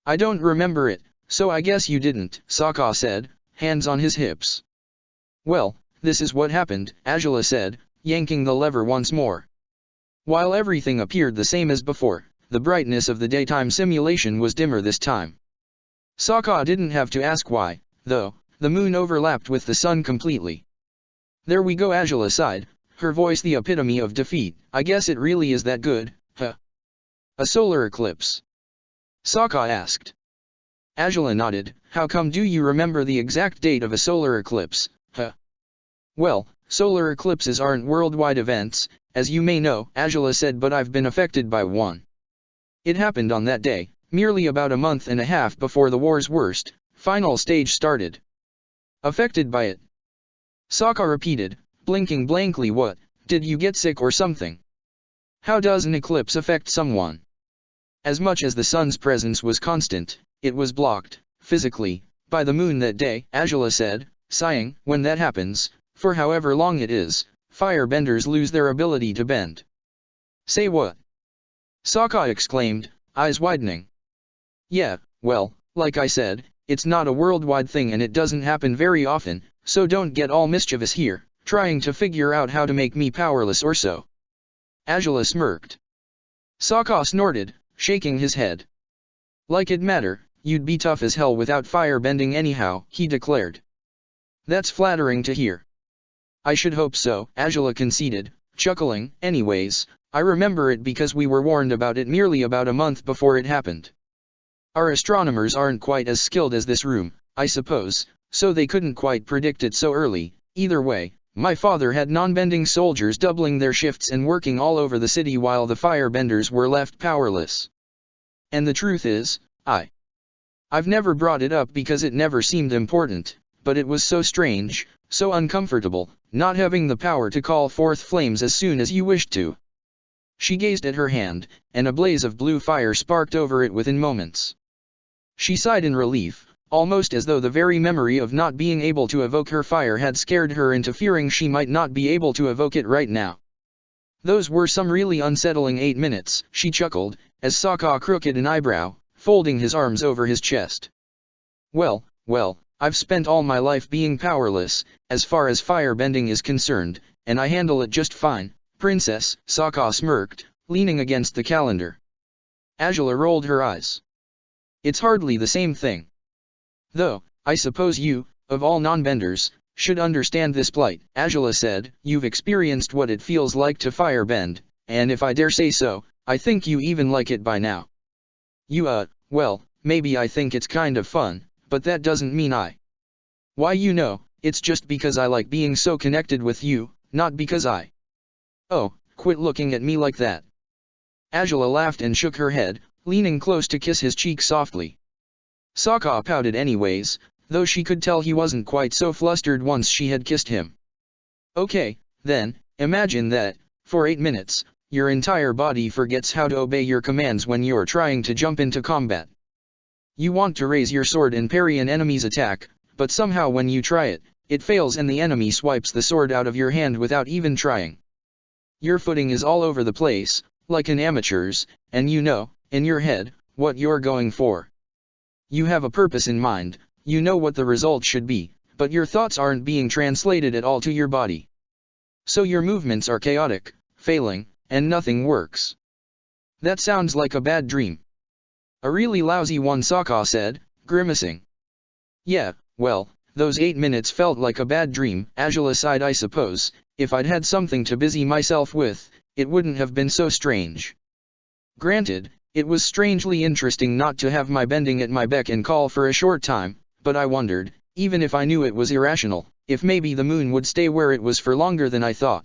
I don't remember it, so I guess you didn't, Sokka said, hands on his hips. Well, this is what happened, Angela said, yanking the lever once more. While everything appeared the same as before, the brightness of the daytime simulation was dimmer this time. Sokka didn't have to ask why, though. The moon overlapped with the sun completely. There we go, Angela sighed, her voice the epitome of defeat. I guess it really is that good, huh? A solar eclipse? Sokka asked. Angela nodded. How come? Do you remember the exact date of a solar eclipse, huh? Well, solar eclipses aren't worldwide events, as you may know, Angela said, but I've been affected by one. It happened on that day, merely about a month and a half before the war's worst, final stage started. Affected by it? Sokka repeated, blinking blankly. What, did you get sick or something? How does an eclipse affect someone? As much as the sun's presence was constant, it was blocked, physically, by the moon that day, Angela said, sighing. When that happens, for however long it is, firebenders lose their ability to bend. Say what? Sokka exclaimed, eyes widening. Yeah, well, like I said, it's not a worldwide thing and it doesn't happen very often, so don't get all mischievous here, trying to figure out how to make me powerless or so. Angela smirked. Sokka snorted, shaking his head. Like it'd matter, you'd be tough as hell without firebending anyhow, he declared. That's flattering to hear. I should hope so, Angela conceded, chuckling. Anyways, I remember it because we were warned about it merely about a month before it happened. Our astronomers aren't quite as skilled as this room, I suppose, so they couldn't quite predict it so early. Either way, my father had non-bending soldiers doubling their shifts and working all over the city while the firebenders were left powerless. And the truth is, I've never brought it up because it never seemed important, but it was so strange, so uncomfortable, not having the power to call forth flames as soon as you wished to. She gazed at her hand, and a blaze of blue fire sparked over it within moments. She sighed in relief, almost as though the very memory of not being able to evoke her fire had scared her into fearing she might not be able to evoke it right now. Those were some really unsettling 8 minutes, she chuckled, as Sokka crooked an eyebrow, folding his arms over his chest. Well, I've spent all my life being powerless, as far as firebending is concerned, and I handle it just fine, Princess, Sokka smirked, leaning against the calendar. Angela rolled her eyes. It's hardly the same thing. Though, I suppose you, of all non-benders, should understand this plight, Angela said. You've experienced what it feels like to firebend, and if I dare say so, I think you even like it by now. Well, maybe I think it's kind of fun, but that doesn't mean Why, it's just because I like being so connected with you, not because Oh, quit looking at me like that. Angela laughed and shook her head, leaning close to kiss his cheek softly. Sokka pouted anyways, though she could tell he wasn't quite so flustered once she had kissed him. Okay, then, imagine that, for 8 minutes, your entire body forgets how to obey your commands when you're trying to jump into combat. You want to raise your sword and parry an enemy's attack, but somehow when you try it, it fails and the enemy swipes the sword out of your hand without even trying. Your footing is all over the place, like an amateur's, and in your head, what you're going for. You have a purpose in mind, you know what the result should be, but your thoughts aren't being translated at all to your body. So your movements are chaotic, failing, and nothing works. That sounds like a bad dream. A really lousy one, Sokka said, grimacing. Yeah, well, those 8 minutes felt like a bad dream, Angela sighed. I suppose, if I'd had something to busy myself with, it wouldn't have been so strange. Granted, it was strangely interesting not to have my bending at my beck and call for a short time, but I wondered, even if I knew it was irrational, if maybe the moon would stay where it was for longer than I thought.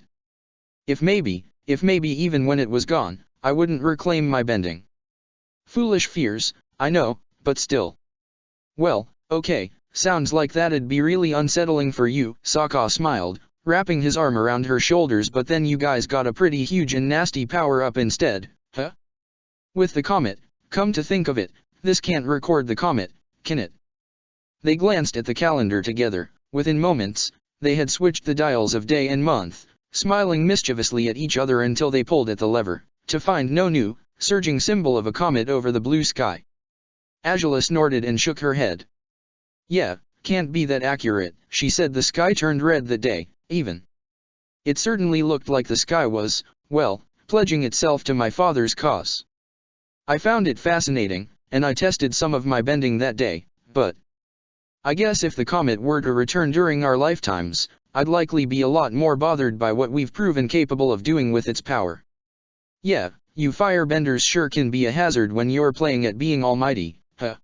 If maybe even when it was gone, I wouldn't reclaim my bending. Foolish fears, I know, but still. Well, okay, sounds like that'd be really unsettling for you, Sokka smiled, wrapping his arm around her shoulders. But then you guys got a pretty huge and nasty power-up instead, huh? With the comet, come to think of it, this can't record the comet, can it? They glanced at the calendar together. Within moments, they had switched the dials of day and month, smiling mischievously at each other until they pulled at the lever, to find no new, surging symbol of a comet over the blue sky. Angela snorted and shook her head. Yeah, can't be that accurate, she said. The sky turned red that day, even. It certainly looked like the sky was, well, pledging itself to my father's cause. I found it fascinating, and I tested some of my bending that day, but I guess if the comet were to return during our lifetimes, I'd likely be a lot more bothered by what we've proven capable of doing with its power. Yeah, you firebenders sure can be a hazard when you're playing at being almighty, huh?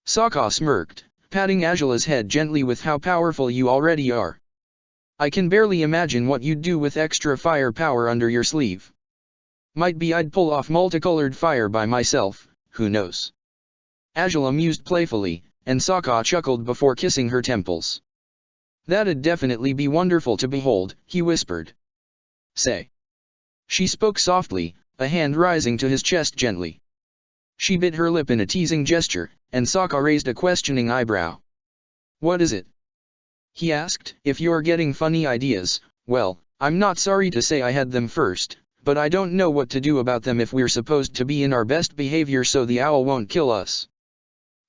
Sokka smirked, patting Angela's head gently. With how powerful you already are, I can barely imagine what you'd do with extra fire power under your sleeve. Might be I'd pull off multicolored fire by myself, who knows? Angela mused playfully, and Sokka chuckled before kissing her temples. That'd definitely be wonderful to behold, he whispered. Say. She spoke softly, a hand rising to his chest gently. She bit her lip in a teasing gesture, and Sokka raised a questioning eyebrow. What is it? He asked. If you're getting funny ideas, well, I'm not sorry to say I had them first, but I don't know what to do about them if we're supposed to be in our best behavior so the owl won't kill us.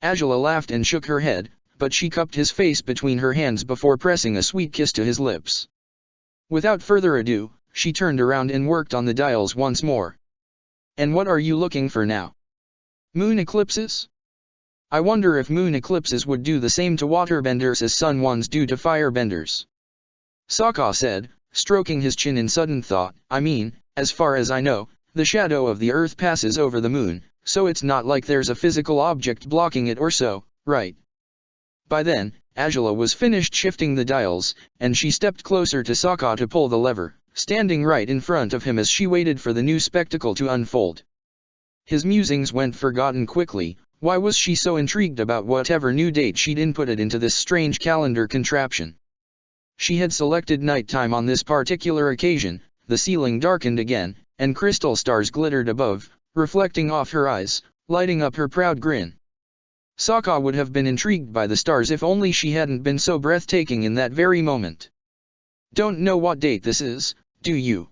Angela laughed and shook her head, but she cupped his face between her hands before pressing a sweet kiss to his lips. Without further ado, she turned around and worked on the dials once more. And what are you looking for now? Moon eclipses? I wonder if moon eclipses would do the same to waterbenders as sun ones do to firebenders. Sokka said, stroking his chin in sudden thought. I mean, as far as I know, the shadow of the earth passes over the moon, so it's not like there's a physical object blocking it or so, right? By then, Angela was finished shifting the dials, and she stepped closer to Sokka to pull the lever, standing right in front of him as she waited for the new spectacle to unfold. His musings went forgotten quickly. Why was she so intrigued about whatever new date she'd inputted into this strange calendar contraption? She had selected nighttime on this particular occasion. The ceiling darkened again, and crystal stars glittered above, reflecting off her eyes, lighting up her proud grin. Sokka would have been intrigued by the stars if only she hadn't been so breathtaking in that very moment. Don't know what date this is, do you?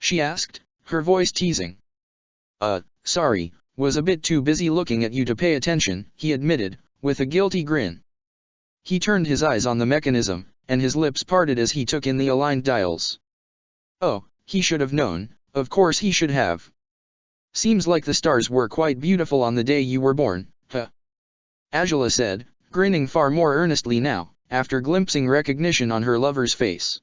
She asked, her voice teasing. Sorry, was a bit too busy looking at you to pay attention, he admitted, with a guilty grin. He turned his eyes on the mechanism, and his lips parted as he took in the aligned dials. Oh, he should have known, of course he should have. Seems like the stars were quite beautiful on the day you were born, huh? Angela said, grinning far more earnestly now, after glimpsing recognition on her lover's face.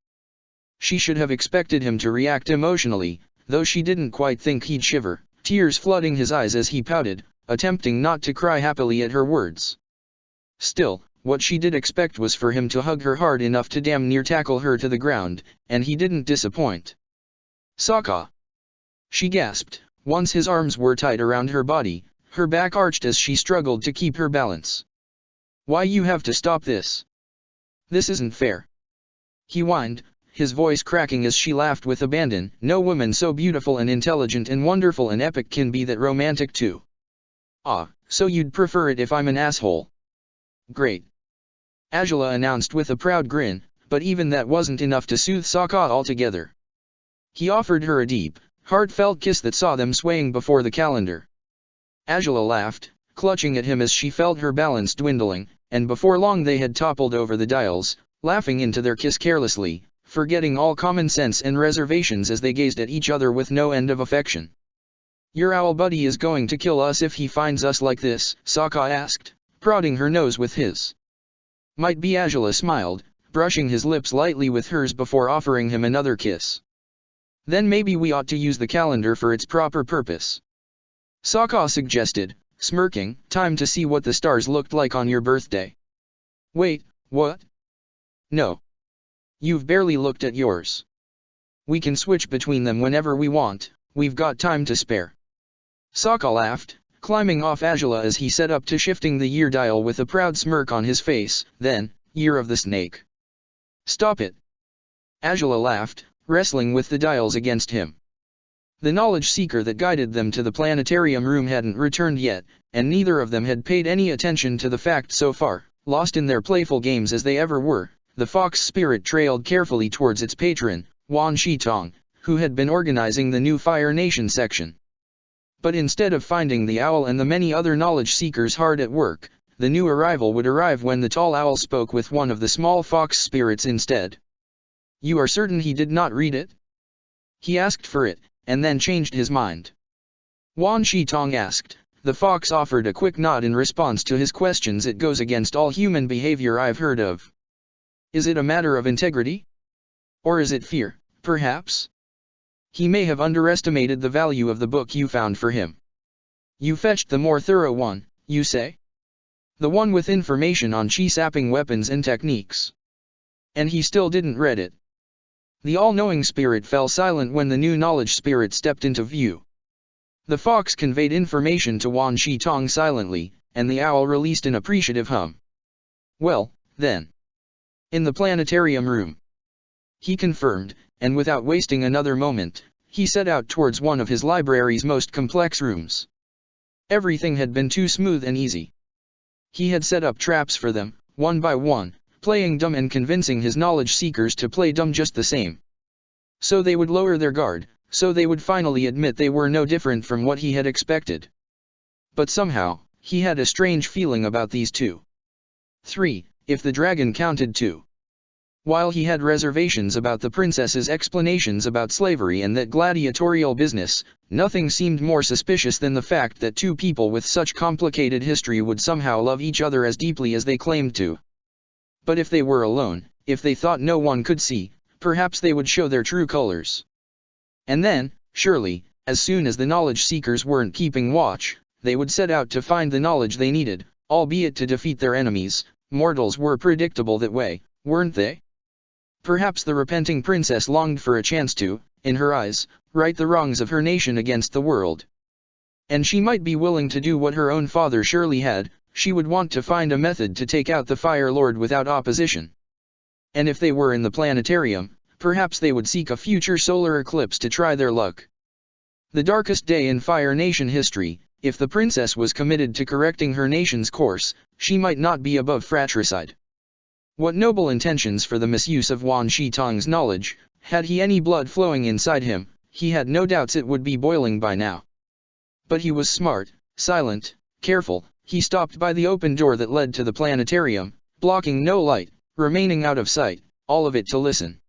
She should have expected him to react emotionally, though she didn't quite think he'd shiver, tears flooding his eyes as he pouted, attempting not to cry happily at her words. Still, what she did expect was for him to hug her hard enough to damn near tackle her to the ground, and he didn't disappoint. Sokka! She gasped, once his arms were tight around her body, her back arched as she struggled to keep her balance. Why you have to stop this? This isn't fair. He whined, his voice cracking as she laughed with abandon. No woman so beautiful and intelligent and wonderful and epic can be that romantic too. Ah, so you'd prefer it if I'm an asshole? Great. Angela announced with a proud grin, but even that wasn't enough to soothe Sokka altogether. He offered her a deep, heartfelt kiss that saw them swaying before the calendar. Angela laughed, clutching at him as she felt her balance dwindling, and before long they had toppled over the dials, laughing into their kiss carelessly, forgetting all common sense and reservations as they gazed at each other with no end of affection. Your owl buddy is going to kill us if he finds us like this? Sokka asked, prodding her nose with his. Might be. Angela smiled, brushing his lips lightly with hers before offering him another kiss. Then maybe we ought to use the calendar for its proper purpose. Sokka suggested, smirking. Time to see what the stars looked like on your birthday. Wait, what? No. You've barely looked at yours. We can switch between them whenever we want, we've got time to spare. Sokka laughed, climbing off Angela as he set up to shifting the year dial with a proud smirk on his face. Then, Year of the Snake. Stop it. Angela laughed, wrestling with the dials against him. The knowledge seeker that guided them to the planetarium room hadn't returned yet, and neither of them had paid any attention to the fact so far, Lost in their playful games as they ever were, the fox spirit trailed carefully towards its patron, Wan Shitong, who had been organizing the new Fire Nation section. But instead of finding the owl and the many other knowledge seekers hard at work, the new arrival would arrive when the tall owl spoke with one of the small fox spirits instead. "You are certain he did not read it?" He asked for it, and then changed his mind. Wan Shitong asked. The fox offered a quick nod in response to his questions. "It goes against all human behavior I've heard of." "Is it a matter of integrity? Or is it fear, perhaps?" "He may have underestimated the value of the book you found for him." "You fetched the more thorough one, you say? The one with information on chi-sapping weapons and techniques. And he still didn't read it." The all-knowing spirit fell silent when the new knowledge spirit stepped into view. The fox conveyed information to Wan Shitong silently, and the owl released an appreciative hum. "Well, then. In the planetarium room," he confirmed, and without wasting another moment, he set out towards one of his library's most complex rooms. Everything had been too smooth and easy. He had set up traps for them, one by one, playing dumb and convincing his knowledge seekers to play dumb just the same. So they would lower their guard, so they would finally admit they were no different from what he had expected. But somehow, he had a strange feeling about these two. 3, if the dragon counted too. While he had reservations about the princess's explanations about slavery and that gladiatorial business, nothing seemed more suspicious than the fact that two people with such complicated history would somehow love each other as deeply as they claimed to. But if they were alone, if they thought no one could see, perhaps they would show their true colors. And then, surely, as soon as the knowledge seekers weren't keeping watch, they would set out to find the knowledge they needed, albeit to defeat their enemies. Mortals were predictable that way, weren't they? Perhaps the repenting princess longed for a chance to, in her eyes, right the wrongs of her nation against the world. And she might be willing to do what her own father surely had. She would want to find a method to take out the Fire Lord without opposition. And if they were in the planetarium, perhaps they would seek a future solar eclipse to try their luck. The darkest day in Fire Nation history. If the princess was committed to correcting her nation's course, she might not be above fratricide. What noble intentions for the misuse of Wan Shitong's knowledge. Had he any blood flowing inside him, he had no doubts it would be boiling by now. But he was smart, silent, careful. He stopped by the open door that led to the planetarium, blocking no light, remaining out of sight, all of it to listen.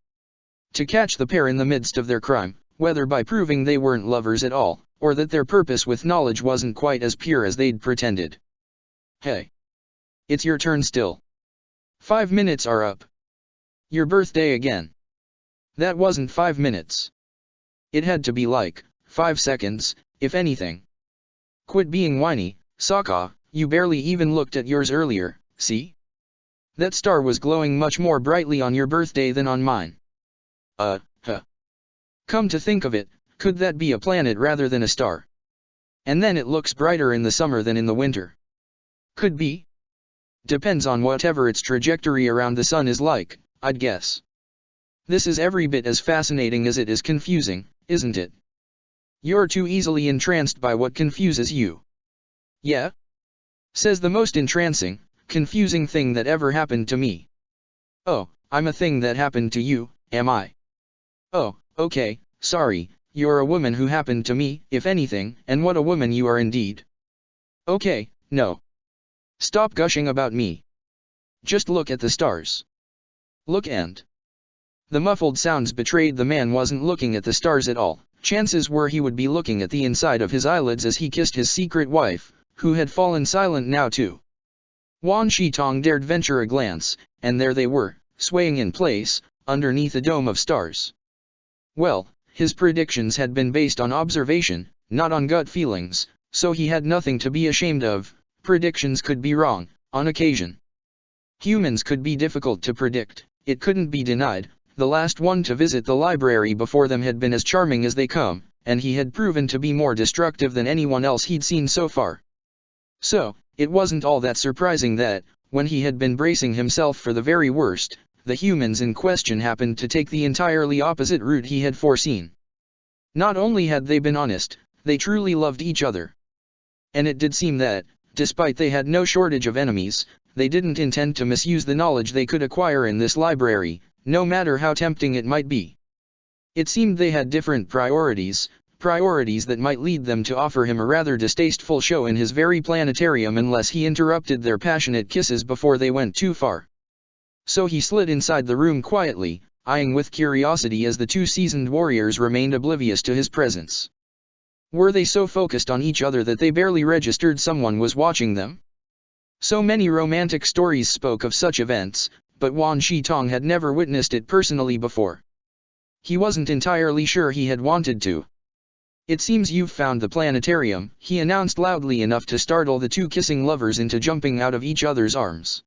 To catch the pair in the midst of their crime, whether by proving they weren't lovers at all, or that their purpose with knowledge wasn't quite as pure as they'd pretended. "Hey. It's your turn still. 5 minutes are up. Your birthday again." That wasn't 5 minutes. It had to be like 5 seconds, if anything. "Quit being whiny, Sokka, you barely even looked at yours earlier, see? That star was glowing much more brightly on your birthday than on mine." Come to think of it, could that be a planet rather than a star? And then it looks brighter in the summer than in the winter. Could be. Depends on whatever its trajectory around the sun is like, I'd guess. This is every bit as fascinating as it is confusing, isn't it? You're too easily entranced by what confuses you. Yeah? Says the most entrancing, confusing thing that ever happened to me. Oh, I'm a thing that happened to you, am I? Oh, okay, sorry, you're a woman who happened to me, if anything, and what a woman you are indeed. Okay, no. Stop gushing about me. Just look at the stars. Look and... The muffled sounds betrayed the man wasn't looking at the stars at all. Chances were he would be looking at the inside of his eyelids as he kissed his secret wife, who had fallen silent now too. Wan Shitong dared venture a glance, and there they were, swaying in place, underneath a dome of stars. Well, his predictions had been based on observation, not on gut feelings, so he had nothing to be ashamed of. Predictions could be wrong, on occasion. Humans could be difficult to predict, it couldn't be denied. The last one to visit the library before them had been as charming as they come, and he had proven to be more destructive than anyone else he'd seen so far. So, it wasn't all that surprising that, when he had been bracing himself for the very worst, the humans in question happened to take the entirely opposite route he had foreseen. Not only had they been honest, they truly loved each other. And it did seem that, despite they had no shortage of enemies, they didn't intend to misuse the knowledge they could acquire in this library, no matter how tempting it might be. It seemed they had different priorities that might lead them to offer him a rather distasteful show in his very planetarium unless he interrupted their passionate kisses before they went too far. So he slid inside the room quietly, eyeing with curiosity as the two seasoned warriors remained oblivious to his presence. Were they so focused on each other that they barely registered someone was watching them? So many romantic stories spoke of such events, but Wan Shitong had never witnessed it personally before. He wasn't entirely sure he had wanted to. "It seems you've found the planetarium," he announced loudly enough to startle the two kissing lovers into jumping out of each other's arms.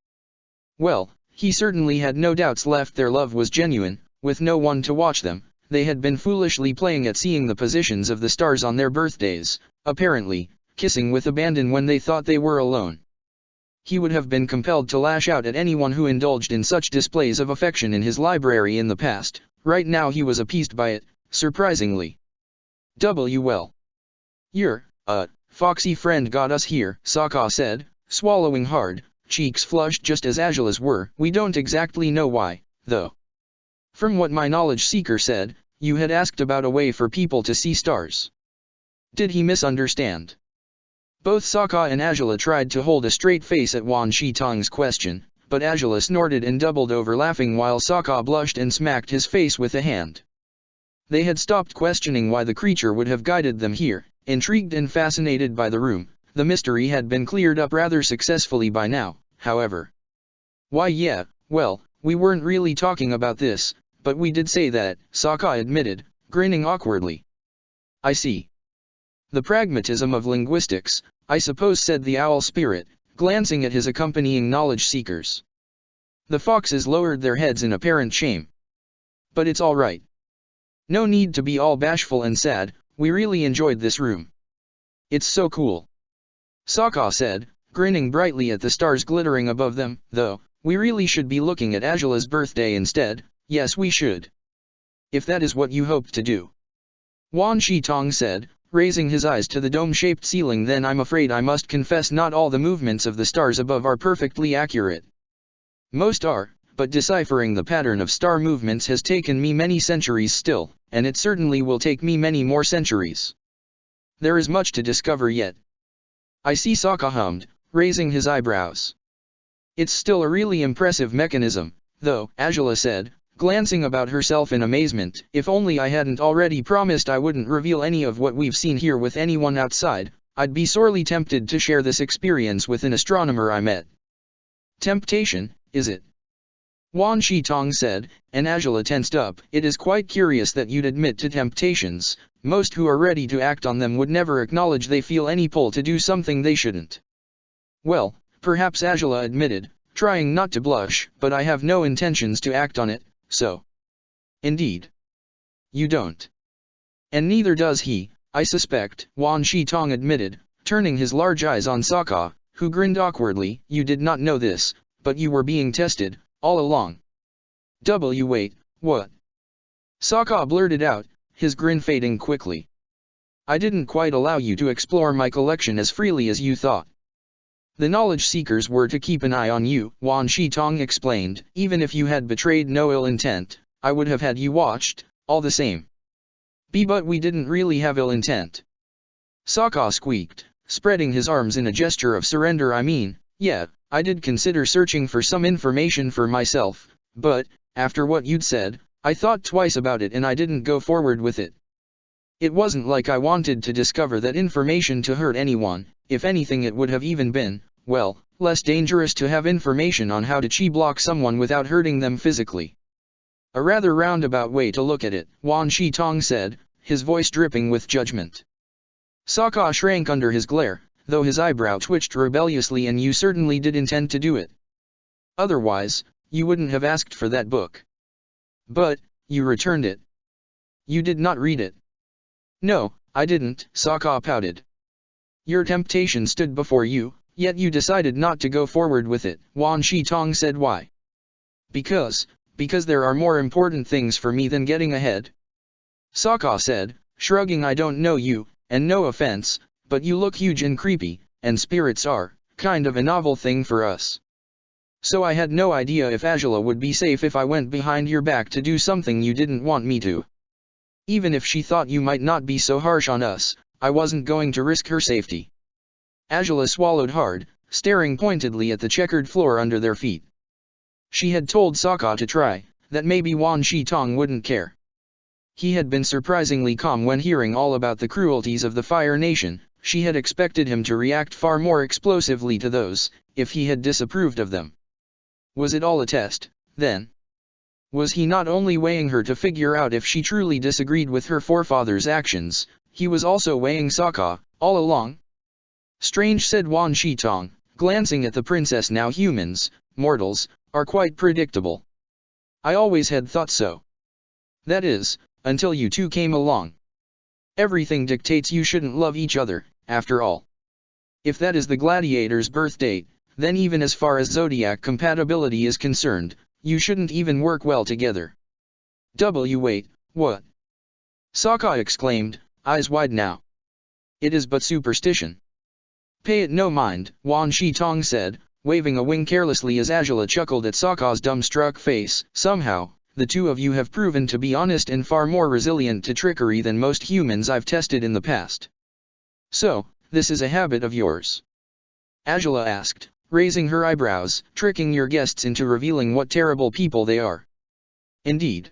Well, he certainly had no doubts left their love was genuine. With no one to watch them, they had been foolishly playing at seeing the positions of the stars on their birthdays, apparently, kissing with abandon when they thought they were alone. He would have been compelled to lash out at anyone who indulged in such displays of affection in his library in the past. Right now he was appeased by it, surprisingly. "Well. Your, foxy friend got us here," Sokka said, swallowing hard, cheeks flushed just as Azula's were. "We don't exactly know why, though. From what my knowledge seeker said, you had asked about a way for people to see stars. Did he misunderstand?" Both Sokka and Azula tried to hold a straight face at Wan Shitong's question, but Azula snorted and doubled over laughing while Sokka blushed and smacked his face with a hand. They had stopped questioning why the creature would have guided them here, intrigued and fascinated by the room. The mystery had been cleared up rather successfully by now, however. "Why yeah, well, we weren't really talking about this, but we did say that," Sokka admitted, grinning awkwardly. "I see. The pragmatism of linguistics, I suppose," said the owl spirit, glancing at his accompanying knowledge seekers. The foxes lowered their heads in apparent shame. "But it's all right. No need to be all bashful and sad, we really enjoyed this room. It's so cool," Sokka said, grinning brightly at the stars glittering above them. "Though, we really should be looking at Azula's birthday instead." "Yes, we should. If that is what you hoped to do," Wan Shitong said, raising his eyes to the dome-shaped ceiling. "Then I'm afraid I must confess not all the movements of the stars above are perfectly accurate. Most are, but deciphering the pattern of star movements has taken me many centuries still, and it certainly will take me many more centuries. There is much to discover yet." "I see," Sokka hummed, raising his eyebrows. "It's still a really impressive mechanism, though," Azula said, glancing about herself in amazement. "If only I hadn't already promised I wouldn't reveal any of what we've seen here with anyone outside, I'd be sorely tempted to share this experience with an astronomer I met." "Temptation, is it?" Wan Shitong said, and Azula tensed up. "It is quite curious that you'd admit to temptations. Most who are ready to act on them would never acknowledge they feel any pull to do something they shouldn't." "Well, perhaps," Azula admitted, trying not to blush, "but I have no intentions to act on it, so." "Indeed. You don't. And neither does he, I suspect," Wan Shitong admitted, turning his large eyes on Sokka, who grinned awkwardly. "You did not know this, but you were being tested, all along." Wait, what?" Sokka blurted out, his grin fading quickly. "I didn't quite allow you to explore my collection as freely as you thought. The knowledge seekers were to keep an eye on you," Wan Shitong explained. "Even if you had betrayed no ill intent, I would have had you watched, all the same." But we didn't really have ill intent," Sokka squeaked, spreading his arms in a gesture of surrender. "I mean, yeah, I did consider searching for some information for myself, but, after what you'd said, I thought twice about it and I didn't go forward with it. It wasn't like I wanted to discover that information to hurt anyone. If anything, it would have even been, well, less dangerous to have information on how to chi-block someone without hurting them physically." "A rather roundabout way to look at it," Wan Shitong said, his voice dripping with judgment. Sokka shrank under his glare, though his eyebrow twitched rebelliously. "And you certainly did intend to do it. Otherwise, you wouldn't have asked for that book. But, you returned it. You did not read it." "No, I didn't," Sokka pouted. "Your temptation stood before you, yet you decided not to go forward with it," Wan Shitong said. "Why?" Because there are more important things for me than getting ahead," Sokka said, shrugging. "I don't know you, and no offense, but you look huge and creepy, and spirits are, kind of a novel thing for us. So I had no idea if Angela would be safe if I went behind your back to do something you didn't want me to. Even if she thought you might not be so harsh on us, I wasn't going to risk her safety. Angela swallowed hard, staring pointedly at the checkered floor under their feet. She had told Sokka to try, that maybe Wan Shi-tong wouldn't care. He had been surprisingly calm when hearing all about the cruelties of the Fire Nation. She had expected him to react far more explosively to those, if he had disapproved of them. Was it all a test, then? Was he not only weighing her to figure out if she truly disagreed with her forefathers' actions, he was also weighing Sokka, all along? Strange, said Wan Shi-tong, glancing at the princess. Now humans, mortals, are quite predictable. I always had thought so. That is, until you two came along. Everything dictates you shouldn't love each other, after all. If that is the gladiator's birth date, then even as far as zodiac compatibility is concerned, you shouldn't even work well together. Wait, what? Sokka exclaimed, eyes wide now. It is but superstition. Pay it no mind, Wan Shi-tong said, waving a wing carelessly as Angela chuckled at Sokka's dumbstruck face. Somehow, the two of you have proven to be honest and far more resilient to trickery than most humans I've tested in the past. So, this is a habit of yours? Angela asked, raising her eyebrows, tricking your guests into revealing what terrible people they are. Indeed.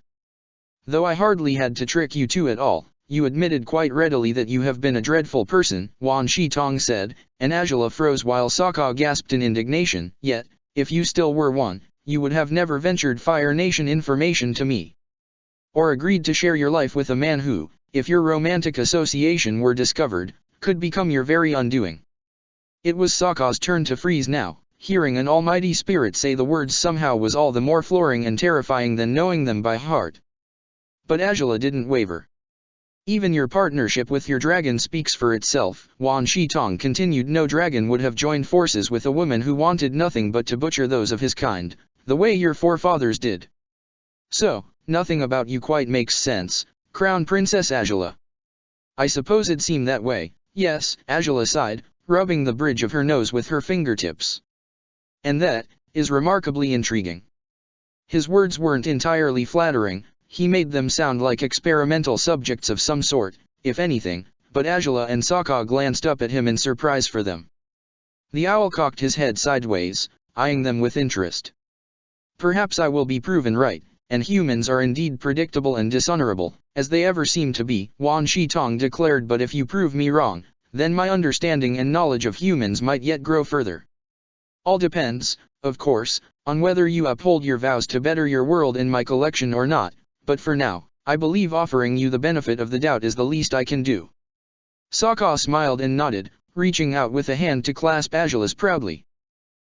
Though I hardly had to trick you two at all, you admitted quite readily that you have been a dreadful person, Wan Shi-tong said, and Angela froze while Sokka gasped in indignation. Yet, if you still were one, you would have never ventured Fire Nation information to me. Or agreed to share your life with a man who, if your romantic association were discovered, could become your very undoing. It was Sokka's turn to freeze now. Hearing an almighty spirit say the words somehow was all the more flooring and terrifying than knowing them by heart. But Angela didn't waver. Even your partnership with your dragon speaks for itself, Wan Shi-tong continued. No dragon would have joined forces with a woman who wanted nothing but to butcher those of his kind, the way your forefathers did. So, nothing about you quite makes sense, Crown Princess Angela. I suppose it seemed that way, yes, Angela sighed, rubbing the bridge of her nose with her fingertips. And that is remarkably intriguing. His words weren't entirely flattering. He made them sound like experimental subjects of some sort, if anything, but Angela and Sokka glanced up at him in surprise for them. The owl cocked his head sideways, eyeing them with interest. Perhaps I will be proven right, and humans are indeed predictable and dishonorable, as they ever seem to be, Wan Shi-tong declared. But if you prove me wrong, then my understanding and knowledge of humans might yet grow further. All depends, of course, on whether you uphold your vows to better your world in my collection or not. But for now, I believe offering you the benefit of the doubt is the least I can do. Sokka smiled and nodded, reaching out with a hand to clasp Angela's proudly.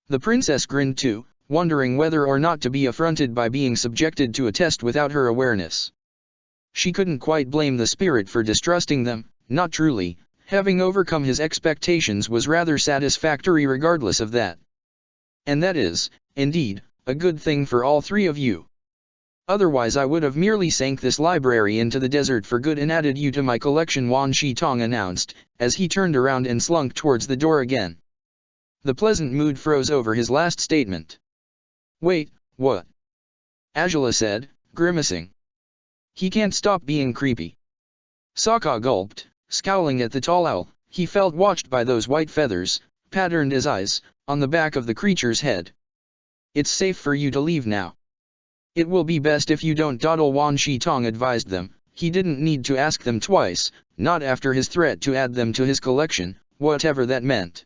The princess grinned too, wondering whether or not to be affronted by being subjected to a test without her awareness. She couldn't quite blame the spirit for distrusting them, not truly. Having overcome his expectations was rather satisfactory regardless of that. And that is, indeed, a good thing for all three of you. Otherwise I would have merely sank this library into the desert for good and added you to my collection, Wan Shi-tong announced, as he turned around and slunk towards the door again. The pleasant mood froze over his last statement. Wait, what? Angela said, grimacing. He can't stop being creepy. Sokka gulped, scowling at the tall owl. He felt watched by those white feathers, patterned as eyes, on the back of the creature's head. It's safe for you to leave now. It will be best if you don't dawdle, Wan Shi-tong advised them. He didn't need to ask them twice, not after his threat to add them to his collection, whatever that meant.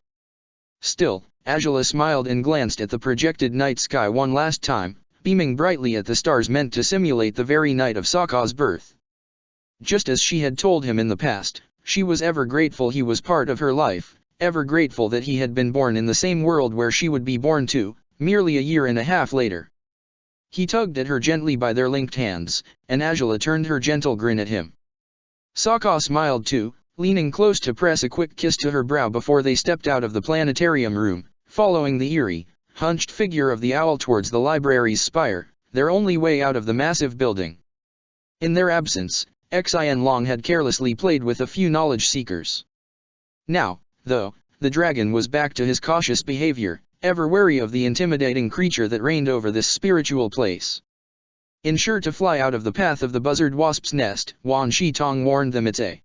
Still, Angela smiled and glanced at the projected night sky one last time, beaming brightly at the stars meant to simulate the very night of Sokka's birth. Just as she had told him in the past, she was ever grateful he was part of her life, ever grateful that he had been born in the same world where she would be born too, merely a year and a half later. He tugged at her gently by their linked hands, and Angela turned her gentle grin at him. Sokka smiled too, leaning close to press a quick kiss to her brow before they stepped out of the planetarium room, following the eerie, hunched figure of the owl towards the library's spire, their only way out of the massive building. In their absence, Xin Long had carelessly played with a few knowledge seekers. Now, though, the dragon was back to his cautious behavior, ever wary of the intimidating creature that reigned over this spiritual place. Ensure to fly out of the path of the buzzard wasp's nest, Wan Shi Tong warned them. It's a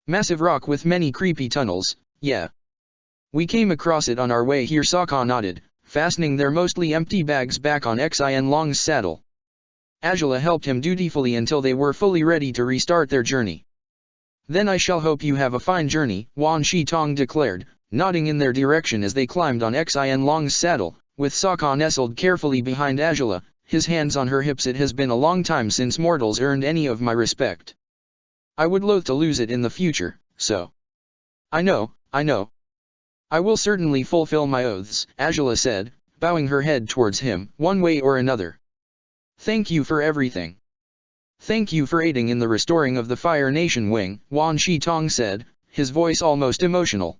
massive rock with many creepy tunnels, yeah. We came across it on our way here. Sokka nodded, fastening their mostly empty bags back on Xin Long's saddle. Azula helped him dutifully until they were fully ready to restart their journey. Then I shall hope you have a fine journey, Wan Shi Tong declared, nodding in their direction as they climbed on Xin Long's saddle, with Sokka nestled carefully behind Azula, his hands on her hips. It has been a long time since mortals earned any of my respect. I would loathe to lose it in the future, so. I know. I will certainly fulfill my oaths, Azula said, bowing her head towards him, one way or another. Thank you for everything. Thank you for aiding in the restoring of the Fire Nation wing, Wan Shi Tong said, his voice almost emotional.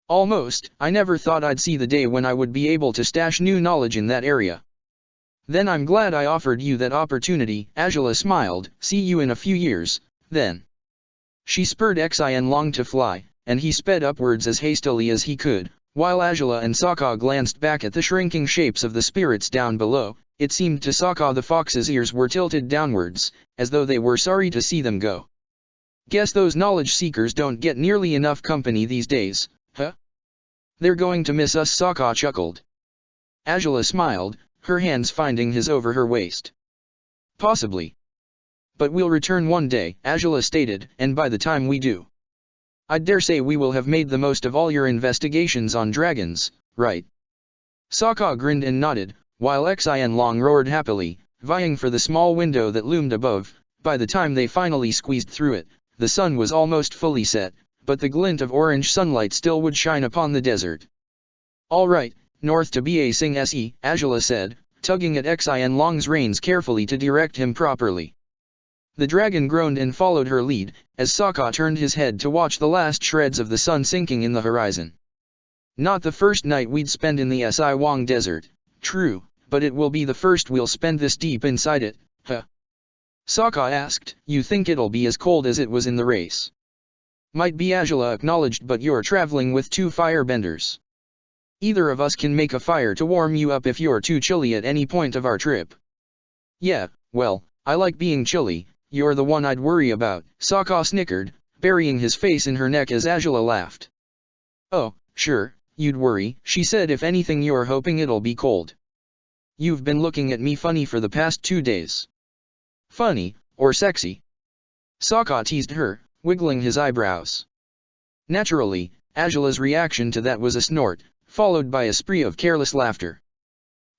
Almost, I never thought I'd see the day when I would be able to stash new knowledge in that area. Then I'm glad I offered you that opportunity, Azula smiled, see you in a few years, then. She spurred Xin Long to fly, and he sped upwards as hastily as he could, while Azula and Sokka glanced back at the shrinking shapes of the spirits down below. It seemed to Sokka the fox's ears were tilted downwards, as though they were sorry to see them go. Guess those knowledge seekers don't get nearly enough company these days, huh? They're going to miss us, Sokka chuckled. Azula smiled, her hands finding his over her waist. Possibly. But we'll return one day, Azula stated, and by the time we do, I dare say we will have made the most of all your investigations on dragons, right? Sokka grinned and nodded, while Xin Long roared happily, vying for the small window that loomed above. By the time they finally squeezed through it, the sun was almost fully set, but the glint of orange sunlight still would shine upon the desert. All right, north to Ba Sing Se, Azula said, tugging at Xin Long's reins carefully to direct him properly. The dragon groaned and followed her lead, as Sokka turned his head to watch the last shreds of the sun sinking in the horizon. Not the first night we'd spend in the Si Wang Desert, true, but it will be the first we'll spend this deep inside it, huh? Sokka asked, you think it'll be as cold as it was in the race? Might be, Azula acknowledged, but you're traveling with two firebenders. Either of us can make a fire to warm you up if you're too chilly at any point of our trip. Yeah, well, I like being chilly, you're the one I'd worry about, Sokka snickered, burying his face in her neck as Azula laughed. Oh, sure, you'd worry, she said. If anything, you're hoping it'll be cold. You've been looking at me funny for the past 2 days. Funny, or sexy? Sokka teased her, wiggling his eyebrows. Naturally, Azula's reaction to that was a snort, followed by a spree of careless laughter.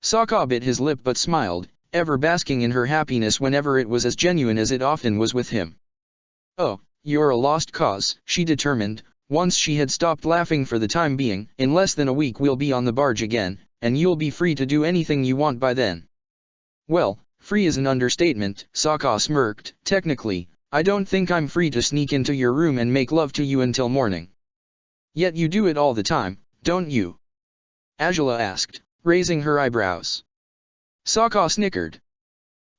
Sokka bit his lip but smiled, ever basking in her happiness whenever it was as genuine as it often was with him. Oh, you're a lost cause, she determined, once she had stopped laughing for the time being. In less than a week we'll be on the barge again, and you'll be free to do anything you want by then. Well, free is an understatement, Sokka smirked. Technically, I don't think I'm free to sneak into your room and make love to you until morning. Yet you do it all the time, don't you? Azula asked, raising her eyebrows. Sokka snickered.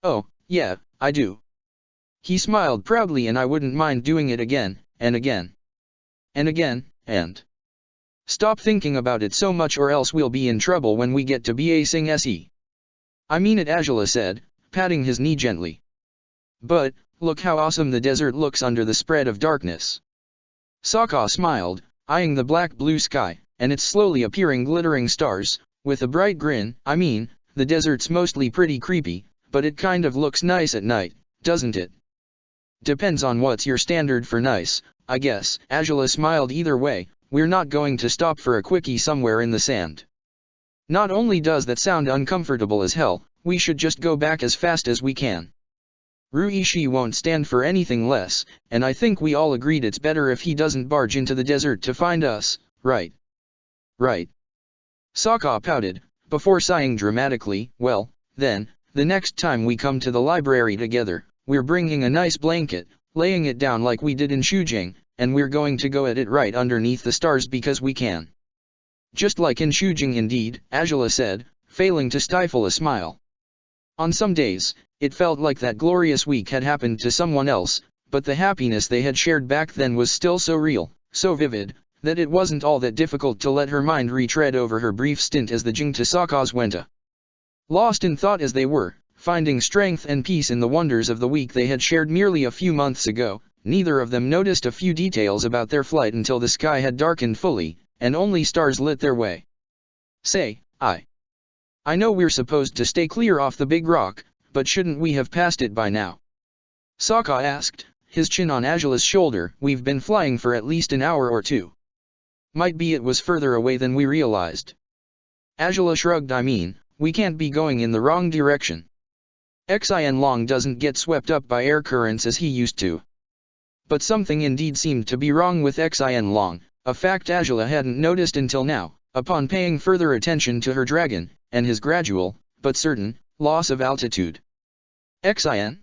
Oh, yeah, I do. He smiled proudly, and I wouldn't mind doing it again, and again. And again, and... Stop thinking about it so much or else we'll be in trouble when we get to Ba Sing Se. I mean it, Azula said, patting his knee gently. But, look how awesome the desert looks under the spread of darkness. Sokka smiled, eyeing the black-blue sky, and its slowly appearing glittering stars, with a bright grin. I mean, the desert's mostly pretty creepy, but it kind of looks nice at night, doesn't it? Depends on what's your standard for nice, I guess. Azula smiled. Either way, we're not going to stop for a quickie somewhere in the sand. Not only does that sound uncomfortable as hell, we should just go back as fast as we can. Ruishi won't stand for anything less, and I think we all agreed it's better if he doesn't barge into the desert to find us, right? Right. Sokka pouted, before sighing dramatically. Well, then, the next time we come to the library together, we're bringing a nice blanket, laying it down like we did in Shujing, and we're going to go at it right underneath the stars because we can. Just like in Shujing indeed, Azula said, failing to stifle a smile. On some days, it felt like that glorious week had happened to someone else, but the happiness they had shared back then was still so real, so vivid, that it wasn't all that difficult to let her mind retread over her brief stint as the Jing to Sokka's Wenta. Lost in thought as they were, finding strength and peace in the wonders of the week they had shared merely a few months ago, neither of them noticed a few details about their flight until the sky had darkened fully, and only stars lit their way. Say, I know we're supposed to stay clear off the big rock, but shouldn't we have passed it by now? Sokka asked, his chin on Azula's shoulder. We've been flying for at least an hour or two. Might be it was further away than we realized. Azula shrugged. I mean, we can't be going in the wrong direction. Xian Long doesn't get swept up by air currents as he used to. But something indeed seemed to be wrong with Xian Long, a fact Azula hadn't noticed until now, upon paying further attention to her dragon, and his gradual, but certain, loss of altitude. Xian?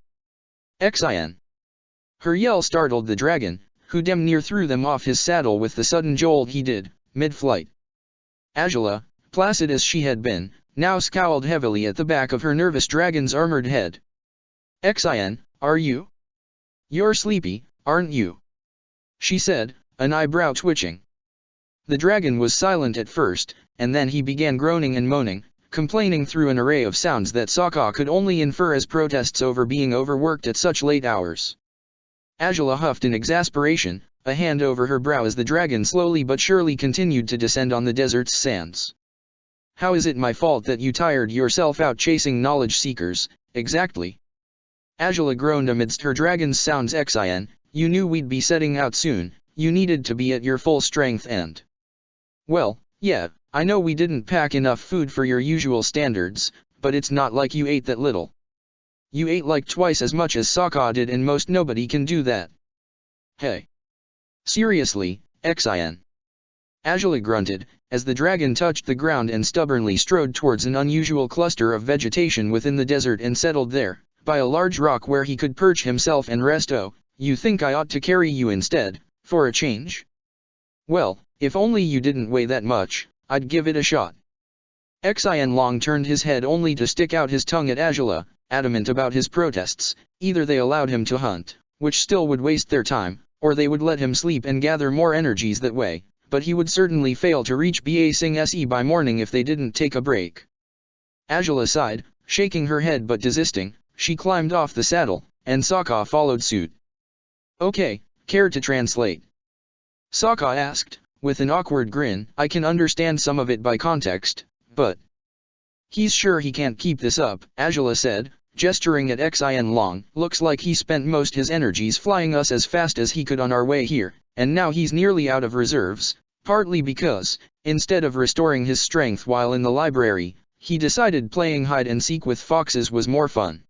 Xian! Her yell startled the dragon, who damn near threw them off his saddle with the sudden jolt he did, mid-flight. Azula, placid as she had been, now scowled heavily at the back of her nervous dragon's armored head. Xian, are you? You're sleepy, aren't you? She said, an eyebrow twitching. The dragon was silent at first, and then he began groaning and moaning, complaining through an array of sounds that Sokka could only infer as protests over being overworked at such late hours. Azula huffed in exasperation, a hand over her brow as the dragon slowly but surely continued to descend on the desert's sands. How is it my fault that you tired yourself out chasing knowledge seekers, exactly? Azula groaned amidst her dragon's sounds. Xian, you knew we'd be setting out soon, you needed to be at your full strength and… Well, yeah, I know we didn't pack enough food for your usual standards, but it's not like you ate that little. You ate like twice as much as Sokka did, and most nobody can do that. Hey. Seriously, Xian. Azula grunted, as the dragon touched the ground and stubbornly strode towards an unusual cluster of vegetation within the desert and settled there, by a large rock where he could perch himself and rest. Oh, you think I ought to carry you instead, for a change? Well, if only you didn't weigh that much, I'd give it a shot. Xian Long turned his head only to stick out his tongue at Azula, adamant about his protests. Either they allowed him to hunt, which still would waste their time, or they would let him sleep and gather more energies that way, but he would certainly fail to reach Ba Sing Se by morning if they didn't take a break. Azula sighed, shaking her head but desisting. She climbed off the saddle, and Sokka followed suit. Okay, care to translate? Sokka asked, with an awkward grin. I can understand some of it by context, but… He's sure he can't keep this up, Azula said, gesturing at Xian Long. Looks like he spent most his energies flying us as fast as he could on our way here, and now he's nearly out of reserves, partly because, instead of restoring his strength while in the library, he decided playing hide-and-seek with foxes was more fun.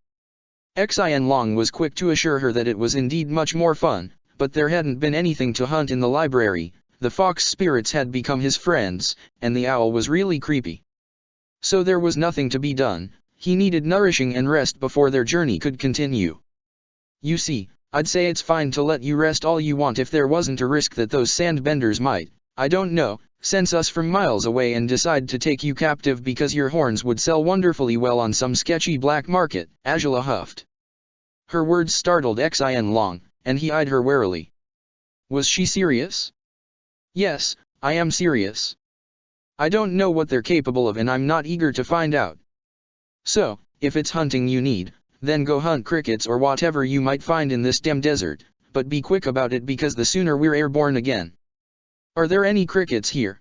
Xian Long was quick to assure her that it was indeed much more fun, but there hadn't been anything to hunt in the library. The fox spirits had become his friends, and the owl was really creepy. So there was nothing to be done. He needed nourishing and rest before their journey could continue. You see, I'd say it's fine to let you rest all you want if there wasn't a risk that those sandbenders might, I don't know, sense us from miles away and decide to take you captive because your horns would sell wonderfully well on some sketchy black market, Azula huffed. Her words startled Xian Long, and he eyed her warily. Was she serious? Yes, I am serious. I don't know what they're capable of and I'm not eager to find out. So, if it's hunting you need, then go hunt crickets or whatever you might find in this damn desert, but be quick about it because the sooner we're airborne again. Are there any crickets here?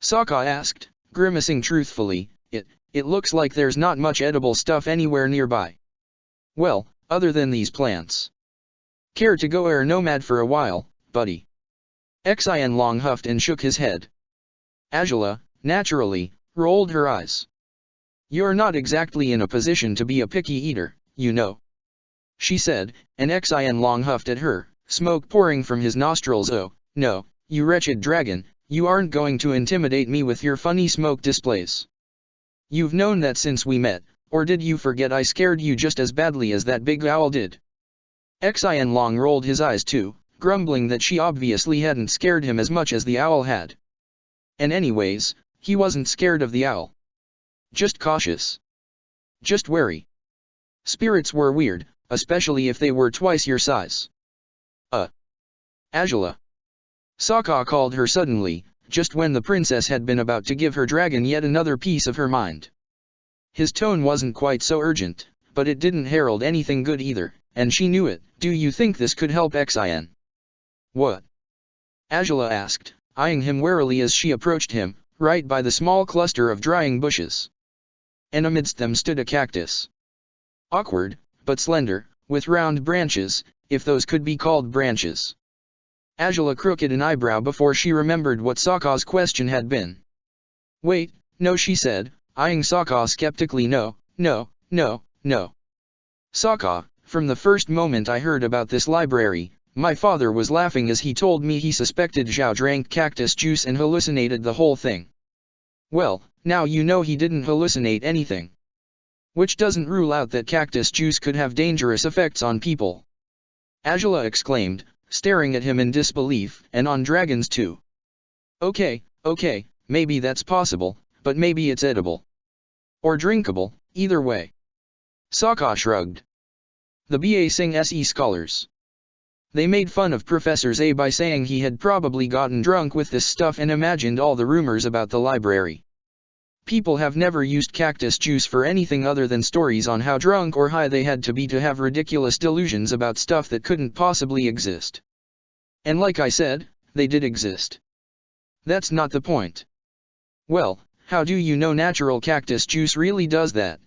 Sokka asked, grimacing truthfully. It looks like there's not much edible stuff anywhere nearby. Well, other than these plants. Care to go air nomad for a while, buddy? Xian Long huffed and shook his head. Azula, naturally, rolled her eyes. You're not exactly in a position to be a picky eater, you know. She said, and Xian Long huffed at her, smoke pouring from his nostrils. Oh, no, you wretched dragon, you aren't going to intimidate me with your funny smoke displays. You've known that since we met, or did you forget I scared you just as badly as that big owl did? Xian Long rolled his eyes too, grumbling that she obviously hadn't scared him as much as the owl had. And anyways, he wasn't scared of the owl. Just cautious. Just wary. Spirits were weird, especially if they were twice your size. Azula. Sokka called her suddenly, just when the princess had been about to give her dragon yet another piece of her mind. His tone wasn't quite so urgent, but it didn't herald anything good either, and she knew it. Do you think this could help Xin? What? Azula asked, eyeing him warily as she approached him, right by the small cluster of drying bushes. And amidst them stood a cactus. Awkward, but slender, with round branches, if those could be called branches. Azula crooked an eyebrow before she remembered what Sokka's question had been. Wait, no, she said, eyeing Sokka skeptically. No. Sokka, from the first moment I heard about this library, my father was laughing as he told me he suspected Zhao drank cactus juice and hallucinated the whole thing. Well, now you know he didn't hallucinate anything. Which doesn't rule out that cactus juice could have dangerous effects on people. Azula exclaimed, staring at him in disbelief, and on dragons too. Okay, maybe that's possible, but maybe it's edible. Or drinkable, either way. Sokka shrugged. The Ba Sing Se scholars. They made fun of Professor Zay by saying he had probably gotten drunk with this stuff and imagined all the rumors about the library. People have never used cactus juice for anything other than stories on how drunk or high they had to be to have ridiculous delusions about stuff that couldn't possibly exist. And like I said, they did exist. That's not the point. Well, how do you know natural cactus juice really does that?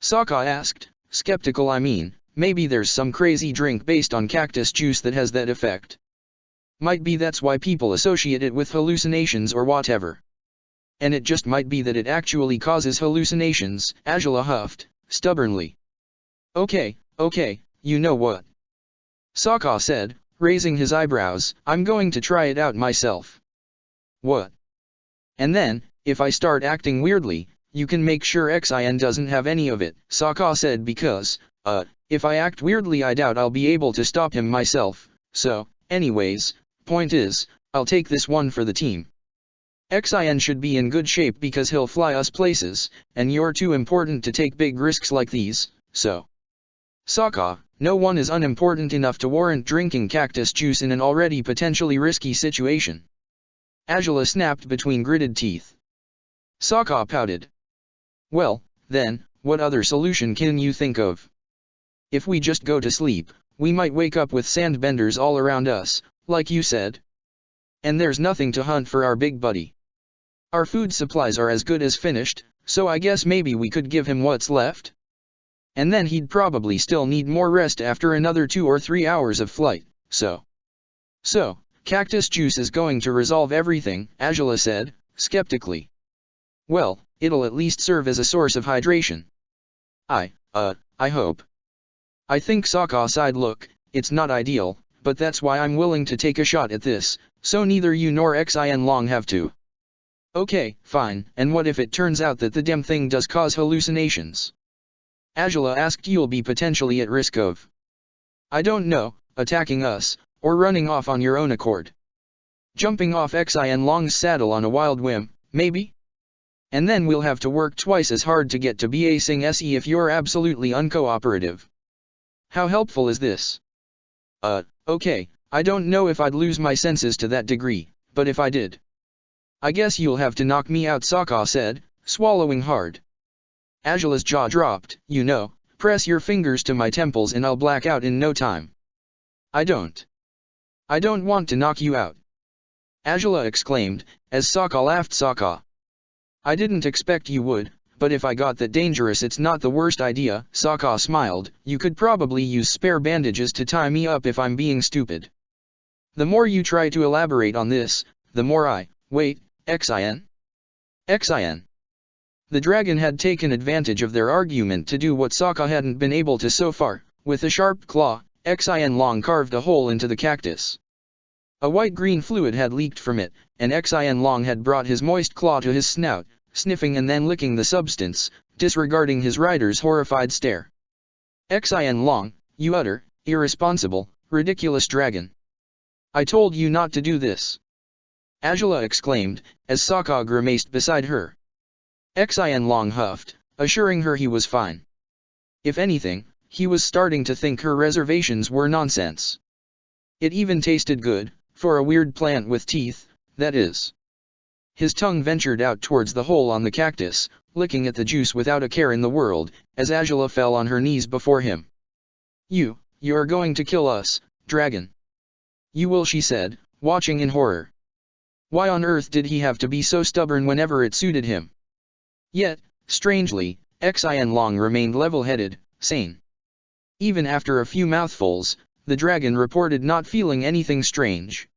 Sokka asked, skeptical. I mean, maybe there's some crazy drink based on cactus juice that has that effect. Might be that's why people associate it with hallucinations or whatever. And it just might be that it actually causes hallucinations, Azula huffed, stubbornly. Okay, you know what? Sokka said, raising his eyebrows, I'm going to try it out myself. What? And then, if I start acting weirdly, you can make sure Xin doesn't have any of it, Sokka said, because, if I act weirdly I doubt I'll be able to stop him myself, so, anyways, point is, I'll take this one for the team. Xin should be in good shape because he'll fly us places, and you're too important to take big risks like these, so. Sokka, no one is unimportant enough to warrant drinking cactus juice in an already potentially risky situation. Azula snapped between gritted teeth. Sokka pouted. Well, then, what other solution can you think of? If we just go to sleep, we might wake up with sandbenders all around us, like you said. And there's nothing to hunt for our big buddy. Our food supplies are as good as finished, so I guess maybe we could give him what's left? And then he'd probably still need more rest after another 2 or 3 hours of flight, so. So, cactus juice is going to resolve everything, Azula said, skeptically. Well, it'll at least serve as a source of hydration. I hope. I think Sokka sighed. Look, it's not ideal, but that's why I'm willing to take a shot at this, so neither you nor Xin Long have to. Okay, fine, and what if it turns out that the damn thing does cause hallucinations? Azula asked. You'll be potentially at risk of, I don't know, attacking us, or running off on your own accord. Jumping off Xin Long's saddle on a wild whim, maybe? And then we'll have to work twice as hard to get to Ba Sing Se if you're absolutely uncooperative. How helpful is this? Okay, I don't know if I'd lose my senses to that degree, but if I did, I guess you'll have to knock me out, Sokka said, swallowing hard. Azula's jaw dropped. You know, press your fingers to my temples and I'll black out in no time. I don't want to knock you out, Azula exclaimed, as Sokka laughed. Sokka, I didn't expect you would, but if I got that dangerous it's not the worst idea, Sokka smiled. You could probably use spare bandages to tie me up if I'm being stupid. The more you try to elaborate on this, the more I, wait, Xin? The dragon had taken advantage of their argument to do what Sokka hadn't been able to so far. With a sharp claw, Xin Long carved a hole into the cactus. A white-green fluid had leaked from it, and Xin Long had brought his moist claw to his snout, sniffing and then licking the substance, disregarding his rider's horrified stare. Xin Long, you utter, irresponsible, ridiculous dragon. I told you not to do this, Azula exclaimed, as Sokka grimaced beside her. Xin Long huffed, assuring her he was fine. If anything, he was starting to think her reservations were nonsense. It even tasted good, For a weird plant with teeth, that is. His tongue ventured out towards the hole on the cactus, licking at the juice without a care in the world, as Angela fell on her knees before him. You are going to kill us, dragon. You will, she said, watching in horror. Why on earth did he have to be so stubborn whenever it suited him? Yet, strangely, Xin Long remained level-headed, sane. Even after a few mouthfuls, the dragon reported not feeling anything strange.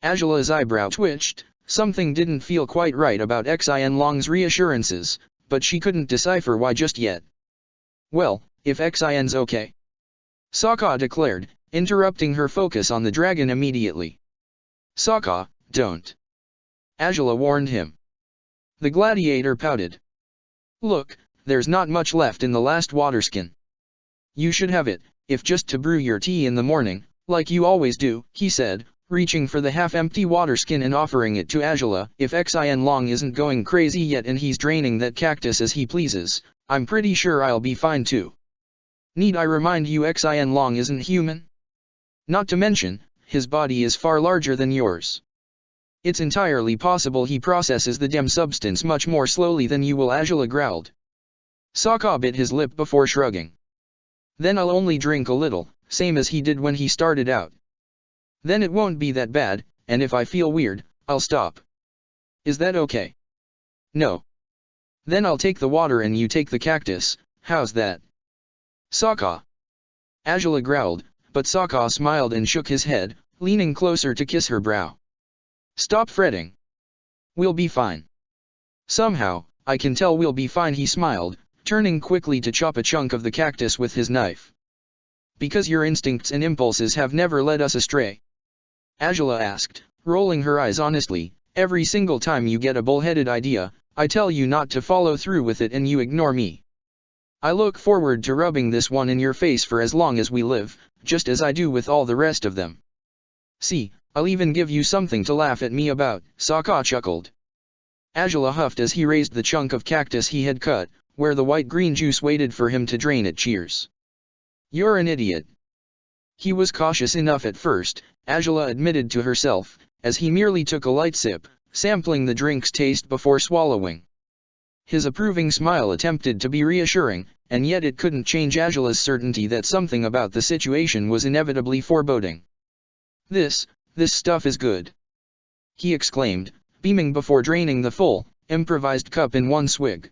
Angela's eyebrow twitched, something didn't feel quite right about Xin Long's reassurances, but she couldn't decipher why just yet. Well, if Xin's okay. Sokka declared, interrupting her focus on the dragon immediately. Sokka, don't. Angela warned him. The gladiator pouted. Look, there's not much left in the last water skin. You should have it, if just to brew your tea in the morning, like you always do, he said, reaching for the half-empty water skin and offering it to Angela. If Xin Long isn't going crazy yet and he's draining that cactus as he pleases, I'm pretty sure I'll be fine too. Need I remind you Xin Long isn't human? Not to mention, his body is far larger than yours. It's entirely possible he processes the dem substance much more slowly than you will, Angela growled. Sokka bit his lip before shrugging. Then I'll only drink a little, same as he did when he started out. Then it won't be that bad, and if I feel weird, I'll stop. Is that okay? No. Then I'll take the water and you take the cactus, how's that? Sokka. Angela growled, but Sokka smiled and shook his head, leaning closer to kiss her brow. Stop fretting. We'll be fine. Somehow, I can tell we'll be fine, he smiled, turning quickly to chop a chunk of the cactus with his knife. Because your instincts and impulses have never led us astray? Angela asked, rolling her eyes honestly. Every single time you get a bullheaded idea, I tell you not to follow through with it and you ignore me. I look forward to rubbing this one in your face for as long as we live, just as I do with all the rest of them. See, I'll even give you something to laugh at me about, Sokka chuckled. Angela huffed as he raised the chunk of cactus he had cut, where the white-green juice waited for him to drain it. Cheers. You're an idiot. He was cautious enough at first, Angela admitted to herself, as he merely took a light sip, sampling the drink's taste before swallowing. His approving smile attempted to be reassuring, and yet it couldn't change Angela's certainty that something about the situation was inevitably foreboding. This stuff is good, he exclaimed, beaming before draining the full, improvised cup in one swig.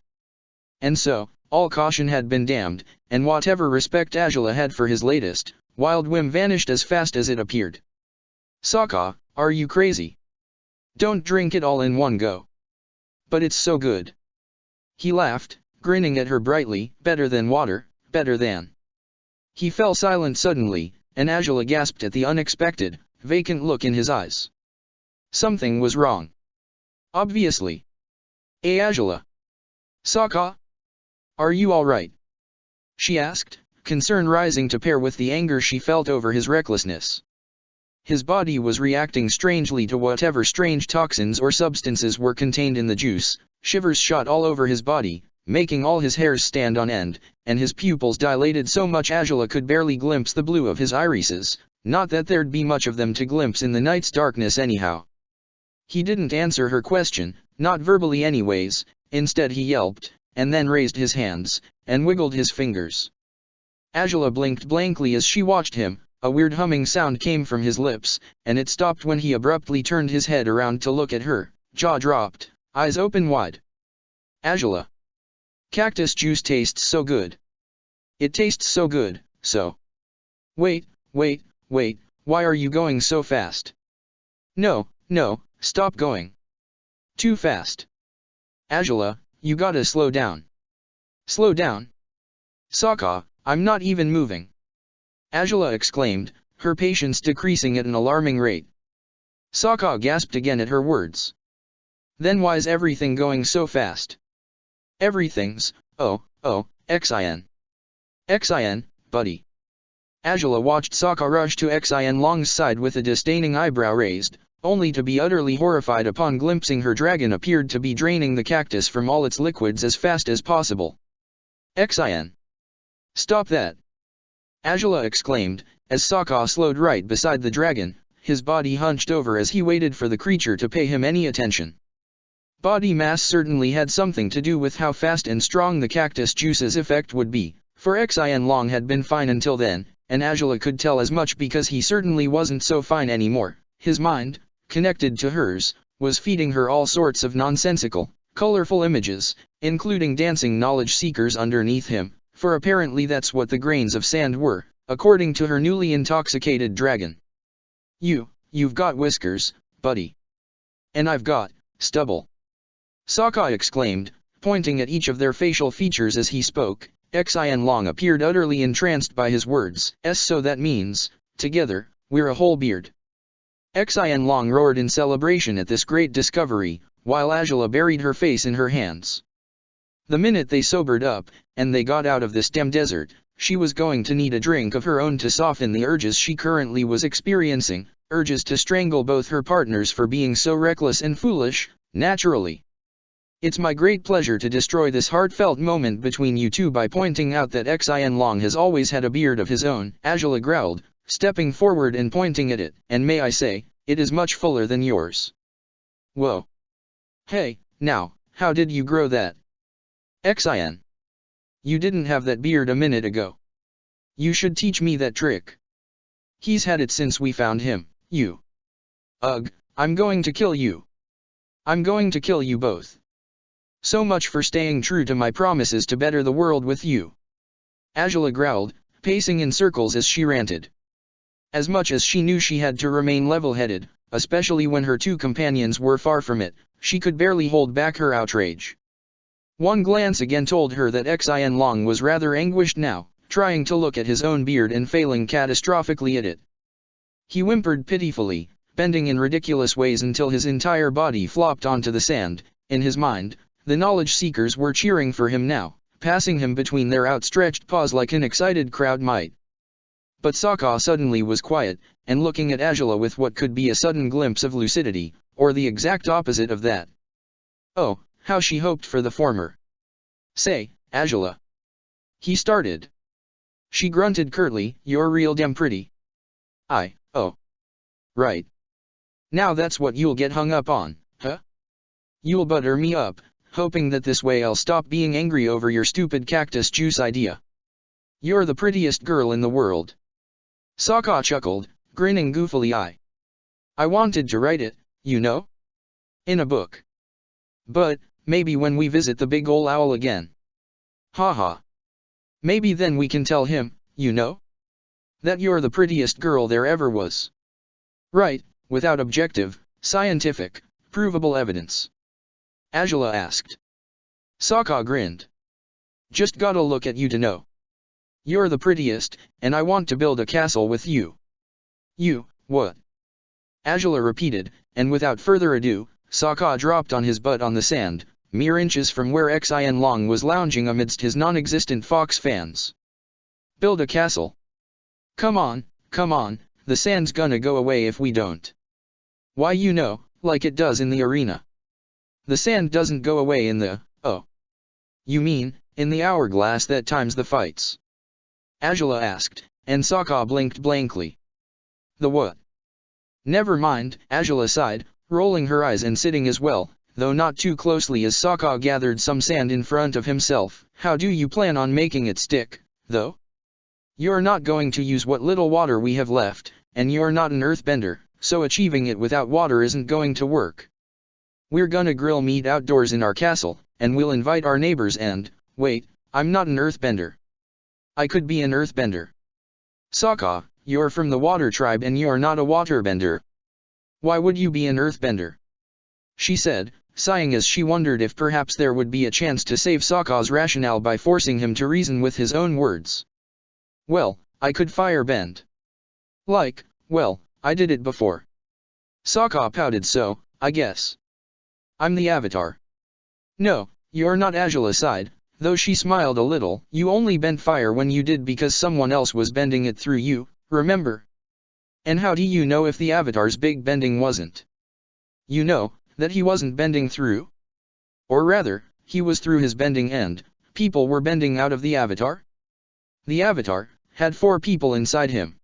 And so, all caution had been damned, and whatever respect Angela had for his latest wild whim vanished as fast as it appeared. Sokka, are you crazy? Don't drink it all in one go. But it's so good. He laughed, grinning at her brightly. Better than water, better than. He fell silent suddenly, and Angela gasped at the unexpected, vacant look in his eyes. Something was wrong. Obviously. Hey Angela. Sokka? Are you alright? She asked, concern rising to pair with the anger she felt over his recklessness. His body was reacting strangely to whatever strange toxins or substances were contained in the juice. Shivers shot all over his body, making all his hairs stand on end, and his pupils dilated so much Angela could barely glimpse the blue of his irises, not that there'd be much of them to glimpse in the night's darkness anyhow. He didn't answer her question, not verbally anyways. Instead he yelped, and then raised his hands, and wiggled his fingers. Angela blinked blankly as she watched him. A weird humming sound came from his lips, and it stopped when he abruptly turned his head around to look at her, jaw dropped, eyes open wide. Angela. Cactus juice tastes so good. It tastes so good, so. Wait, why are you going so fast? No, stop going. Too fast. Angela, you gotta slow down. Slow down? Sokka, I'm not even moving. Angela exclaimed, her patience decreasing at an alarming rate. Sokka gasped again at her words. Then why's everything going so fast? Everything's, Xin. Xin, buddy. Angela watched Sokka rush to Xin Long's side with a disdaining eyebrow raised, only to be utterly horrified upon glimpsing her dragon appeared to be draining the cactus from all its liquids as fast as possible. Xin. Stop that! Angela exclaimed, as Sokka slowed right beside the dragon, his body hunched over as he waited for the creature to pay him any attention. Body mass certainly had something to do with how fast and strong the cactus juice's effect would be, for Xian Long had been fine until then, and Angela could tell as much because he certainly wasn't so fine anymore. His mind, connected to hers, was feeding her all sorts of nonsensical, colorful images, including dancing knowledge seekers underneath him, for apparently that's what the grains of sand were, according to her newly intoxicated dragon. You've got whiskers, buddy. And I've got stubble. Sokka exclaimed, pointing at each of their facial features as he spoke. Xian Long appeared utterly entranced by his words. So that means, together, we're a whole beard. Xian Long roared in celebration at this great discovery, while Angela buried her face in her hands. The minute they sobered up, and they got out of this damn desert, she was going to need a drink of her own to soften the urges she currently was experiencing, urges to strangle both her partners for being so reckless and foolish, naturally. It's my great pleasure to destroy this heartfelt moment between you two by pointing out that Xian Long has always had a beard of his own, Angela growled, stepping forward and pointing at it, and may I say, it is much fuller than yours. Whoa. Hey, now, how did you grow that? Xian. You didn't have that beard a minute ago. You should teach me that trick. He's had it since we found him, you. Ugh, I'm going to kill you. I'm going to kill you both. So much for staying true to my promises to better the world with you. Angela growled, pacing in circles as she ranted. As much as she knew she had to remain level-headed, especially when her two companions were far from it, she could barely hold back her outrage. One glance again told her that Xian Long was rather anguished now, trying to look at his own beard and failing catastrophically at it. He whimpered pitifully, bending in ridiculous ways until his entire body flopped onto the sand. In his mind, the knowledge seekers were cheering for him now, passing him between their outstretched paws like an excited crowd might. But Sokka suddenly was quiet, and looking at Angela with what could be a sudden glimpse of lucidity, or the exact opposite of that. Oh, how she hoped for the former. Say, Angela. He started. She grunted curtly, you're real damn pretty. Oh. Right. Now that's what you'll get hung up on, huh? You'll butter me up, hoping that this way I'll stop being angry over your stupid cactus juice idea. You're the prettiest girl in the world. Sokka chuckled, grinning goofily. I wanted to write it, you know? In a book. But, maybe when we visit the big ol' owl again. Haha. Maybe then we can tell him, you know? That you're the prettiest girl there ever was. Right, without objective, scientific, provable evidence. Angela asked. Sokka grinned. Just gotta look at you to know. You're the prettiest, and I want to build a castle with you. You, what? Angela repeated, and without further ado, Sokka dropped on his butt on the sand, mere inches from where Xian Long was lounging amidst his non-existent fox fans. Build a castle. Come on, the sand's gonna go away if we don't. Why you know, like it does in the arena. The sand doesn't go away in the, oh. You mean, in the hourglass that times the fights? Angela asked, and Sokka blinked blankly. The what? Never mind, Angela sighed, rolling her eyes and sitting as well, though not too closely as Sokka gathered some sand in front of himself. How do you plan on making it stick, though? You're not going to use what little water we have left, and you're not an earthbender, so achieving it without water isn't going to work. We're gonna grill meat outdoors in our castle, and we'll invite our neighbors and, wait, I'm not an earthbender. I could be an earthbender. Sokka, you're from the water tribe and you're not a waterbender. Why would you be an earthbender? She said, sighing as she wondered if perhaps there would be a chance to save Sokka's rationale by forcing him to reason with his own words. Well, I could firebend. Well, I did it before. Sokka pouted, so, I guess. I'm the Avatar. No, you're not, Angela sighed, though she smiled a little. You only bent fire when you did because someone else was bending it through you, remember? And how do you know if the Avatar's big bending wasn't? You know, that he wasn't bending through? Or rather, he was through his bending and, people were bending out of the Avatar? The Avatar had 4 people inside him.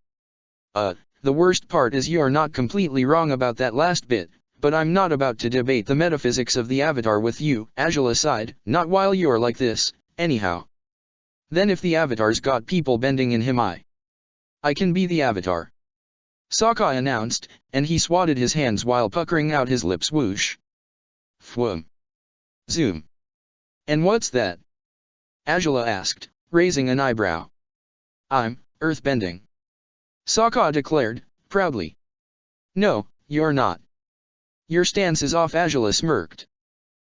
the worst part is you're not completely wrong about that last bit, but I'm not about to debate the metaphysics of the Avatar with you, Azula sighed, not while you're like this, anyhow. Then if the Avatar's got people bending in him I can be the Avatar. Sokka announced, and he swatted his hands while puckering out his lips. Whoosh. Fwoom. Zoom. And what's that? Azula asked, raising an eyebrow. I'm earthbending. Sokka declared, proudly. No, you're not. Your stance is off. Azula smirked.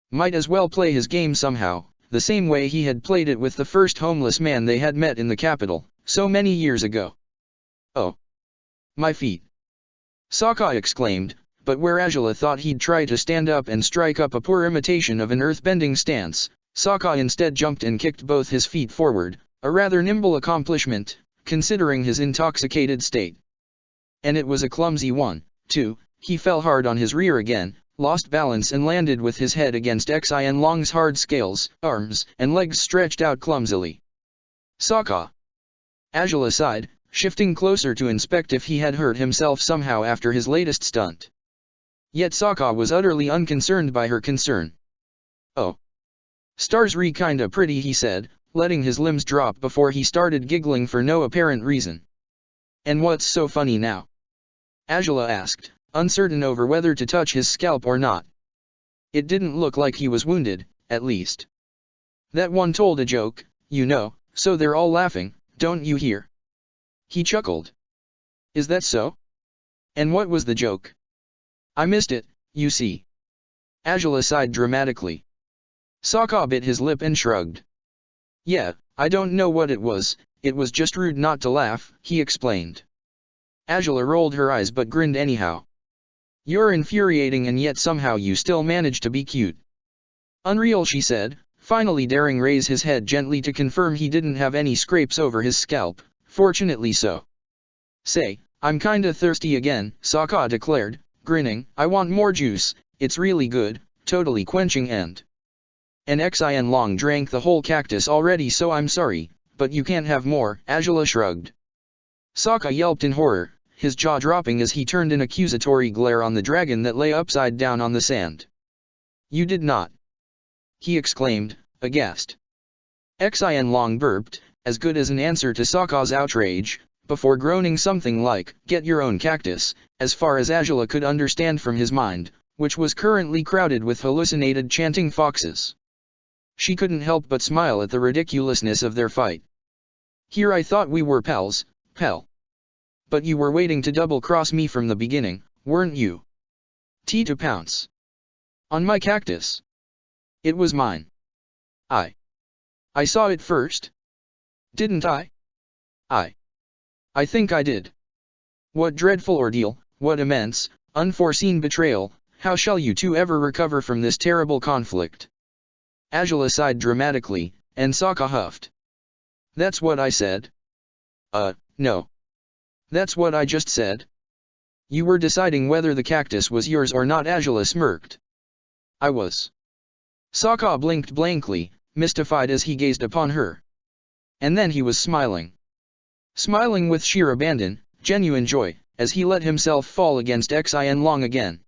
Might as well play his game somehow, the same way he had played it with the first homeless man they had met in the capital, so many years ago. Oh. My feet. Sokka exclaimed, but where Azula thought he'd try to stand up and strike up a poor imitation of an earthbending stance, Sokka instead jumped and kicked both his feet forward, a rather nimble accomplishment, considering his intoxicated state. And it was a clumsy one, too. He fell hard on his rear again, lost balance and landed with his head against Xian Long's hard scales, arms and legs stretched out clumsily. Sokka. Azula sighed, shifting closer to inspect if he had hurt himself somehow after his latest stunt. Yet Sokka was utterly unconcerned by her concern. Oh. Stars re kinda pretty, he said, letting his limbs drop before he started giggling for no apparent reason. And what's so funny now? Azula asked, uncertain over whether to touch his scalp or not. It didn't look like he was wounded, at least. That one told a joke, you know, so they're all laughing, don't you hear? He chuckled. Is that so? And what was the joke? I missed it, you see. Azula sighed dramatically. Sokka bit his lip and shrugged. Yeah, I don't know what it was just rude not to laugh, he explained. Azula rolled her eyes but grinned anyhow. You're infuriating and yet somehow you still manage to be cute. Unreal, she said, finally daring raise his head gently to confirm he didn't have any scrapes over his scalp, fortunately so. Say, I'm kinda thirsty again, Sokka declared, grinning. I want more juice, it's really good, totally quenching and Xian Long drank the whole cactus already, so I'm sorry, but you can't have more, Azula shrugged. Sokka yelped in horror, his jaw dropping as he turned an accusatory glare on the dragon that lay upside down on the sand. You did not. He exclaimed, aghast. Xian Long burped, as good as an answer to Sokka's outrage, before groaning something like, get your own cactus, as far as Azula could understand from his mind, which was currently crowded with hallucinated chanting foxes. She couldn't help but smile at the ridiculousness of their fight. Here I thought we were pals, pal. But you were waiting to double-cross me from the beginning, weren't you? To pounce. On my cactus. It was mine. I saw it first. Didn't I? I think I did. What dreadful ordeal, what immense, unforeseen betrayal, how shall you two ever recover from this terrible conflict? Azula sighed dramatically, and Sokka huffed. That's what I said. No. That's what I just said. You were deciding whether the cactus was yours or not, Azula smirked. I was. Sokka blinked blankly, mystified as he gazed upon her. And then he was smiling. Smiling with sheer abandon, genuine joy, as he let himself fall against Xian Long again.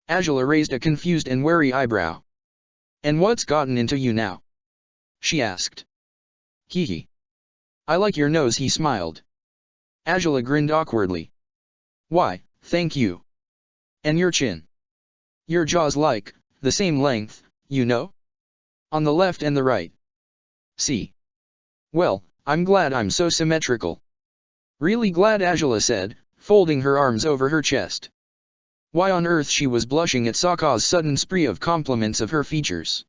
Azula raised a confused and wary eyebrow. And what's gotten into you now? She asked. Hee. I like your nose, he smiled. Azula grinned awkwardly. Why, thank you. And your chin. Your jaw's like, the same length, you know? On the left and the right. See? Well, I'm glad I'm so symmetrical. Really glad, Azula said, folding her arms over her chest. Why on earth she was blushing at Sokka's sudden spree of compliments of her features.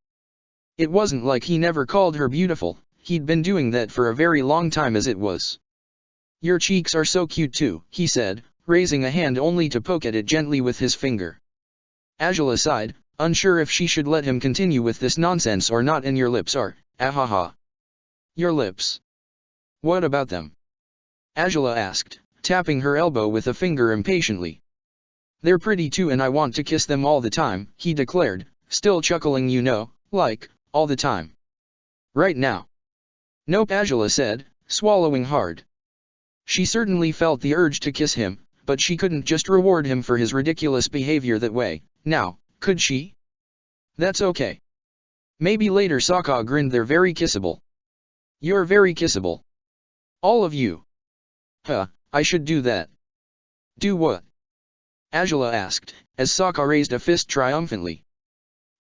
It wasn't like he never called her beautiful, he'd been doing that for a very long time as it was. Your cheeks are so cute too, he said, raising a hand only to poke at it gently with his finger. Azula sighed, unsure if she should let him continue with this nonsense or not. And your lips are, ahaha. Your lips. What about them? Azula asked, tapping her elbow with a finger impatiently. They're pretty too and I want to kiss them all the time, he declared, still chuckling, you know, like, all the time. Right now. Nope, Azula said, swallowing hard. She certainly felt the urge to kiss him, but she couldn't just reward him for his ridiculous behavior that way, now, could she? That's okay. Maybe later. Sokka grinned. They're very kissable. You're very kissable. All of you. Huh, I should do that. Do what? Azula asked, as Sokka raised a fist triumphantly.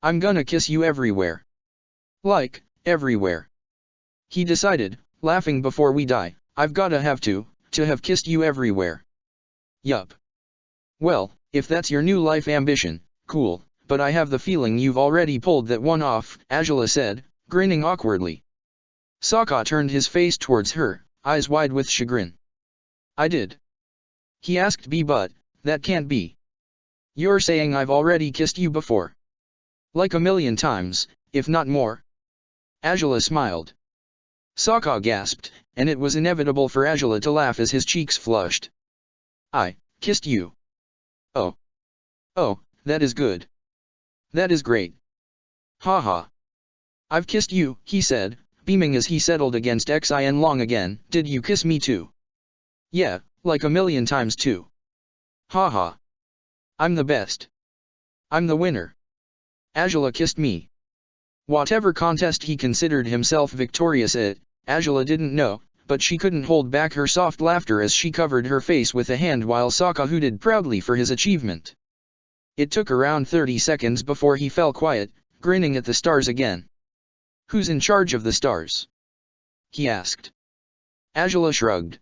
I'm gonna kiss you everywhere. Like, everywhere. He decided, laughing. Before we die, I've gotta have to have kissed you everywhere. Yup. Well, if that's your new life ambition, cool, but I have the feeling you've already pulled that one off, Azula said, grinning awkwardly. Sokka turned his face towards her, eyes wide with chagrin. I did. He asked. But that can't be. You're saying I've already kissed you before? Like a million times, if not more? Azula smiled. Sokka gasped, and it was inevitable for Azula to laugh as his cheeks flushed. I kissed you. Oh. Oh, that is good. That is great. Haha. I've kissed you, he said, beaming as he settled against Xin Long again. Did you kiss me too? Yeah, like a million times too. Haha. I'm the best. I'm the winner. Azula kissed me. Whatever contest he considered himself victorious at, Azula didn't know, but she couldn't hold back her soft laughter as she covered her face with a hand while Sokka hooted proudly for his achievement. It took around 30 seconds before he fell quiet, grinning at the stars again. Who's in charge of the stars? He asked. Azula shrugged.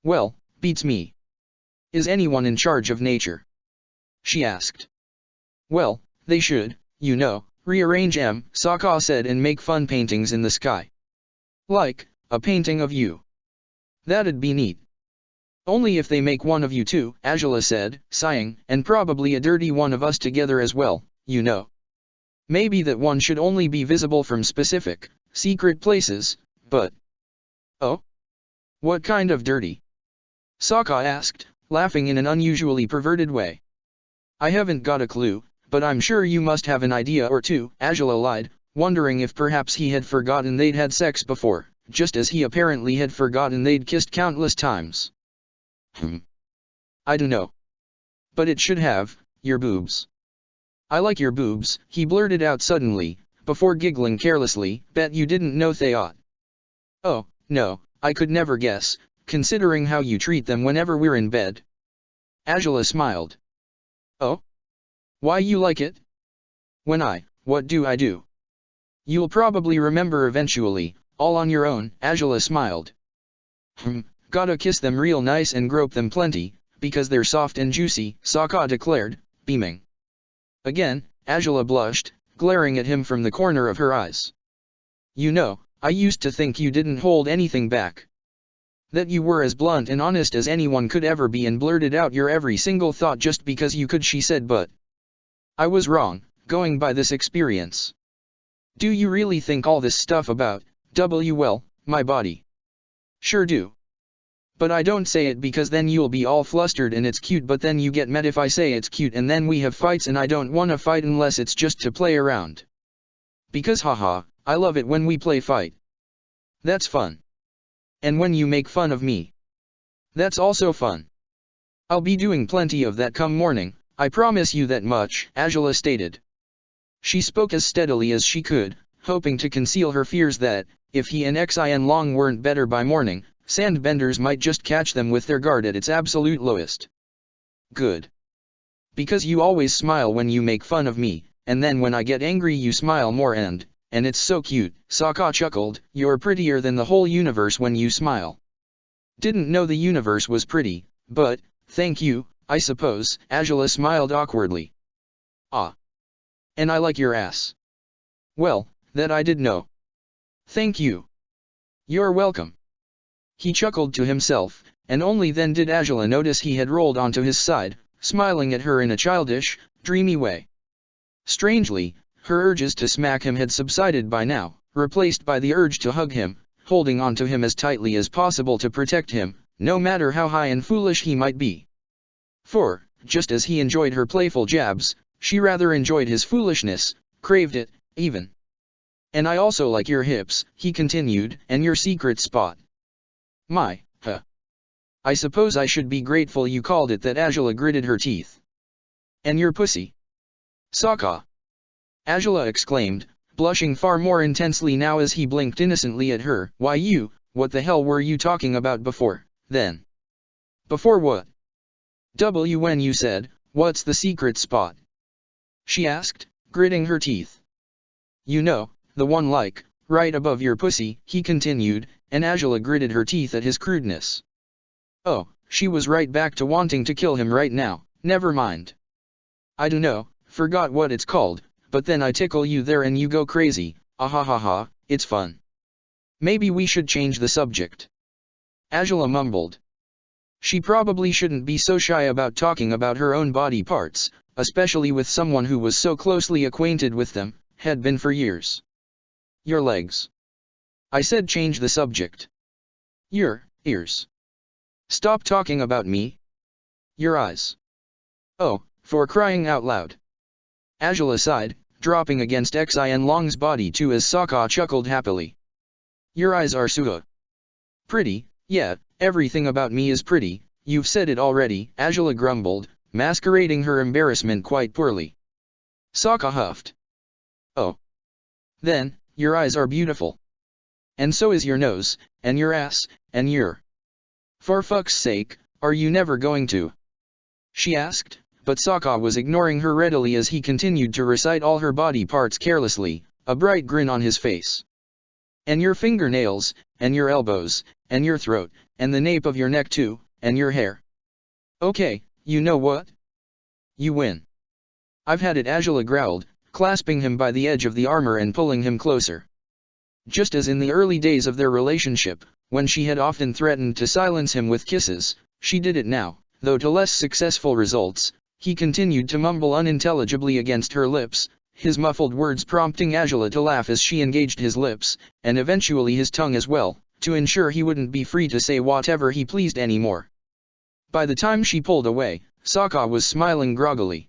Well, beats me. Is anyone in charge of nature? She asked. Well, they should, you know, rearrange Sokka said, and make fun paintings in the sky. Like, a painting of you. That'd be neat. Only if they make one of you too, Azula said, sighing, and probably a dirty one of us together as well, you know. Maybe that one should only be visible from specific, secret places, but... Oh? What kind of dirty? Sokka asked, laughing in an unusually perverted way. I haven't got a clue, but I'm sure you must have an idea or two, Azula lied, wondering if perhaps he had forgotten they'd had sex before, just as he apparently had forgotten they'd kissed countless times. I dunno. But it should have, your boobs. I like your boobs, he blurted out suddenly, before giggling carelessly. Bet you didn't know they ought. Oh, no, I could never guess, considering how you treat them whenever we're in bed. Azula smiled. Oh? Why you like it? What do I do? You'll probably remember eventually, all on your own, Azula smiled. Gotta kiss them real nice and grope them plenty, because they're soft and juicy, Sokka declared, beaming. Again, Azula blushed, glaring at him from the corner of her eyes. You know, I used to think you didn't hold anything back. That you were as blunt and honest as anyone could ever be and blurted out your every single thought just because you could, she said, but I was wrong, going by this experience. Do you really think all this stuff about, well, my body? Sure do. But I don't say it because then you'll be all flustered and it's cute, but then you get mad if I say it's cute and then we have fights and I don't wanna fight unless it's just to play around. Because haha, I love it when we play fight. That's fun. And when you make fun of me. That's also fun. I'll be doing plenty of that come morning, I promise you that much, Azula stated. She spoke as steadily as she could, hoping to conceal her fears that, if he and Xin Long weren't better by morning, sandbenders might just catch them with their guard at its absolute lowest. Good. Because you always smile when you make fun of me, and then when I get angry you smile more and it's so cute, Sokka chuckled, you're prettier than the whole universe when you smile. Didn't know the universe was pretty, but, thank you, I suppose, Azula smiled awkwardly. Ah. And I like your ass. Well, that I did know. Thank you. You're welcome. He chuckled to himself, and only then did Azula notice he had rolled onto his side, smiling at her in a childish, dreamy way. Strangely, her urges to smack him had subsided by now, replaced by the urge to hug him, holding onto him as tightly as possible to protect him, no matter how high and foolish he might be. For, just as he enjoyed her playful jabs, she rather enjoyed his foolishness, craved it, even. And I also like your hips, he continued, and your secret spot. My, I suppose I should be grateful you called it that. Angela gritted her teeth. And your pussy? Sokka! Angela exclaimed, blushing far more intensely now as he blinked innocently at her. Why what the hell were you talking about before, then? Before what? When you said, what's the secret spot? She asked, gritting her teeth. You know, the one right above your pussy, he continued, and Angela gritted her teeth at his crudeness. Oh, she was right back to wanting to kill him right now. Never mind. I dunno, forgot what it's called, but then I tickle you there and you go crazy. Ahahaha, it's fun. Maybe we should change the subject. Angela mumbled. She probably shouldn't be so shy about talking about her own body parts, especially with someone who was so closely acquainted with them, had been for years. Your legs. I said change the subject. Your ears. Stop talking about me. Your eyes. Oh, for crying out loud. Angela sighed, dropping against Xin Long's body too as Sokka chuckled happily. Your eyes are so pretty. Yeah, everything about me is pretty. You've said it already, Angela grumbled, masquerading her embarrassment quite poorly. Sokka huffed. Oh. Then, your eyes are beautiful. And so is your nose, and your ass, and your... For fuck's sake, are you never going to? She asked, but Sokka was ignoring her readily as he continued to recite all her body parts carelessly, a bright grin on his face. And your fingernails, and your elbows, and your throat, and the nape of your neck too, and your hair. Okay, you know what? You win. I've had it, Angela growled, clasping him by the edge of the armor and pulling him closer. Just as in the early days of their relationship, when she had often threatened to silence him with kisses, she did it now, though to less successful results. He continued to mumble unintelligibly against her lips, his muffled words prompting Angela to laugh as she engaged his lips, and eventually his tongue as well, to ensure he wouldn't be free to say whatever he pleased anymore. By the time she pulled away, Sokka was smiling groggily.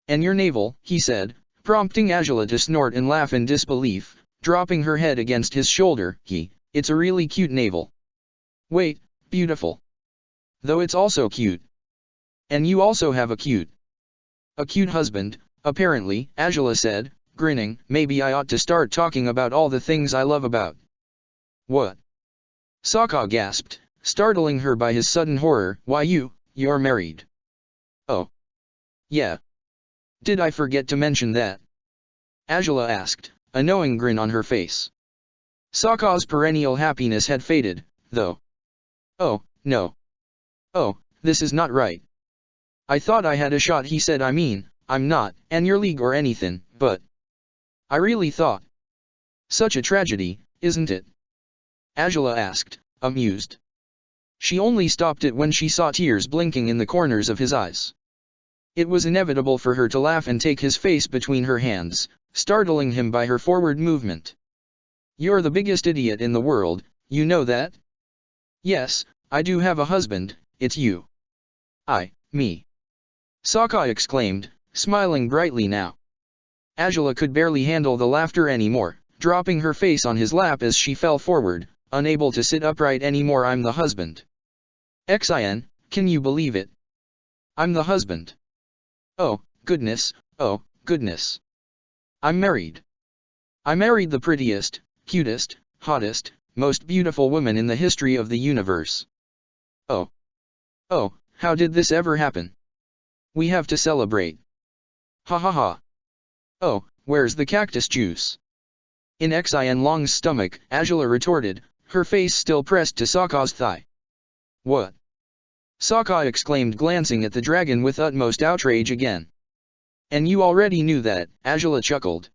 And your navel, he said, prompting Angela to snort and laugh in disbelief, dropping her head against his shoulder. It's a really cute navel. Wait, beautiful. Though it's also cute. And you also have a cute husband, apparently, Angela said, grinning. Maybe I ought to start talking about all the things I love about. What? Sokka gasped, startling her by his sudden horror. Why you're married. Oh. Yeah. Did I forget to mention that? Angela asked, a knowing grin on her face. Sokka's perennial happiness had faded, though. Oh, no. Oh, this is not right. I thought I had a shot, he said. I mean, I'm not in your league or anything, but I really thought. Such a tragedy, isn't it? Angela asked, amused. She only stopped it when she saw tears blinking in the corners of his eyes. It was inevitable for her to laugh and take his face between her hands, startling him by her forward movement. You're the biggest idiot in the world, you know that? Yes, I do have a husband, it's you. Me. Sokka exclaimed, smiling brightly now. Angela could barely handle the laughter anymore, dropping her face on his lap as she fell forward, unable to sit upright anymore. I'm the husband. Xin, can you believe it? I'm the husband. Oh, goodness, I'm married. I married the prettiest, cutest, hottest, most beautiful woman in the history of the universe. Oh, how did this ever happen? We have to celebrate. Ha ha ha. Oh, where's the cactus juice? In Xin Long's stomach, Angela retorted, her face still pressed to Sokka's thigh. What? Sokka exclaimed, glancing at the dragon with utmost outrage again. And you already knew that, Angela chuckled.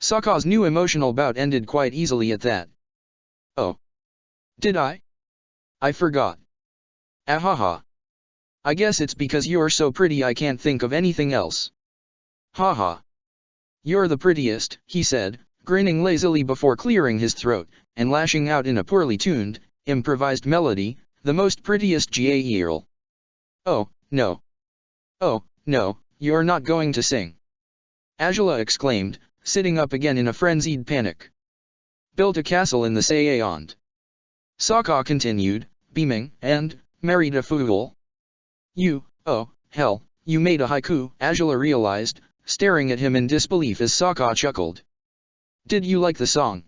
Sokka's new emotional bout ended quite easily at that. Oh. Did I? I forgot. Ahaha. I guess it's because you're so pretty I can't think of anything else. Haha. You're the prettiest, he said, grinning lazily before clearing his throat, and lashing out in a poorly tuned, improvised melody, the most prettiest Gael. Oh, no. Oh, no, you're not going to sing. Angela exclaimed, sitting up again in a frenzied panic. Built a castle in the Saiyond. Sokka continued, beaming, and, married a fool? You, oh, hell, you made a haiku, Angela realized, staring at him in disbelief as Sokka chuckled. Did you like the song?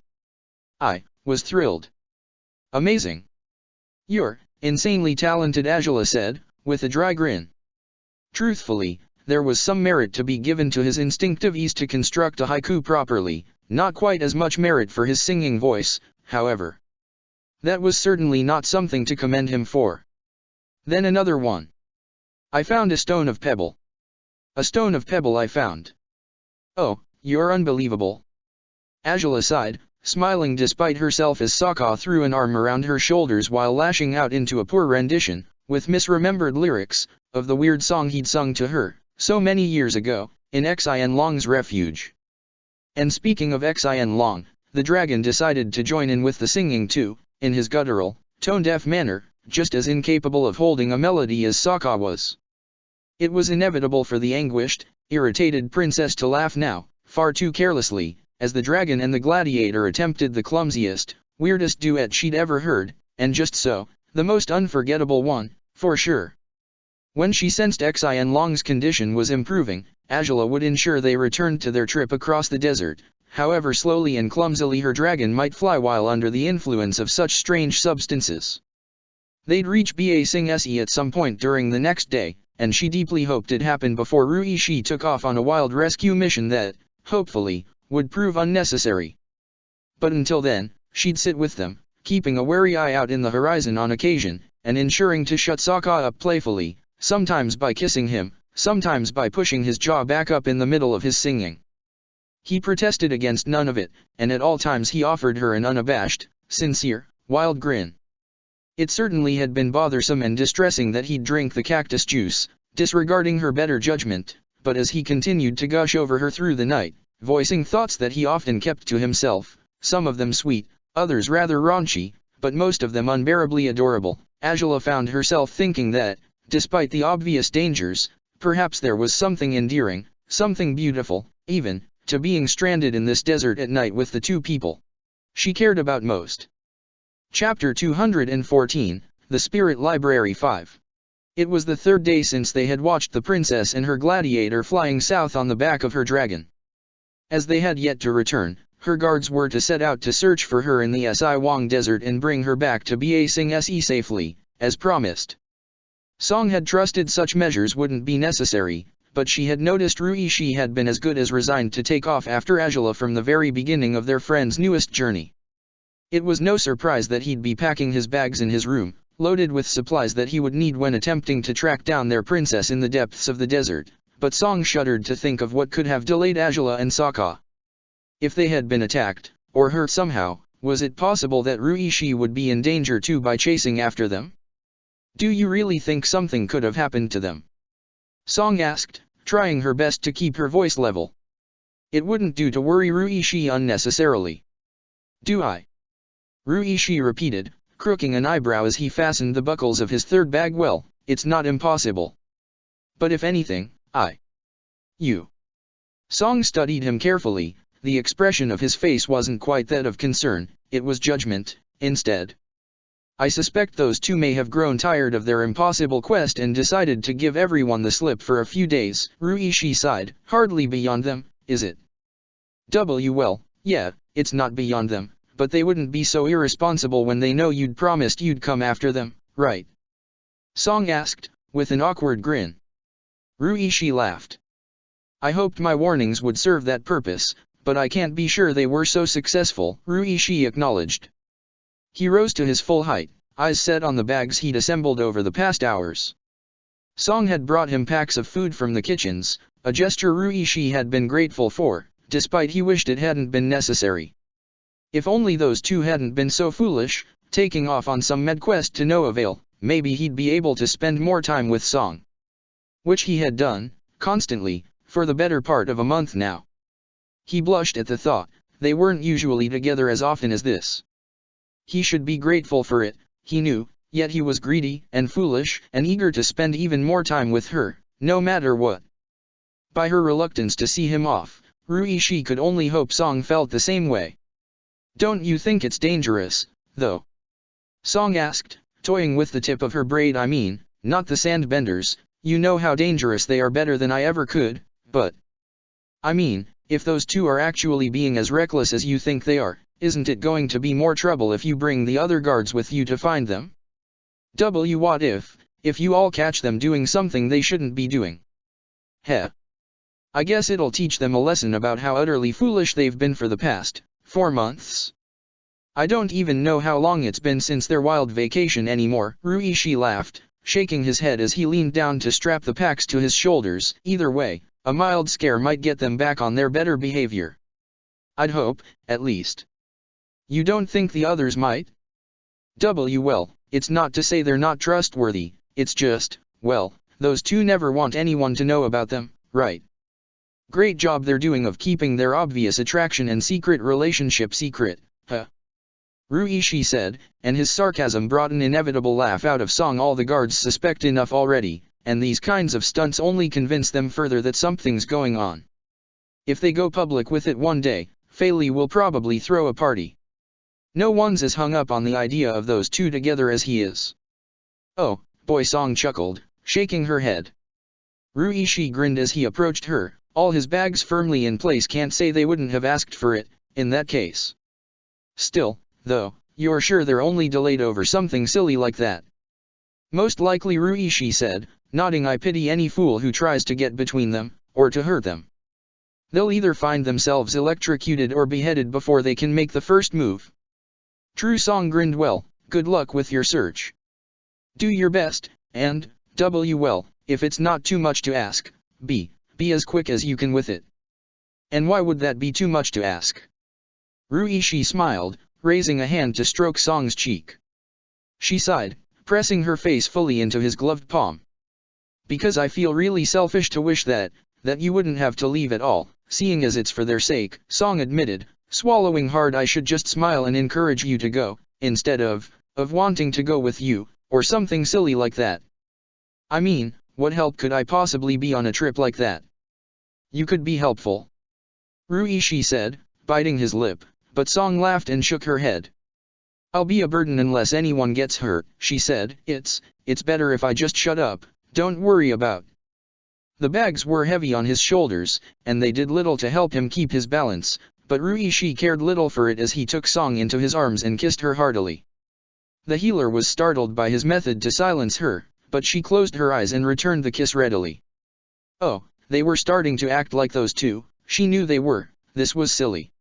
I was thrilled. Amazing. You're insanely talented, Angela said, with a dry grin. Truthfully, there was some merit to be given to his instinctive ease to construct a haiku properly, not quite as much merit for his singing voice, however. That was certainly not something to commend him for. Then another one. I found a stone of pebble. A stone of pebble I found. Oh, you're unbelievable. Angela sighed, smiling despite herself as Sokka threw an arm around her shoulders while lashing out into a poor rendition, with misremembered lyrics, of the weird song he'd sung to her, so many years ago, in Xin Long's refuge. And speaking of Xin Long, the dragon decided to join in with the singing too, in his guttural, tone-deaf manner, just as incapable of holding a melody as Sokka was. It was inevitable for the anguished, irritated princess to laugh now, far too carelessly, as the dragon and the gladiator attempted the clumsiest, weirdest duet she'd ever heard, and just so, the most unforgettable one, for sure. When she sensed Xin Long's condition was improving, Angela would ensure they returned to their trip across the desert, however slowly and clumsily her dragon might fly while under the influence of such strange substances. They'd reach Ba Sing Se at some point during the next day, and she deeply hoped it happened before Rui Shi took off on a wild rescue mission that, hopefully, would prove unnecessary. But until then, she'd sit with them, keeping a wary eye out in the horizon on occasion, and ensuring to shut Sokka up playfully, sometimes by kissing him, sometimes by pushing his jaw back up in the middle of his singing. He protested against none of it, and at all times he offered her an unabashed, sincere, wild grin. It certainly had been bothersome and distressing that he'd drink the cactus juice, disregarding her better judgment, but as he continued to gush over her through the night, voicing thoughts that he often kept to himself, some of them sweet, others rather raunchy, but most of them unbearably adorable, Angela found herself thinking that, despite the obvious dangers, perhaps there was something endearing, something beautiful, even, to being stranded in this desert at night with the two people she cared about most. Chapter 214, The Spirit Library 5. It was the third day since they had watched the princess and her gladiator flying south on the back of her dragon. As they had yet to return, her guards were to set out to search for her in the Si Wang Desert and bring her back to Ba Sing Se safely, as promised. Song had trusted such measures wouldn't be necessary, but she had noticed Rui Shi had been as good as resigned to take off after Angela from the very beginning of their friend's newest journey. It was no surprise that he'd be packing his bags in his room, loaded with supplies that he would need when attempting to track down their princess in the depths of the desert, but Song shuddered to think of what could have delayed Angela and Sokka. If they had been attacked, or hurt somehow, was it possible that Rui Shi would be in danger too by chasing after them? Do you really think something could have happened to them? Song asked, trying her best to keep her voice level. It wouldn't do to worry Rui Shi unnecessarily. Do I? Rui Shi repeated, crooking an eyebrow as he fastened the buckles of his third bag. Well, it's not impossible. But if anything, you. Song studied him carefully. The expression of his face wasn't quite that of concern, it was judgment, instead. I suspect those two may have grown tired of their impossible quest and decided to give everyone the slip for a few days. Rui Shi sighed. Hardly beyond them, is it? Well, yeah, it's not beyond them, but they wouldn't be so irresponsible when they know you'd promised you'd come after them, right? Song asked, with an awkward grin. Rui Shi laughed. I hoped my warnings would serve that purpose, but I can't be sure they were so successful, Rui Shi acknowledged. He rose to his full height, eyes set on the bags he'd assembled over the past hours. Song had brought him packs of food from the kitchens, a gesture Rui Shi had been grateful for, despite he wished it hadn't been necessary. If only those two hadn't been so foolish, taking off on some mad quest to no avail, maybe he'd be able to spend more time with Song. Which he had done, constantly, for the better part of a month now. He blushed at the thought, they weren't usually together as often as this. He should be grateful for it, he knew, yet he was greedy and foolish and eager to spend even more time with her, no matter what. By her reluctance to see him off, Rui Shi could only hope Song felt the same way. Don't you think it's dangerous, though? Song asked, toying with the tip of her braid. I mean, not the sandbenders, you know how dangerous they are better than I ever could, but I mean, if those two are actually being as reckless as you think they are, isn't it going to be more trouble if you bring the other guards with you to find them? What if you all catch them doing something they shouldn't be doing? Heh. I guess it'll teach them a lesson about how utterly foolish they've been for the past 4 months. I don't even know how long it's been since their wild vacation anymore. Ruishi laughed, shaking his head as he leaned down to strap the packs to his shoulders. Either way, a mild scare might get them back on their better behavior. I'd hope, at least. You don't think the others might? Well, it's not to say they're not trustworthy, it's just, well, those two never want anyone to know about them, right? Great job they're doing of keeping their obvious attraction and secret relationship secret, huh? Ruishi said, and his sarcasm brought an inevitable laugh out of Song. All the guards suspect enough already, and these kinds of stunts only convince them further that something's going on. If they go public with it one day, Fei Li will probably throw a party. No one's as hung up on the idea of those two together as he is. Oh, boy, Song chuckled, shaking her head. Ruishi grinned as he approached her, all his bags firmly in place. Can't say they wouldn't have asked for it, in that case. Still, though, you're sure they're only delayed over something silly like that? Most likely, Ruishi said, nodding. I pity any fool who tries to get between them, or to hurt them. They'll either find themselves electrocuted or beheaded before they can make the first move. True. Song grinned. Well, good luck with your search. Do your best, and, well, if it's not too much to ask, be as quick as you can with it. And why would that be too much to ask? Ruishi smiled, raising a hand to stroke Song's cheek. She sighed, pressing her face fully into his gloved palm. Because I feel really selfish to wish that you wouldn't have to leave at all, seeing as it's for their sake, Song admitted, swallowing hard. I should just smile and encourage you to go, instead of wanting to go with you, or something silly like that. I mean, what help could I possibly be on a trip like that? You could be helpful, Ruishi said, biting his lip, but Song laughed and shook her head. I'll be a burden unless anyone gets hurt, she said. It's better if I just shut up, don't worry about. The bags were heavy on his shoulders, and they did little to help him keep his balance, but Ruishi cared little for it as he took Song into his arms and kissed her heartily. The healer was startled by his method to silence her, but she closed her eyes and returned the kiss readily. Oh, they were starting to act like those two. She knew they were. This was silly.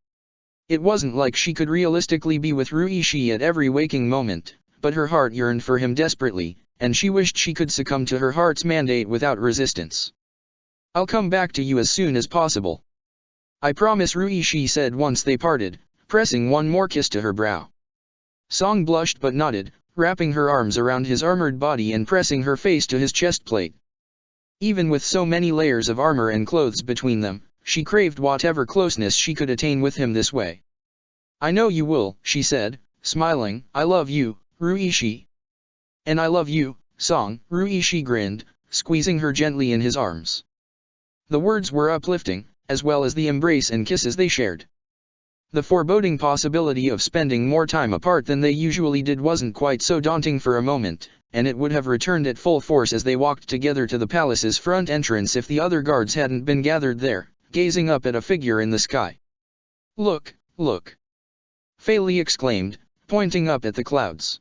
It wasn't like she could realistically be with Ruishi at every waking moment, but her heart yearned for him desperately, and she wished she could succumb to her heart's mandate without resistance. I'll come back to you as soon as possible. I promise, Ruishi said once they parted, pressing one more kiss to her brow. Song blushed but nodded, wrapping her arms around his armored body and pressing her face to his chest plate. Even with so many layers of armor and clothes between them, she craved whatever closeness she could attain with him this way. I know you will, she said, smiling. I love you, Ruishi. And I love you, Song. Ruishi grinned, squeezing her gently in his arms. The words were uplifting, as well as the embrace and kisses they shared. The foreboding possibility of spending more time apart than they usually did wasn't quite so daunting for a moment, and it would have returned at full force as they walked together to the palace's front entrance if the other guards hadn't been gathered there, gazing up at a figure in the sky. Look, look! Fei Li exclaimed, pointing up at the clouds.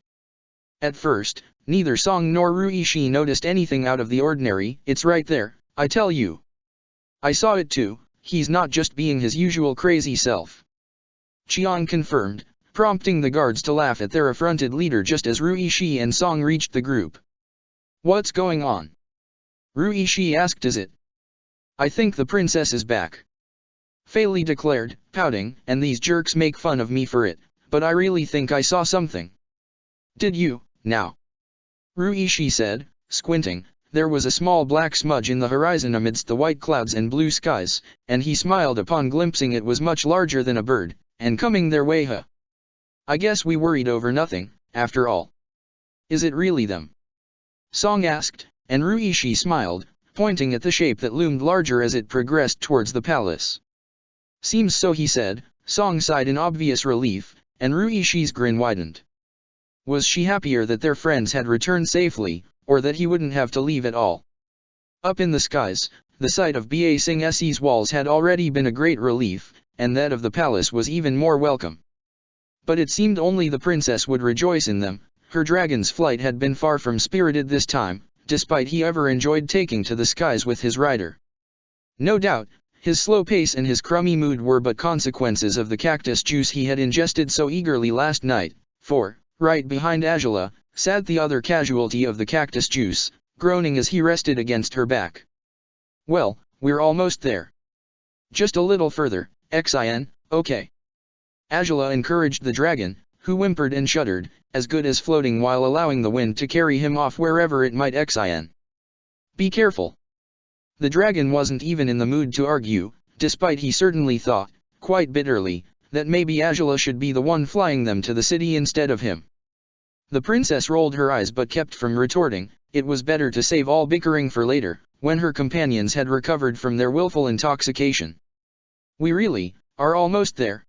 At first, neither Song nor Ruishi noticed anything out of the ordinary. It's right there, I tell you. I saw it too. He's not just being his usual crazy self. Qian confirmed, prompting the guards to laugh at their affronted leader just as Ruishi and Song reached the group. What's going on? Ruishi asked. Is it? I think the princess is back. Fei Li declared, pouting, and these jerks make fun of me for it, but I really think I saw something. Did you, now? Ruishi said, squinting. There was a small black smudge in the horizon amidst the white clouds and blue skies, and he smiled upon glimpsing it was much larger than a bird, and coming their way. Huh? I guess we worried over nothing, after all. Is it really them? Song asked, and Ruishi smiled, pointing at the shape that loomed larger as it progressed towards the palace. Seems so, he said. Song sighed in obvious relief, and Ruishi's grin widened. Was she happier that their friends had returned safely, or that he wouldn't have to leave at all? Up in the skies, the sight of Ba Sing Se's walls had already been a great relief, and that of the palace was even more welcome. But it seemed only the princess would rejoice in them. Her dragon's flight had been far from spirited this time, despite he ever enjoyed taking to the skies with his rider. No doubt, his slow pace and his crummy mood were but consequences of the cactus juice he had ingested so eagerly last night, for, right behind Angela, sat the other casualty of the cactus juice, groaning as he rested against her back. "Well, we're almost there. Just a little further, Xin, okay." Angela encouraged the dragon, who whimpered and shuddered, as good as floating while allowing the wind to carry him off wherever it might. Xin. "Be careful." The dragon wasn't even in the mood to argue, despite he certainly thought, quite bitterly, that maybe Angela should be the one flying them to the city instead of him. The princess rolled her eyes but kept from retorting. It was better to save all bickering for later, when her companions had recovered from their willful intoxication. "We really are almost there?"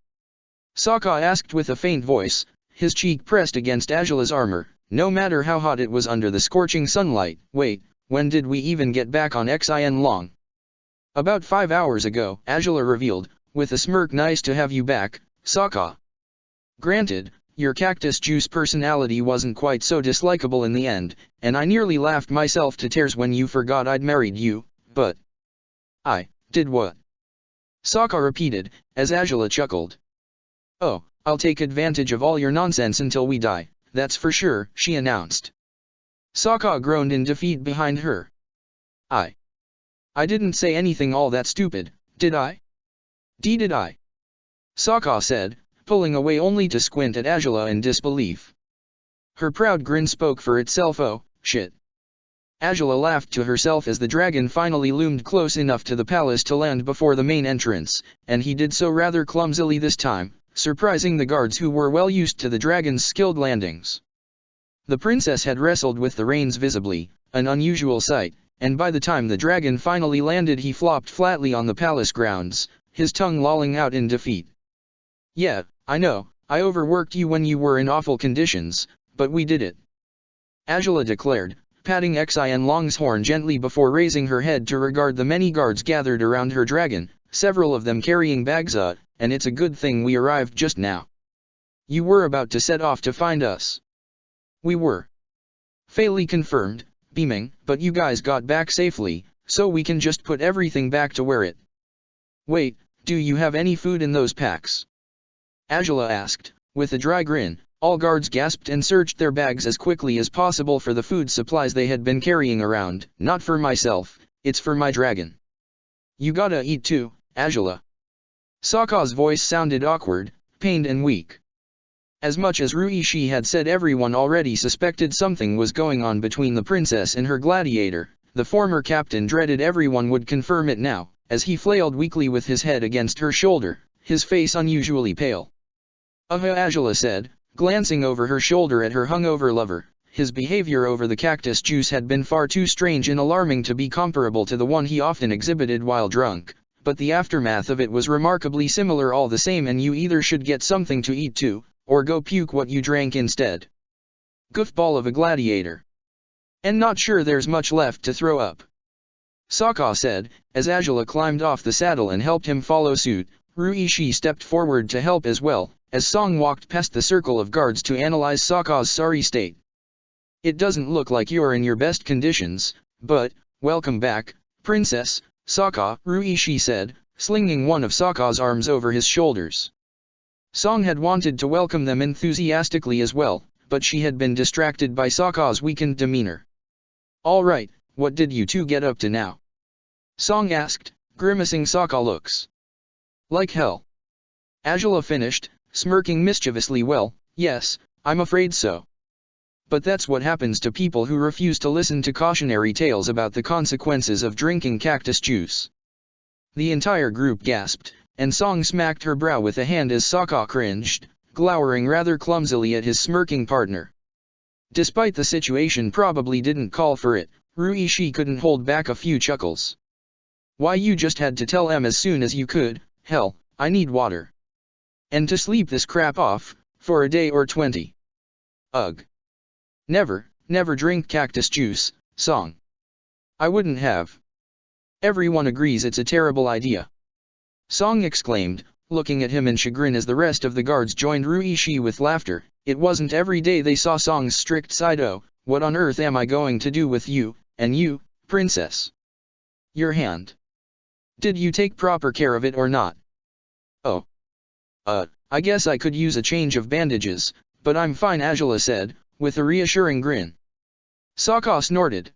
Sokka asked with a faint voice, his cheek pressed against Angela's armor, no matter how hot it was under the scorching sunlight. "Wait, when did we even get back on Xin Long?" "About 5 hours ago," Angela revealed, with a smirk. "Nice to have you back, Sokka. Granted, your cactus juice personality wasn't quite so dislikable in the end, and I nearly laughed myself to tears when you forgot I'd married you, but..." "I did what?" Sokka repeated, as Angela chuckled. "Oh, I'll take advantage of all your nonsense until we die, that's for sure," she announced. Sokka groaned in defeat behind her. I didn't say anything all that stupid, did I?" Did I?" Sokka said, pulling away only to squint at Angela in disbelief. Her proud grin spoke for itself. "Oh, shit." Angela laughed to herself as the dragon finally loomed close enough to the palace to land before the main entrance, and he did so rather clumsily this time, surprising the guards who were well used to the dragon's skilled landings. The princess had wrestled with the reins visibly, an unusual sight, and by the time the dragon finally landed he flopped flatly on the palace grounds, his tongue lolling out in defeat. "Yeah, I know, I overworked you when you were in awful conditions, but we did it," Angela declared, patting Xin Long's horn gently before raising her head to regard the many guards gathered around her dragon, several of them carrying bags. "And it's a good thing we arrived just now. You were about to set off to find us." "We were," Fei confirmed, beaming, "but you guys got back safely, so we can just put everything back to where it..." "Wait, do you have any food in those packs?" Angela asked, with a dry grin. All guards gasped and searched their bags as quickly as possible for the food supplies they had been carrying around. "Not for myself, it's for my dragon." "You gotta eat too, Angela." Sokka's voice sounded awkward, pained and weak. As much as Ruishi had said, everyone already suspected something was going on between the princess and her gladiator. The former captain dreaded everyone would confirm it now, as he flailed weakly with his head against her shoulder, his face unusually pale. Angela said, glancing over her shoulder at her hungover lover. His behavior over the cactus juice had been far too strange and alarming to be comparable to the one he often exhibited while drunk, but the aftermath of it was remarkably similar all the same, and you either should get something to eat too, or go puke what you drank instead. Goofball of a gladiator. "And not sure there's much left to throw up," Sokka said, as Angela climbed off the saddle and helped him follow suit. Ruishi stepped forward to help as well, as Song walked past the circle of guards to analyze Sokka's sorry state. "It doesn't look like you're in your best conditions, but, welcome back, Princess, Sokka," Ruishi said, slinging one of Sokka's arms over his shoulders. Song had wanted to welcome them enthusiastically as well, but she had been distracted by Sokka's weakened demeanor. "All right, what did you two get up to now?" Song asked, grimacing. Sokka looks like hell. Angela finished, smirking mischievously. "Well, yes, I'm afraid so. But that's what happens to people who refuse to listen to cautionary tales about the consequences of drinking cactus juice." The entire group gasped, and Song smacked her brow with a hand as Sokka cringed, glowering rather clumsily at his smirking partner. Despite the situation probably didn't call for it, Ruishi couldn't hold back a few chuckles. "Why, you just had to tell em as soon as you could. Hell, I need water. And to sleep this crap off, for a day or 20. Ugh." Never drink cactus juice, Song. I wouldn't have. Everyone agrees it's a terrible idea. Song exclaimed, looking at him in chagrin as the rest of the guards joined Ruishi with laughter. It wasn't every day they saw Song's strict side. "Oh, what on earth am I going to do with you, and you, princess? Your hand. Did you take proper care of it or not?" "Oh. I guess I could use a change of bandages, but I'm fine," Angela said, with a reassuring grin. Sokka snorted.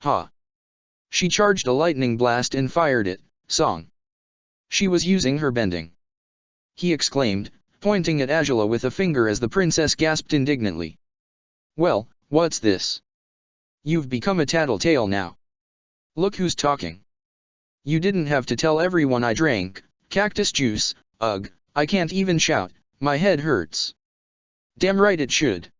"Ha." She charged a lightning blast and fired it, Song. She was using her bending. He exclaimed, pointing at Angela with a finger as the princess gasped indignantly. "Well, what's this? You've become a tattletale now. Look who's talking. You didn't have to tell everyone I drank cactus juice. Ugh, I can't even shout, my head hurts." "Damn right it should,"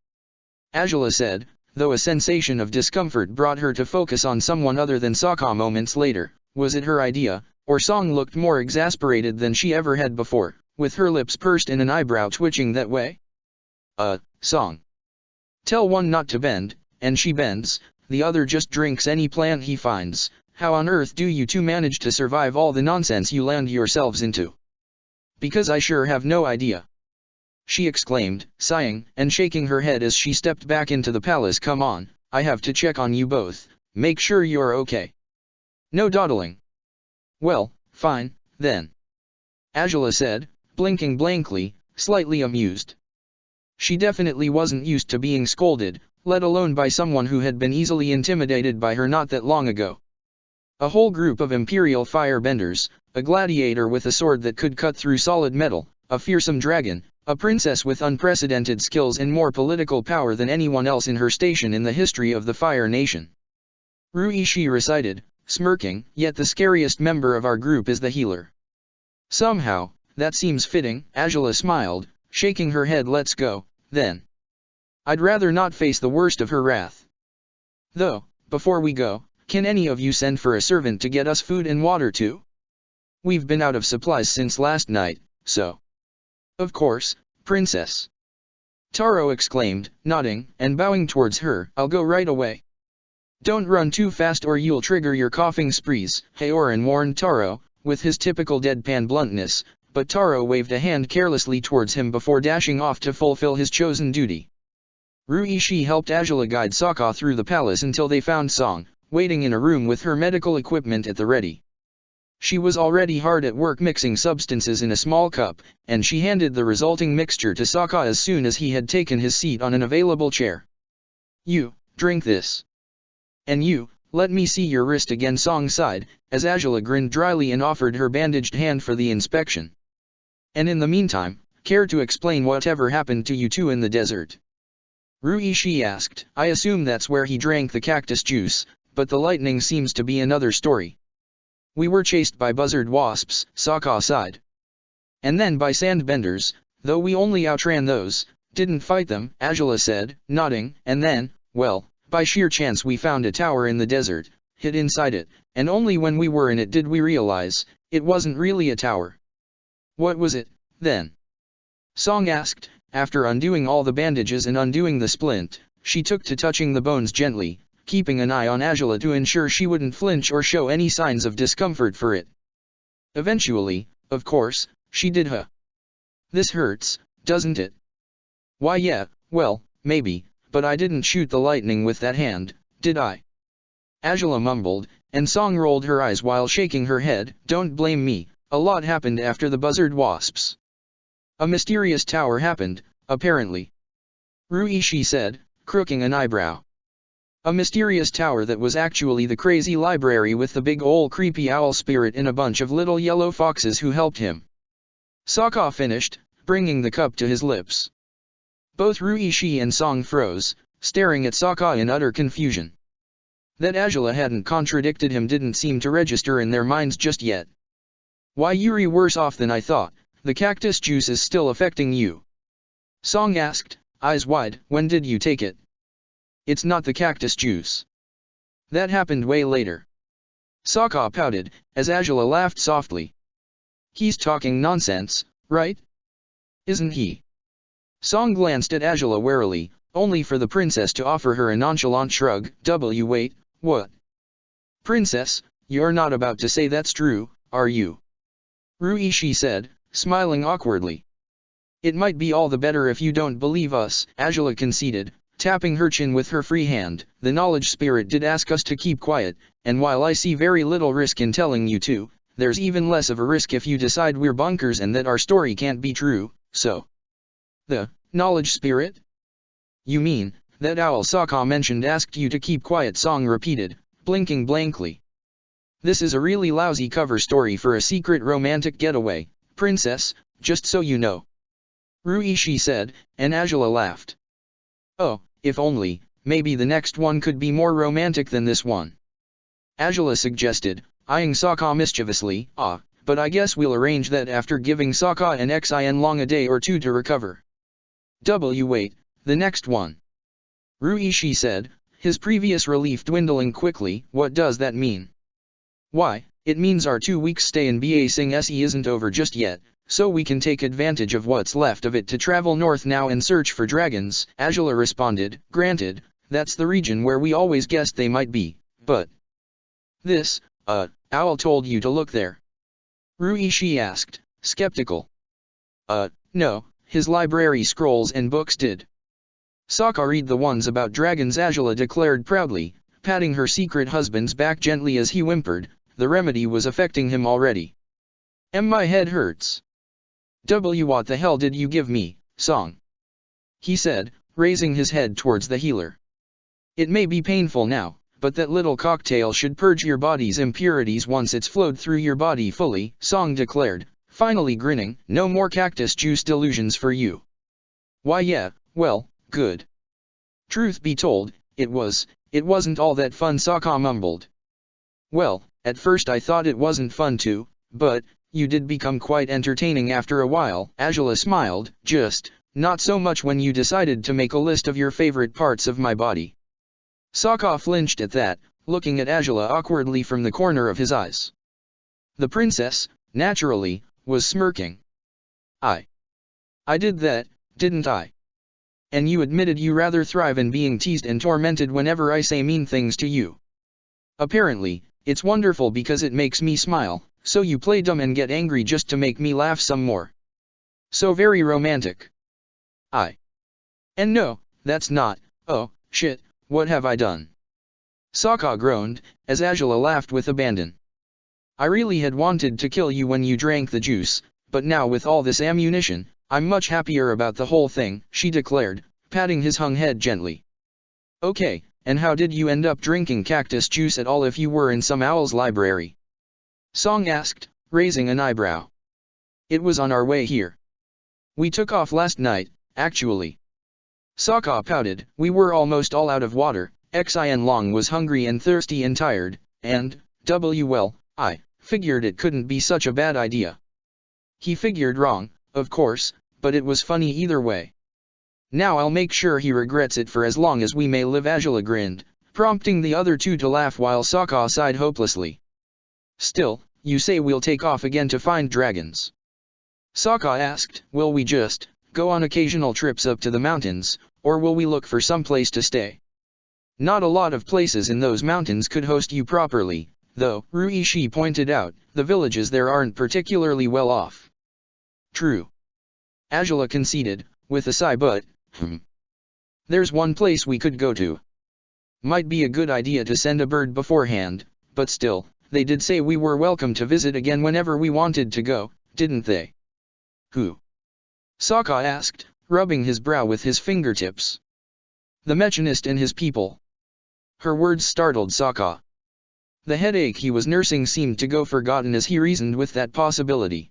Angela said, though a sensation of discomfort brought her to focus on someone other than Sokka moments later. Was it her idea, or Song looked more exasperated than she ever had before, with her lips pursed and an eyebrow twitching that way? Song. Tell one not to bend, and she bends, the other just drinks any plant he finds. How on earth do you two manage to survive all the nonsense you land yourselves into? Because I sure have no idea," she exclaimed, sighing and shaking her head as she stepped back into the palace. "Come on, I have to check on you both, make sure you're okay. No dawdling." "Well, fine, then," Angela said, blinking blankly, slightly amused. She definitely wasn't used to being scolded, let alone by someone who had been easily intimidated by her not that long ago. A whole group of Imperial firebenders, a gladiator with a sword that could cut through solid metal, a fearsome dragon, a princess with unprecedented skills and more political power than anyone else in her station in the history of the Fire Nation. Ruishi recited, smirking, "Yet the scariest member of our group is the healer." "Somehow, that seems fitting," Angela smiled, shaking her head. "Let's go, then. I'd rather not face the worst of her wrath. Though, before we go, can any of you send for a servant to get us food and water too? We've been out of supplies since last night, so." "Of course, princess," Taro exclaimed, nodding and bowing towards her. "I'll go right away." "Don't run too fast or you'll trigger your coughing sprees," Haoran warned Taro, with his typical deadpan bluntness, but Taro waved a hand carelessly towards him before dashing off to fulfill his chosen duty. Ruishi helped Angela guide Sokka through the palace until they found Song, waiting in a room with her medical equipment at the ready. She was already hard at work mixing substances in a small cup, and she handed the resulting mixture to Sokka as soon as he had taken his seat on an available chair. "You, drink this. And you, let me see your wrist again," Song sighed, as Angela grinned dryly and offered her bandaged hand for the inspection. "And in the meantime, care to explain whatever happened to you two in the desert?" Ruishi asked. "I assume that's where he drank the cactus juice, but the lightning seems to be another story." "We were chased by buzzard wasps," Sokka sighed. "And then by sandbenders, though we only outran those, didn't fight them," Angela said, nodding. "And then, well, by sheer chance we found a tower in the desert, hid inside it, and only when we were in it did we realize it wasn't really a tower." "What was it, then?" Song asked. After undoing all the bandages and undoing the splint, she took to touching the bones gently, keeping an eye on Angela to ensure she wouldn't flinch or show any signs of discomfort for it. Eventually, of course, she did. "This hurts, doesn't it?" "Why yeah, well, maybe, but I didn't shoot the lightning with that hand, did I?" Angela mumbled, and Song rolled her eyes while shaking her head. "Don't blame me, a lot happened after the buzzard wasps. A mysterious tower happened, apparently," Ruishi said, crooking an eyebrow. "A mysterious tower that was actually the crazy library with the big ol' creepy owl spirit and a bunch of little yellow foxes who helped him." Sokka finished, bringing the cup to his lips. Both Ruishi and Song froze, staring at Sokka in utter confusion. That Angela hadn't contradicted him didn't seem to register in their minds just yet. "Why, you're worse off than I thought. The cactus juice is still affecting you?" Song asked, eyes wide. "When did you take it?" "It's not the cactus juice. That happened way later." Sokka pouted, as Angela laughed softly. "He's talking nonsense, right? Isn't he?" Song glanced at Angela warily, only for the princess to offer her a nonchalant shrug. Wait, what? Princess, you're not about to say that's true, are you? Ruishi said, smiling awkwardly. It might be all the better if you don't believe us, Angela conceded, tapping her chin with her free hand. The knowledge spirit did ask us to keep quiet, and while I see very little risk in telling you to, there's even less of a risk if you decide we're bunkers and that our story can't be true, so. The knowledge spirit? You mean, that owl Sokka mentioned asked you to keep quiet, Song repeated, blinking blankly. This is a really lousy cover story for a secret romantic getaway, princess, just so you know. Ruishi said, and Angela laughed. Oh, if only, maybe the next one could be more romantic than this one. Angela suggested, eyeing Sokka mischievously. But I guess we'll arrange that after giving Sokka and Xin Long a day or two to recover. Wait, the next one. Ruishi said, his previous relief dwindling quickly. What does that mean? Why, it means our 2 weeks stay in Ba Sing Se isn't over just yet, so we can take advantage of what's left of it to travel north now and search for dragons, Angela responded. Granted, that's the region where we always guessed they might be, but... This, owl told you to look there? Ruishi asked, skeptical. No, his library scrolls and books did. Sokka read the ones about dragons, Angela declared proudly, patting her secret husband's back gently as he whimpered. The remedy was affecting him already. My head hurts. What the hell did you give me, Song? He said, raising his head towards the healer. It may be painful now, but that little cocktail should purge your body's impurities once it's flowed through your body fully, Song declared, finally grinning. No more cactus juice delusions for you. Why yeah, well, good. Truth be told, it wasn't all that fun, Sokka mumbled. Well, at first I thought it wasn't fun too, but, you did become quite entertaining after a while, Angela smiled, just, not so much when you decided to make a list of your favorite parts of my body. Sokka flinched at that, looking at Angela awkwardly from the corner of his eyes. The princess, naturally, was smirking. I did that, didn't I? And you admitted you rather thrive in being teased and tormented whenever I say mean things to you. Apparently, it's wonderful because it makes me smile, so you play dumb and get angry just to make me laugh some more. So very romantic. And no, that's not. Oh, shit, what have I done? Sokka groaned, as Angela laughed with abandon. I really had wanted to kill you when you drank the juice, but now with all this ammunition, I'm much happier about the whole thing, she declared, patting his hung head gently. Okay, and how did you end up drinking cactus juice at all if you were in some owl's library? Song asked, raising an eyebrow. It was on our way here. We took off last night, actually. Sokka pouted. We were almost all out of water, Xin Long was hungry and thirsty and tired, and, I figured it couldn't be such a bad idea. He figured wrong, of course, but it was funny either way. Now I'll make sure he regrets it for as long as we may live, Angela grinned, prompting the other two to laugh while Sokka sighed hopelessly. Still, you say we'll take off again to find dragons? Sokka asked. Will we just go on occasional trips up to the mountains, or will we look for some place to stay? Not a lot of places in those mountains could host you properly, though, Ruishi pointed out, the villages there aren't particularly well off. True. Angela conceded, with a sigh, but, there's one place we could go to. Might be a good idea to send a bird beforehand, but still, they did say we were welcome to visit again whenever we wanted to go, didn't they? Who? Sokka asked, rubbing his brow with his fingertips. The Mechanist and his people. Her words startled Sokka. The headache he was nursing seemed to go forgotten as he reasoned with that possibility.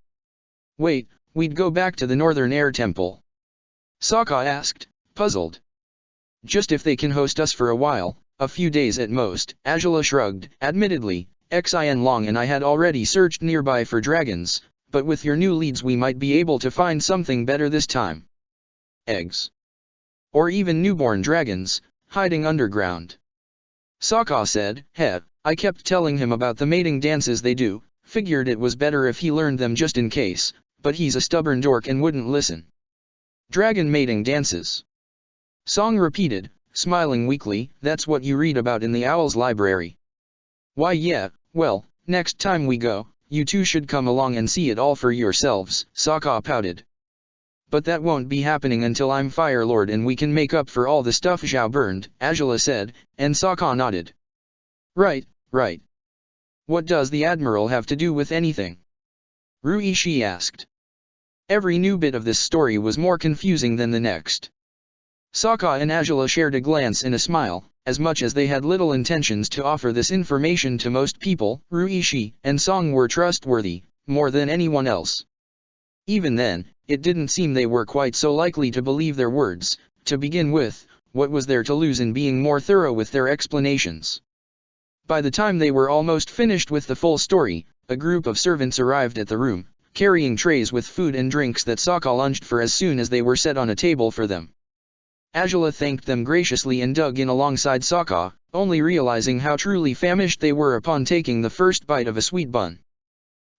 Wait, we'd go back to the Northern Air Temple? Sokka asked, puzzled. Just if they can host us for a while, a few days at most, Angela shrugged. Admittedly, Xin Long and I had already searched nearby for dragons, but with your new leads we might be able to find something better this time. Eggs. Or even newborn dragons, hiding underground. Sokka said. I kept telling him about the mating dances they do, figured it was better if he learned them just in case, but he's a stubborn dork and wouldn't listen. Dragon mating dances. Song repeated, smiling weakly, that's what you read about in the owl's library. Why yeah, well, next time we go, you two should come along and see it all for yourselves, Sokka pouted. But that won't be happening until I'm Fire Lord and we can make up for all the stuff Zhao burned, Azula said, and Sokka nodded. Right, right. What does the Admiral have to do with anything? Ruishi asked. Every new bit of this story was more confusing than the next. Sokka and Azula shared a glance and a smile, as much as they had little intentions to offer this information to most people. Ruishi and Song were trustworthy, more than anyone else. Even then, it didn't seem they were quite so likely to believe their words. To begin with, what was there to lose in being more thorough with their explanations? By the time they were almost finished with the full story, a group of servants arrived at the room, carrying trays with food and drinks that Sokka lunged for as soon as they were set on a table for them. Azula thanked them graciously and dug in alongside Sokka, only realizing how truly famished they were upon taking the first bite of a sweet bun.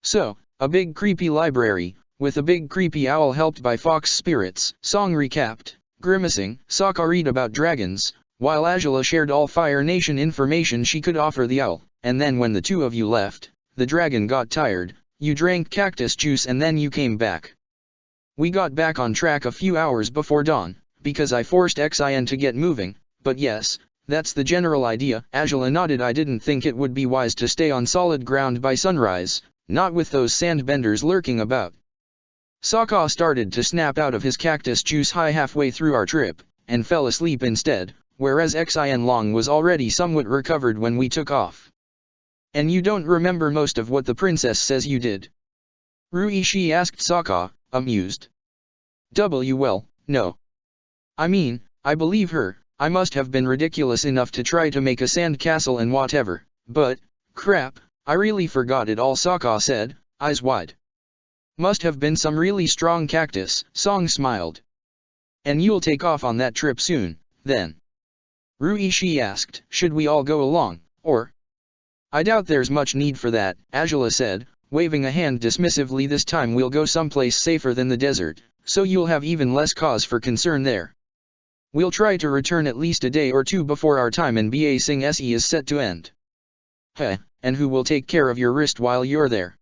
So, a big creepy library, with a big creepy owl helped by fox spirits, Song recapped, grimacing. Sokka read about dragons, while Azula shared all Fire Nation information she could offer the owl, and then when the two of you left, the dragon got tired, you drank cactus juice and then you came back. We got back on track a few hours before dawn, because I forced Xin to get moving, but yes, that's the general idea. Azula nodded. I didn't think it would be wise to stay on solid ground by sunrise, not with those sandbenders lurking about. Sokka started to snap out of his cactus juice high halfway through our trip, and fell asleep instead, whereas Xin Long was already somewhat recovered when we took off. And you don't remember most of what the princess says you did? Ruishi asked Sokka, amused. Well, no. I mean, I believe her. I must have been ridiculous enough to try to make a sand castle and whatever, but, crap, I really forgot it all, Sokka said, eyes wide. Must have been some really strong cactus, Song smiled. And you'll take off on that trip soon, then? Ruishi asked, should we all go along, or? I doubt there's much need for that, Azula said, waving a hand dismissively. This time we'll go someplace safer than the desert, so you'll have even less cause for concern there. We'll try to return at least a day or two before our time in Ba Sing Se is set to end. Heh, and who will take care of your wrist while you're there?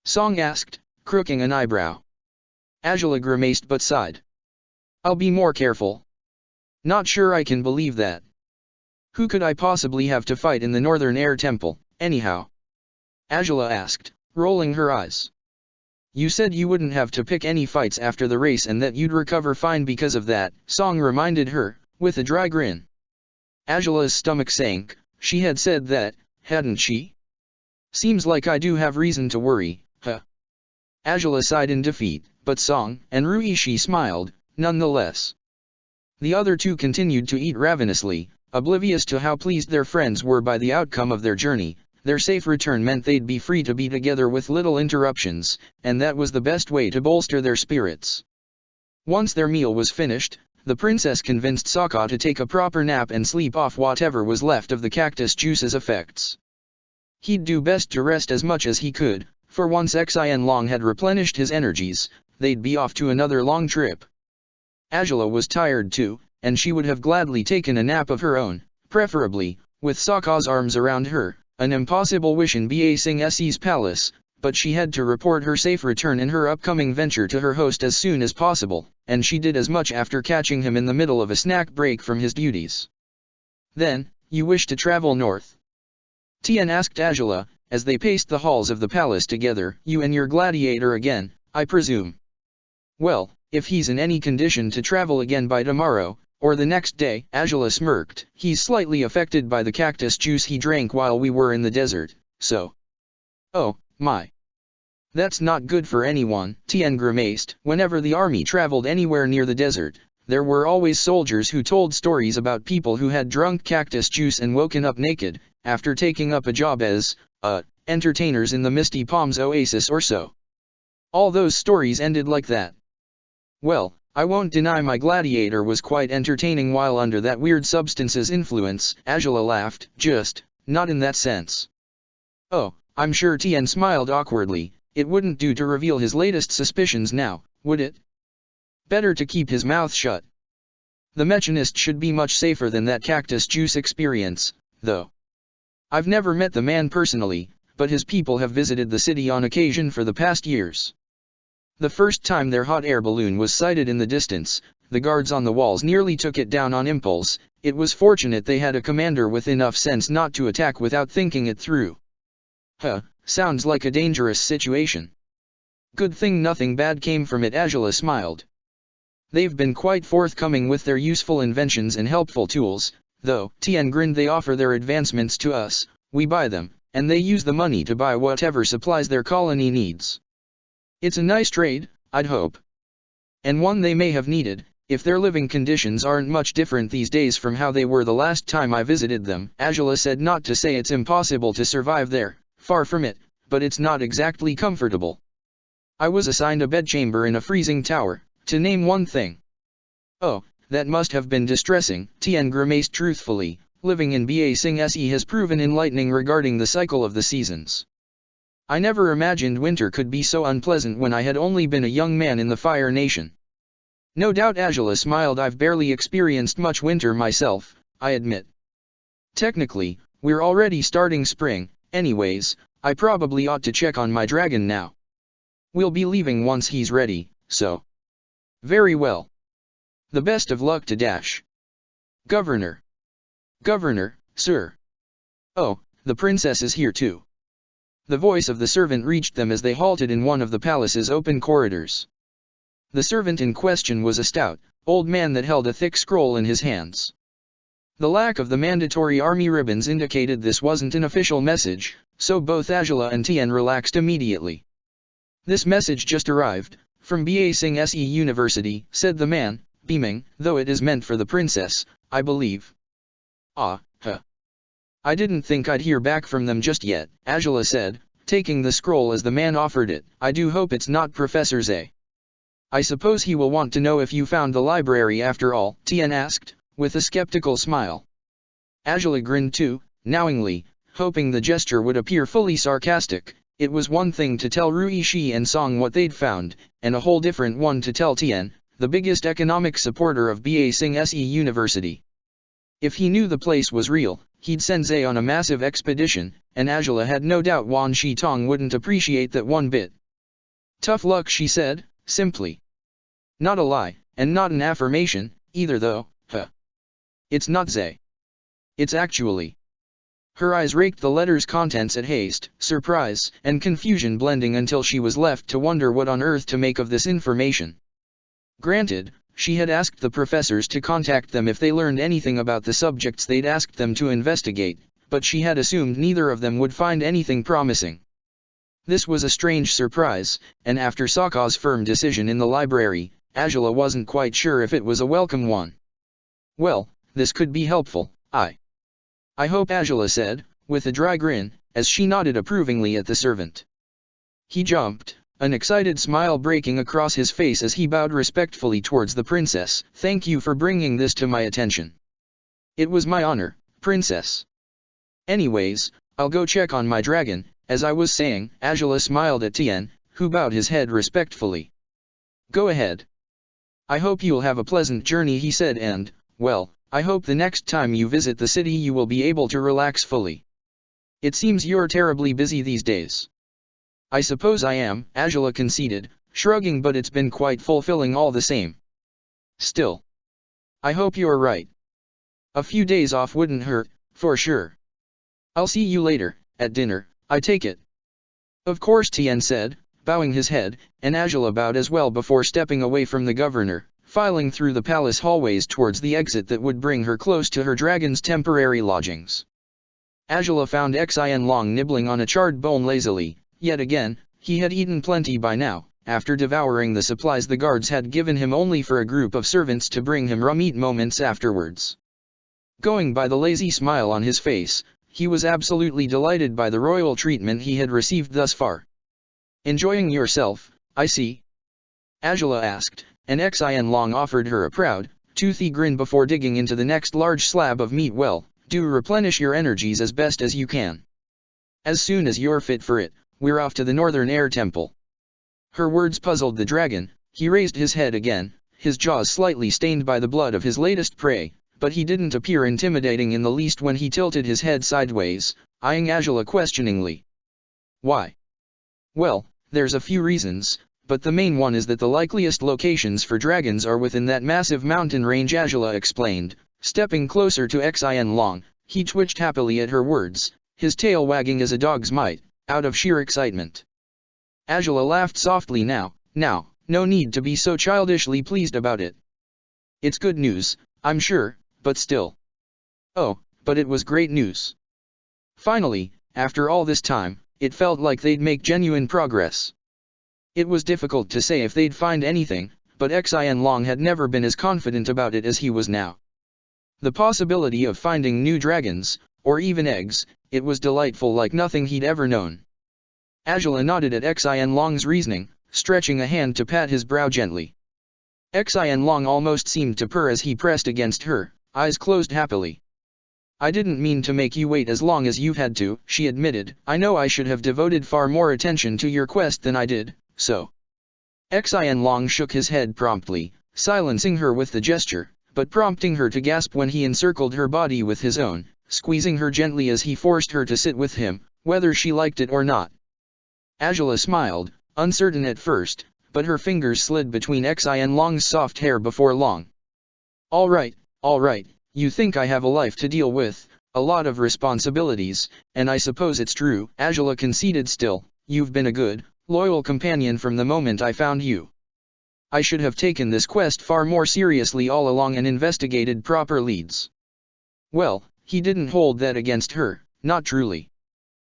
Song asked, crooking an eyebrow. Azula grimaced but sighed. I'll be more careful. Not sure I can believe that. Who could I possibly have to fight in the Northern Air Temple, anyhow? Azula asked, rolling her eyes. You said you wouldn't have to pick any fights after the race and that you'd recover fine because of that, Song reminded her, with a dry grin. Azula's stomach sank. She had said that, hadn't she? Seems like I do have reason to worry, huh? Azula sighed in defeat, but Song and Ruishi smiled, nonetheless. The other two continued to eat ravenously, oblivious to how pleased their friends were by the outcome of their journey. Their safe return meant they'd be free to be together with little interruptions, and that was the best way to bolster their spirits. Once their meal was finished, the princess convinced Sokka to take a proper nap and sleep off whatever was left of the cactus juice's effects. He'd do best to rest as much as he could, for once Xin Long had replenished his energies, they'd be off to another long trip. Azula was tired too, and she would have gladly taken a nap of her own, preferably, with Sokka's arms around her. An impossible wish in Ba Sing Se's palace, but she had to report her safe return and her upcoming venture to her host as soon as possible, and she did as much after catching him in the middle of a snack break from his duties. Then, you wish to travel north? Tien asked Azula, as they paced the halls of the palace together. You and your gladiator again, I presume. Well, if he's in any condition to travel again by tomorrow, or the next day, Azula smirked. He's slightly affected by the cactus juice he drank while we were in the desert, so. Oh, my. That's not good for anyone, Tien grimaced. Whenever the army traveled anywhere near the desert, there were always soldiers who told stories about people who had drunk cactus juice and woken up naked, after taking up a job as, entertainers in the Misty Palms oasis or so. All those stories ended like that. Well, I won't deny my gladiator was quite entertaining while under that weird substance's influence, Azula laughed, just, not in that sense. Oh, I'm sure Tien smiled awkwardly. It wouldn't do to reveal his latest suspicions now, would it? Better to keep his mouth shut. The Mechanist should be much safer than that cactus juice experience, though. I've never met the man personally, but his people have visited the city on occasion for the past years. The first time their hot air balloon was sighted in the distance, the guards on the walls nearly took it down on impulse. It was fortunate they had a commander with enough sense not to attack without thinking it through. Sounds like a dangerous situation. Good thing nothing bad came from it, Angela smiled. They've been quite forthcoming with their useful inventions and helpful tools, though. Tien grinned. They offer their advancements to us, we buy them, and they use the money to buy whatever supplies their colony needs. It's a nice trade, I'd hope. And one they may have needed, if their living conditions aren't much different these days from how they were the last time I visited them. Angela said, not to say it's impossible to survive there, far from it, but it's not exactly comfortable. I was assigned a bedchamber in a freezing tower, to name one thing. Oh, that must have been distressing, Tien grimaced truthfully. Living in Ba Sing Se has proven enlightening regarding the cycle of the seasons. I never imagined winter could be so unpleasant when I had only been a young man in the Fire Nation. No doubt, Angela smiled. I've barely experienced much winter myself, I admit. Technically, we're already starting spring. Anyways, I probably ought to check on my dragon now. We'll be leaving once he's ready, so. Very well. The best of luck to Dash. Governor. Governor, sir. Oh, the princess is here too. The voice of the servant reached them as they halted in one of the palace's open corridors. The servant in question was a stout, old man that held a thick scroll in his hands. The lack of the mandatory army ribbons indicated this wasn't an official message, so both Angela and Tien relaxed immediately. This message just arrived, from Ba Sing Se University, said the man, beaming, though it is meant for the princess, I believe. I didn't think I'd hear back from them just yet, Angela said, taking the scroll as the man offered it. I do hope it's not Professor Zay. I suppose he will want to know if you found the library after all, Tien asked, with a skeptical smile. Angela grinned too, knowingly, hoping the gesture would appear fully sarcastic. It was one thing to tell Rui Shi and Song what they'd found, and a whole different one to tell Tien, the biggest economic supporter of Ba Sing Se University. If he knew the place was real, he'd send Zay on a massive expedition, and Angela had no doubt Wan Shi Tong wouldn't appreciate that one bit. Tough luck, she said, simply. Not a lie, and not an affirmation, either though. It's not Zay. It's actually. Her eyes raked the letter's contents at haste, surprise, and confusion blending until she was left to wonder what on earth to make of this information. Granted, she had asked the professors to contact them if they learned anything about the subjects they'd asked them to investigate, but she had assumed neither of them would find anything promising. This was a strange surprise, and after Sokka's firm decision in the library, Angela wasn't quite sure if it was a welcome one. Well, this could be helpful, I hope, Angela said, with a dry grin, as she nodded approvingly at the servant. He jumped, an excited smile breaking across his face as he bowed respectfully towards the princess. Thank you for bringing this to my attention. It was my honor, princess. Anyways, I'll go check on my dragon. As I was saying, Angela smiled at Tien, who bowed his head respectfully. Go ahead. I hope you'll have a pleasant journey, he said, and, well, I hope the next time you visit the city you will be able to relax fully. It seems you're terribly busy these days. I suppose I am, Angela conceded, shrugging, but it's been quite fulfilling all the same. Still. I hope you're right. A few days off wouldn't hurt, for sure. I'll see you later, at dinner, I take it. Of course, Tien said, bowing his head, and Angela bowed as well before stepping away from the governor, filing through the palace hallways towards the exit that would bring her close to her dragon's temporary lodgings. Angela found Xin Long nibbling on a charred bone lazily. Yet again, he had eaten plenty by now, after devouring the supplies the guards had given him only for a group of servants to bring him raw meat moments afterwards. Going by the lazy smile on his face, he was absolutely delighted by the royal treatment he had received thus far. Enjoying yourself, I see? Angela asked, and Xin Long offered her a proud, toothy grin before digging into the next large slab of meat. Well, do replenish your energies as best as you can. As soon as you're fit for it, we're off to the Northern Air Temple. Her words puzzled the dragon. He raised his head again, his jaws slightly stained by the blood of his latest prey, but he didn't appear intimidating in the least when he tilted his head sideways, eyeing Angela questioningly. Why? Well, there's a few reasons, but the main one is that the likeliest locations for dragons are within that massive mountain range, Angela explained, stepping closer to Xin Long. He twitched happily at her words, his tail wagging as a dog's might, out of sheer excitement. Angela laughed softly. Now, no need to be so childishly pleased about it. It's good news, I'm sure, but still. Oh, but it was great news. Finally, after all this time, it felt like they'd make genuine progress. It was difficult to say if they'd find anything, but Xin Long had never been as confident about it as he was now. The possibility of finding new dragons, or even eggs, it was delightful like nothing he'd ever known. Angela nodded at Xin Long's reasoning, stretching a hand to pat his brow gently. Xin Long almost seemed to purr as he pressed against her, eyes closed happily. I didn't mean to make you wait as long as you've had to, she admitted. I know I should have devoted far more attention to your quest than I did, so. Xin Long shook his head promptly, silencing her with the gesture, but prompting her to gasp when he encircled her body with his own, squeezing her gently as he forced her to sit with him, whether she liked it or not. Angela smiled, uncertain at first, but her fingers slid between Xin Long's soft hair before long. All right, you think I have a life to deal with, a lot of responsibilities, and I suppose it's true, Angela conceded. Still, you've been a good, loyal companion from the moment I found you. I should have taken this quest far more seriously all along and investigated proper leads. Well, he didn't hold that against her, not truly.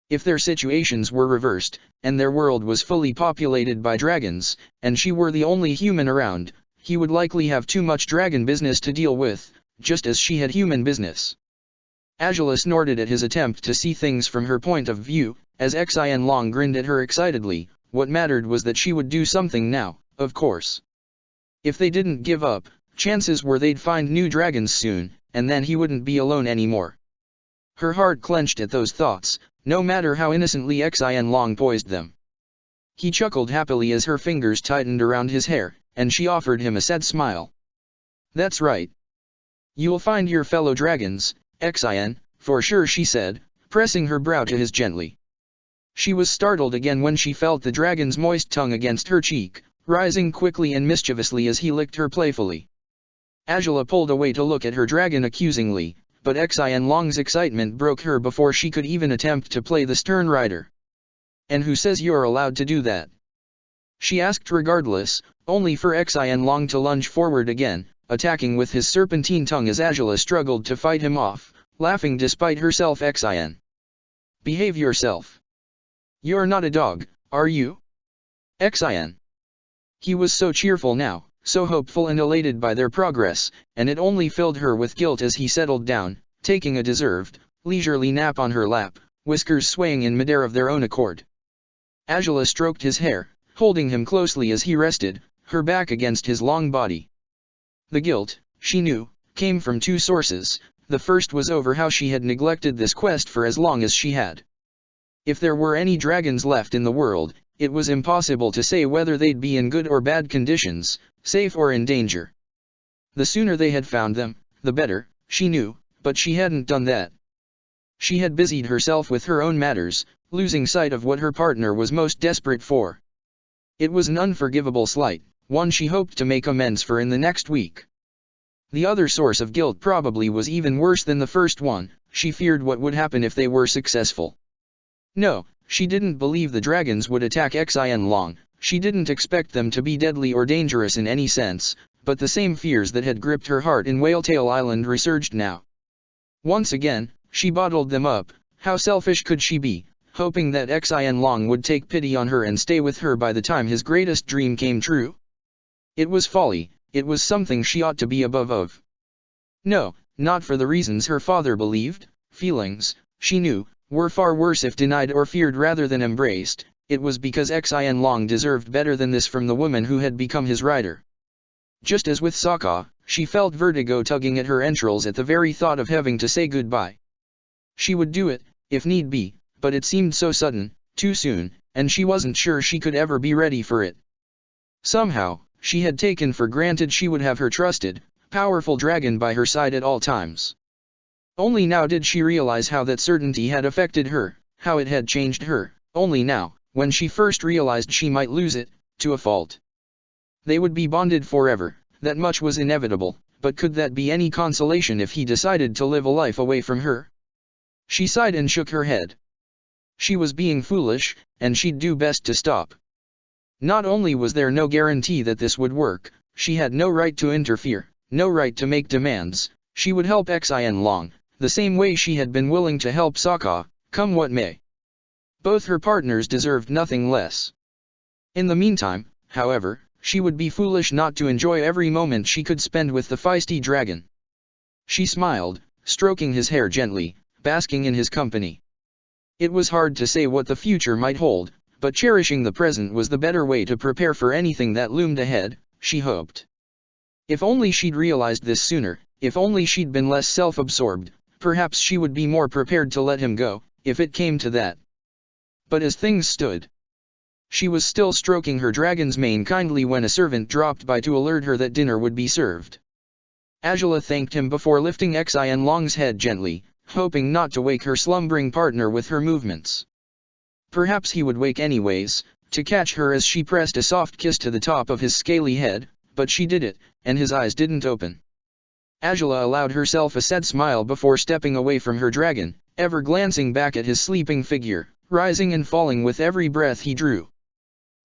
If their situations were reversed, and their world was fully populated by dragons, and she were the only human around, he would likely have too much dragon business to deal with, just as she had human business. Angela snorted at his attempt to see things from her point of view, as Xin Long grinned at her excitedly. What mattered was that she would do something now, of course. If they didn't give up, chances were they'd find new dragons soon, and then he wouldn't be alone anymore. Her heart clenched at those thoughts, no matter how innocently Xin Long poised them. He chuckled happily as her fingers tightened around his hair, and she offered him a sad smile. That's right. You'll find your fellow dragons, Xin, for sure, she said, pressing her brow to his gently. She was startled again when she felt the dragon's moist tongue against her cheek, rising quickly and mischievously as he licked her playfully. Angela pulled away to look at her dragon accusingly, but Xin Long's excitement broke her before she could even attempt to play the stern rider. And who says you're allowed to do that? She asked regardless, only for Xin Long to lunge forward again, attacking with his serpentine tongue as Angela struggled to fight him off, laughing despite herself. Xin. Behave yourself. You're not a dog, are you? Xin. He was so cheerful now, so hopeful and elated by their progress, and it only filled her with guilt as he settled down, taking a deserved, leisurely nap on her lap, whiskers swaying in midair of their own accord. Angela stroked his hair, holding him closely as he rested, her back against his long body. The guilt, she knew, came from two sources. The first was over how she had neglected this quest for as long as she had. If there were any dragons left in the world, it was impossible to say whether they'd be in good or bad conditions, safe or in danger. The sooner they had found them, the better, she knew, but she hadn't done that. She had busied herself with her own matters, losing sight of what her partner was most desperate for. It was an unforgivable slight, one she hoped to make amends for in the next week. The other source of guilt probably was even worse than the first one. She feared what would happen if they were successful. No, she didn't believe the dragons would attack Xin Long, she didn't expect them to be deadly or dangerous in any sense, but the same fears that had gripped her heart in Whaletail Island resurged now. Once again, she bottled them up. How selfish could she be, hoping that Xin Long would take pity on her and stay with her by the time his greatest dream came true? It was folly, it was something she ought to be above of. No, not for the reasons her father believed. Feelings, she knew, were far worse if denied or feared rather than embraced. It was because Xin Long deserved better than this from the woman who had become his rider. Just as with Sokka, she felt vertigo tugging at her entrails at the very thought of having to say goodbye. She would do it, if need be, but it seemed so sudden, too soon, and she wasn't sure she could ever be ready for it. Somehow, she had taken for granted she would have her trusted, powerful dragon by her side at all times. Only now did she realize how that certainty had affected her, how it had changed her, only now, when she first realized she might lose it, to a fault. They would be bonded forever, that much was inevitable, but could that be any consolation if he decided to live a life away from her? She sighed and shook her head. She was being foolish, and she'd do best to stop. Not only was there no guarantee that this would work, she had no right to interfere, no right to make demands. She would help Xin Long, the same way she had been willing to help Sokka, come what may. Both her partners deserved nothing less. In the meantime, however, she would be foolish not to enjoy every moment she could spend with the feisty dragon. She smiled, stroking his hair gently, basking in his company. It was hard to say what the future might hold, but cherishing the present was the better way to prepare for anything that loomed ahead, she hoped. If only she'd realized this sooner, if only she'd been less self-absorbed, perhaps she would be more prepared to let him go, if it came to that. But as things stood, she was still stroking her dragon's mane kindly when a servant dropped by to alert her that dinner would be served. Azula thanked him before lifting Xin Long's head gently, hoping not to wake her slumbering partner with her movements. Perhaps he would wake anyways, to catch her as she pressed a soft kiss to the top of his scaly head, but she did it, and his eyes didn't open. Azula allowed herself a sad smile before stepping away from her dragon, ever glancing back at his sleeping figure, rising and falling with every breath he drew.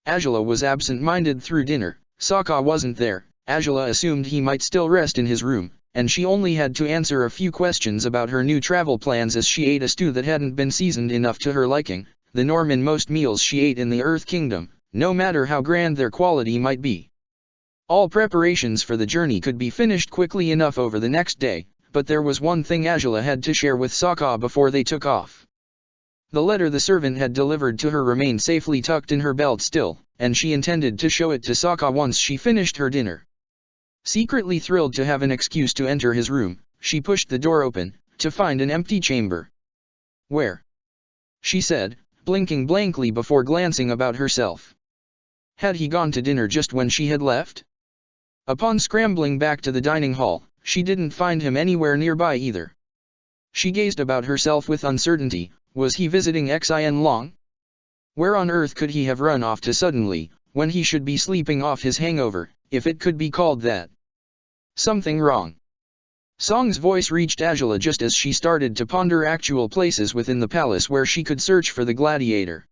Azula was absent-minded through dinner. Sokka wasn't there. Azula assumed he might still rest in his room, and she only had to answer a few questions about her new travel plans as she ate a stew that hadn't been seasoned enough to her liking, the norm in most meals she ate in the Earth Kingdom, no matter how grand their quality might be. All preparations for the journey could be finished quickly enough over the next day, but there was one thing Azula had to share with Sokka before they took off. The letter the servant had delivered to her remained safely tucked in her belt still, and she intended to show it to Sokka once she finished her dinner. Secretly thrilled to have an excuse to enter his room, she pushed the door open, to find an empty chamber. "Where?" she said, blinking blankly before glancing about herself. Had he gone to dinner just when she had left? Upon scrambling back to the dining hall, she didn't find him anywhere nearby either. She gazed about herself with uncertainty. Was he visiting Xin Long? Where on earth could he have run off to suddenly, when he should be sleeping off his hangover, if it could be called that? Something wrong. Song's voice reached Azula just as she started to ponder actual places within the palace where she could search for the Gladiator.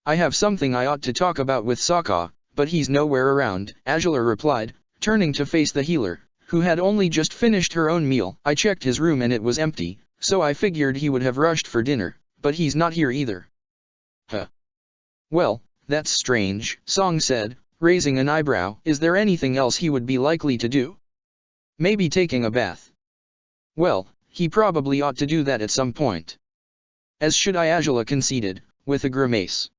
"I have something I ought to talk about with Sokka, but he's nowhere around," Azula replied, turning to face the healer, who had only just finished her own meal. "I checked his room and it was empty, so I figured he would have rushed for dinner, but he's not here either." "Huh. Well, that's strange," Song said, raising an eyebrow. "Is there anything else he would be likely to do? Maybe taking a bath?" "Well, he probably ought to do that at some point." "As should I," Azula conceded, with a grimace.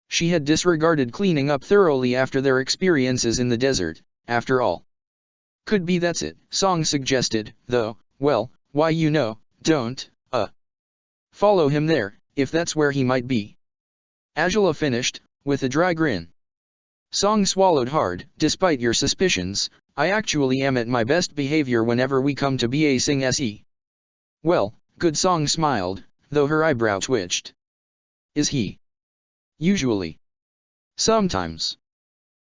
She had disregarded cleaning up thoroughly after their experiences in the desert, after all. "Could be that's it," Song suggested, though. "Well, why don't follow him there, if that's where he might be," Azula finished, with a dry grin. Song swallowed hard. "Despite your suspicions, I actually am at my best behavior whenever we come to Ba Sing Se." "Well, good." Song smiled, though her eyebrow twitched. "Is he?" "Usually. Sometimes.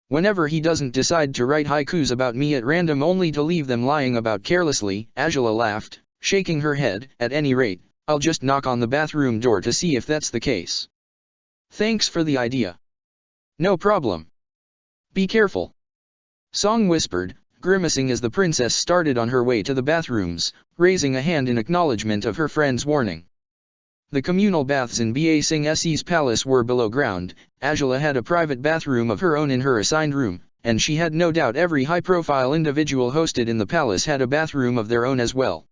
Whenever he doesn't decide to write haikus about me at random only to leave them lying about carelessly," Azula laughed, shaking her head. "At any rate, I'll just knock on the bathroom door to see if that's the case." "Thanks for the idea." "No problem. Be careful," Song whispered, grimacing as the princess started on her way to the bathrooms, raising a hand in acknowledgement of her friend's warning. The communal baths in Ba Sing Se's palace were below ground. Azula had a private bathroom of her own in her assigned room, and she had no doubt every high-profile individual hosted in the palace had a bathroom of their own as well.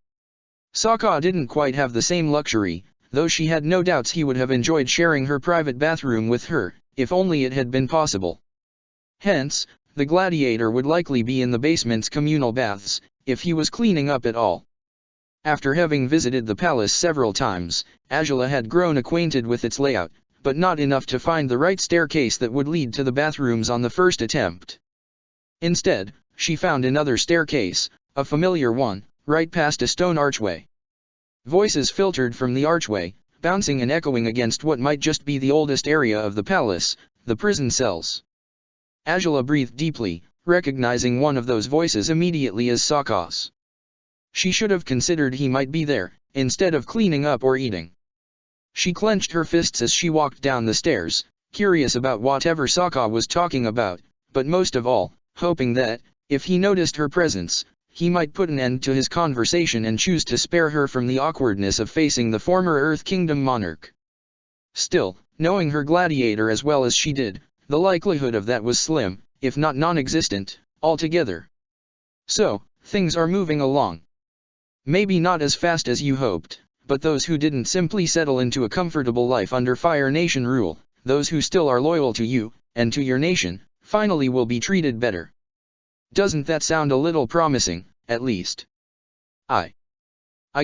Sokka didn't quite have the same luxury, though she had no doubts he would have enjoyed sharing her private bathroom with her, if only it had been possible. Hence, the Gladiator would likely be in the basement's communal baths, if he was cleaning up at all. After having visited the palace several times, Azula had grown acquainted with its layout, but not enough to find the right staircase that would lead to the bathrooms on the first attempt. Instead, she found another staircase, a familiar one, right past a stone archway. Voices filtered from the archway, bouncing and echoing against what might just be the oldest area of the palace, the prison cells. Angela breathed deeply, recognizing one of those voices immediately as Sokka's. She should have considered he might be there, instead of cleaning up or eating. She clenched her fists as she walked down the stairs, curious about whatever Sokka was talking about, but most of all, hoping that, if he noticed her presence, he might put an end to his conversation and choose to spare her from the awkwardness of facing the former Earth Kingdom monarch. Still, knowing her gladiator as well as she did, the likelihood of that was slim, if not non-existent, altogether. So, things are moving along. Maybe not as fast as you hoped, but those who didn't simply settle into a comfortable life under Fire Nation rule, those who still are loyal to you, and to your nation, finally will be treated better. Doesn't that sound a little promising, at least? I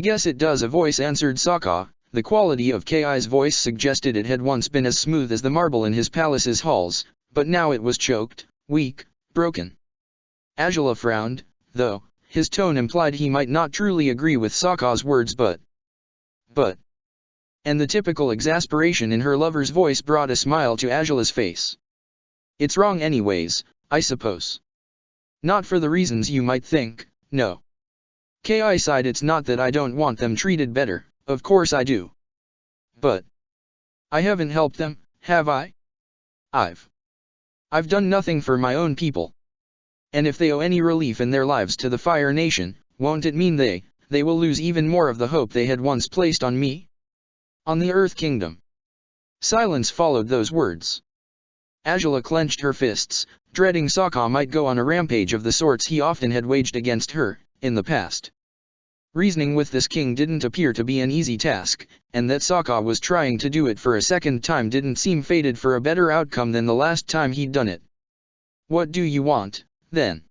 guess it does, a voice answered Sokka. The quality of Ki's voice suggested it had once been as smooth as the marble in his palace's halls, but now it was choked, weak, broken. Angela frowned, though his tone implied he might not truly agree with Sokka's words, but... And the typical exasperation in her lover's voice brought a smile to Angela's face. It's wrong anyways, I suppose. Not for the reasons you might think, no. Ki sighed. It's not that I don't want them treated better, of course I do. But I haven't helped them, have I? I've done nothing for my own people. And if they owe any relief in their lives to the Fire Nation, won't it mean they will lose even more of the hope they had once placed on me? On the Earth Kingdom. Silence followed those words. Angela clenched her fists, dreading Sokka might go on a rampage of the sorts he often had waged against her, in the past. Reasoning with this king didn't appear to be an easy task, and that Sokka was trying to do it for a second time didn't seem fated for a better outcome than the last time he'd done it. What do you want, then?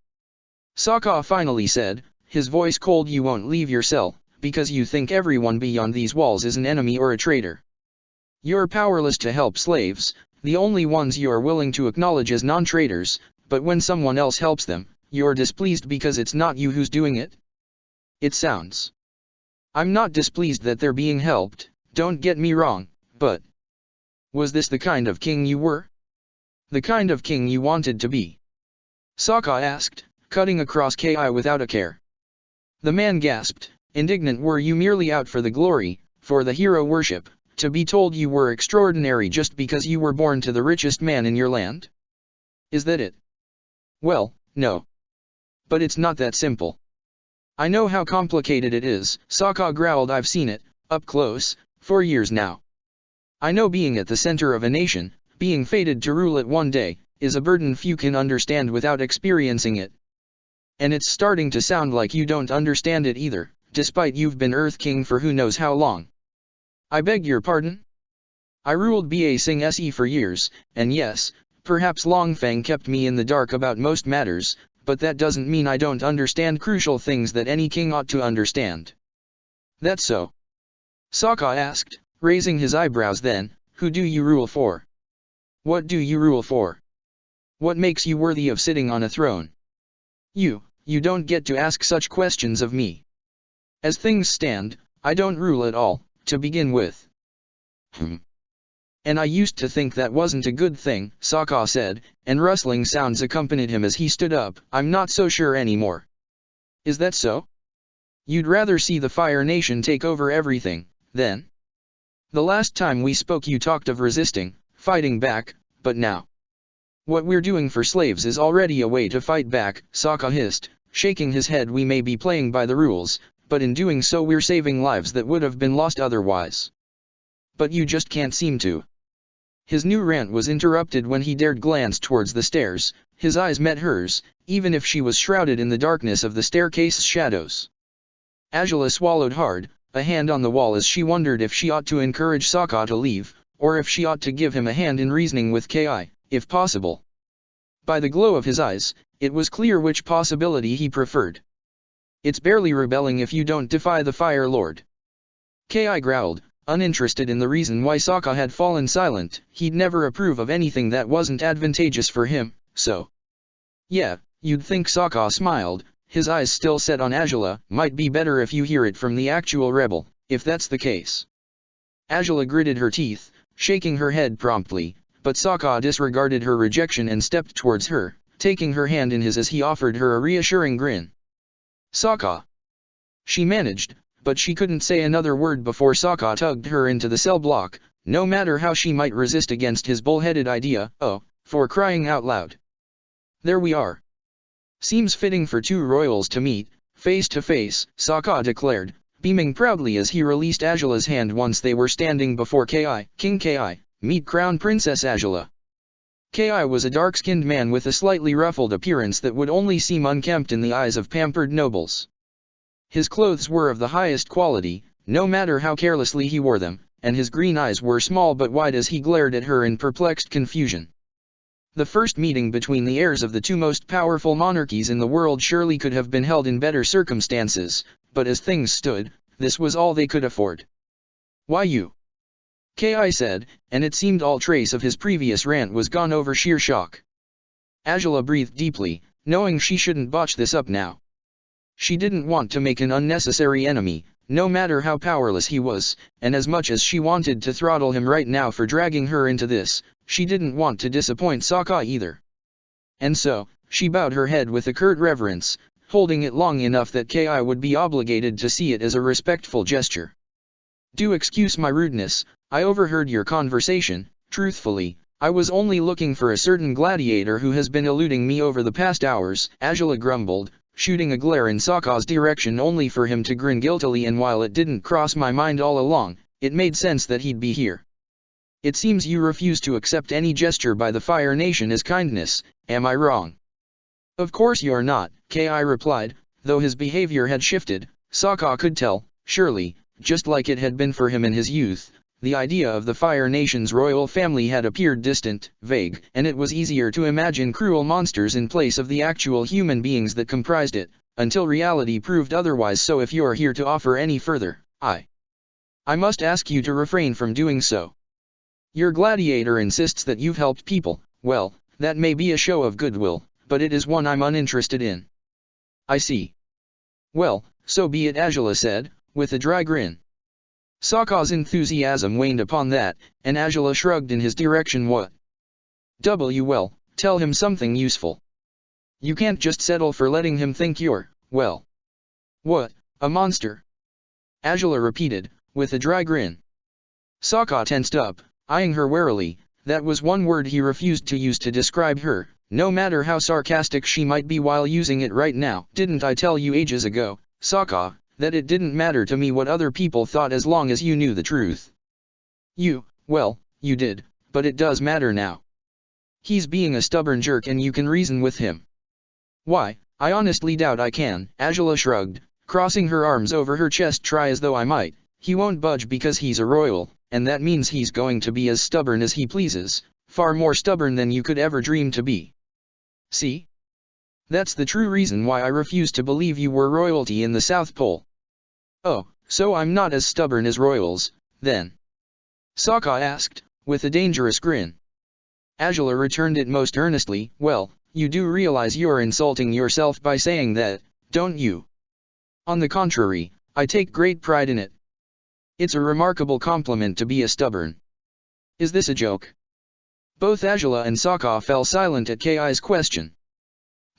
Sokka finally said, his voice cold. You won't leave your cell, because you think everyone beyond these walls is an enemy or a traitor. You're powerless to help slaves, the only ones you are willing to acknowledge as non-traitors, but when someone else helps them, you're displeased because it's not you who's doing it? It sounds. I'm not displeased that they're being helped, don't get me wrong, but... Was this the kind of king you were? The kind of king you wanted to be? Sokka asked, cutting across Ki without a care. The man gasped, indignant. Were you merely out for the glory, for the hero worship, to be told you were extraordinary just because you were born to the richest man in your land? Is that it? Well, no. But it's not that simple. I know how complicated it is, Sokka growled. I've seen it, up close, for years now. I know being at the center of a nation, being fated to rule it one day, is a burden few can understand without experiencing it. And it's starting to sound like you don't understand it either, despite you've been Earth King for who knows how long. I beg your pardon? I ruled Ba Sing Se for years, and yes, perhaps Longfang kept me in the dark about most matters, but that doesn't mean I don't understand crucial things that any king ought to understand. That's so? Sokka asked, raising his eyebrows. Then, who do you rule for? What do you rule for? What makes you worthy of sitting on a throne? You don't get to ask such questions of me. As things stand, I don't rule at all, to begin with. And I used to think that wasn't a good thing, Sokka said, and rustling sounds accompanied him as he stood up. I'm not so sure anymore. Is that so? You'd rather see the Fire Nation take over everything, then? The last time we spoke you talked of resisting, fighting back, but now? What we're doing for slaves is already a way to fight back, Sokka hissed, shaking his head. We may be playing by the rules, but in doing so we're saving lives that would have been lost otherwise. But you just can't seem to. His new rant was interrupted when he dared glance towards the stairs. His eyes met hers, even if she was shrouded in the darkness of the staircase's shadows. Angela swallowed hard, a hand on the wall, as she wondered if she ought to encourage Sokka to leave, or if she ought to give him a hand in reasoning with Ki, if possible. By the glow of his eyes, it was clear which possibility he preferred. It's barely rebelling if you don't defy the Fire Lord. Ki growled, uninterested in the reason why Sokka had fallen silent. He'd never approve of anything that wasn't advantageous for him, so... Yeah, You'd think Sokka smiled, his eyes still set on Azula. Might be better if you hear it from the actual rebel, if that's the case. Azula gritted her teeth, shaking her head promptly, but Sokka disregarded her rejection and stepped towards her, taking her hand in his as he offered her a reassuring grin. Sokka. She managed, but she couldn't say another word before Sokka tugged her into the cell block, no matter how she might resist against his bullheaded idea. Oh, for crying out loud. There we are. Seems fitting for two royals to meet, face to face, Sokka declared, beaming proudly as he released Azula's hand once they were standing before King Ki, meet Crown Princess Azula. Ki was a dark-skinned man with a slightly ruffled appearance that would only seem unkempt in the eyes of pampered nobles. His clothes were of the highest quality, no matter how carelessly he wore them, and his green eyes were small but wide as he glared at her in perplexed confusion. The first meeting between the heirs of the two most powerful monarchies in the world surely could have been held in better circumstances, but as things stood, this was all they could afford. Why you? Ki said, and it seemed all trace of his previous rant was gone over sheer shock. Azula breathed deeply, knowing she shouldn't botch this up now. She didn't want to make an unnecessary enemy, no matter how powerless he was, and as much as she wanted to throttle him right now for dragging her into this, she didn't want to disappoint Sokka either. And so, she bowed her head with a curt reverence, holding it long enough that Ki would be obligated to see it as a respectful gesture. Do excuse my rudeness, I overheard your conversation. Truthfully, I was only looking for a certain gladiator who has been eluding me over the past hours, Azula grumbled, shooting a glare in Sokka's direction only for him to grin guiltily, and while it didn't cross my mind all along, it made sense that he'd be here. It seems you refuse to accept any gesture by the Fire Nation as kindness, am I wrong? Of course you're not, Ki replied, though his behavior had shifted. Sokka could tell, surely, just like it had been for him in his youth, the idea of the Fire Nation's royal family had appeared distant, vague, and it was easier to imagine cruel monsters in place of the actual human beings that comprised it, until reality proved otherwise. So if you're here to offer any further, I must ask you to refrain from doing so. Your gladiator insists that you've helped people. Well, that may be a show of goodwill, but it is one I'm uninterested in. I see. Well, so be it, Azula said, with a dry grin. Sokka's enthusiasm waned upon that, and Azula shrugged in his direction. What? Well, tell him something useful. You can't just settle for letting him think you're, well. What, a monster? Azula repeated, with a dry grin. Sokka tensed up, eyeing her warily. That was one word he refused to use to describe her, no matter how sarcastic she might be while using it right now. Didn't I tell you ages ago, Sokka, that it didn't matter to me what other people thought as long as you knew the truth? Well, you did, but it does matter now. He's being a stubborn jerk and you can reason with him. Why, I honestly doubt I can, Azula shrugged, crossing her arms over her chest. Try as though I might, he won't budge because he's a royal, and that means he's going to be as stubborn as he pleases, far more stubborn than you could ever dream to be. See? That's the true reason why I refuse to believe you were royalty in the South Pole. Oh, so I'm not as stubborn as royals, then? Sokka asked, with a dangerous grin. Azula returned it most earnestly. Well, you do realize you're insulting yourself by saying that, don't you? On the contrary, I take great pride in it. It's a remarkable compliment to be a stubborn. Is this a joke? Both Azula and Sokka fell silent at Ki's question.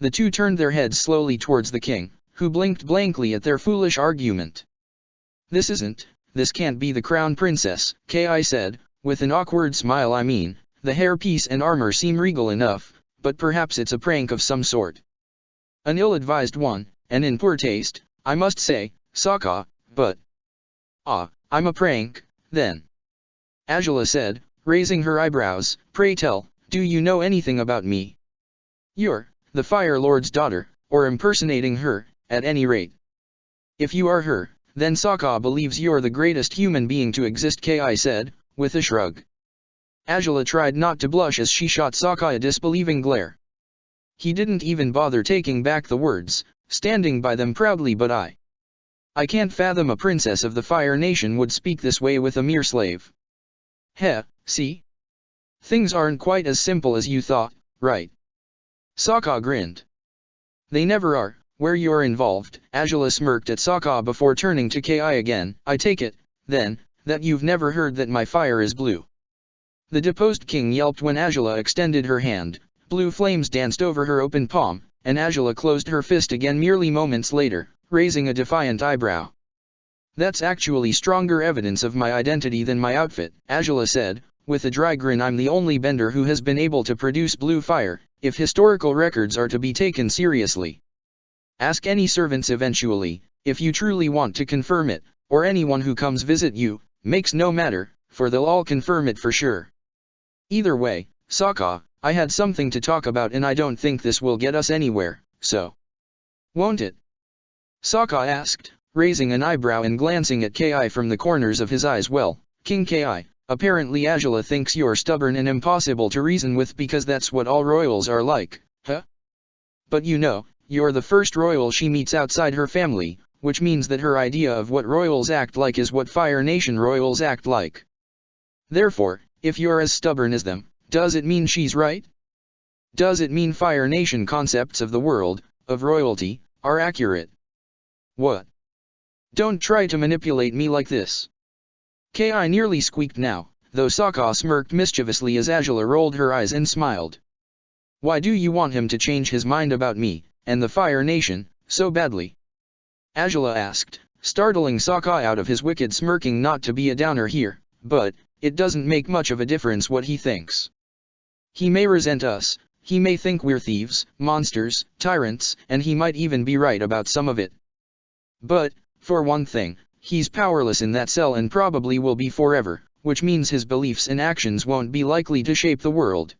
The two turned their heads slowly towards the king, who blinked blankly at their foolish argument. This can't be the crown princess, Ki said, with an awkward smile. I mean, the hairpiece and armor seem regal enough, but perhaps it's a prank of some sort. An ill-advised one, and in poor taste, I must say, Sokka, but... I'm a prank, then? Azula said, raising her eyebrows. Pray tell, do you know anything about me? You're the Fire Lord's daughter, or impersonating her, at any rate. If you are her, then Sokka believes you're the greatest human being to exist, Ki said, with a shrug. Azula tried not to blush as she shot Sokka a disbelieving glare. He didn't even bother taking back the words, standing by them proudly. But I can't fathom a princess of the Fire Nation would speak this way with a mere slave. See? Things aren't quite as simple as you thought, right? Sokka grinned. They never are, where you're involved. Angela smirked at Sokka before turning to Ki again. I take it, then, that you've never heard that my fire is blue. The deposed king yelped when Angela extended her hand. Blue flames danced over her open palm, and Angela closed her fist again merely moments later, raising a defiant eyebrow. That's actually stronger evidence of my identity than my outfit, Angela said, with a dry grin. I'm the only bender who has been able to produce blue fire, if historical records are to be taken seriously. Ask any servants eventually, if you truly want to confirm it, or anyone who comes visit you, makes no matter, for they'll all confirm it for sure. Either way, Sokka, I had something to talk about and I don't think this will get us anywhere, so. Won't it? Sokka asked, raising an eyebrow and glancing at Ki from the corners of his eyes. Well, King Ki, apparently Angela thinks you're stubborn and impossible to reason with because that's what all royals are like, huh? But you know, you're the first royal she meets outside her family, which means that her idea of what royals act like is what Fire Nation royals act like. Therefore, if you're as stubborn as them, does it mean she's right? Does it mean Fire Nation concepts of the world, of royalty, are accurate? What? Don't try to manipulate me like this. Ki nearly squeaked now, though Sokka smirked mischievously as Angela rolled her eyes and smiled. Why do you want him to change his mind about me, and the Fire Nation, so badly? Angela asked, startling Sokka out of his wicked smirking. Not to be a downer here, but, it doesn't make much of a difference what he thinks. He may resent us, he may think we're thieves, monsters, tyrants, and he might even be right about some of it. But, for one thing, he's powerless in that cell and probably will be forever, which means his beliefs and actions won't be likely to shape the world.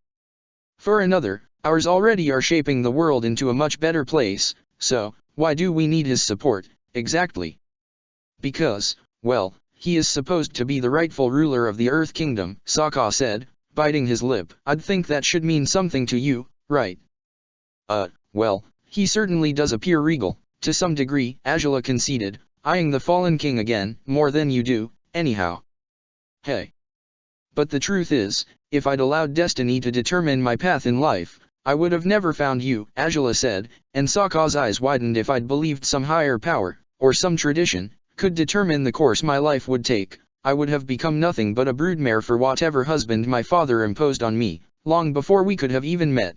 For another, ours already are shaping the world into a much better place, so, why do we need his support, exactly? Because, well, he is supposed to be the rightful ruler of the Earth Kingdom, Sokka said, biting his lip. I'd think that should mean something to you, right? Well, he certainly does appear regal, to some degree, Angela conceded, eyeing the fallen king again. More than you do, anyhow. Hey. But the truth is, if I'd allowed destiny to determine my path in life, I would have never found you, Angela said, and Sokka's eyes widened. If I'd believed some higher power, or some tradition, could determine the course my life would take, I would have become nothing but a broodmare for whatever husband my father imposed on me, long before we could have even met.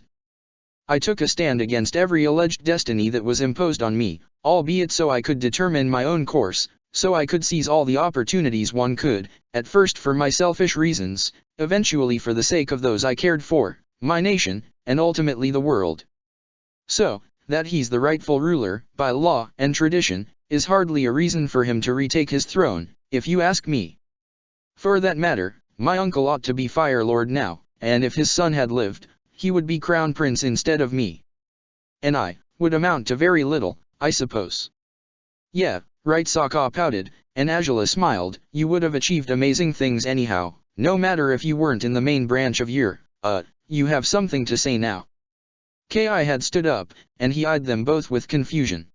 I took a stand against every alleged destiny that was imposed on me, albeit so I could determine my own course, so I could seize all the opportunities one could, at first for my selfish reasons, eventually for the sake of those I cared for, my nation, and ultimately the world. So, that he's the rightful ruler, by law and tradition, is hardly a reason for him to retake his throne, if you ask me. For that matter, my uncle ought to be Fire Lord now, and if his son had lived, he would be Crown Prince instead of me. And I would amount to very little, I suppose. Yeah, right, Sokka pouted, and Angela smiled. You would have achieved amazing things anyhow, no matter if you weren't in the main branch of your, you have something to say now. Ki had stood up, and he eyed them both with confusion.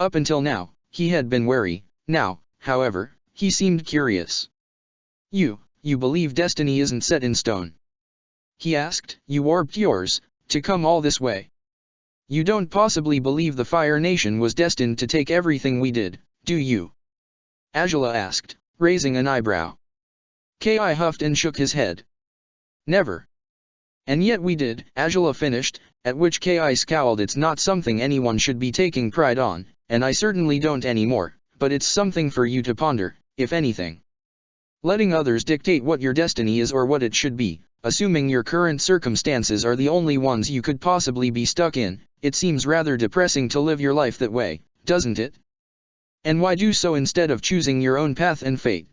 Up until now, he had been wary. Now, however, he seemed curious. You believe destiny isn't set in stone? He asked. You warped yours, to come all this way. You don't possibly believe the Fire Nation was destined to take everything we did, do you? Angela asked, raising an eyebrow. Ki huffed and shook his head. Never. And yet we did, Angela finished, at which Ki scowled. It's not something anyone should be taking pride on, and I certainly don't anymore, but it's something for you to ponder, if anything. Letting others dictate what your destiny is or what it should be, assuming your current circumstances are the only ones you could possibly be stuck in, it seems rather depressing to live your life that way, doesn't it? And why do so instead of choosing your own path and fate?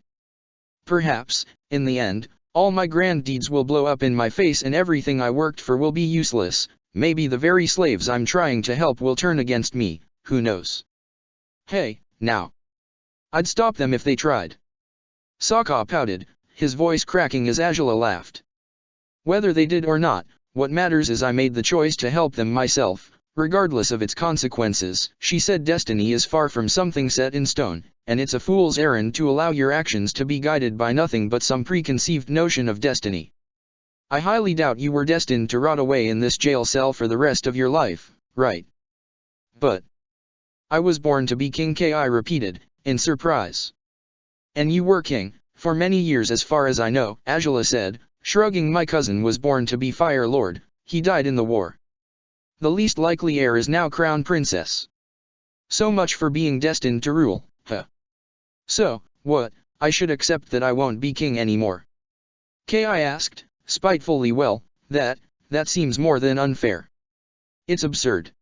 Perhaps, in the end, all my grand deeds will blow up in my face and everything I worked for will be useless. Maybe the very slaves I'm trying to help will turn against me, who knows? Hey, now. I'd stop them if they tried. Sokka pouted, his voice cracking as Angela laughed. Whether they did or not, what matters is I made the choice to help them myself, regardless of its consequences. She said destiny is far from something set in stone, and it's a fool's errand to allow your actions to be guided by nothing but some preconceived notion of destiny. I highly doubt you were destined to rot away in this jail cell for the rest of your life, right? But I was born to be king, Ki repeated, in surprise. And you were king, for many years as far as I know, Azula said, shrugging. My cousin was born to be Fire Lord, he died in the war. The least likely heir is now Crown Princess. So much for being destined to rule, huh? So, what, I should accept that I won't be king anymore? Ki asked, spitefully. Well, that seems more than unfair. It's absurd.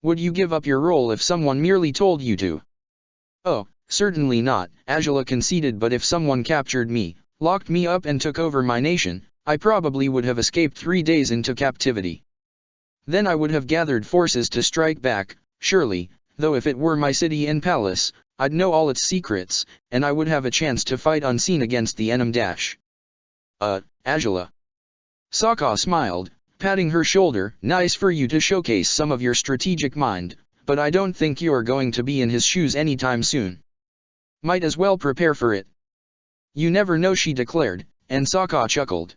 Would you give up your role if someone merely told you to? Oh, certainly not, Azula conceded, but if someone captured me, locked me up and took over my nation, I probably would have escaped 3 days into captivity. Then I would have gathered forces to strike back, surely, though if it were my city and palace, I'd know all its secrets, and I would have a chance to fight unseen against the enemy. Azula. Sokka smiled, patting her shoulder. Nice for you to showcase some of your strategic mind, but I don't think you're going to be in his shoes anytime soon. Might as well prepare for it. You never know, she declared, and Sokka chuckled.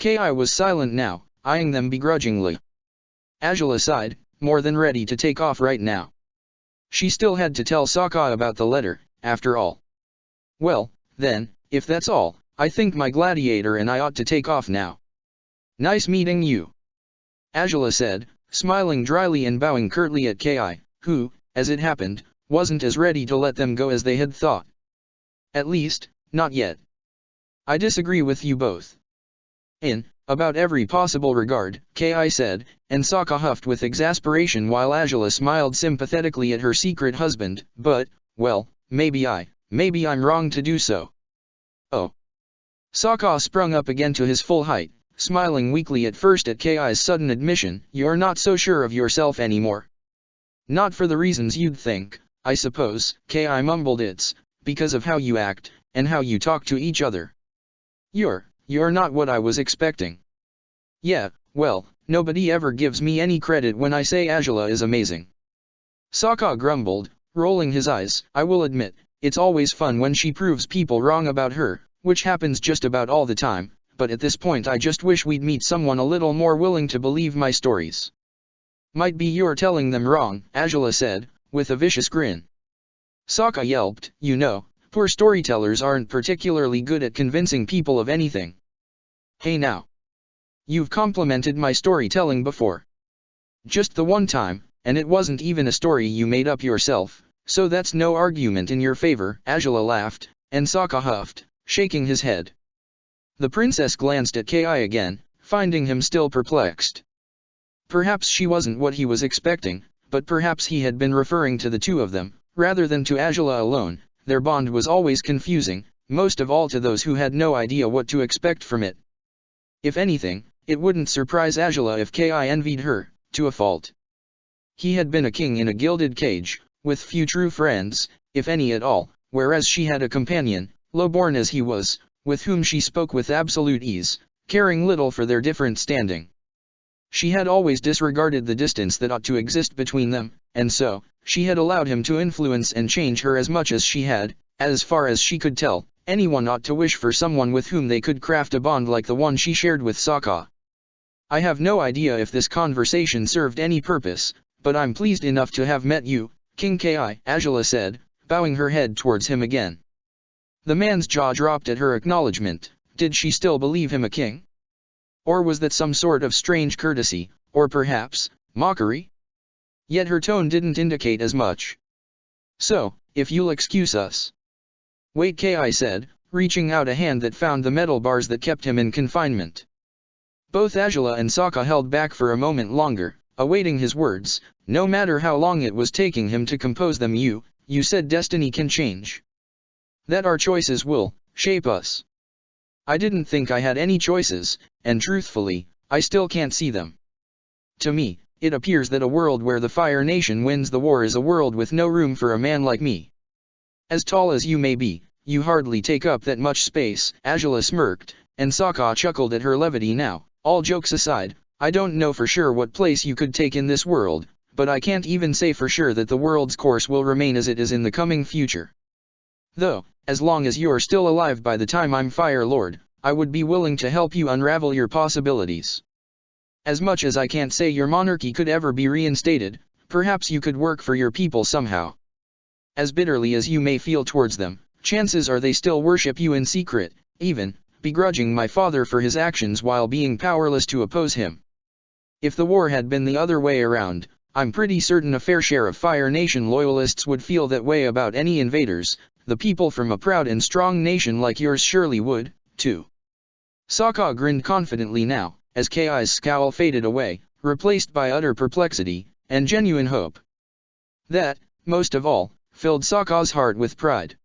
Ki was silent now, eyeing them begrudgingly. Azula sighed, more than ready to take off right now. She still had to tell Sokka about the letter, after all. Well, then, if that's all, I think my gladiator and I ought to take off now. Nice meeting you, Azula said, smiling dryly and bowing curtly at Ki, who, as it happened, wasn't as ready to let them go as they had thought. At least, not yet. I disagree with you both. In about every possible regard, Ki said, and Sokka huffed with exasperation while Azula smiled sympathetically at her secret husband. But, well, maybe I'm wrong to do so. Oh. Sokka sprung up again to his full height, smiling weakly at first at Ki's sudden admission. You're not so sure of yourself anymore. Not for the reasons you'd think, I suppose, Ki mumbled. It's because of how you act, and how you talk to each other. You're not what I was expecting. Yeah, well, nobody ever gives me any credit when I say Azula is amazing. Sokka grumbled, rolling his eyes. I will admit, it's always fun when she proves people wrong about her, which happens just about all the time, but at this point I just wish we'd meet someone a little more willing to believe my stories. Might be you're telling them wrong, Azula said, with a vicious grin. Sokka yelped, you know, poor storytellers aren't particularly good at convincing people of anything. Hey now. You've complimented my storytelling before. Just the one time, and it wasn't even a story you made up yourself, so that's no argument in your favor, Azula laughed, and Sokka huffed, shaking his head. The princess glanced at Ki again, finding him still perplexed. Perhaps she wasn't what he was expecting, but perhaps he had been referring to the two of them, rather than to Azula alone. Their bond was always confusing, most of all to those who had no idea what to expect from it. If anything, it wouldn't surprise Azula if Ki envied her, to a fault. He had been a king in a gilded cage, with few true friends, if any at all, whereas she had a companion, low-born as he was, with whom she spoke with absolute ease, caring little for their different standing. She had always disregarded the distance that ought to exist between them, and so, she had allowed him to influence and change her as much as she had. As far as she could tell, anyone ought to wish for someone with whom they could craft a bond like the one she shared with Sokka. I have no idea if this conversation served any purpose, but I'm pleased enough to have met you, King Ki, Azula said, bowing her head towards him again. The man's jaw dropped at her acknowledgement. Did she still believe him a king? Or was that some sort of strange courtesy, or perhaps, mockery? Yet her tone didn't indicate as much. So, if you'll excuse us. Wait, Ki said, reaching out a hand that found the metal bars that kept him in confinement. Both Azula and Sokka held back for a moment longer, awaiting his words, no matter how long it was taking him to compose them. You said destiny can change. That our choices will shape us. I didn't think I had any choices, and truthfully, I still can't see them. To me, it appears that a world where the Fire Nation wins the war is a world with no room for a man like me. As tall as you may be, you hardly take up that much space, Azula smirked, and Sokka chuckled at her levity. Now, all jokes aside, I don't know for sure what place you could take in this world, but I can't even say for sure that the world's course will remain as it is in the coming future. Though, as long as you're still alive by the time I'm Fire Lord, I would be willing to help you unravel your possibilities. As much as I can't say your monarchy could ever be reinstated, perhaps you could work for your people somehow. As bitterly as you may feel towards them, chances are they still worship you in secret, even begrudging my father for his actions while being powerless to oppose him. If the war had been the other way around, I'm pretty certain a fair share of Fire Nation loyalists would feel that way about any invaders. The people from a proud and strong nation like yours surely would, too. Sokka grinned confidently now, as Ki's scowl faded away, replaced by utter perplexity and genuine hope. That, most of all, filled Sokka's heart with pride.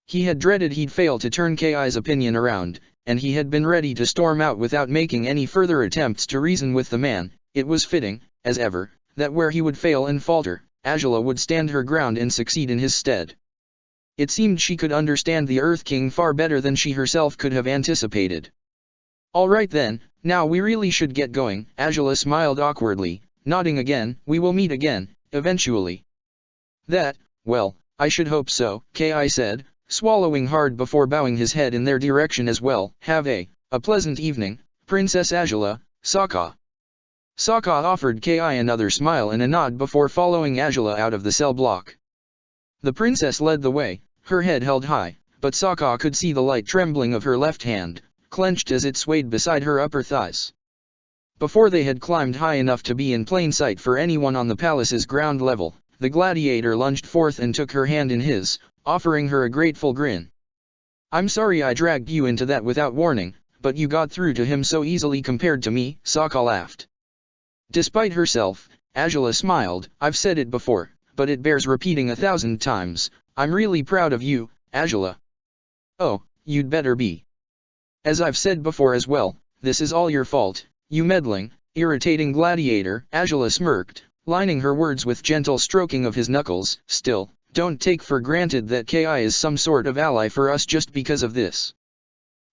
He had dreaded he'd fail to turn Ki's opinion around, and he had been ready to storm out without making any further attempts to reason with the man. It was fitting, as ever, that where he would fail and falter, Azula would stand her ground and succeed in his stead. It seemed she could understand the Earth King far better than she herself could have anticipated. All right then, now we really should get going. Azula smiled awkwardly, nodding again. We will meet again, eventually. That, well, I should hope so, Ki said, swallowing hard before bowing his head in their direction as well. Have a pleasant evening, Princess Azula, Sokka. Sokka offered Ki another smile and a nod before following Azula out of the cell block. The princess led the way, her head held high, but Sokka could see the light trembling of her left hand, clenched as it swayed beside her upper thighs. Before they had climbed high enough to be in plain sight for anyone on the palace's ground level, the gladiator lunged forth and took her hand in his, offering her a grateful grin. I'm sorry I dragged you into that without warning, but you got through to him so easily compared to me, Sokka laughed. Despite herself, Azula smiled. I've said it before, but it bears repeating 1,000 times. I'm really proud of you, Azula. Oh, you'd better be. As I've said before as well, this is all your fault, you meddling, irritating gladiator. Azula smirked, lining her words with gentle stroking of his knuckles. Still, don't take for granted that Ki is some sort of ally for us just because of this.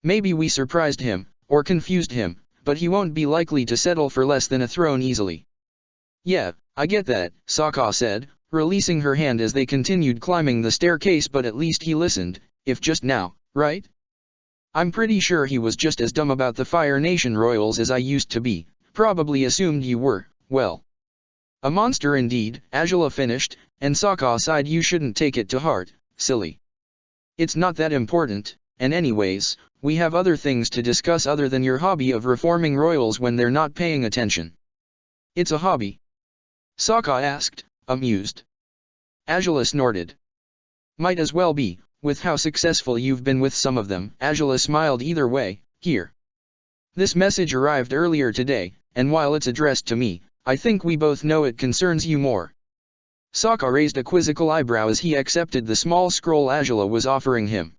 Maybe we surprised him, or confused him, but he won't be likely to settle for less than a throne easily. Yeah, I get that, Sokka said, releasing her hand as they continued climbing the staircase. But at least he listened, if just now, right? I'm pretty sure he was just as dumb about the Fire Nation royals as I used to be, probably assumed you were, well. A monster indeed, Azula finished, and Sokka sighed. You shouldn't take it to heart, silly. It's not that important, and anyways, we have other things to discuss other than your hobby of reforming royals when they're not paying attention. It's a hobby? Sokka asked, amused. Azula snorted. Might as well be, with how successful you've been with some of them. Azula smiled. Either way, here. This message arrived earlier today, and while it's addressed to me, I think we both know it concerns you more. Sokka raised a quizzical eyebrow as he accepted the small scroll Azula was offering him.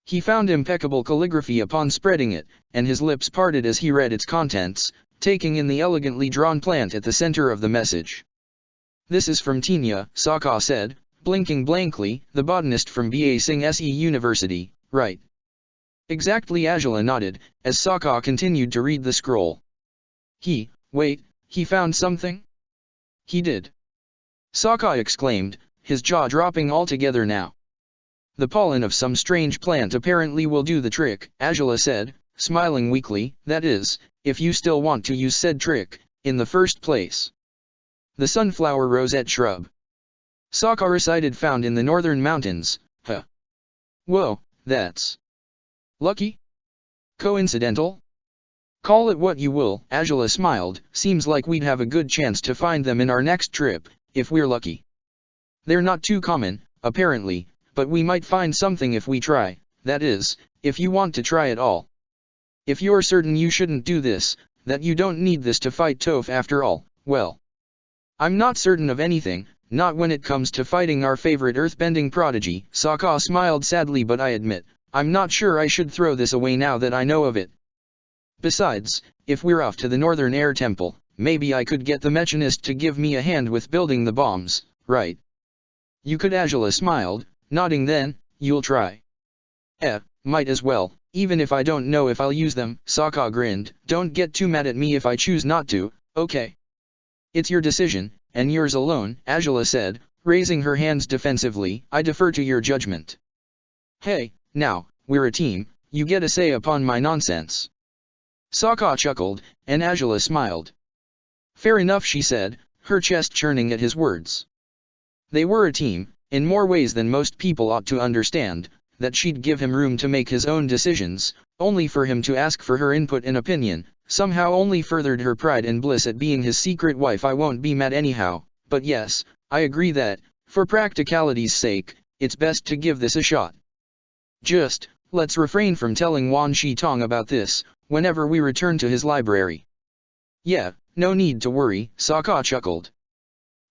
He found impeccable calligraphy upon spreading it, and his lips parted as he read its contents, taking in the elegantly drawn plant at the center of the message. This is from Tinya, Sokka said, blinking blankly. The botanist from Ba Sing Se University, right? Exactly, Azula nodded, as Sokka continued to read the scroll. Wait, he found something? He did. Sokka exclaimed, his jaw dropping altogether now. The pollen of some strange plant apparently will do the trick, Azula said, smiling weakly. That is, if you still want to use said trick, in the first place. The sunflower rosette shrub. Sokka recited. Found in the northern mountains, huh? Whoa, that's lucky? Coincidental? Call it what you will, Azula smiled. Seems like we'd have a good chance to find them in our next trip, if we're lucky. They're not too common, apparently, but we might find something if we try, that is, if you want to try at all. If you're certain you shouldn't do this, that you don't need this to fight Toph after all, well. I'm not certain of anything, not when it comes to fighting our favorite earthbending prodigy. Sokka smiled sadly. But I admit, I'm not sure I should throw this away now that I know of it. Besides, if we're off to the Northern Air Temple, maybe I could get the Mechanist to give me a hand with building the bombs, right? You could. Azula smiled, nodding. Then, you'll try? Might as well, even if I don't know if I'll use them. Sokka grinned. Don't get too mad at me if I choose not to, okay? It's your decision, and yours alone, Azula said, raising her hands defensively. I defer to your judgment. Hey, now, we're a team, you get a say upon my nonsense. Sokka chuckled, and Azula smiled. Fair enough, she said, her chest churning at his words. They were a team, in more ways than most people ought to understand, that she'd give him room to make his own decisions, only for him to ask for her input and opinion, somehow only furthered her pride and bliss at being his secret wife. I won't be mad anyhow, but yes, I agree that, for practicality's sake, it's best to give this a shot. Just, let's refrain from telling Wan Shi-tong about this, whenever we return to his library. Yeah, no need to worry, Sokka chuckled.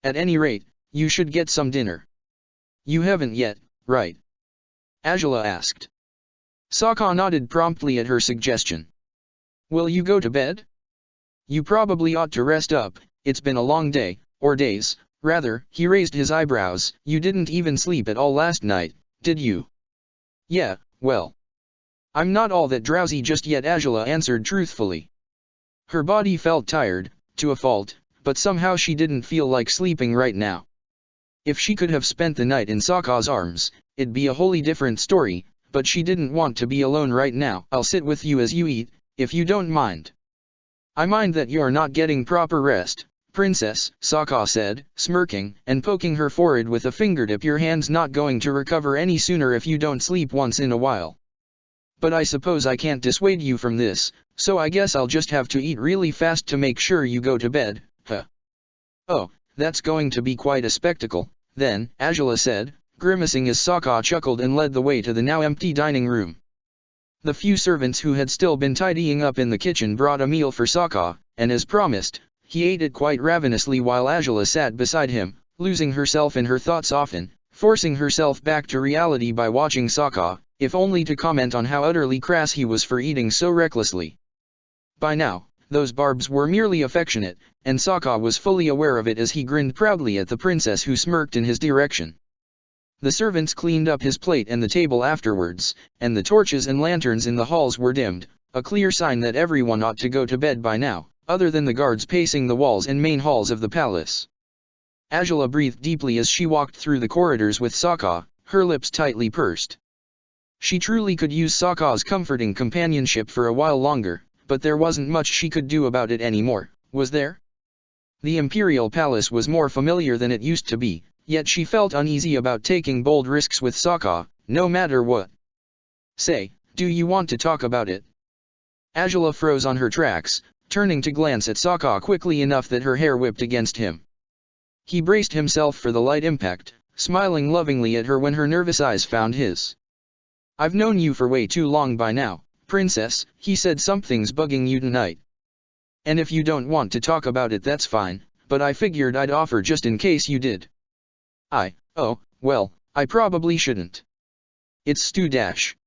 At any rate, you should get some dinner. You haven't yet, right? Azula asked. Sokka nodded promptly at her suggestion. Will you go to bed? You probably ought to rest up, it's been a long day, or days, rather. He raised his eyebrows. You didn't even sleep at all last night, did you? Yeah, well. I'm not all that drowsy just yet, Azula answered truthfully. Her body felt tired, to a fault, but somehow she didn't feel like sleeping right now. If she could have spent the night in Sokka's arms, it'd be a wholly different story, but she didn't want to be alone right now. I'll sit with you as you eat, if you don't mind. I mind that you're not getting proper rest, Princess, Sokka said, smirking, and poking her forehead with a fingertip. Your hand's not going to recover any sooner if you don't sleep once in a while. But I suppose I can't dissuade you from this, so I guess I'll just have to eat really fast to make sure you go to bed, huh? Oh, that's going to be quite a spectacle, then, Azula said, grimacing as Sokka chuckled and led the way to the now empty dining room. The few servants who had still been tidying up in the kitchen brought a meal for Sokka, and as promised, he ate it quite ravenously while Azula sat beside him, losing herself in her thoughts, often forcing herself back to reality by watching Sokka, if only to comment on how utterly crass he was for eating so recklessly. By now, those barbs were merely affectionate, and Sokka was fully aware of it as he grinned proudly at the princess who smirked in his direction. The servants cleaned up his plate and the table afterwards, and the torches and lanterns in the halls were dimmed, a clear sign that everyone ought to go to bed by now, other than the guards pacing the walls and main halls of the palace. Azula breathed deeply as she walked through the corridors with Sokka, her lips tightly pursed. She truly could use Sokka's comforting companionship for a while longer, but there wasn't much she could do about it anymore, was there? The Imperial Palace was more familiar than it used to be, yet she felt uneasy about taking bold risks with Sokka, no matter what. Say, do you want to talk about it? Azula froze on her tracks, turning to glance at Sokka quickly enough that her hair whipped against him. He braced himself for the light impact, smiling lovingly at her when her nervous eyes found his. I've known you for way too long by now, Princess, he said. Something's bugging you tonight. And if you don't want to talk about it, that's fine, but I figured I'd offer just in case you did. Oh, well, I probably shouldn't. It's Stu Dash.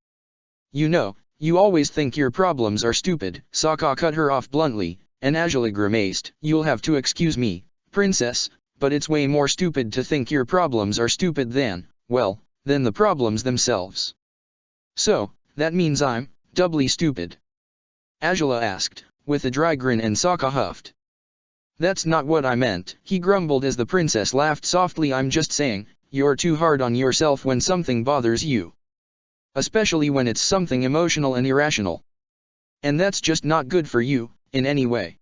You know, you always think your problems are stupid, Sokka cut her off bluntly, and Azula grimaced. You'll have to excuse me, Princess, but it's way more stupid to think your problems are stupid than the problems themselves. So, that means I'm doubly stupid? Azula asked, with a dry grin, and Sokka huffed. That's not what I meant, he grumbled as the princess laughed softly. I'm just saying, you're too hard on yourself when something bothers you. Especially when it's something emotional and irrational. And that's just not good for you, in any way.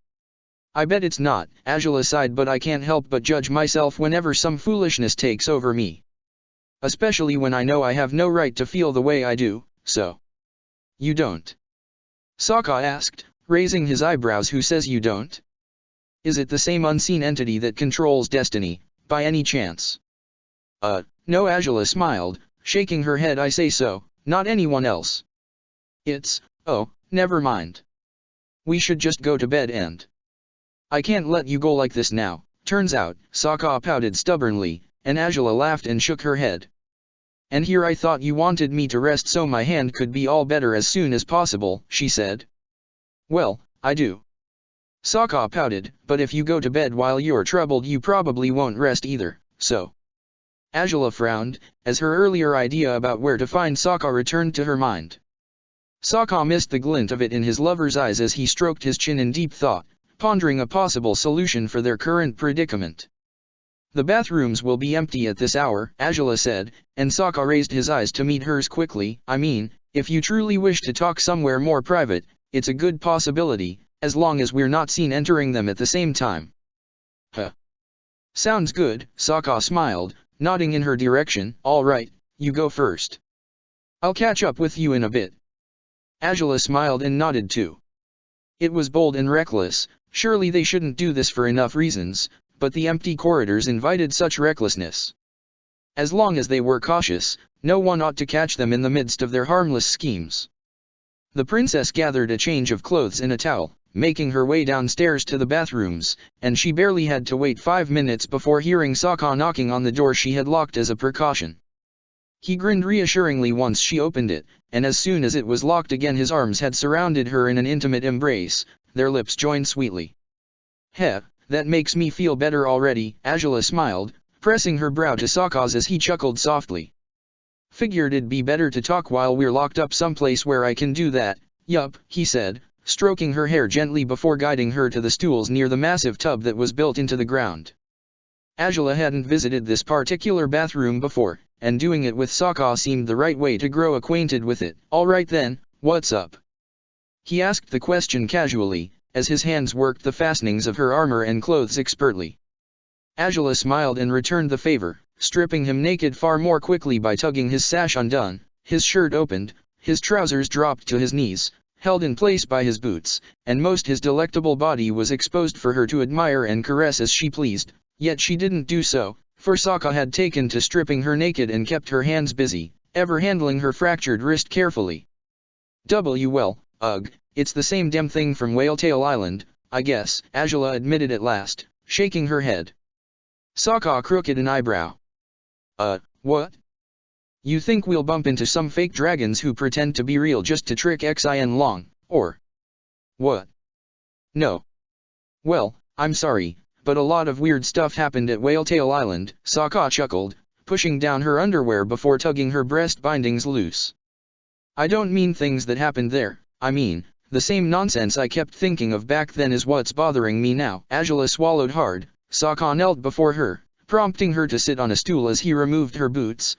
I bet it's not, Azula sighed, but I can't help but judge myself whenever some foolishness takes over me. Especially when I know I have no right to feel the way I do, so. You don't? Sokka asked, raising his eyebrows. Who says you don't? Is it the same unseen entity that controls destiny, by any chance? No, Azula smiled, shaking her head. I say so, not anyone else. Oh, never mind. We should just go to bed and... I can't let you go like this now, turns out, Sokka pouted stubbornly, and Azula laughed and shook her head. And here I thought you wanted me to rest so my hand could be all better as soon as possible, she said. Well, I do. Sokka pouted, but if you go to bed while you're troubled you probably won't rest either, so. Azula frowned, as her earlier idea about where to find Sokka returned to her mind. Sokka missed the glint of it in his lover's eyes as he stroked his chin in deep thought, pondering a possible solution for their current predicament. The bathrooms will be empty at this hour, Azula said, and Sokka raised his eyes to meet hers quickly. I mean, if you truly wish to talk somewhere more private, it's a good possibility, as long as we're not seen entering them at the same time. Huh. Sounds good, Sokka smiled, nodding in her direction. All right, you go first. I'll catch up with you in a bit. Azula smiled and nodded too. It was bold and reckless, surely they shouldn't do this for enough reasons, but the empty corridors invited such recklessness. As long as they were cautious, no one ought to catch them in the midst of their harmless schemes. The princess gathered a change of clothes and a towel, making her way downstairs to the bathrooms, and she barely had to wait 5 minutes before hearing Sokka knocking on the door she had locked as a precaution. He grinned reassuringly once she opened it, and as soon as it was locked again his arms had surrounded her in an intimate embrace, their lips joined sweetly. Heh, that makes me feel better already, Azula smiled, pressing her brow to Sokka's as he chuckled softly. Figured it'd be better to talk while we're locked up someplace where I can do that. Yup, he said, stroking her hair gently before guiding her to the stools near the massive tub that was built into the ground. Azula hadn't visited this particular bathroom before, and doing it with Sokka seemed the right way to grow acquainted with it. Alright then, what's up? He asked the question casually, as his hands worked the fastenings of her armor and clothes expertly. Azula smiled and returned the favor, stripping him naked far more quickly by tugging his sash undone. His shirt opened, his trousers dropped to his knees, held in place by his boots, and most his delectable body was exposed for her to admire and caress as she pleased, yet she didn't do so, for Sokka had taken to stripping her naked and kept her hands busy, ever handling her fractured wrist carefully. Well, ugh, it's the same damn thing from Whaletail Island, I guess, Azula admitted at last, shaking her head. Sokka crooked an eyebrow. What? You think we'll bump into some fake dragons who pretend to be real just to trick Xin Long, or what? No. Well, I'm sorry, but a lot of weird stuff happened at Whaletail Island, Sokka chuckled, pushing down her underwear before tugging her breast bindings loose. I don't mean things that happened there, I mean, the same nonsense I kept thinking of back then is what's bothering me now. Azula swallowed hard. Sokka knelt before her, prompting her to sit on a stool as he removed her boots.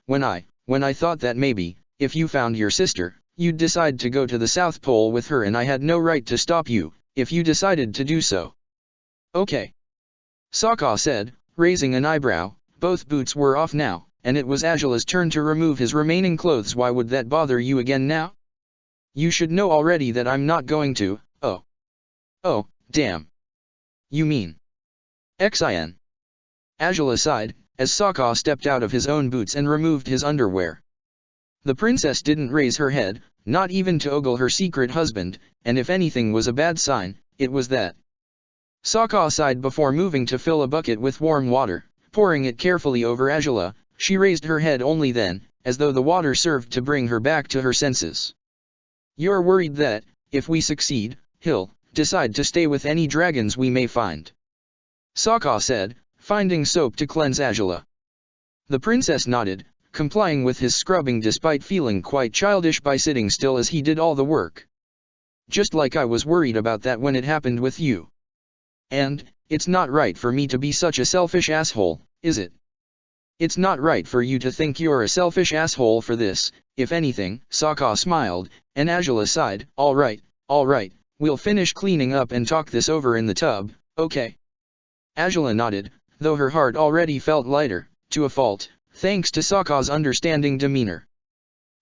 When I thought that maybe, if you found your sister, you'd decide to go to the South Pole with her and I had no right to stop you, if you decided to do so. Okay. Sokka said, raising an eyebrow. Both boots were off now, and it was Azula's turn to remove his remaining clothes. Why would that bother you again now? You should know already that I'm not going to. Oh, damn. You mean Xin? Azula sighed, as Sokka stepped out of his own boots and removed his underwear. The princess didn't raise her head, not even to ogle her secret husband, and if anything was a bad sign, it was that. Sokka sighed before moving to fill a bucket with warm water, pouring it carefully over Azula. She raised her head only then, as though the water served to bring her back to her senses. You're worried that, if we succeed, he'll decide to stay with any dragons we may find? Sokka said, finding soap to cleanse Azula. The princess nodded, complying with his scrubbing despite feeling quite childish by sitting still as he did all the work. Just like I was worried about that when it happened with you. And, it's not right for me to be such a selfish asshole, is it? It's not right for you to think you're a selfish asshole for this, if anything. Sokka smiled, and Azula sighed. Alright, we'll finish cleaning up and talk this over in the tub, okay? Azula nodded, though her heart already felt lighter, to a fault, thanks to Sokka's understanding demeanor.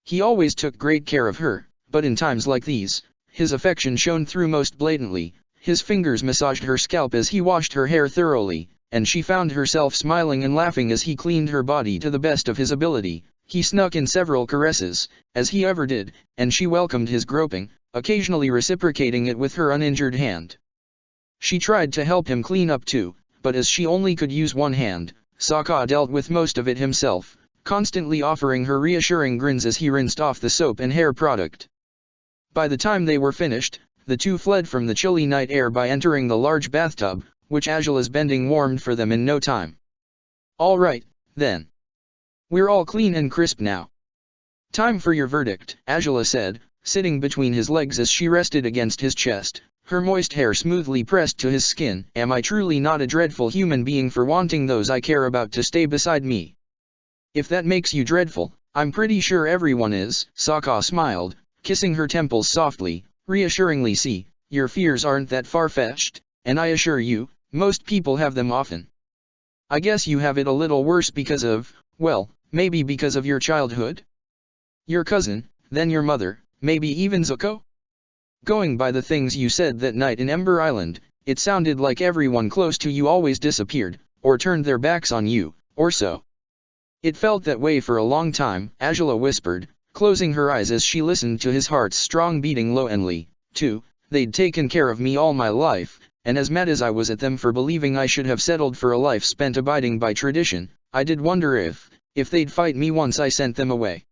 He always took great care of her, but in times like these, his affection shone through most blatantly. His fingers massaged her scalp as he washed her hair thoroughly, and she found herself smiling and laughing as he cleaned her body to the best of his ability. He snuck in several caresses, as he ever did, and she welcomed his groping, occasionally reciprocating it with her uninjured hand. She tried to help him clean up too, but as she only could use one hand, Sokka dealt with most of it himself, constantly offering her reassuring grins as he rinsed off the soap and hair product. By the time they were finished, the two fled from the chilly night air by entering the large bathtub, which Azula's bending warmed for them in no time. Alright, then. We're all clean and crisp now. Time for your verdict, Azula said, sitting between his legs as she rested against his chest, her moist hair smoothly pressed to his skin. Am I truly not a dreadful human being for wanting those I care about to stay beside me? If that makes you dreadful, I'm pretty sure everyone is. Sokka smiled, kissing her temples softly, reassuringly. See, your fears aren't that far-fetched, and I assure you, most people have them often. I guess you have it a little worse because of, well, maybe because of your childhood? Your cousin, then your mother, maybe even Zuko? Going by the things you said that night in Ember Island, it sounded like everyone close to you always disappeared, or turned their backs on you, or so. It felt that way for a long time, Angela whispered, closing her eyes as she listened to his heart's strong beating low and Lee, too. They'd taken care of me all my life, and as mad as I was at them for believing I should have settled for a life spent abiding by tradition, I did wonder if they'd fight me once I sent them away.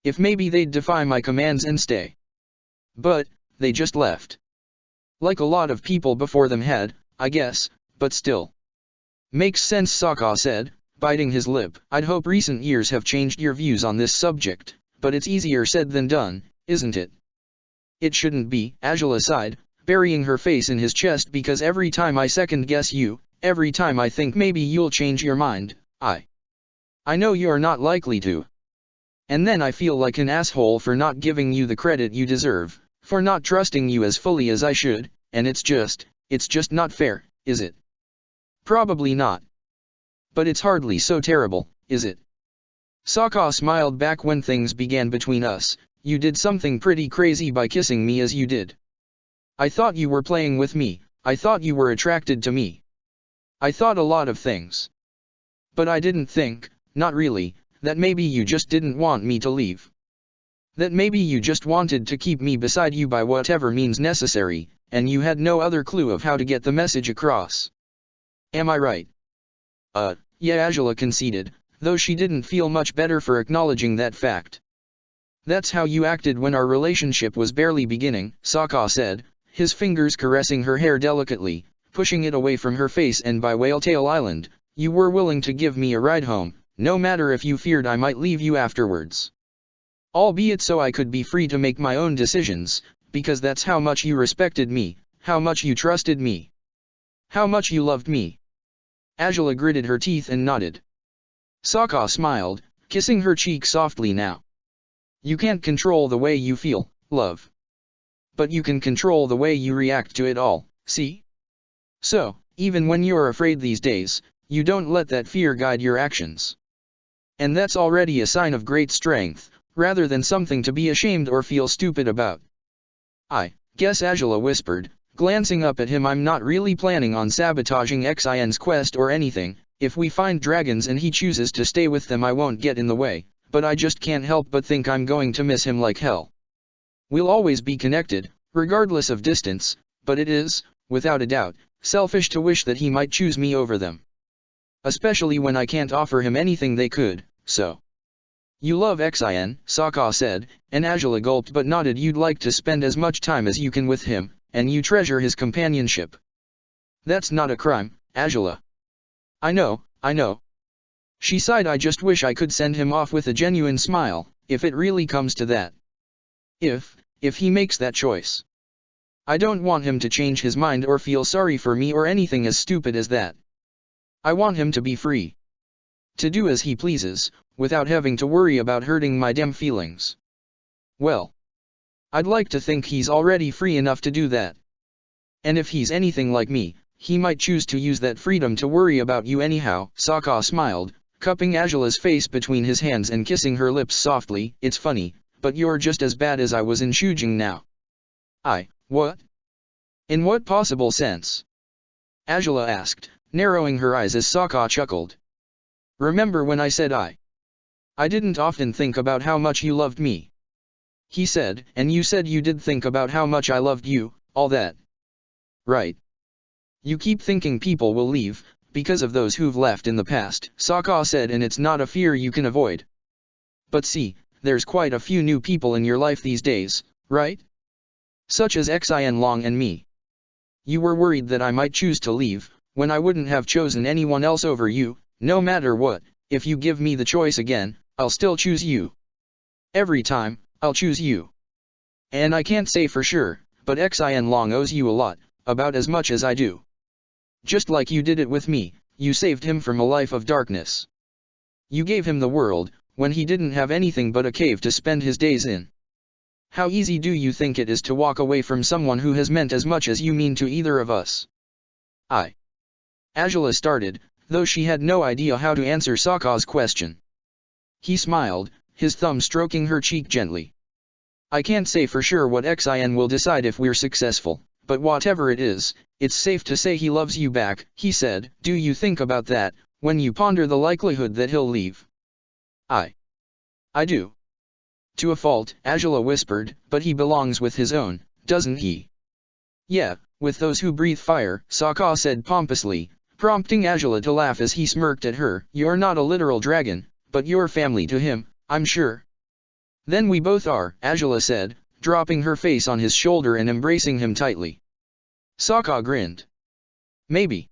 If maybe they'd defy my commands and stay. But, they just left. Like a lot of people before them had, I guess, but still. Makes sense, Sokka said, biting his lip. I'd hope recent years have changed your views on this subject, but it's easier said than done, isn't it? It shouldn't be, Angela sighed, burying her face in his chest, because every time I second guess you, every time I think maybe you'll change your mind, I know you're not likely to. And then I feel like an asshole for not giving you the credit you deserve, for not trusting you as fully as I should, and it's just not fair, is it? Probably not. But it's hardly so terrible, is it? Sokka smiled back. When things began between us, you did something pretty crazy by kissing me as you did. I thought you were playing with me, I thought you were attracted to me. I thought a lot of things. But I didn't think, not really, that maybe you just didn't want me to leave. That maybe you just wanted to keep me beside you by whatever means necessary, and you had no other clue of how to get the message across. Am I right? Yeah, Angela conceded, though she didn't feel much better for acknowledging that fact. That's how you acted when our relationship was barely beginning, Sokka said, his fingers caressing her hair delicately, pushing it away from her face. And by Whaletail Island, you were willing to give me a ride home, no matter if you feared I might leave you afterwards. Albeit so I could be free to make my own decisions, because that's how much you respected me, how much you trusted me, how much you loved me. Angela gritted her teeth and nodded. Sokka smiled, kissing her cheek softly. Now, you can't control the way you feel, love. But you can control the way you react to it all, see? So, even when you're afraid these days, you don't let that fear guide your actions. And that's already a sign of great strength, rather than something to be ashamed or feel stupid about. I guess, Angela whispered, glancing up at him, I'm not really planning on sabotaging Xin's quest or anything. If we find dragons and he chooses to stay with them, I won't get in the way, but I just can't help but think I'm going to miss him like hell. We'll always be connected, regardless of distance, but it is, without a doubt, selfish to wish that he might choose me over them. Especially when I can't offer him anything they could, so. You love Xin, Sokka said, and Angela gulped but nodded. You'd like to spend as much time as you can with him, and you treasure his companionship. That's not a crime, Angela. I know. She sighed. I just wish I could send him off with a genuine smile, if it really comes to that. If he makes that choice. I don't want him to change his mind or feel sorry for me or anything as stupid as that. I want him to be free. To do as he pleases, without having to worry about hurting my damn feelings. Well, I'd like to think he's already free enough to do that. And if he's anything like me, he might choose to use that freedom to worry about you anyhow. Sokka smiled, cupping Angela's face between his hands and kissing her lips softly. It's funny, but you're just as bad as I was in Shujing now. What? In what possible sense? Angela asked, narrowing her eyes as Sokka chuckled. Remember when I said I didn't often think about how much you loved me? He said, and you said you did think about how much I loved you, all that. Right. You keep thinking people will leave, because of those who've left in the past, Sokka said, and it's not a fear you can avoid. But see, there's quite a few new people in your life these days, right? Such as Xin Long and me. You were worried that I might choose to leave, when I wouldn't have chosen anyone else over you. No matter what, if you give me the choice again, I'll still choose you. Every time, I'll choose you. And I can't say for sure, but Xin Long owes you a lot, about as much as I do. Just like you did it with me, you saved him from a life of darkness. You gave him the world, when he didn't have anything but a cave to spend his days in. How easy do you think it is to walk away from someone who has meant as much as you mean to either of us? Angela started, though she had no idea how to answer Sokka's question. He smiled, his thumb stroking her cheek gently. I can't say for sure what Xin will decide if we're successful, but whatever it is, it's safe to say he loves you back, he said. Do you think about that, when you ponder the likelihood that he'll leave? I do. To a fault, Azula whispered, but he belongs with his own, doesn't he? Yeah, with those who breathe fire, Sokka said pompously, prompting Azula to laugh as he smirked at her. You're not a literal dragon, but you're family to him, I'm sure. Then we both are, Azula said, dropping her face on his shoulder and embracing him tightly. Sokka grinned. Maybe.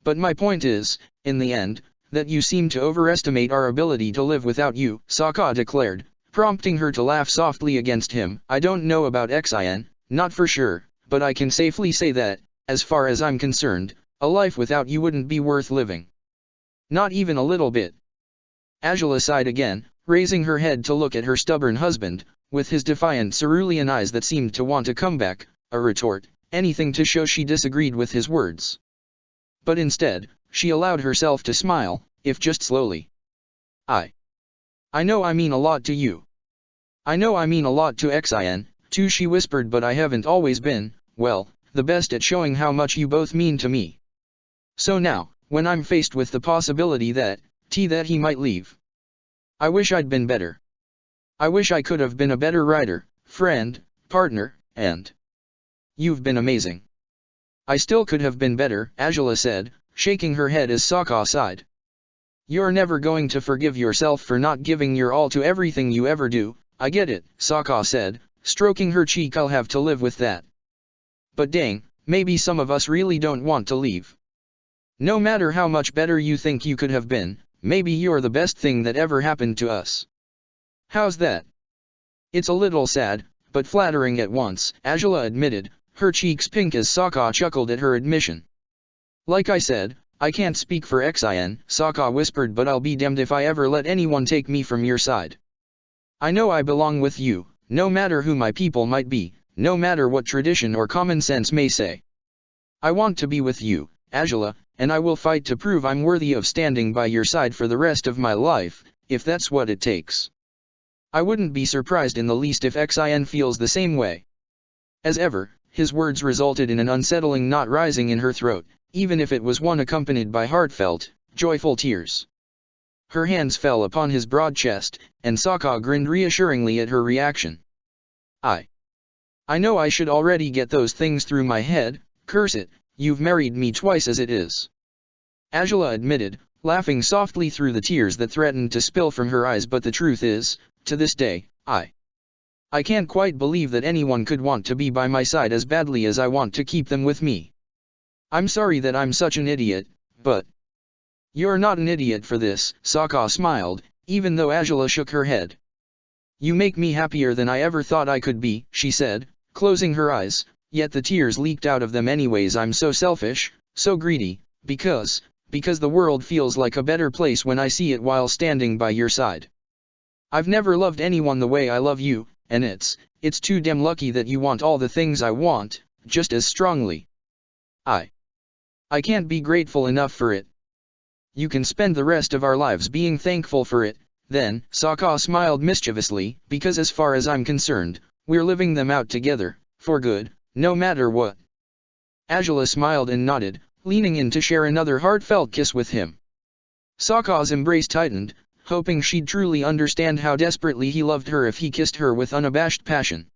But my point is, in the end, that you seem to overestimate our ability to live without you, Sokka declared, prompting her to laugh softly against him. I don't know about Xin, not for sure, but I can safely say that, as far as I'm concerned, a life without you wouldn't be worth living. Not even a little bit. Azula sighed again, raising her head to look at her stubborn husband, with his defiant cerulean eyes that seemed to want to come back, a retort, anything to show she disagreed with his words. But instead, she allowed herself to smile, if just slowly. I know I mean a lot to you. I know I mean a lot to Xin, too, she whispered, but I haven't always been, well, the best at showing how much you both mean to me. So now, when I'm faced with the possibility that he might leave, I wish I'd been better. I wish I could have been a better rider, friend, partner, and you've been amazing. I still could have been better, Azula said, shaking her head as Sokka sighed. You're never going to forgive yourself for not giving your all to everything you ever do. I get it, Sokka said, stroking her cheek. I'll have to live with that. But dang, maybe some of us really don't want to leave. No matter how much better you think you could have been, maybe you're the best thing that ever happened to us. How's that? It's a little sad, but flattering at once, Azula admitted, her cheeks pink as Sokka chuckled at her admission. Like I said, I can't speak for Xin, Sokka whispered, but I'll be damned if I ever let anyone take me from your side. I know I belong with you, no matter who my people might be, no matter what tradition or common sense may say. I want to be with you, Azula, and I will fight to prove I'm worthy of standing by your side for the rest of my life, if that's what it takes. I wouldn't be surprised in the least if Xin feels the same way. As ever, his words resulted in an unsettling knot rising in her throat, even if it was one accompanied by heartfelt, joyful tears. Her hands fell upon his broad chest, and Sokka grinned reassuringly at her reaction. I know I should already get those things through my head, curse it, you've married me twice as it is. Azula admitted, laughing softly through the tears that threatened to spill from her eyes. But the truth is, to this day, I can't quite believe that anyone could want to be by my side as badly as I want to keep them with me. I'm sorry that I'm such an idiot, but you're not an idiot for this, Sokka smiled, even though Azula shook her head. You make me happier than I ever thought I could be, she said, closing her eyes, yet the tears leaked out of them anyways. I'm so selfish, so greedy, because the world feels like a better place when I see it while standing by your side. I've never loved anyone the way I love you, and it's too damn lucky that you want all the things I want, just as strongly. I can't be grateful enough for it. You can spend the rest of our lives being thankful for it, then, Sokka smiled mischievously, because as far as I'm concerned, we're living them out together, for good, no matter what. Azula smiled and nodded, leaning in to share another heartfelt kiss with him. Sokka's embrace tightened, hoping she'd truly understand how desperately he loved her if he kissed her with unabashed passion.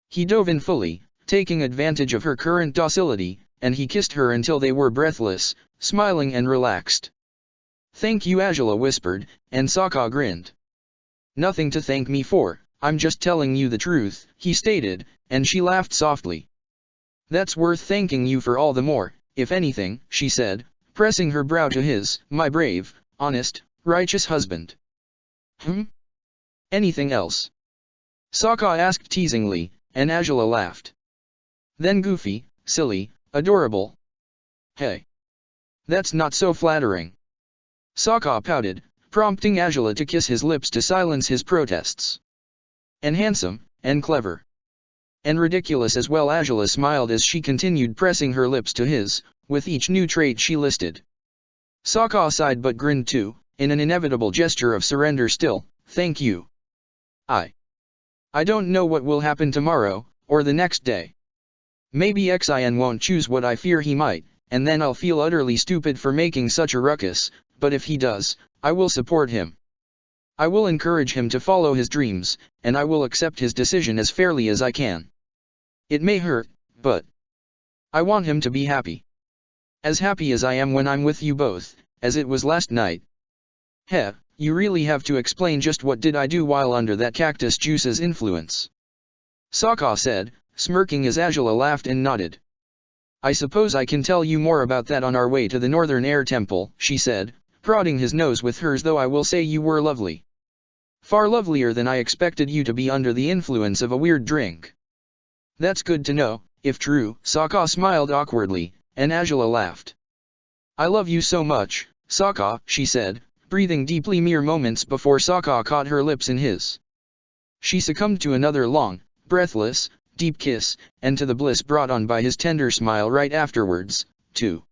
He dove in fully, taking advantage of her current docility, and he kissed her until they were breathless, smiling and relaxed. Thank you, Azula whispered, and Sokka grinned. Nothing to thank me for, I'm just telling you the truth, he stated, and she laughed softly. That's worth thanking you for all the more, if anything, she said, pressing her brow to his. My brave, honest, righteous husband. Anything else? Sokka asked teasingly, and Azula laughed. Then goofy, silly, adorable. Hey. That's not so flattering. Sokka pouted, prompting Azula to kiss his lips to silence his protests. And handsome, and clever. And ridiculous as well. Azula smiled as she continued pressing her lips to his, with each new trait she listed. Sokka sighed but grinned too, in an inevitable gesture of surrender still. Thank you. I don't know what will happen tomorrow, or the next day. Maybe Xin won't choose what I fear he might, and then I'll feel utterly stupid for making such a ruckus, but if he does, I will support him. I will encourage him to follow his dreams, and I will accept his decision as fairly as I can. It may hurt, but I want him to be happy. As happy as I am when I'm with you both, as it was last night. Heh, you really have to explain just what did I do while under that cactus juice's influence. Sokka said, smirking as Azula laughed and nodded. I suppose I can tell you more about that on our way to the Northern Air Temple, she said, prodding his nose with hers, though I will say you were lovely. Far lovelier than I expected you to be under the influence of a weird drink. That's good to know, if true. Sokka smiled awkwardly, and Azula laughed. I love you so much, Sokka, she said, breathing deeply mere moments before Sokka caught her lips in his. She succumbed to another long, breathless, deep kiss, and to the bliss brought on by his tender smile right afterwards, too.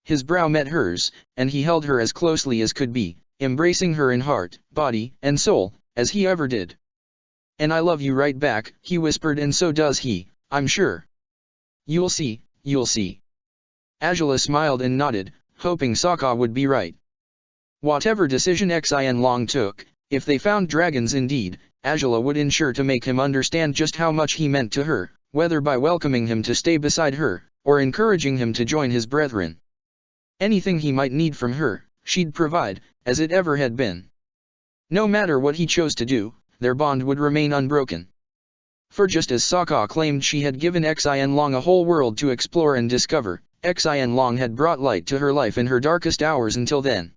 His brow met hers, and he held her as closely as could be, embracing her in heart, body, and soul, as he ever did. And I love you right back, he whispered, and so does he, I'm sure. You'll see, you'll see. Azula smiled and nodded, hoping Sokka would be right. Whatever decision Xin Long took, if they found dragons indeed, Azula would ensure to make him understand just how much he meant to her, whether by welcoming him to stay beside her, or encouraging him to join his brethren. Anything he might need from her, she'd provide, as it ever had been. No matter what he chose to do, their bond would remain unbroken. For just as Sokka claimed she had given Xin Long a whole world to explore and discover, Xin Long had brought light to her life in her darkest hours until then.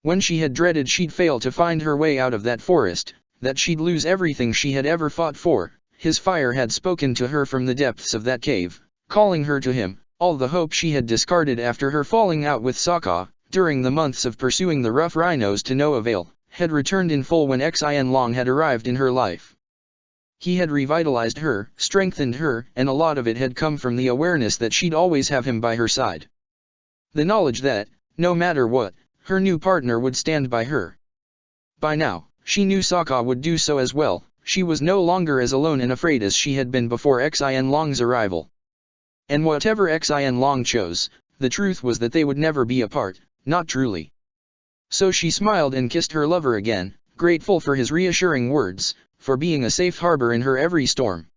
When she had dreaded she'd fail to find her way out of that forest, that she'd lose everything she had ever fought for, his fire had spoken to her from the depths of that cave, calling her to him. All the hope she had discarded after her falling out with Sokka, during the months of pursuing the rough rhinos to no avail, had returned in full when Xin Long had arrived in her life. He had revitalized her, strengthened her, and a lot of it had come from the awareness that she'd always have him by her side. The knowledge that, no matter what, her new partner would stand by her. By now, she knew Sokka would do so as well. She was no longer as alone and afraid as she had been before Xin Long's arrival. And whatever Xin Long chose, the truth was that they would never be apart, not truly. So she smiled and kissed her lover again, grateful for his reassuring words, for being a safe harbor in her every storm.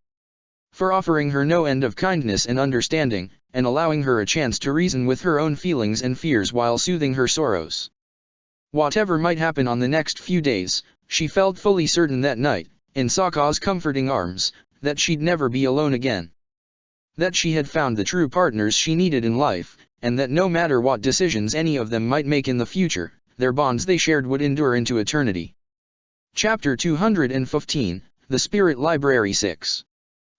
For offering her no end of kindness and understanding, and allowing her a chance to reason with her own feelings and fears while soothing her sorrows. Whatever might happen on the next few days, she felt fully certain that night, in Sokka's comforting arms, that she'd never be alone again. That she had found the true partners she needed in life, and that no matter what decisions any of them might make in the future, their bonds they shared would endure into eternity. Chapter 215, The Spirit Library 6.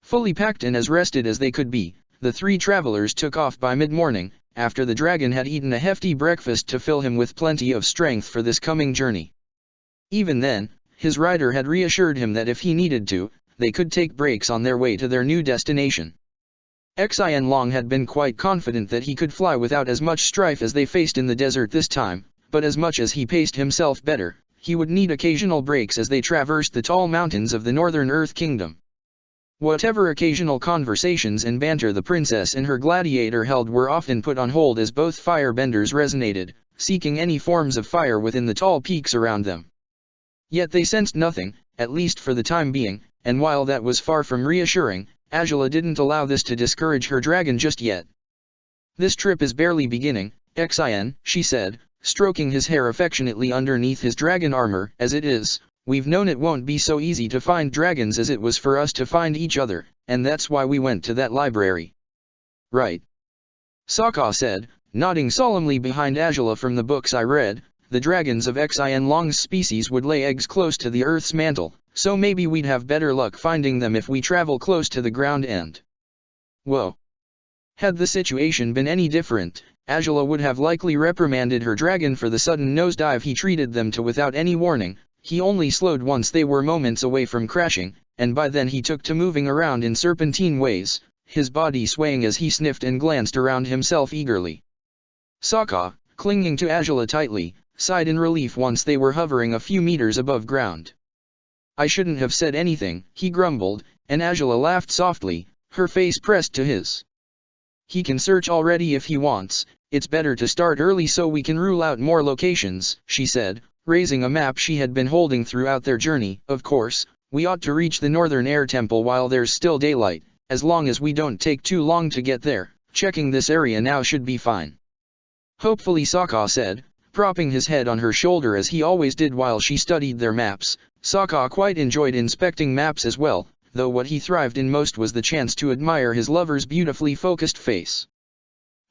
Fully packed and as rested as they could be, the three travelers took off by mid-morning, after the dragon had eaten a hefty breakfast to fill him with plenty of strength for this coming journey. Even then, his rider had reassured him that if he needed to, they could take breaks on their way to their new destination. Xin Long had been quite confident that he could fly without as much strife as they faced in the desert this time, but as much as he paced himself better, he would need occasional breaks as they traversed the tall mountains of the Northern Earth Kingdom. Whatever occasional conversations and banter the princess and her gladiator held were often put on hold as both firebenders resonated, seeking any forms of fire within the tall peaks around them. Yet they sensed nothing, at least for the time being, and while that was far from reassuring, Azula didn't allow this to discourage her dragon just yet. This trip is barely beginning, Xin, she said, stroking his hair affectionately underneath his dragon armor. As it is, we've known it won't be so easy to find dragons as it was for us to find each other, and that's why we went to that library. Right. Sokka said, nodding solemnly behind Azula. From the books I read, the dragons of Xin Long's species would lay eggs close to the Earth's mantle, so maybe we'd have better luck finding them if we travel close to the ground end. Whoa. Had the situation been any different, Azula would have likely reprimanded her dragon for the sudden nosedive he treated them to without any warning. He only slowed once they were moments away from crashing, and by then he took to moving around in serpentine ways, his body swaying as he sniffed and glanced around himself eagerly. Sokka, clinging to Angela tightly, sighed in relief once they were hovering a few meters above ground. "I shouldn't have said anything," he grumbled, and Angela laughed softly, her face pressed to his. "He can search already if he wants, it's better to start early so we can rule out more locations," she said, raising a map she had been holding throughout their journey. "Of course, we ought to reach the Northern Air Temple while there's still daylight, as long as we don't take too long to get there. Checking this area now should be fine." "Hopefully," Sokka said, propping his head on her shoulder as he always did while she studied their maps. Sokka quite enjoyed inspecting maps as well, though what he thrived in most was the chance to admire his lover's beautifully focused face.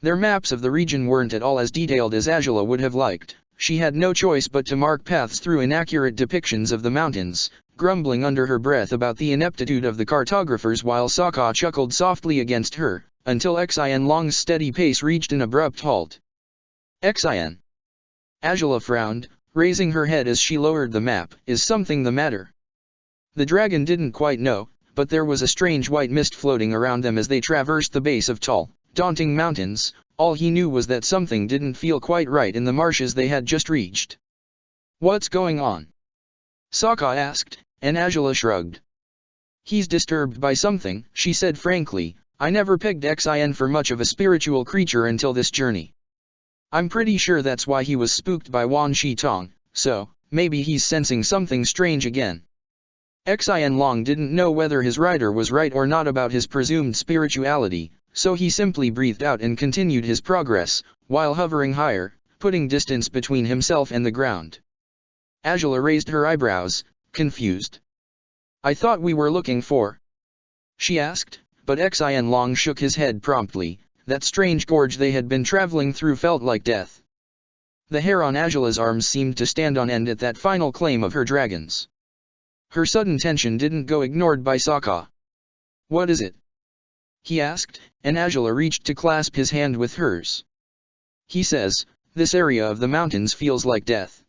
Their maps of the region weren't at all as detailed as Angela would have liked. She had no choice but to mark paths through inaccurate depictions of the mountains, grumbling under her breath about the ineptitude of the cartographers while Sokka chuckled softly against her, until Xian Long's steady pace reached an abrupt halt. "Xian." Angela frowned, raising her head as she lowered the map. "Is something the matter?" The dragon didn't quite know, but there was a strange white mist floating around them as they traversed the base of tall, daunting mountains. All he knew was that something didn't feel quite right in the marshes they had just reached. "What's going on?" Sokka asked, and Angela shrugged. "He's disturbed by something," she said frankly. "I never pegged Xian for much of a spiritual creature until this journey. I'm pretty sure that's why he was spooked by Wan Shi Tong, so, maybe he's sensing something strange again." Xian Long didn't know whether his rider was right or not about his presumed spirituality, so he simply breathed out and continued his progress, while hovering higher, putting distance between himself and the ground. Angela raised her eyebrows, confused. "I thought we were looking for?" she asked, but Xian Long shook his head promptly. That strange gorge they had been traveling through felt like death. The hair on Angela's arms seemed to stand on end at that final claim of her dragons. Her sudden tension didn't go ignored by Sokka. "What is it?" he asked, and Angela reached to clasp his hand with hers. "He says, this area of the mountains feels like death.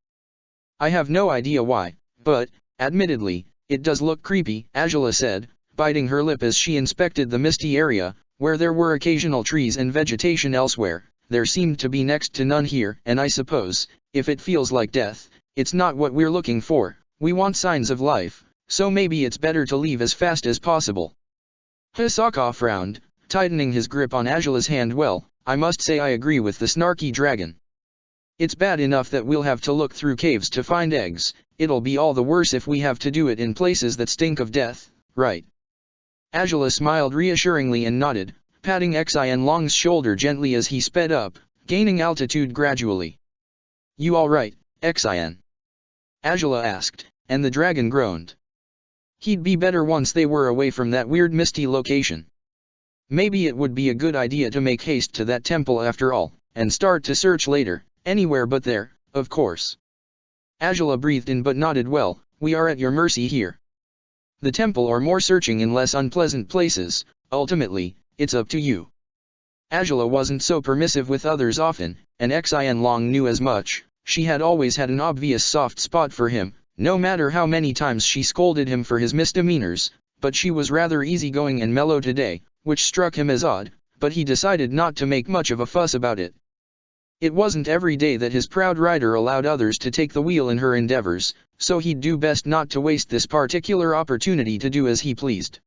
I have no idea why, but, admittedly, it does look creepy," Angela said, biting her lip as she inspected the misty area. Where there were occasional trees and vegetation elsewhere, there seemed to be next to none here, and I suppose, if it feels like death, it's not what we're looking for. We want signs of life, so maybe it's better to leave as fast as possible." Sokka frowned, tightening his grip on Angela's hand. "Well, I must say I agree with the snarky dragon. It's bad enough that we'll have to look through caves to find eggs, it'll be all the worse if we have to do it in places that stink of death, right?" Angela smiled reassuringly and nodded, patting Xian Long's shoulder gently as he sped up, gaining altitude gradually. "You all right, Xian?" Angela asked, and the dragon groaned. He'd be better once they were away from that weird misty location. Maybe it would be a good idea to make haste to that temple after all, and start to search later, anywhere but there, of course. Angela breathed in but nodded. "Well, we are at your mercy here. The temple or more searching in less unpleasant places, ultimately, it's up to you." Angela wasn't so permissive with others often, and Xian Long knew as much. She had always had an obvious soft spot for him, no matter how many times she scolded him for his misdemeanors, but she was rather easygoing and mellow today, which struck him as odd, but he decided not to make much of a fuss about it. It wasn't every day that his proud rider allowed others to take the wheel in her endeavors, so he'd do best not to waste this particular opportunity to do as he pleased.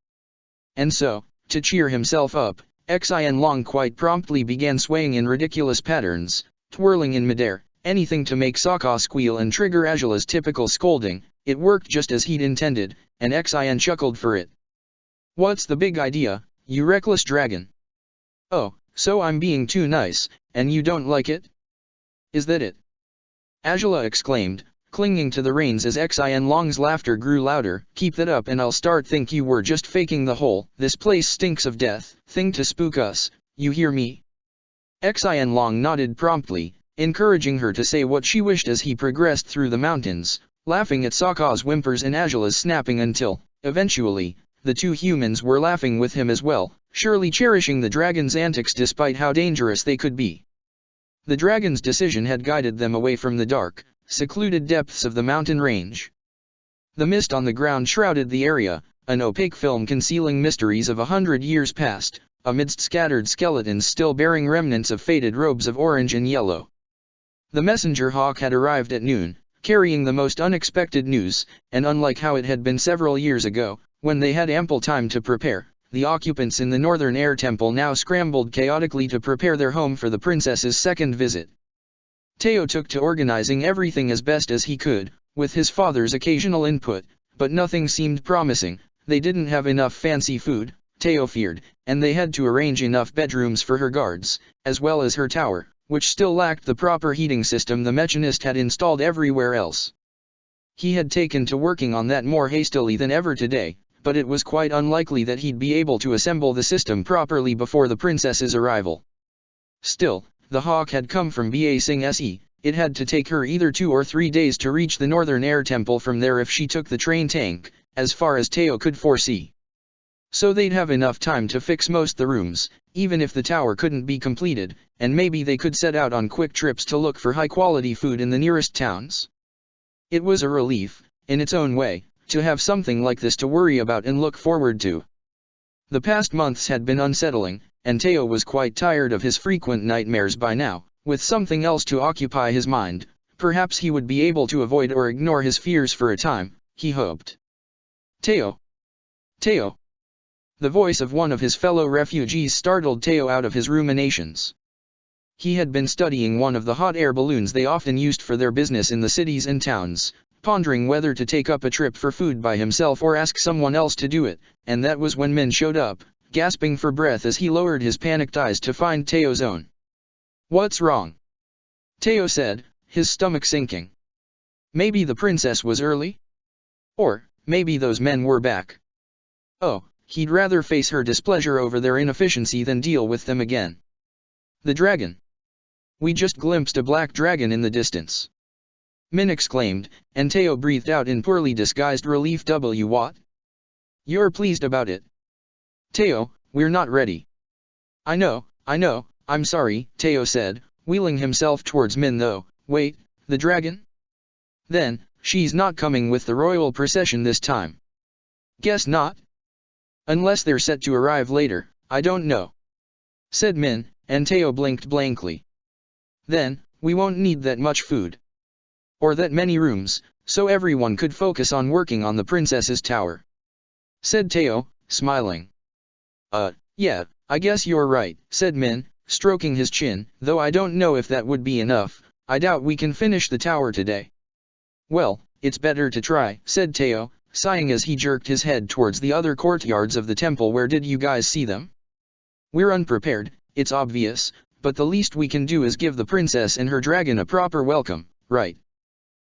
And so, to cheer himself up, Xian Long quite promptly began swaying in ridiculous patterns, twirling in midair, anything to make Sokka squeal and trigger Angela's typical scolding. It worked just as he'd intended, and Xian chuckled for it. "What's the big idea, you reckless dragon? Oh, so I'm being too nice, and you don't like it? Is that it?" Angela exclaimed, clinging to the reins as Xian Long's laughter grew louder. "Keep that up and I'll start think you were just faking the whole "this place stinks of death" thing to spook us, you hear me?" Xian Long nodded promptly, encouraging her to say what she wished as he progressed through the mountains, laughing at Sokka's whimpers and Angela's snapping until, eventually, the two humans were laughing with him as well, surely cherishing the dragon's antics despite how dangerous they could be. The dragon's decision had guided them away from the dark, secluded depths of the mountain range. The mist on the ground shrouded the area, an opaque film concealing mysteries of 100 years past, amidst scattered skeletons still bearing remnants of faded robes of orange and yellow. The messenger hawk had arrived at noon, carrying the most unexpected news, and unlike how it had been several years ago, when they had ample time to prepare, the occupants in the Northern Air Temple now scrambled chaotically to prepare their home for the princess's second visit. Teo took to organizing everything as best as he could, with his father's occasional input, but nothing seemed promising. They didn't have enough fancy food, Teo feared, and they had to arrange enough bedrooms for her guards, as well as her tower, which still lacked the proper heating system the machinist had installed everywhere else. He had taken to working on that more hastily than ever today, but it was quite unlikely that he'd be able to assemble the system properly before the princess's arrival. Still, the hawk had come from Ba Sing Se, it had to take her either 2 or 3 days to reach the Northern Air Temple from there if she took the train tank, as far as Teo could foresee. So they'd have enough time to fix most the rooms, even if the tower couldn't be completed, and maybe they could set out on quick trips to look for high-quality food in the nearest towns. It was a relief, in its own way, to have something like this to worry about and look forward to. The past months had been unsettling, and Teo was quite tired of his frequent nightmares by now. With something else to occupy his mind, perhaps he would be able to avoid or ignore his fears for a time, he hoped. Teo! Teo! The voice of one of his fellow refugees startled Teo out of his ruminations. He had been studying one of the hot air balloons they often used for their business in the cities and towns, pondering whether to take up a trip for food by himself or ask someone else to do it, and that was when Min showed up, gasping for breath as he lowered his panicked eyes to find Teo's own. "What's wrong?" Teo said, his stomach sinking. Maybe the princess was early? Or, maybe those men were back. Oh, he'd rather face her displeasure over their inefficiency than deal with them again. The dragon. We just glimpsed a black dragon in the distance. Min exclaimed, and Teo breathed out in poorly disguised relief. What? You're pleased about it? Teo, we're not ready. I know, I'm sorry, Teo said, wheeling himself towards Min though. Wait, the dragon? Then, she's not coming with the royal procession this time. Guess not? Unless they're set to arrive later, I don't know. Said Min, and Teo blinked blankly. Then, we won't need that much food. Or that many rooms, so everyone could focus on working on the princess's tower. Said Teo, smiling. Yeah, I guess you're right, said Min, stroking his chin, though I don't know if that would be enough. I doubt we can finish the tower today. Well, it's better to try, said Teo, sighing as he jerked his head towards the other courtyards of the temple. Where did you guys see them? We're unprepared, it's obvious, but the least we can do is give the princess and her dragon a proper welcome, right?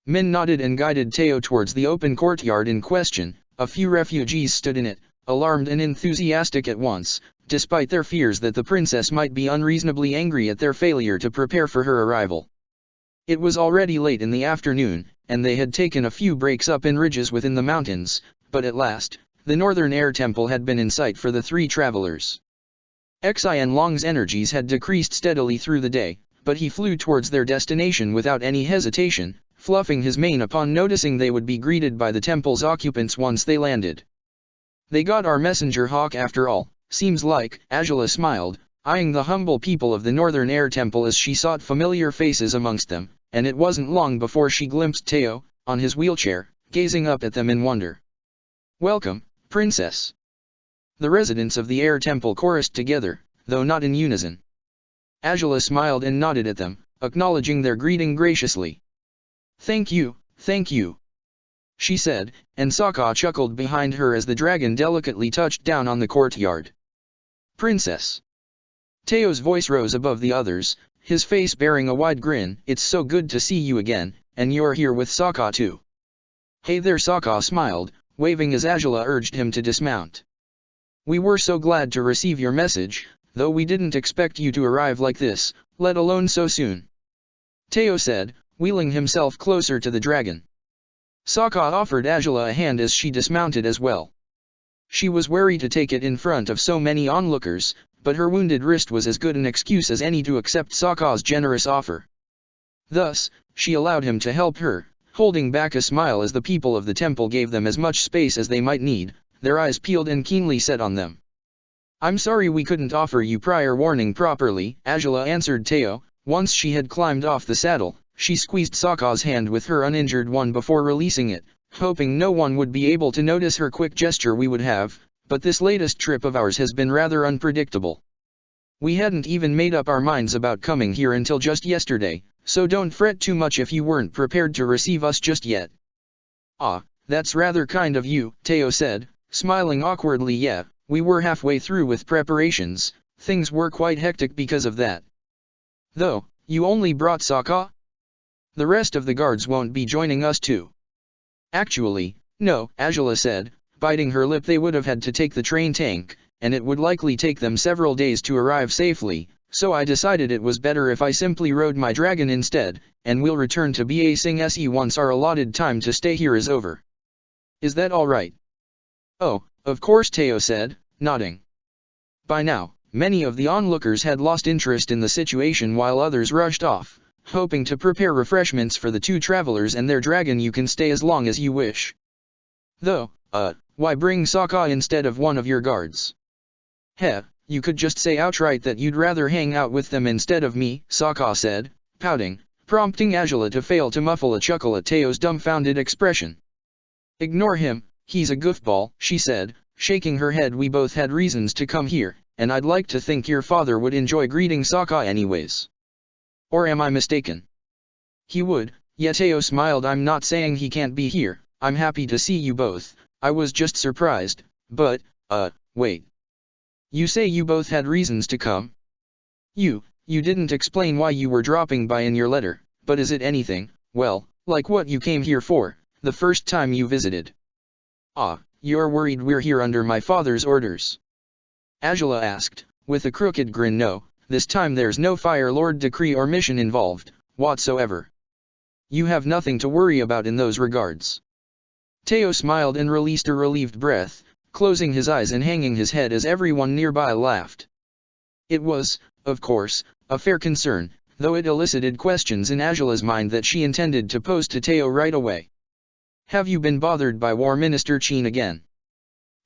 Min nodded and guided Teo towards the open courtyard in question. A few refugees stood in it, alarmed and enthusiastic at once, despite their fears that the princess might be unreasonably angry at their failure to prepare for her arrival. It was already late in the afternoon, and they had taken a few breaks up in ridges within the mountains, but at last, the Northern Air Temple had been in sight for the 3 travelers. Xian Long's energies had decreased steadily through the day, but he flew towards their destination without any hesitation, fluffing his mane upon noticing they would be greeted by the temple's occupants once they landed. They got our messenger hawk after all, seems like, Angela smiled, eyeing the humble people of the Northern Air Temple as she sought familiar faces amongst them, and it wasn't long before she glimpsed Teo, on his wheelchair, gazing up at them in wonder. Welcome, Princess. The residents of the Air Temple chorused together, though not in unison. Angela smiled and nodded at them, acknowledging their greeting graciously. Thank you, she said, and Sokka chuckled behind her as the dragon delicately touched down on the courtyard. Princess. Teo's voice rose above the others, his face bearing a wide grin. It's so good to see you again, and you're here with Sokka too. Hey there. Sokka smiled, waving as Angela urged him to dismount. We were so glad to receive your message, though we didn't expect you to arrive like this, let alone so soon. Teo said, wheeling himself closer to the dragon. Sokka offered Angela a hand as she dismounted as well. She was wary to take it in front of so many onlookers, but her wounded wrist was as good an excuse as any to accept Sokka's generous offer. Thus, she allowed him to help her, holding back a smile as the people of the temple gave them as much space as they might need, their eyes peeled and keenly set on them. I'm sorry we couldn't offer you prior warning properly, Angela answered Teo, Once she had climbed off the saddle, she squeezed Sokka's hand with her uninjured one before releasing it, hoping no one would be able to notice her quick gesture we would have, but this latest trip of ours has been rather unpredictable. We hadn't even made up our minds about coming here until just yesterday, so don't fret too much if you weren't prepared to receive us just yet. Ah, that's rather kind of you, Teo said, smiling awkwardly. Yeah, we were halfway through with preparations, things were quite hectic because of that. Though, you only brought Sokka? The rest of the guards won't be joining us too. Actually, no, Azula said, biting her lip. They would have had to take the train tank, and it would likely take them several days to arrive safely, so I decided it was better if I simply rode my dragon instead, and we'll return to Ba Sing Se once our allotted time to stay here is over. Is that all right? Oh, of course, Teo said, nodding. By now, many of the onlookers had lost interest in the situation while others rushed off, hoping to prepare refreshments for the two travelers and their dragon. You can stay as long as you wish. Though, why bring Sokka instead of one of your guards? Heh, you could just say outright that you'd rather hang out with them instead of me, Sokka said, pouting, prompting Azula to fail to muffle a chuckle at Teo's dumbfounded expression. Ignore him, he's a goofball, she said, shaking her head. We both had reasons to come here, and I'd like to think your father would enjoy greeting Sokka anyways. Or am I mistaken? He would, yeah, Teo smiled. I'm not saying he can't be here, I'm happy to see you both, I was just surprised, but, wait. You say you both had reasons to come? You didn't explain why you were dropping by in your letter, but is it anything, well, like what you came here for, the first time you visited? Ah, you're worried we're here under my father's orders? Azula asked, with a crooked grin. No, this time there's no Fire Lord decree or mission involved, whatsoever. You have nothing to worry about in those regards. Teo smiled and released a relieved breath, closing his eyes and hanging his head as everyone nearby laughed. It was, of course, a fair concern, though it elicited questions in Azula's mind that she intended to pose to Teo right away. Have you been bothered by War Minister Chin again?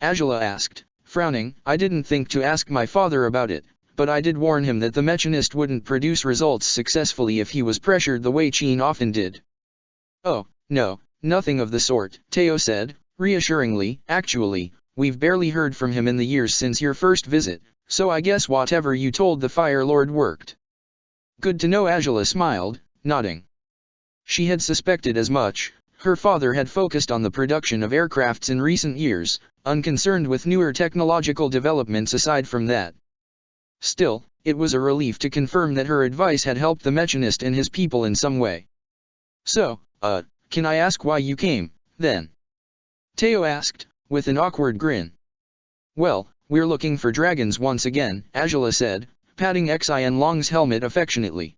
Azula asked, frowning. I didn't think to ask my father about it, but I did warn him that the Mechanist wouldn't produce results successfully if he was pressured the way Chin often did. Oh, no, nothing of the sort, Teo said, reassuringly. Actually, we've barely heard from him in the years since your first visit, so I guess whatever you told the Fire Lord worked. Good to know, Azula smiled, nodding. She had suspected as much. Her father had focused on the production of aircrafts in recent years, unconcerned with newer technological developments aside from that. Still, it was a relief to confirm that her advice had helped the Mechanist and his people in some way. So, can I ask why you came, then? Teo asked, with an awkward grin. Well, we're looking for dragons once again, Azula said, patting Xin Long's helmet affectionately.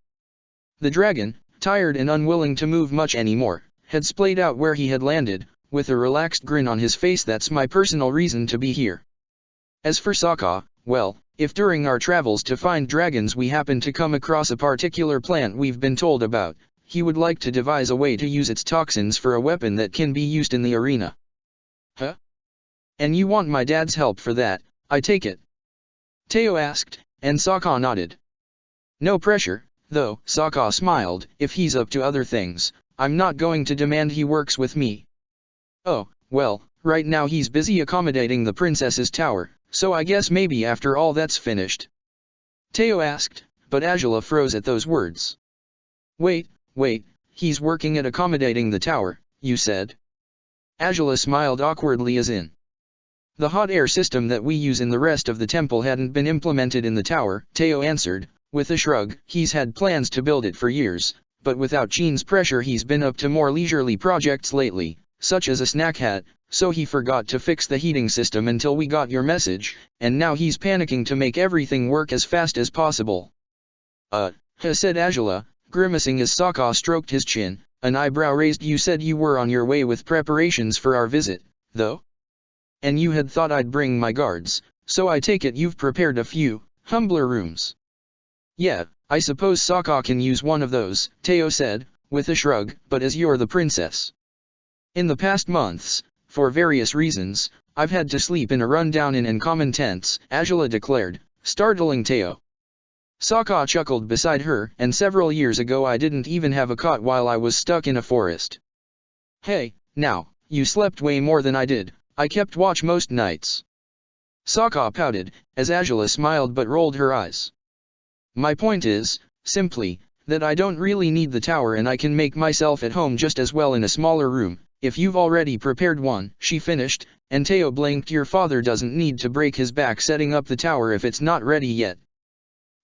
The dragon, tired and unwilling to move much anymore, had splayed out where he had landed, with a relaxed grin on his face. That's my personal reason to be here. As for Sokka, well, if during our travels to find dragons we happen to come across a particular plant we've been told about, he would like to devise a way to use its toxins for a weapon that can be used in the arena. Huh? And you want my dad's help for that, I take it? Teo asked, and Sokka nodded. No pressure, though, Sokka smiled. If he's up to other things, I'm not going to demand he works with me. Oh, well, right now he's busy accommodating the princess's tower, so I guess maybe after all that's finished. Teo asked, but Azula froze at those words. Wait, he's working at accommodating the tower, you said? Azula smiled awkwardly, as in. The hot air system that we use in the rest of the temple hadn't been implemented in the tower, Teo answered, with a shrug. He's had plans to build it for years, but without Chin's pressure he's been up to more leisurely projects lately, such as a snack hat, so he forgot to fix the heating system until we got your message, and now he's panicking to make everything work as fast as possible. Said Azula, grimacing as Sokka stroked his chin, an eyebrow raised. You said you were on your way with preparations for our visit, though? And you had thought I'd bring my guards, so I take it you've prepared a few, humbler rooms. Yeah, I suppose Sokka can use one of those, Teo said, with a shrug, but as you're the princess. In the past months, for various reasons, I've had to sleep in a rundown inn and common tents, Azula declared, startling Teo. Sokka chuckled beside her, and several years ago I didn't even have a cot while I was stuck in a forest. Hey, now, you slept way more than I did, I kept watch most nights. Sokka pouted, as Azula smiled but rolled her eyes. My point is, simply, that I don't really need the tower and I can make myself at home just as well in a smaller room, if you've already prepared one, she finished, and Teo blinked. Your father doesn't need to break his back setting up the tower if it's not ready yet.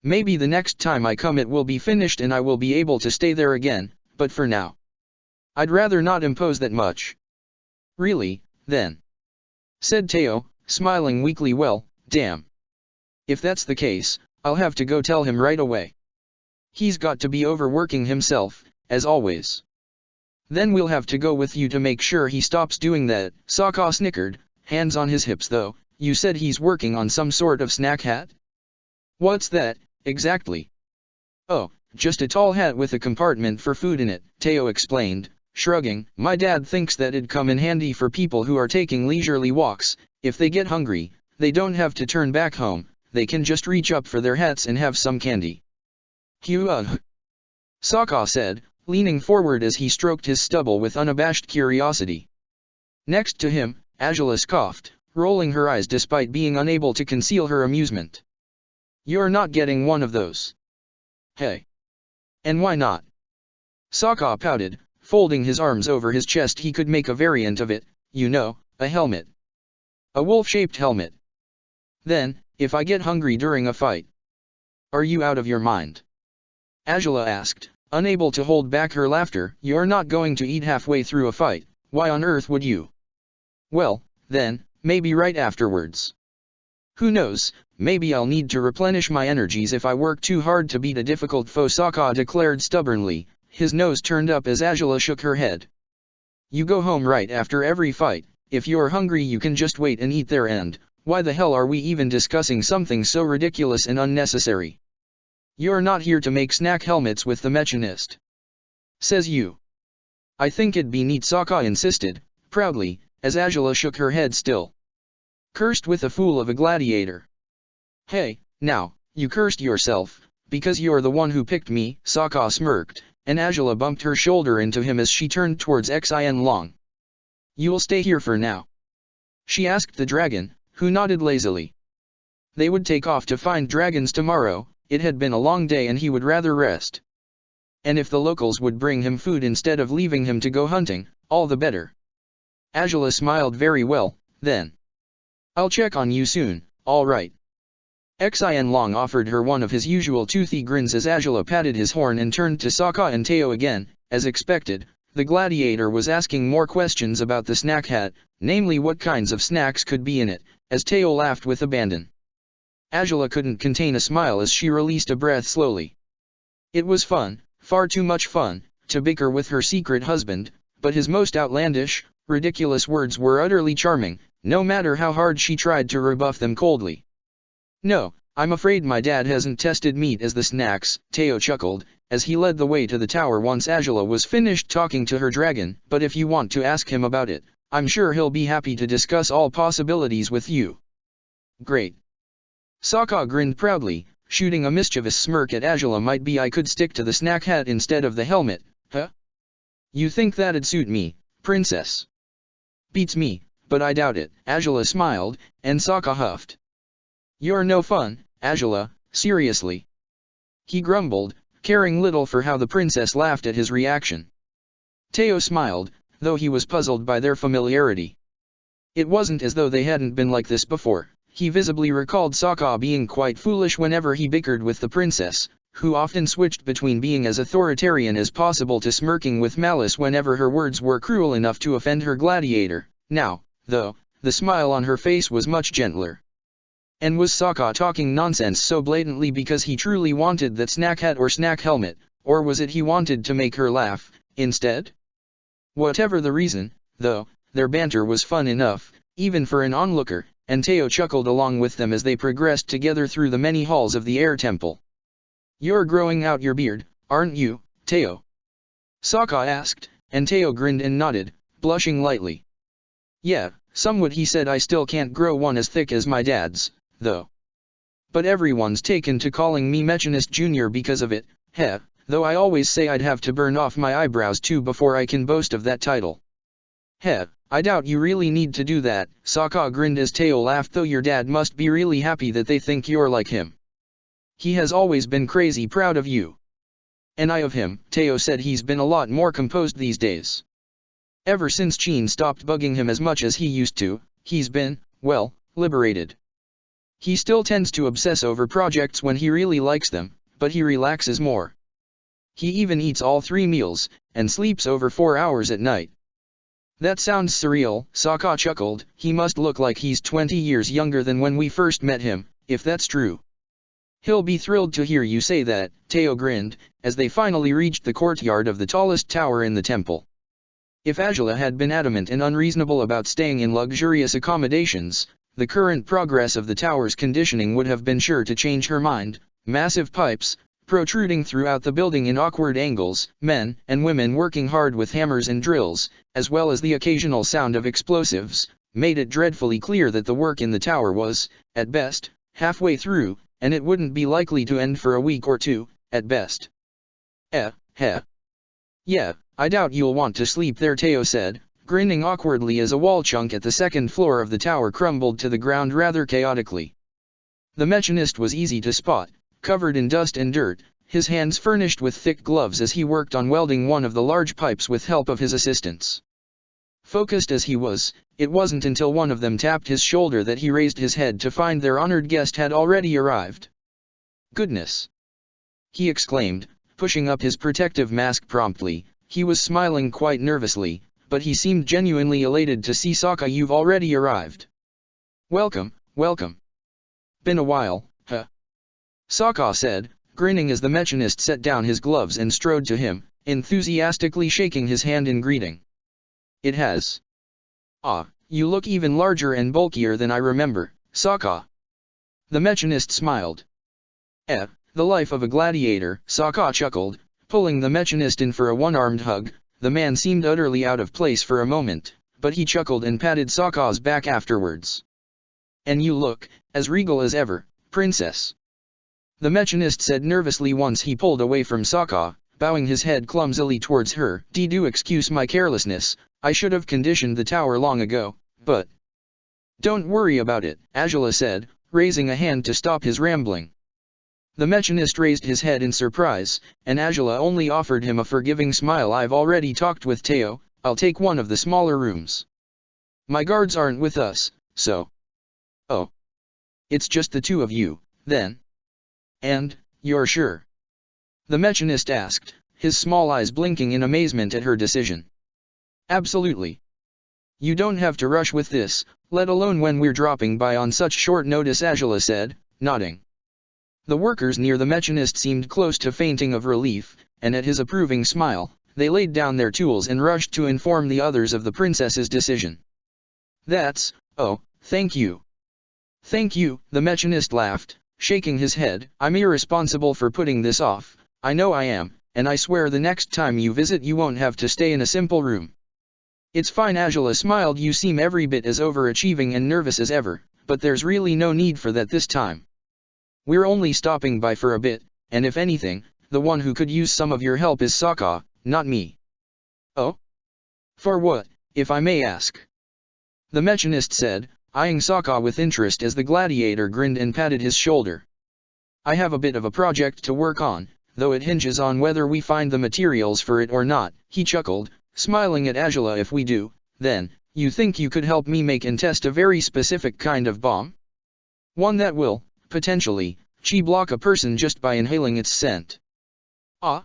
Maybe the next time I come it will be finished and I will be able to stay there again, but for now, I'd rather not impose that much. Really, then? Said Teo, smiling weakly. Well, damn. If that's the case, I'll have to go tell him right away. He's got to be overworking himself, as always. Then we'll have to go with you to make sure he stops doing that. Sokka snickered, hands on his hips though. You said he's working on some sort of snack hat? What's that, exactly? Oh, just a tall hat with a compartment for food in it, Teo explained, shrugging. My dad thinks that it'd come in handy for people who are taking leisurely walks. If they get hungry, they don't have to turn back home, they can just reach up for their hats and have some candy. Sokka said, leaning forward as he stroked his stubble with unabashed curiosity. Next to him, Azula scoffed, rolling her eyes despite being unable to conceal her amusement. You're not getting one of those. Hey. And why not? Sokka pouted, folding his arms over his chest. He could make a variant of it, you know, a helmet. A wolf-shaped helmet. Then, if I get hungry during a fight. Are you out of your mind? Azula asked, unable to hold back her laughter. You're not going to eat halfway through a fight, why on earth would you? Well, then, maybe right afterwards. Who knows, maybe I'll need to replenish my energies if I work too hard to beat a difficult foe, Sokka declared stubbornly, his nose turned up as Azula shook her head. You go home right after every fight. If you're hungry you can just wait and eat there, and why the hell are we even discussing something so ridiculous and unnecessary? You're not here to make snack helmets with the machinist. Says you. I think it'd be neat, Sokka insisted, proudly, as Azula shook her head still. Cursed with a fool of a gladiator. Hey, now, you cursed yourself, because you're the one who picked me, Sokka smirked, and Azula bumped her shoulder into him as she turned towards Xin Long. You'll stay here for now? She asked the dragon, who nodded lazily. They would take off to find dragons tomorrow. It had been a long day and he would rather rest. And if the locals would bring him food instead of leaving him to go hunting, all the better. Azula smiled. Very well, then. I'll check on you soon, all right. Xin Long offered her one of his usual toothy grins as Azula patted his horn and turned to Sokka and Teo again. As expected, the gladiator was asking more questions about the snack hat, namely what kinds of snacks could be in it, as Teo laughed with abandon. Azula couldn't contain a smile as she released a breath slowly. It was fun, far too much fun, to bicker with her secret husband, but his most outlandish, ridiculous words were utterly charming, no matter how hard she tried to rebuff them coldly. No, I'm afraid my dad hasn't tested meat as the snacks, Teo chuckled, as he led the way to the tower once Azula was finished talking to her dragon, but if you want to ask him about it, I'm sure he'll be happy to discuss all possibilities with you. Great. Sokka grinned proudly, shooting a mischievous smirk at Azula. Might be I could stick to the snack hat instead of the helmet, huh? You think that'd suit me, princess? Beats me, but I doubt it, Azula smiled, and Sokka huffed. You're no fun, Azula, seriously. He grumbled, caring little for how the princess laughed at his reaction. Teo smiled, though he was puzzled by their familiarity. It wasn't as though they hadn't been like this before. He visibly recalled Sokka being quite foolish whenever he bickered with the princess, who often switched between being as authoritarian as possible to smirking with malice whenever her words were cruel enough to offend her gladiator. Now, though, the smile on her face was much gentler. And was Sokka talking nonsense so blatantly because he truly wanted that snack hat or snack helmet, or was it he wanted to make her laugh, instead? Whatever the reason, though, their banter was fun enough, even for an onlooker, and Teo chuckled along with them as they progressed together through the many halls of the Air Temple. You're growing out your beard, aren't you, Teo? Sokka asked, and Teo grinned and nodded, blushing lightly. Yeah, somewhat, he said. I still can't grow one as thick as my dad's, though. But everyone's taken to calling me Machinist Junior because of it, heh, though I always say I'd have to burn off my eyebrows too before I can boast of that title. Heh, I doubt you really need to do that, Sokka grinned as Teo laughed, though your dad must be really happy that they think you're like him. He has always been crazy proud of you. And I of him, Teo said. He's been a lot more composed these days. Ever since Chin stopped bugging him as much as he used to, he's been, well, liberated. He still tends to obsess over projects when he really likes them, but he relaxes more. He even eats all 3 meals, and sleeps over 4 hours at night. That sounds surreal, Sokka chuckled. He must look like he's 20 years younger than when we first met him, if that's true. He'll be thrilled to hear you say that, Teo grinned, as they finally reached the courtyard of the tallest tower in the temple. If Azula had been adamant and unreasonable about staying in luxurious accommodations, the current progress of the tower's conditioning would have been sure to change her mind. Massive pipes, protruding throughout the building in awkward angles, men and women working hard with hammers and drills, as well as the occasional sound of explosives, made it dreadfully clear that the work in the tower was, at best, halfway through, and it wouldn't be likely to end for a week or 2, at best. Heh. Yeah, I doubt you'll want to sleep there, Teo said, grinning awkwardly as a wall chunk at the second floor of the tower crumbled to the ground rather chaotically. The Machinist was easy to spot, covered in dust and dirt, his hands furnished with thick gloves as he worked on welding one of the large pipes with help of his assistants. Focused as he was, it wasn't until one of them tapped his shoulder that he raised his head to find their honored guest had already arrived. Goodness! He exclaimed, pushing up his protective mask promptly. He was smiling quite nervously, but he seemed genuinely elated to see Sokka. You've already arrived. Welcome, welcome. Been a while, huh? Sokka said, grinning as the Machinist set down his gloves and strode to him, enthusiastically shaking his hand in greeting. It has. Ah, you look even larger and bulkier than I remember, Sokka. The Machinist smiled. The life of a gladiator, Sokka chuckled, pulling the Machinist in for a one-armed hug. The man seemed utterly out of place for a moment, but he chuckled and patted Sokka's back afterwards. And you look, as regal as ever, princess. The Machinist said nervously once he pulled away from Sokka, bowing his head clumsily towards her. Do excuse my carelessness, I should have conditioned the tower long ago, but... Don't worry about it, Azula said, raising a hand to stop his rambling. The Machinist raised his head in surprise, and Azula only offered him a forgiving smile. I've already talked with Teo, I'll take one of the smaller rooms. My guards aren't with us, so... Oh. It's just the 2 of you, then? And, you're sure? The Machinist asked, his small eyes blinking in amazement at her decision. Absolutely. You don't have to rush with this, let alone when we're dropping by on such short notice, Azula said, nodding. The workers near the Machinist seemed close to fainting of relief, and at his approving smile, they laid down their tools and rushed to inform the others of the princess's decision. That's, oh, thank you. Thank you, the Machinist laughed, shaking his head. I'm irresponsible for putting this off, I know I am, and I swear the next time you visit you won't have to stay in a simple room. It's fine, Azula smiled. You seem every bit as overachieving and nervous as ever, but there's really no need for that this time. We're only stopping by for a bit, and if anything, the one who could use some of your help is Sokka, not me. Oh? For what, if I may ask? The Machinist said, eyeing Sokka with interest as the gladiator grinned and patted his shoulder. I have a bit of a project to work on, though it hinges on whether we find the materials for it or not, he chuckled, smiling at Azula. If we do, then, you think you could help me make and test a very specific kind of bomb? One that will, potentially, chi-block a person just by inhaling its scent. Ah?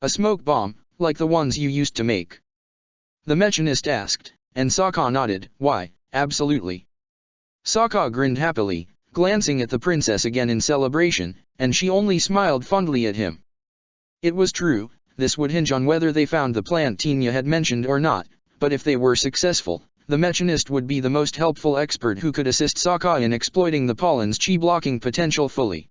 A smoke bomb, like the ones you used to make? The Machinist asked, and Sokka nodded. Why, absolutely. Sokka grinned happily, glancing at the princess again in celebration, and she only smiled fondly at him. It was true, this would hinge on whether they found the plant Tinya had mentioned or not, but if they were successful, the Machinist would be the most helpful expert who could assist Sokka in exploiting the pollen's chi-blocking potential fully.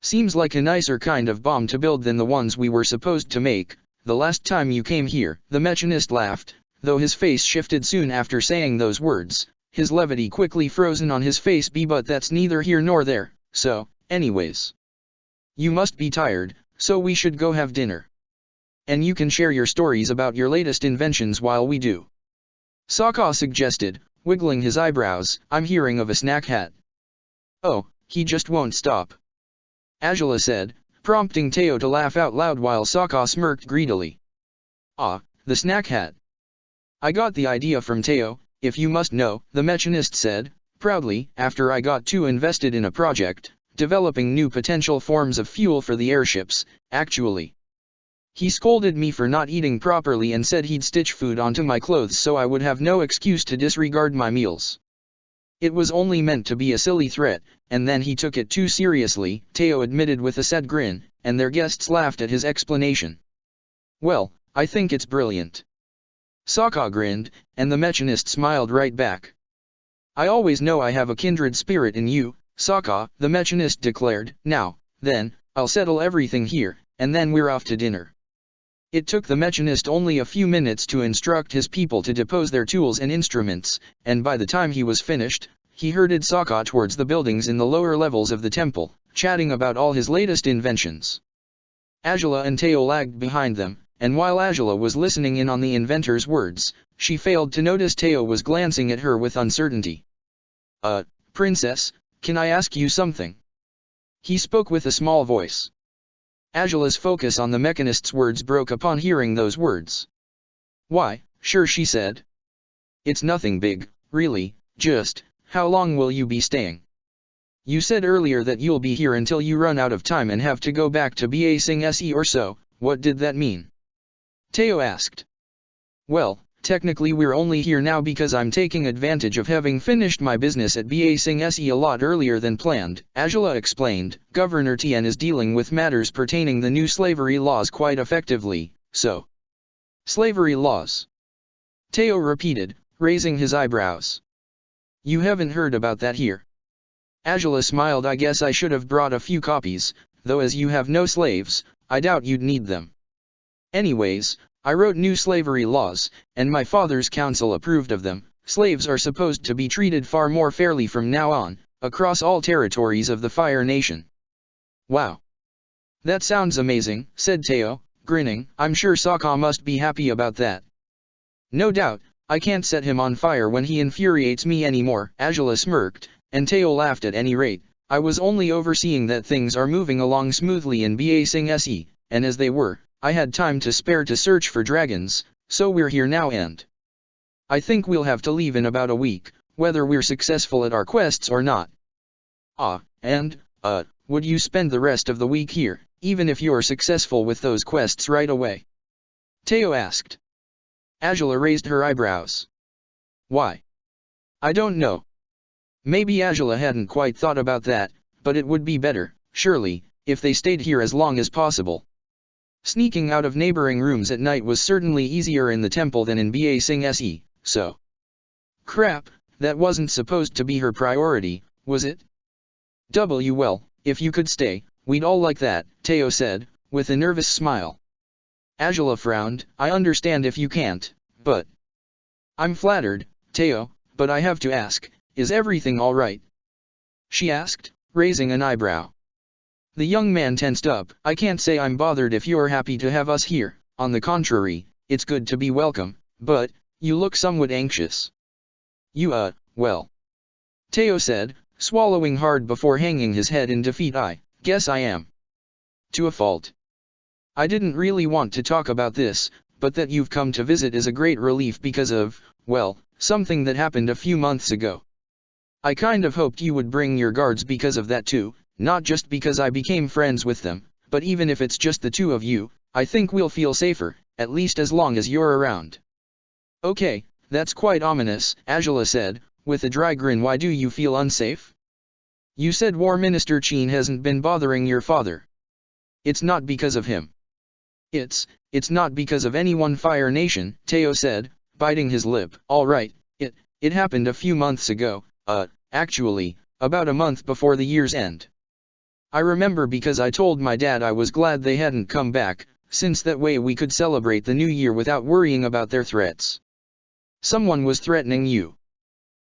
Seems like a nicer kind of bomb to build than the ones we were supposed to make, the last time you came here. The Machinist laughed, though his face shifted soon after saying those words, his levity quickly frozen on his face. But that's neither here nor there, so, anyways. You must be tired, so we should go have dinner. And you can share your stories about your latest inventions while we do. Sokka suggested, wiggling his eyebrows. I'm hearing of a snack hat. Oh, he just won't stop. Angela said, prompting Teo to laugh out loud while Sokka smirked greedily. Ah, the snack hat. I got the idea from Teo, if you must know, the machinist said, proudly, after I got too invested in a project, developing new potential forms of fuel for the airships, actually. He scolded me for not eating properly and said he'd stitch food onto my clothes so I would have no excuse to disregard my meals. It was only meant to be a silly threat, and then he took it too seriously, Teo admitted with a sad grin, and their guests laughed at his explanation. Well, I think it's brilliant. Sokka grinned, and the machinist smiled right back. I always know I have a kindred spirit in you, Sokka, the machinist declared. Now, then, I'll settle everything here, and then we're off to dinner. It took the machinist only a few minutes to instruct his people to depose their tools and instruments, and by the time he was finished, he herded Sokka towards the buildings in the lower levels of the temple, chatting about all his latest inventions. Angela and Teo lagged behind them, and while Angela was listening in on the inventor's words, she failed to notice Teo was glancing at her with uncertainty. Princess, can I ask you something? He spoke with a small voice. Angela's focus on the mechanist's words broke upon hearing those words. Why, sure, she said. It's nothing big, really, just, how long will you be staying? You said earlier that you'll be here until you run out of time and have to go back to Ba Sing Se or so, what did that mean? Teo asked. Well, technically we're only here now because I'm taking advantage of having finished my business at Ba Sing Se a lot earlier than planned, Angela explained. Governor Tien is dealing with matters pertaining the new slavery laws quite effectively, so. Slavery laws? Teo repeated, raising his eyebrows. You haven't heard about that here? Angela smiled. I guess I should have brought a few copies, though as you have no slaves, I doubt you'd need them. Anyways, I wrote new slavery laws, and my father's council approved of them. Slaves are supposed to be treated far more fairly from now on, across all territories of the Fire Nation. Wow. That sounds amazing, said Teo, grinning. I'm sure Sokka must be happy about that. No doubt, I can't set him on fire when he infuriates me anymore, Angela smirked, and Teo laughed. At any rate, I was only overseeing that things are moving along smoothly in Ba Sing Se, and as they were, I had time to spare to search for dragons, so we're here now and I think we'll have to leave in about a week, whether we're successful at our quests or not. Would you spend the rest of the week here, even if you're successful with those quests right away? Teo asked. Angela raised her eyebrows. Why? I don't know. Maybe Angela hadn't quite thought about that, but it would be better, surely, if they stayed here as long as possible. Sneaking out of neighboring rooms at night was certainly easier in the temple than in Ba Sing Se, so. Crap, that wasn't supposed to be her priority, was it? Well, if you could stay, we'd all like that, Teo said, with a nervous smile. Angela frowned. I understand if you can't, but. I'm flattered, Teo, but I have to ask, is everything all right? She asked, raising an eyebrow. The young man tensed up. I can't say I'm bothered if you're happy to have us here, on the contrary, it's good to be welcome, but, you look somewhat anxious. Well. Teo said, swallowing hard before hanging his head in defeat. I guess I am. To a fault. I didn't really want to talk about this, but that you've come to visit is a great relief because of, well, something that happened a few months ago. I kind of hoped you would bring your guards because of that too. Not just because I became friends with them, but even if it's just the two of you, I think we'll feel safer, at least as long as you're around. Okay, that's quite ominous, Angela said, with a dry grin. Why do you feel unsafe? You said War Minister Qin hasn't been bothering your father. It's not because of him. It's not because of anyone. Fire Nation, Teo said, biting his lip. All right, it happened a few months ago, actually, about a month before the year's end. I remember because I told my dad I was glad they hadn't come back, since that way we could celebrate the new year without worrying about their threats. Someone was threatening you.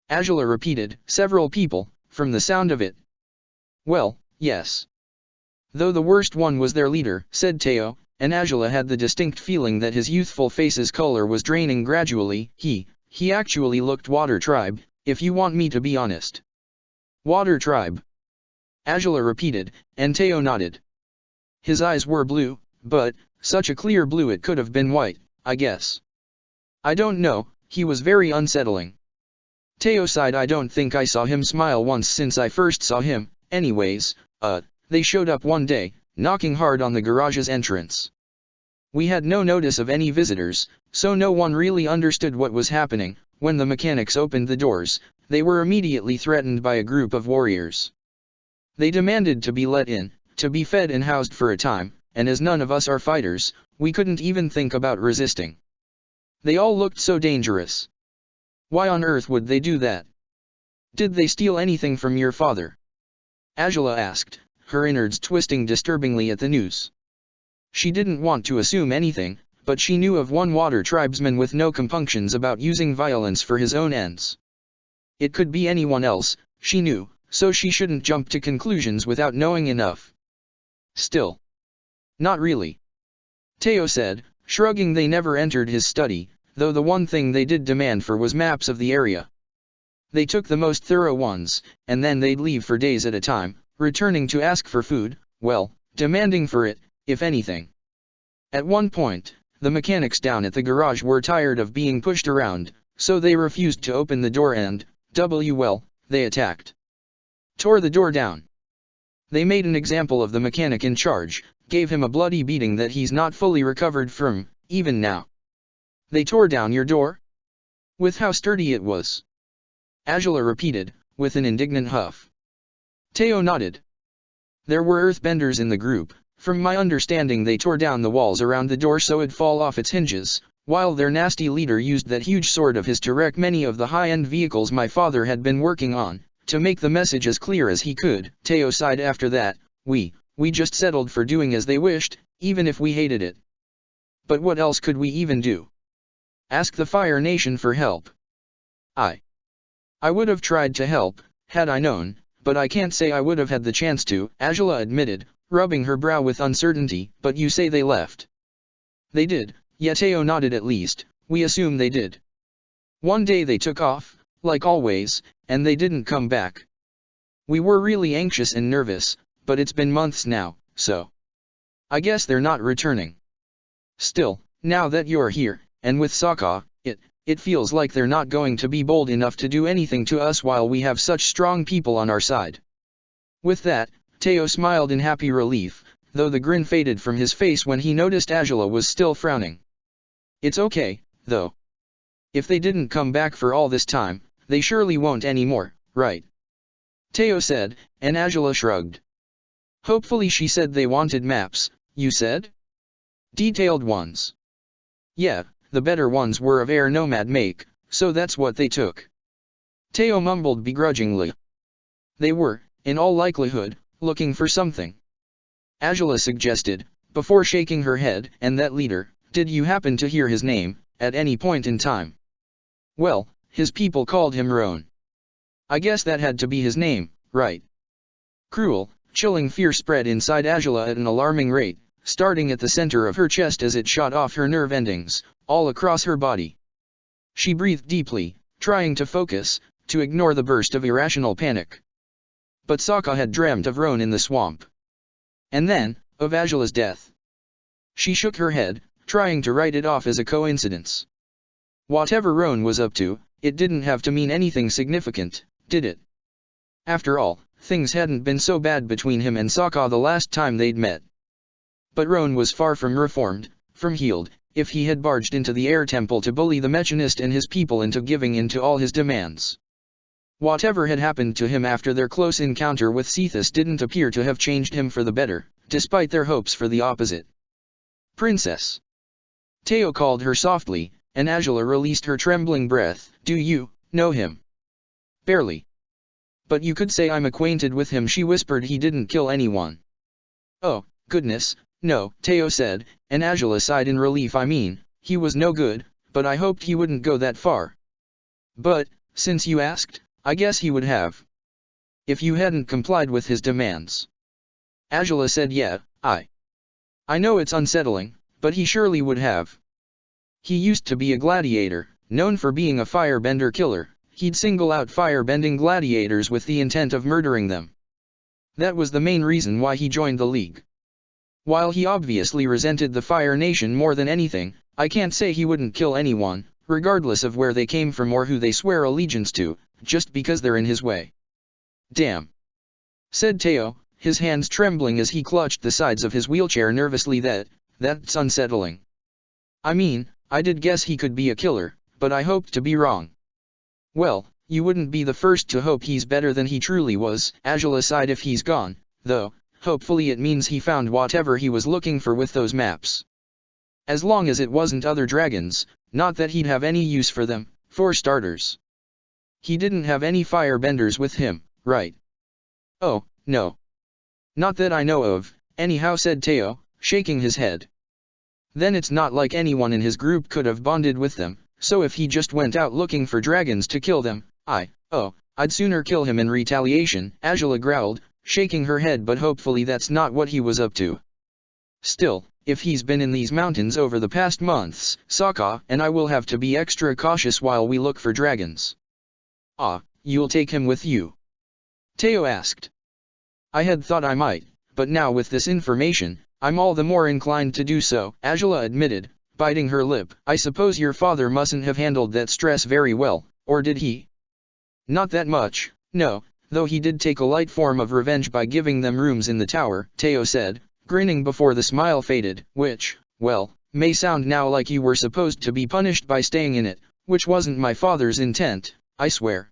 Angela repeated. Several people, from the sound of it. Well, yes. Though the worst one was their leader, said Teo, and Angela had the distinct feeling that his youthful face's color was draining gradually. He actually looked Water Tribe, if you want me to be honest. Water Tribe. Angela repeated, and Teo nodded. His eyes were blue, but, such a clear blue it could have been white, I guess. I don't know, he was very unsettling. Teo sighed. I don't think I saw him smile once since I first saw him. Anyways, they showed up one day, knocking hard on the garage's entrance. We had no notice of any visitors, so no one really understood what was happening. When the mechanics opened the doors, they were immediately threatened by a group of warriors. They demanded to be let in, to be fed and housed for a time, and as none of us are fighters, we couldn't even think about resisting. They all looked so dangerous. Why on earth would they do that? Did they steal anything from your father? Angela asked, her innards twisting disturbingly at the news. She didn't want to assume anything, but she knew of one Water tribesman with no compunctions about using violence for his own ends. It could be anyone else, she knew, so she shouldn't jump to conclusions without knowing enough. Still. Not really. Teo said, shrugging. They never entered his study, though the one thing they did demand for was maps of the area. They took the most thorough ones, and then they'd leave for days at a time, returning to ask for food, well, demanding for it, if anything. At one point, the mechanics down at the garage were tired of being pushed around, so they refused to open the door and, they attacked. Tore the door down. They made an example of the mechanic in charge, gave him a bloody beating that he's not fully recovered from, even now. They tore down your door? With how sturdy it was? Angela repeated, with an indignant huff. Teo nodded. There were earthbenders in the group. From my understanding they tore down the walls around the door so it'd fall off its hinges, while their nasty leader used that huge sword of his to wreck many of the high-end vehicles my father had been working on, to make the message as clear as he could. Teo sighed. After that, we just settled for doing as they wished, even if we hated it. But what else could we even do? Ask the Fire Nation for help. I would have tried to help, had I known, but I can't say I would have had the chance to, Angela admitted, rubbing her brow with uncertainty. But you say they left. They did, yeah. Teo nodded. At least, we assume they did. One day they took off, like always, and they didn't come back. We were really anxious and nervous, but it's been months now, so I guess they're not returning. Still, now that you're here, and with Sokka, it feels like they're not going to be bold enough to do anything to us while we have such strong people on our side. With that, Teo smiled in happy relief, though the grin faded from his face when he noticed Angela was still frowning. It's okay, though. If they didn't come back for all this time, they surely won't anymore, right? Teo said, and Angela shrugged. Hopefully. She said they wanted maps, you said? Detailed ones. Yeah, the better ones were of Air Nomad make, so that's what they took. Teo mumbled begrudgingly. They were, in all likelihood, looking for something. Angela suggested, before shaking her head. And that leader, did you happen to hear his name, at any point in time? Well, his people called him Roan. I guess that had to be his name, right? Cruel, chilling fear spread inside Angela at an alarming rate, starting at the center of her chest as it shot off her nerve endings, all across her body. She breathed deeply, trying to focus, to ignore the burst of irrational panic. But Sokka had dreamt of Roan in the swamp. And then, of Angela's death. She shook her head, trying to write it off as a coincidence. Whatever Roan was up to, it didn't have to mean anything significant, did it? After all, things hadn't been so bad between him and Sokka the last time they'd met. But Roan was far from reformed, from healed, if he had barged into the air temple to bully the Mechanist and his people into giving in to all his demands. Whatever had happened to him after their close encounter with Cephas didn't appear to have changed him for the better, despite their hopes for the opposite. Princess. Teo called her softly, and Angela released her trembling breath. Do you know him? Barely. But you could say I'm acquainted with him, she whispered. He didn't kill anyone. Oh, goodness, no, Teo said, and Angela sighed in relief. I mean, he was no good, but I hoped he wouldn't go that far. But, since you asked, I guess he would have. if you hadn't complied with his demands. Angela said yeah, I know it's unsettling, but he surely would have. He used to be a gladiator, known for being a firebender killer. He'd single out firebending gladiators with the intent of murdering them. That was the main reason why he joined the League. While he obviously resented the Fire Nation more than anything, I can't say he wouldn't kill anyone, regardless of where they came from or who they swear allegiance to, just because they're in his way. Damn, said Teo, his hands trembling as he clutched the sides of his wheelchair nervously. That's unsettling. I mean, I did guess he could be a killer, but I hoped to be wrong. Well, you wouldn't be the first to hope he's better than he truly was. Angela sighed. If he's gone, though, hopefully it means he found whatever he was looking for with those maps. As long as it wasn't other dragons, not that he'd have any use for them, for starters. He didn't have any firebenders with him, right? Oh, no. Not that I know of, anyhow, said Teo, shaking his head. Then it's not like anyone in his group could have bonded with them, so if he just went out looking for dragons to kill them, I'd sooner kill him in retaliation, Angela growled, shaking her head, but hopefully that's not what he was up to. Still, if he's been in these mountains over the past months, Sokka and I will have to be extra cautious while we look for dragons. You'll take him with you? Teo asked. I had thought I might, but now with this information, I'm all the more inclined to do so, Angela admitted, biting her lip. I suppose your father mustn't have handled that stress very well, or did he? Not that much, no, though he did take a light form of revenge by giving them rooms in the tower, Teo said, grinning before the smile faded, which, well, may sound now like you were supposed to be punished by staying in it, which wasn't my father's intent, I swear.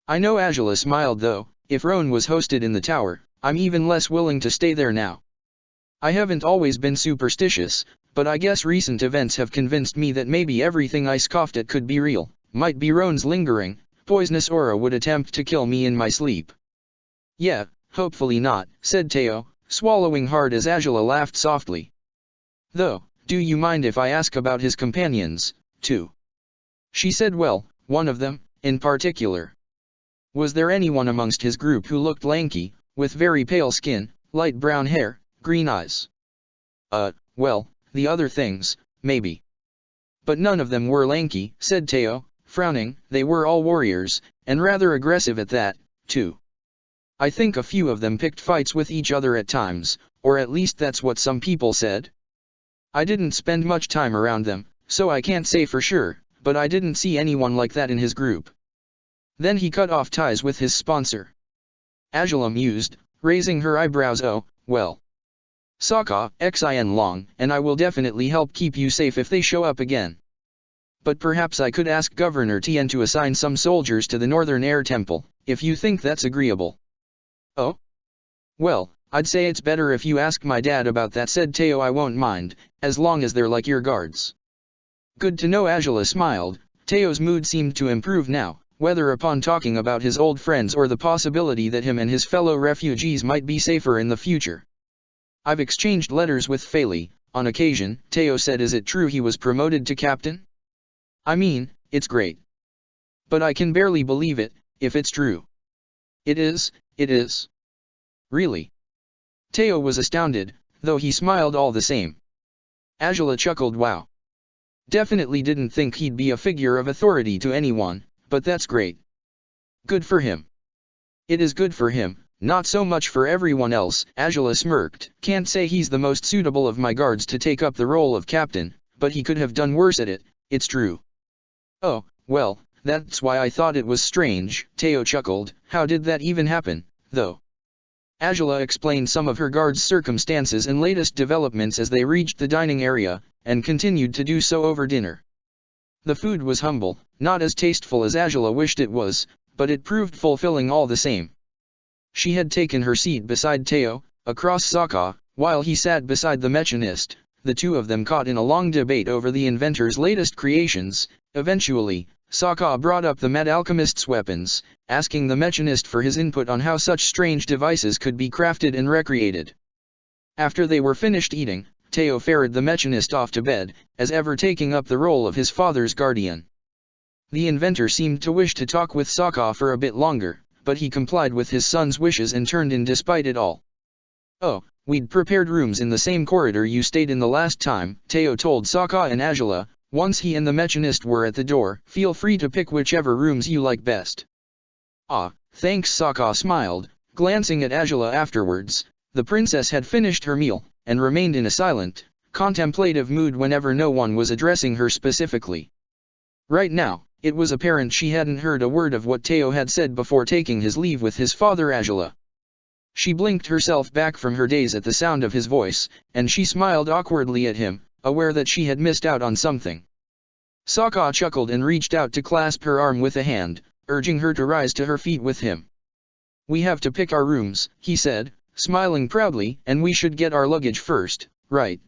I know. Angela smiled, though, if Roan was hosted in the tower, I'm even less willing to stay there now. I haven't always been superstitious, but I guess recent events have convinced me that maybe everything I scoffed at could be real. Might be Roan's lingering, poisonous aura would attempt to kill me in my sleep. Yeah, hopefully not, said Teo, swallowing hard as Angela laughed softly. Though, do you mind if I ask about his companions, too? She said. Well, one of them, in particular. Was there anyone amongst his group who looked lanky, with very pale skin, light brown hair, green eyes? Well, the other things, maybe. But none of them were lanky, said Teo, frowning. They were all warriors, and rather aggressive at that, too. I think a few of them picked fights with each other at times, or at least that's what some people said. I didn't spend much time around them, so I can't say for sure, but I didn't see anyone like that in his group. Then he cut off ties with his sponsor. Angela mused, raising her eyebrows. Oh, well. Sokka, Xin Long, and I will definitely help keep you safe if they show up again. But perhaps I could ask Governor Tien to assign some soldiers to the Northern Air Temple, if you think that's agreeable. Oh? Well, I'd say it's better if you ask my dad about that, said Teo. I won't mind, as long as they're like your guards. Good to know. Angela smiled. Teo's mood seemed to improve now, whether upon talking about his old friends or the possibility that him and his fellow refugees might be safer in the future. I've exchanged letters with Feli, on occasion, Teo said. Is it true he was promoted to captain? I mean, it's great. But I can barely believe it, if it's true. It is. Really? Teo was astounded, though he smiled all the same. Angela chuckled. Wow. Definitely didn't think he'd be a figure of authority to anyone, but that's great. Good for him. It is good for him, not so much for everyone else, Angela smirked. Can't say he's the most suitable of my guards to take up the role of captain, but he could have done worse at it, it's true. Oh, well, that's why I thought it was strange, Teo chuckled. How did that even happen, though? Angela explained some of her guards' circumstances and latest developments as they reached the dining area, and continued to do so over dinner. The food was humble, not as tasteful as Angela wished it was, but it proved fulfilling all the same. She had taken her seat beside Teo, across Sokka, while he sat beside the Mechanist. The two of them caught in a long debate over the inventor's latest creations. Eventually, Sokka brought up the Mad Alchemist's weapons, asking the Mechanist for his input on how such strange devices could be crafted and recreated. After they were finished eating, Teo ferried the Mechanist off to bed, as ever taking up the role of his father's guardian. The inventor seemed to wish to talk with Sokka for a bit longer, but he complied with his son's wishes and turned in despite it all. "Oh, we'd prepared rooms in the same corridor you stayed in the last time," Teo told Sokka and Azula, once he and the Mechanist were at the door. "Feel free to pick whichever rooms you like best." "Ah, thanks," Sokka smiled, glancing at Azula afterwards. The princess had finished her meal, and remained in a silent, contemplative mood whenever no one was addressing her specifically. Right now, it was apparent she hadn't heard a word of what Teo had said before taking his leave with his father Azula. She blinked herself back from her daze at the sound of his voice, and she smiled awkwardly at him, aware that she had missed out on something. Sokka chuckled and reached out to clasp her arm with a hand, urging her to rise to her feet with him. "We have to pick our rooms," he said, smiling proudly, "and we should get our luggage first, right?"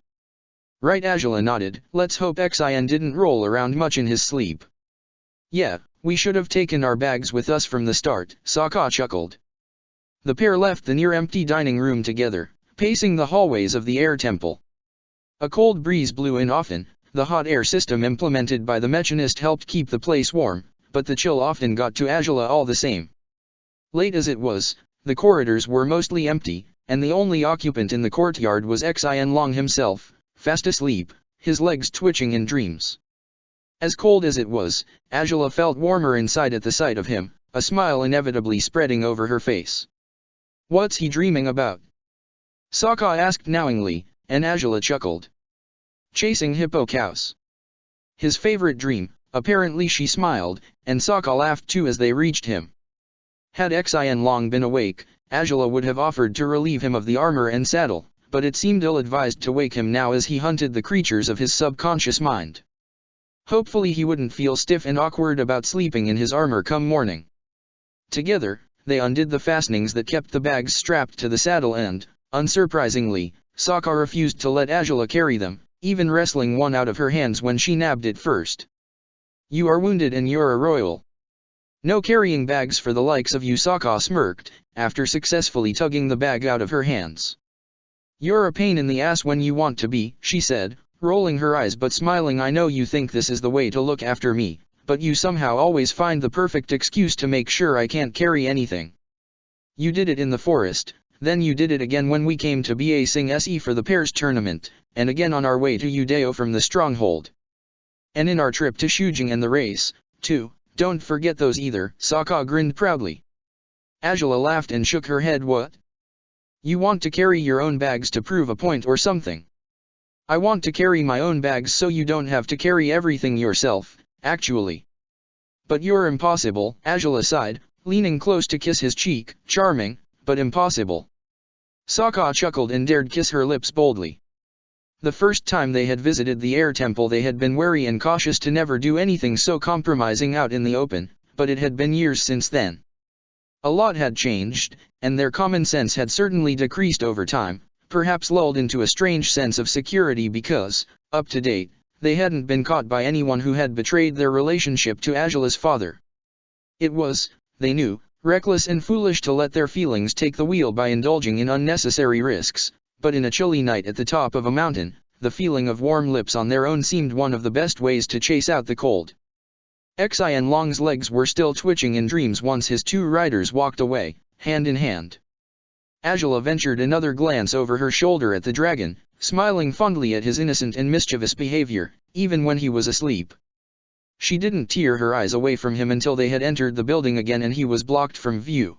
"Right," Azula nodded. "Let's hope Xian didn't roll around much in his sleep." "Yeah, we should have taken our bags with us from the start," Sokka chuckled. The pair left the near-empty dining room together, pacing the hallways of the air temple. A cold breeze blew in often. The hot air system implemented by the Mechanist helped keep the place warm, but the chill often got to Azula all the same. Late as it was, the corridors were mostly empty, and the only occupant in the courtyard was Xian Long himself, fast asleep, his legs twitching in dreams. As cold as it was, Azula felt warmer inside at the sight of him, a smile inevitably spreading over her face. "What's he dreaming about?" Sokka asked knowingly, and Azula chuckled. "Chasing hippo cows." His favorite dream, apparently. She smiled, and Sokka laughed too as they reached him. Had Xian Long been awake, Azula would have offered to relieve him of the armor and saddle, but it seemed ill-advised to wake him now as he hunted the creatures of his subconscious mind. Hopefully he wouldn't feel stiff and awkward about sleeping in his armor come morning. Together, they undid the fastenings that kept the bags strapped to the saddle and, unsurprisingly, Sokka refused to let Azula carry them, even wrestling one out of her hands when she nabbed it first. "You are wounded and you're a royal. No carrying bags for the likes of you," Sokka smirked, after successfully tugging the bag out of her hands. "You're a pain in the ass when you want to be," she said, rolling her eyes but smiling. "I know you think this is the way to look after me, but you somehow always find the perfect excuse to make sure I can't carry anything. You did it in the forest, then you did it again when we came to Ba Sing Se for the pairs tournament, and again on our way to Udeo from the stronghold. And in our trip to Shujing and the race, too, don't forget those either." Sokka grinned proudly. Azula laughed and shook her head. "What? You want to carry your own bags to prove a point or something?" "I want to carry my own bags so you don't have to carry everything yourself, actually." "But you're impossible," Azula sighed, leaning close to kiss his cheek. "Charming, but impossible." Sokka chuckled and dared kiss her lips boldly. The first time they had visited the air temple they had been wary and cautious to never do anything so compromising out in the open, but it had been years since then. A lot had changed, and their common sense had certainly decreased over time, perhaps lulled into a strange sense of security because, up to date, they hadn't been caught by anyone who had betrayed their relationship to Azula's father. It was, they knew, reckless and foolish to let their feelings take the wheel by indulging in unnecessary risks, but in a chilly night at the top of a mountain, the feeling of warm lips on their own seemed one of the best ways to chase out the cold. Xian Long's legs were still twitching in dreams once his two riders walked away, hand in hand. Azula ventured another glance over her shoulder at the dragon, smiling fondly at his innocent and mischievous behavior, even when he was asleep. She didn't tear her eyes away from him until they had entered the building again and he was blocked from view.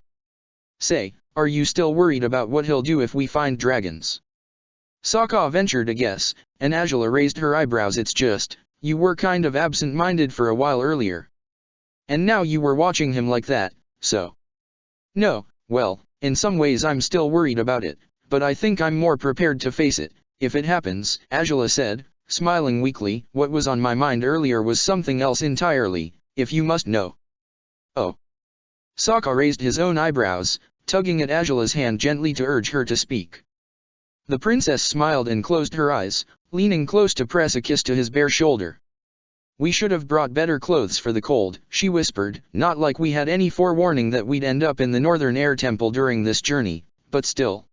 "Say, are you still worried about what he'll do if we find dragons?" Sokka ventured a guess, and Azula raised her eyebrows. "It's just, you were kind of absent-minded for a while earlier. And now you were watching him like that, so." "No, well, in some ways I'm still worried about it, but I think I'm more prepared to face it, if it happens," Azula said, smiling weakly. "What was on my mind earlier was something else entirely, if you must know." "Oh." Sokka raised his own eyebrows, tugging at Azula's hand gently to urge her to speak. The princess smiled and closed her eyes, leaning close to press a kiss to his bare shoulder. "We should have brought better clothes for the cold," she whispered, "not like we had any forewarning that we'd end up in the northern air temple during this journey, but still."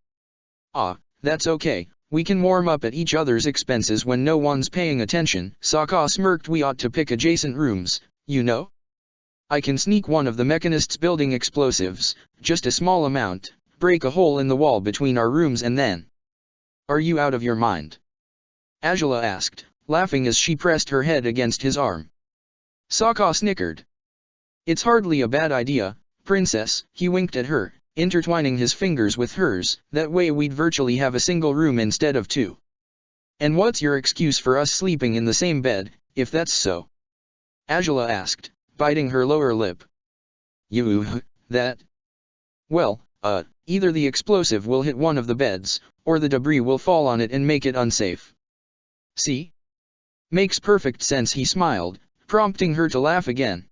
"Ah, that's okay, we can warm up at each other's expenses when no one's paying attention," Sokka smirked. "We ought to pick adjacent rooms, you know?" I can sneak one of the mechanists building explosives, just a small amount, break a hole in the wall between our rooms and then... Are you out of your mind? Angela asked, laughing as she pressed her head against his arm. Sokka snickered. It's hardly a bad idea, princess, he winked at her, intertwining his fingers with hers, that way we'd virtually have a single room instead of two. And what's your excuse for us sleeping in the same bed, if that's so? Angela asked, biting her lower lip. That? Well, either the explosive will hit one of the beds, or the debris will fall on it and make it unsafe. See? Makes perfect sense, he smiled, prompting her to laugh again.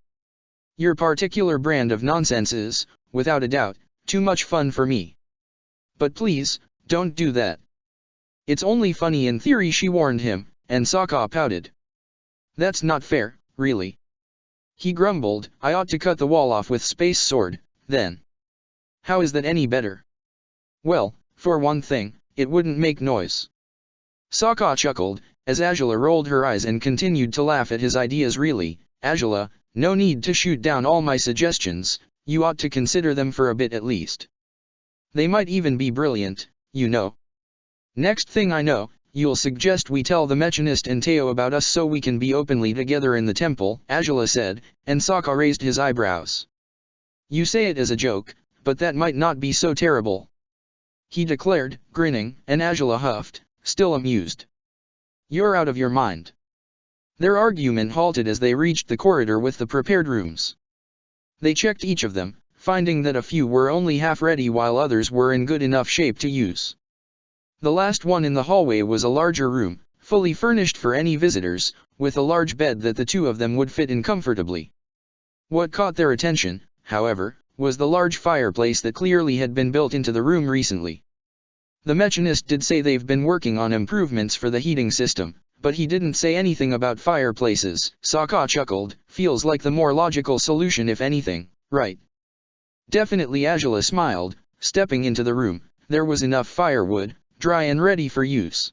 Your particular brand of nonsense is, without a doubt, too much fun for me. But please, don't do that. It's only funny in theory, she warned him, and Sokka pouted. That's not fair, really. He grumbled, I ought to cut the wall off with space sword, then. How is that any better? Well, for one thing, it wouldn't make noise. Sokka chuckled, as Angela rolled her eyes and continued to laugh at his ideas. Really, Angela, no need to shoot down all my suggestions, you ought to consider them for a bit at least. They might even be brilliant, you know. Next thing I know, you'll suggest we tell the Mechanist and Teo about us so we can be openly together in the temple, Angela said, and Sokka raised his eyebrows. You say it as a joke, but that might not be so terrible, he declared, grinning, and Angela huffed, still amused. You're out of your mind. Their argument halted as they reached the corridor with the prepared rooms. They checked each of them, finding that a few were only half ready while others were in good enough shape to use. The last one in the hallway was a larger room, fully furnished for any visitors, with a large bed that the two of them would fit in comfortably. What caught their attention, however, was the large fireplace that clearly had been built into the room recently. The Mechanist did say they've been working on improvements for the heating system, but he didn't say anything about fireplaces. Sokka chuckled, feels like the more logical solution if anything, right? Definitely, Angela smiled, stepping into the room. There was enough firewood, dry and ready for use.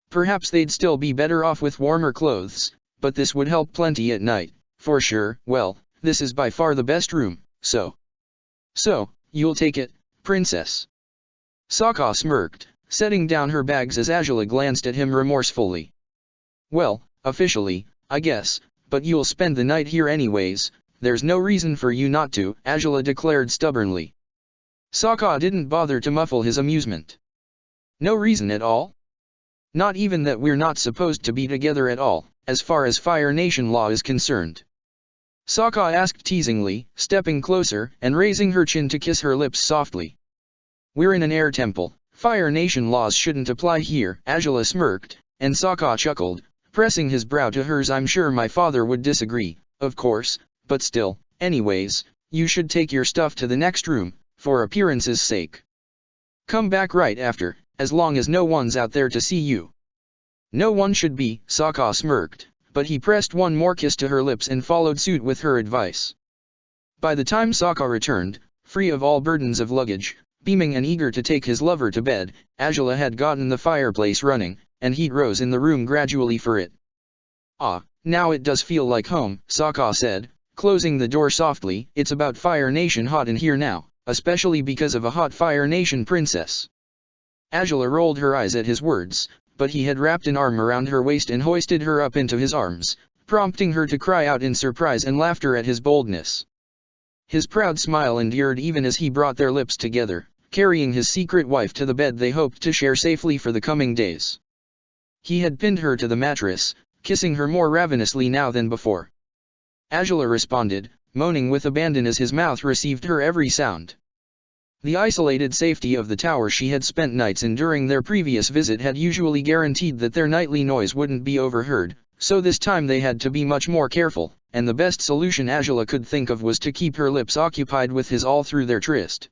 Perhaps they'd still be better off with warmer clothes, but this would help plenty at night, for sure. Well, this is by far the best room, so, you'll take it, princess? Sokka smirked, setting down her bags as Angela glanced at him remorsefully. Well, officially, I guess, but you'll spend the night here anyways, there's no reason for you not to, Angela declared stubbornly. Sokka didn't bother to muffle his amusement. No reason at all? Not even that we're not supposed to be together at all, as far as Fire Nation law is concerned? Sokka asked teasingly, stepping closer and raising her chin to kiss her lips softly. We're in an air temple, Fire Nation laws shouldn't apply here, Angela smirked, and Sokka chuckled, pressing his brow to hers. I'm sure my father would disagree, of course, but still, anyways, you should take your stuff to the next room, for appearance's sake. Come back right after, as long as no one's out there to see you. No one should be, Sokka smirked, but he pressed one more kiss to her lips and followed suit with her advice. By the time Sokka returned, free of all burdens of luggage, beaming and eager to take his lover to bed, Angela had gotten the fireplace running, and heat rose in the room gradually for it. Ah, now it does feel like home, Sokka said, closing the door softly. It's about Fire Nation hot in here now, especially because of a hot Fire Nation princess. Angela rolled her eyes at his words, but he had wrapped an arm around her waist and hoisted her up into his arms, prompting her to cry out in surprise and laughter at his boldness. His proud smile endured even as he brought their lips together, carrying his secret wife to the bed they hoped to share safely for the coming days. He had pinned her to the mattress, kissing her more ravenously now than before. Angela responded, moaning with abandon as his mouth received her every sound. The isolated safety of the tower she had spent nights in during their previous visit had usually guaranteed that their nightly noise wouldn't be overheard, so this time they had to be much more careful, and the best solution Angela could think of was to keep her lips occupied with his all through their tryst.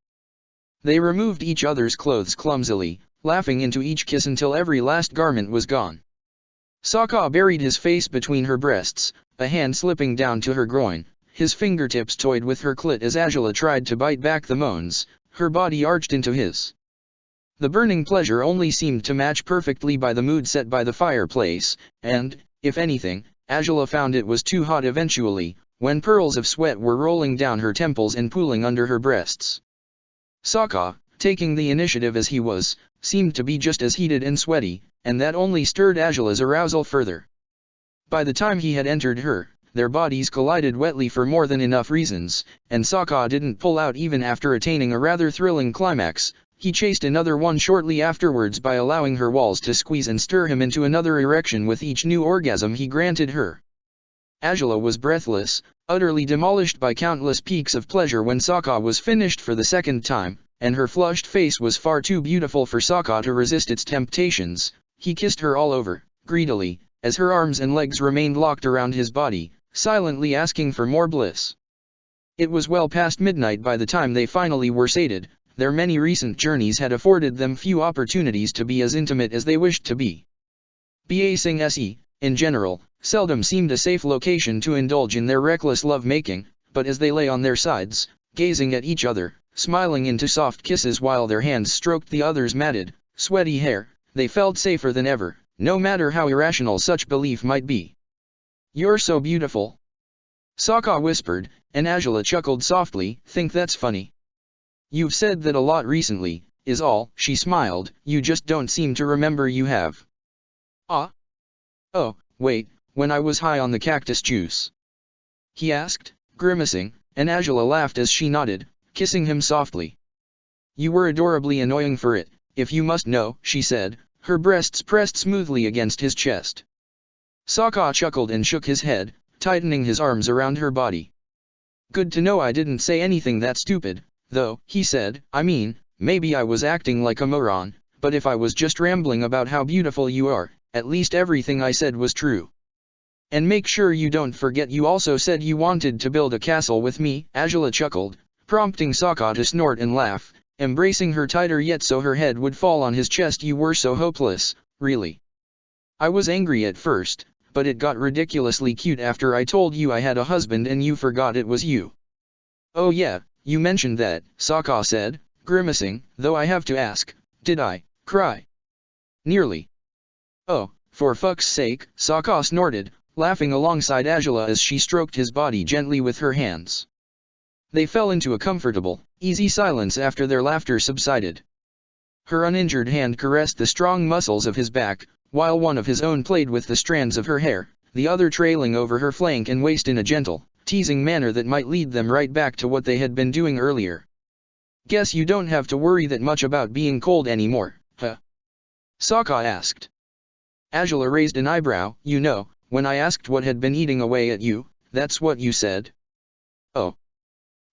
They removed each other's clothes clumsily, laughing into each kiss until every last garment was gone. Sokka buried his face between her breasts, a hand slipping down to her groin. His fingertips toyed with her clit as Angela tried to bite back the moans. Her body arched into his. The burning pleasure only seemed to match perfectly by the mood set by the fireplace, and, if anything, Angela found it was too hot eventually, when pearls of sweat were rolling down her temples and pooling under her breasts. Sokka, taking the initiative as he was, seemed to be just as heated and sweaty, and that only stirred Angela's arousal further. By the time he had entered her, their bodies collided wetly for more than enough reasons, and Sokka didn't pull out even after attaining a rather thrilling climax. He chased another one shortly afterwards by allowing her walls to squeeze and stir him into another erection with each new orgasm he granted her. Angela was breathless, utterly demolished by countless peaks of pleasure when Sokka was finished for the second time, and her flushed face was far too beautiful for Sokka to resist its temptations. He kissed her all over, greedily, as her arms and legs remained locked around his body, silently asking for more bliss. It was well past midnight by the time they finally were sated. Their many recent journeys had afforded them few opportunities to be as intimate as they wished to be. Ba Sing Se, in general, seldom seemed a safe location to indulge in their reckless love-making, but as they lay on their sides, gazing at each other, smiling into soft kisses while their hands stroked the other's matted, sweaty hair, they felt safer than ever, no matter how irrational such belief might be. "You're so beautiful," Sokka whispered, and Angela chuckled softly. "Think that's funny? You've said that a lot recently, is all," she smiled. "You just don't seem to remember you have." "Ah? Oh, wait, when I was high on the cactus juice?" he asked, grimacing, and Angela laughed as she nodded, kissing him softly. "You were adorably annoying for it, if you must know," she said, her breasts pressed smoothly against his chest. Sokka chuckled and shook his head, tightening his arms around her body. "Good to know I didn't say anything that stupid, though," he said. "I mean, maybe I was acting like a moron, but if I was just rambling about how beautiful you are, at least everything I said was true. And make sure you don't forget you also said you wanted to build a castle with me." Angela chuckled, prompting Sokka to snort and laugh, embracing her tighter yet so her head would fall on his chest. "You were so hopeless, really. I was angry at first, but it got ridiculously cute after I told you I had a husband and you forgot it was you." "Oh yeah, you mentioned that," Sokka said, grimacing, "though I have to ask, did I cry?" "Nearly." "Oh, for fuck's sake," Sokka snorted, laughing alongside Angela as she stroked his body gently with her hands. They fell into a comfortable, easy silence after their laughter subsided. Her uninjured hand caressed the strong muscles of his back, while one of his own played with the strands of her hair, the other trailing over her flank and waist in a gentle, teasing manner that might lead them right back to what they had been doing earlier. "Guess you don't have to worry that much about being cold anymore, huh?" Sokka asked. Angela raised an eyebrow. "You know, when I asked what had been eating away at you, that's what you said." "Oh.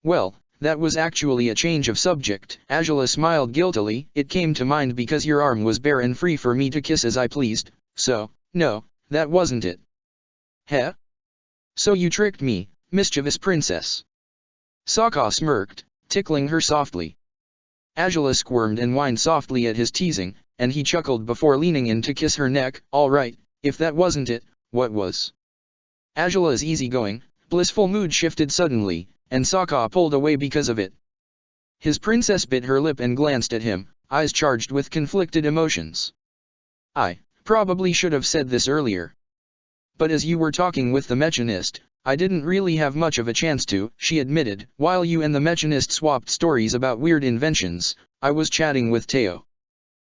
Well, that was actually a change of subject." Angela smiled guiltily. "It came to mind because your arm was bare and free for me to kiss as I pleased, so, no, that wasn't it." "Heh? So you tricked me, mischievous princess." Sokka smirked, tickling her softly. Angela squirmed and whined softly at his teasing, and he chuckled before leaning in to kiss her neck. "All right, if that wasn't it, what was?" Angela's easygoing, blissful mood shifted suddenly, and Sokka pulled away because of it. His princess bit her lip and glanced at him, eyes charged with conflicted emotions. "I probably should have said this earlier. But as you were talking with the Mechanist, I didn't really have much of a chance to," she admitted. "While you and the Mechanist swapped stories about weird inventions, I was chatting with Teo.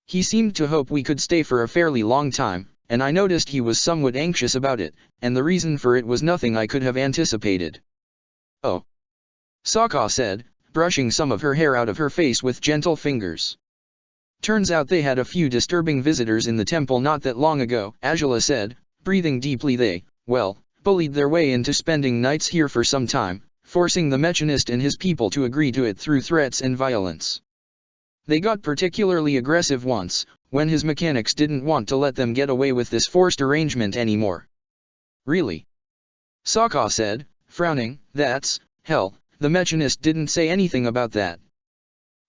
He seemed to hope we could stay for a fairly long time, and I noticed he was somewhat anxious about it, and the reason for it was nothing I could have anticipated." "Oh," Sokka said, brushing some of her hair out of her face with gentle fingers. "Turns out they had a few disturbing visitors in the temple not that long ago," Angela said, breathing deeply. "They, well, bullied their way into spending nights here for some time, forcing the Mechanist and his people to agree to it through threats and violence. They got particularly aggressive once, when his mechanics didn't want to let them get away with this forced arrangement anymore." "Really?" Sokka said, frowning. "That's hell. The Mechanist didn't say anything about that."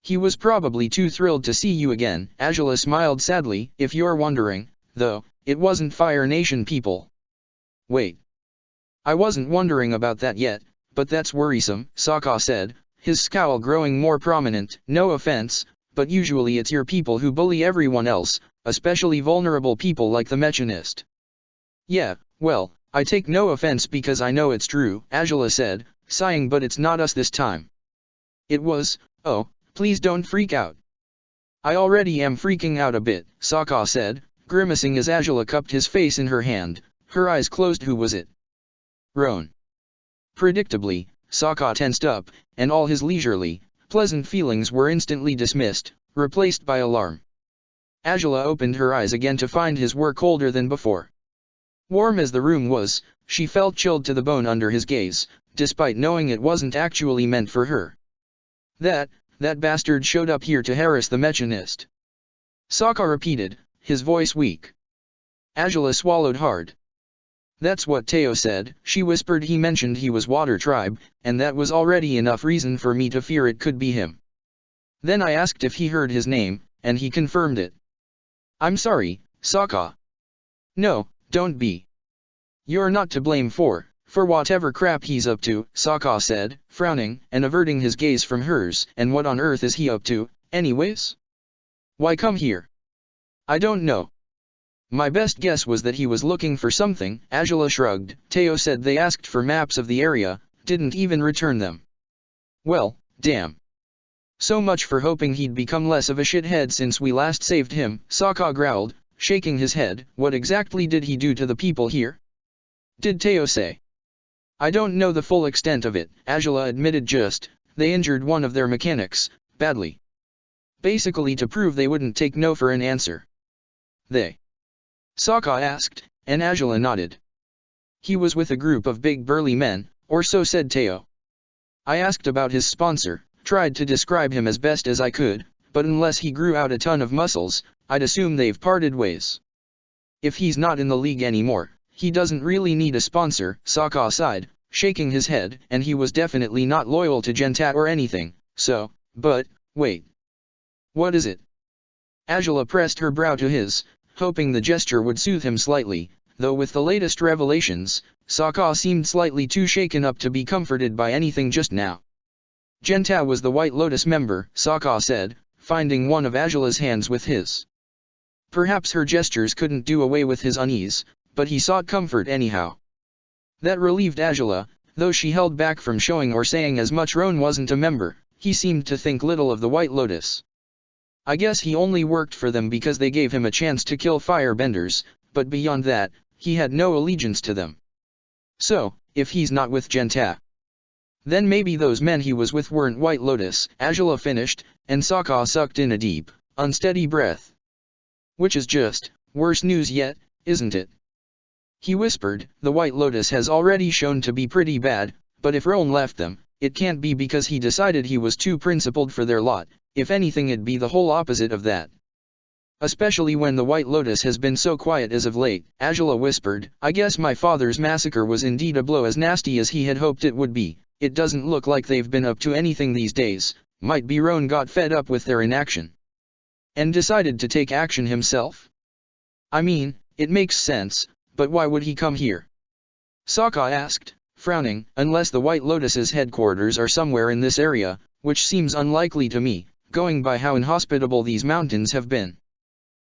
"He was probably too thrilled to see you again." Angela smiled sadly. "If you're wondering, though, it wasn't Fire Nation people." "Wait. I wasn't wondering about that yet, but that's worrisome," Sokka said, his scowl growing more prominent. "No offense, but usually it's your people who bully everyone else, especially vulnerable people like the Mechanist." "Yeah, well, I take no offense because I know it's true, Angela said, sighing, but it's not us this time. It was. Oh, please don't freak out. I already am freaking out a bit, Sokka said, grimacing as Angela cupped his face in her hand, her eyes closed. Who was it? Roan. Predictably, Sokka tensed up, and all his leisurely, pleasant feelings were instantly dismissed, replaced by alarm. Angela opened her eyes again to find his were colder than before. Warm as the room was, she felt chilled to the bone under his gaze, despite knowing it wasn't actually meant for her. That bastard showed up here to harass the Mechanist. Sokka repeated, his voice weak. Angela swallowed hard. That's what Teo said, she whispered. He mentioned he was Water Tribe, and that was already enough reason for me to fear it could be him. Then I asked if he heard his name, and he confirmed it. I'm sorry, Sokka. No, don't be. You're not to blame for whatever crap he's up to, Sokka said, frowning and averting his gaze from hers. And what on earth is he up to, anyways? Why come here? I don't know. My best guess was that he was looking for something, Angela shrugged. Teo said they asked for maps of the area, didn't even return them. Well, damn. So much for hoping he'd become less of a shithead since we last saved him, Sokka growled, shaking his head. What exactly did he do to the people here? Did Teo say? I don't know the full extent of it, Angela admitted. They injured one of their mechanics, badly. Basically to prove they wouldn't take no for an answer. They? Sokka asked, and Angela nodded. He was with a group of big burly men, or so said Teo. I asked about his sponsor, tried to describe him as best as I could, but unless he grew out a ton of muscles, I'd assume they've parted ways. If he's not in the league anymore, he doesn't really need a sponsor, Sokka sighed, shaking his head, and he was definitely not loyal to Genta or anything, so, but, wait. What is it? Angela pressed her brow to his, hoping the gesture would soothe him slightly, though with the latest revelations, Sokka seemed slightly too shaken up to be comforted by anything just now. Genta was the White Lotus member, Sokka said, finding one of Angela's hands with his. Perhaps her gestures couldn't do away with his unease, but he sought comfort anyhow. That relieved Angela, though she held back from showing or saying as much. Roan wasn't a member, he seemed to think little of the White Lotus. I guess he only worked for them because they gave him a chance to kill firebenders, but beyond that, he had no allegiance to them. So, if he's not with Genta, then maybe those men he was with weren't White Lotus, Angela finished, and Sokka sucked in a deep, unsteady breath. Which is just worse news yet, isn't it? He whispered, the White Lotus has already shown to be pretty bad, but if Roan left them, it can't be because he decided he was too principled for their lot. If anything, it'd be the whole opposite of that. Especially when the White Lotus has been so quiet as of late, Angela whispered. I guess my father's massacre was indeed a blow as nasty as he had hoped it would be. It doesn't look like they've been up to anything these days. Might be Roan got fed up with their inaction and decided to take action himself? I mean, it makes sense, but why would he come here? Sokka asked, frowning. Unless the White Lotus's headquarters are somewhere in this area, which seems unlikely to me, going by how inhospitable these mountains have been.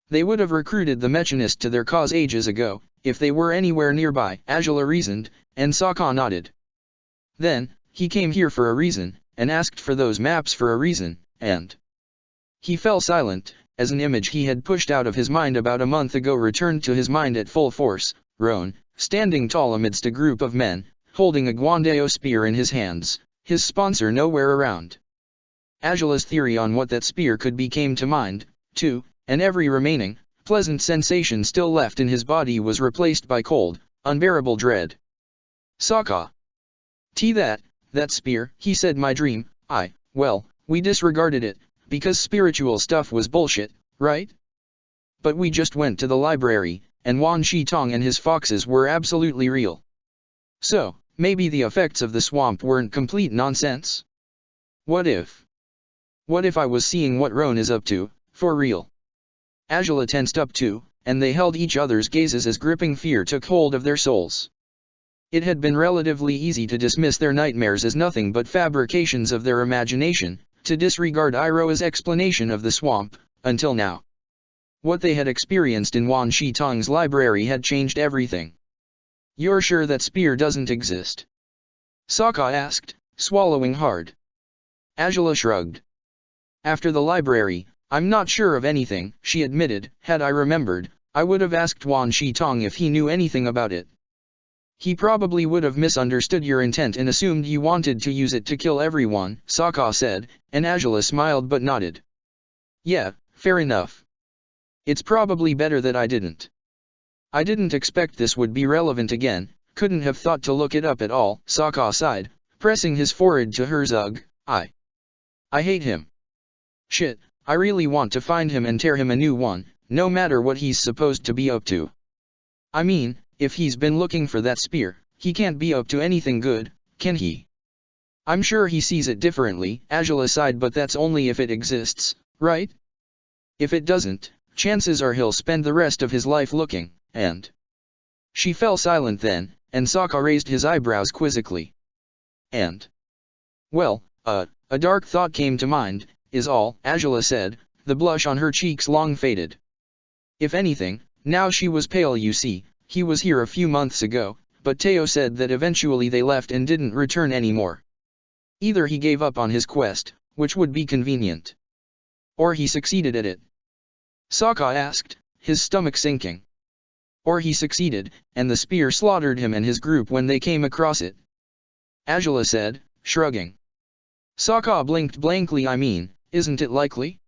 They would have recruited the Mechanist to their cause ages ago, if they were anywhere nearby, Angela reasoned, and Sokka nodded. Then, he came here for a reason, and asked for those maps for a reason, and... He fell silent, as an image he had pushed out of his mind about a month ago returned to his mind at full force. Roan, standing tall amidst a group of men, holding a Gwandeo spear in his hands, his sponsor nowhere around. Angela's theory on what that spear could be came to mind, too, and every remaining, pleasant sensation still left in his body was replaced by cold, unbearable dread. Sokka. That spear, he said. My dream, well, we disregarded it, because spiritual stuff was bullshit, right? But we just went to the library, and Wan Shi Tong and his foxes were absolutely real. So, maybe the effects of the swamp weren't complete nonsense? What if I was seeing what Roan is up to, for real? Angela tensed up too, and they held each other's gazes as gripping fear took hold of their souls. It had been relatively easy to dismiss their nightmares as nothing but fabrications of their imagination, to disregard Iroha's explanation of the swamp, until now. What they had experienced in Wan Shi Tong's library had changed everything. You're sure that spear doesn't exist? Sokka asked, swallowing hard. Azula shrugged. After the library, I'm not sure of anything, she admitted. Had I remembered, I would have asked Wan Shi Tong if he knew anything about it. He probably would have misunderstood your intent and assumed you wanted to use it to kill everyone, Sokka said, and Azula smiled but nodded. Yeah, fair enough. It's probably better that I didn't. I didn't expect this would be relevant again, couldn't have thought to look it up at all, Sokka sighed, pressing his forehead to hers. Ugh, I hate him. Shit, I really want to find him and tear him a new one, no matter what he's supposed to be up to. I mean, if he's been looking for that spear, he can't be up to anything good, can he? I'm sure he sees it differently, Azula sighed, but that's only if it exists, right? If it doesn't, chances are he'll spend the rest of his life looking, and... She fell silent then, and Sokka raised his eyebrows quizzically. And? Well, a dark thought came to mind, is all, Azula said, the blush on her cheeks long faded. If anything, now she was pale. You see, he was here a few months ago, but Teo said that eventually they left and didn't return anymore. Either he gave up on his quest, which would be convenient, or he succeeded at it. Sokka asked, his stomach sinking. Or he succeeded, and the spear slaughtered him and his group when they came across it. Azula said, shrugging. Sokka blinked blankly. I mean, isn't it likely?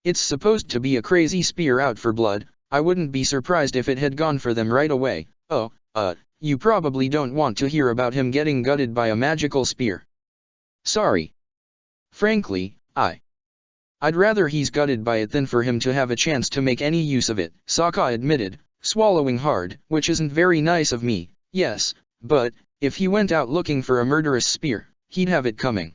It's supposed to be a crazy spear out for blood. I wouldn't be surprised if it had gone for them right away. Oh, you probably don't want to hear about him getting gutted by a magical spear. Sorry. Frankly, I'd rather he's gutted by it than for him to have a chance to make any use of it, Sokka admitted, swallowing hard, which isn't very nice of me, yes, but, if he went out looking for a murderous spear, he'd have it coming.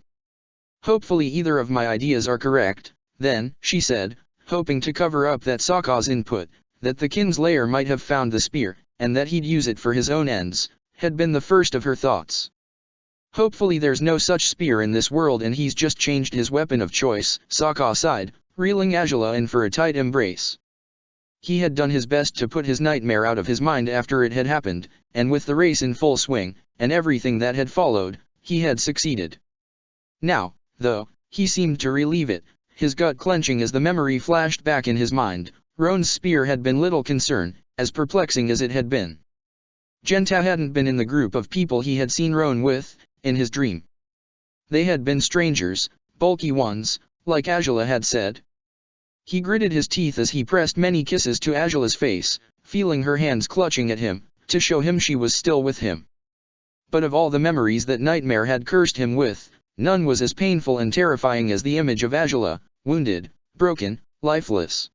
Hopefully either of my ideas are correct, then, she said, hoping to cover up that Sokka's input, that the kinslayer might have found the spear, and that he'd use it for his own ends, had been the first of her thoughts. Hopefully there's no such spear in this world and he's just changed his weapon of choice, Sokka sighed, reeling Azula in for a tight embrace. He had done his best to put his nightmare out of his mind after it had happened, and with the race in full swing, and everything that had followed, he had succeeded. Now, though, he seemed to relieve it, his gut clenching as the memory flashed back in his mind. Roan's spear had been little concern, as perplexing as it had been. Genta hadn't been in the group of people he had seen Roan with, in his dream. They had been strangers, bulky ones, like Azula had said. He gritted his teeth as he pressed many kisses to Azula's face, feeling her hands clutching at him, to show him she was still with him. But of all the memories that nightmare had cursed him with, none was as painful and terrifying as the image of Azula, wounded, broken, lifeless.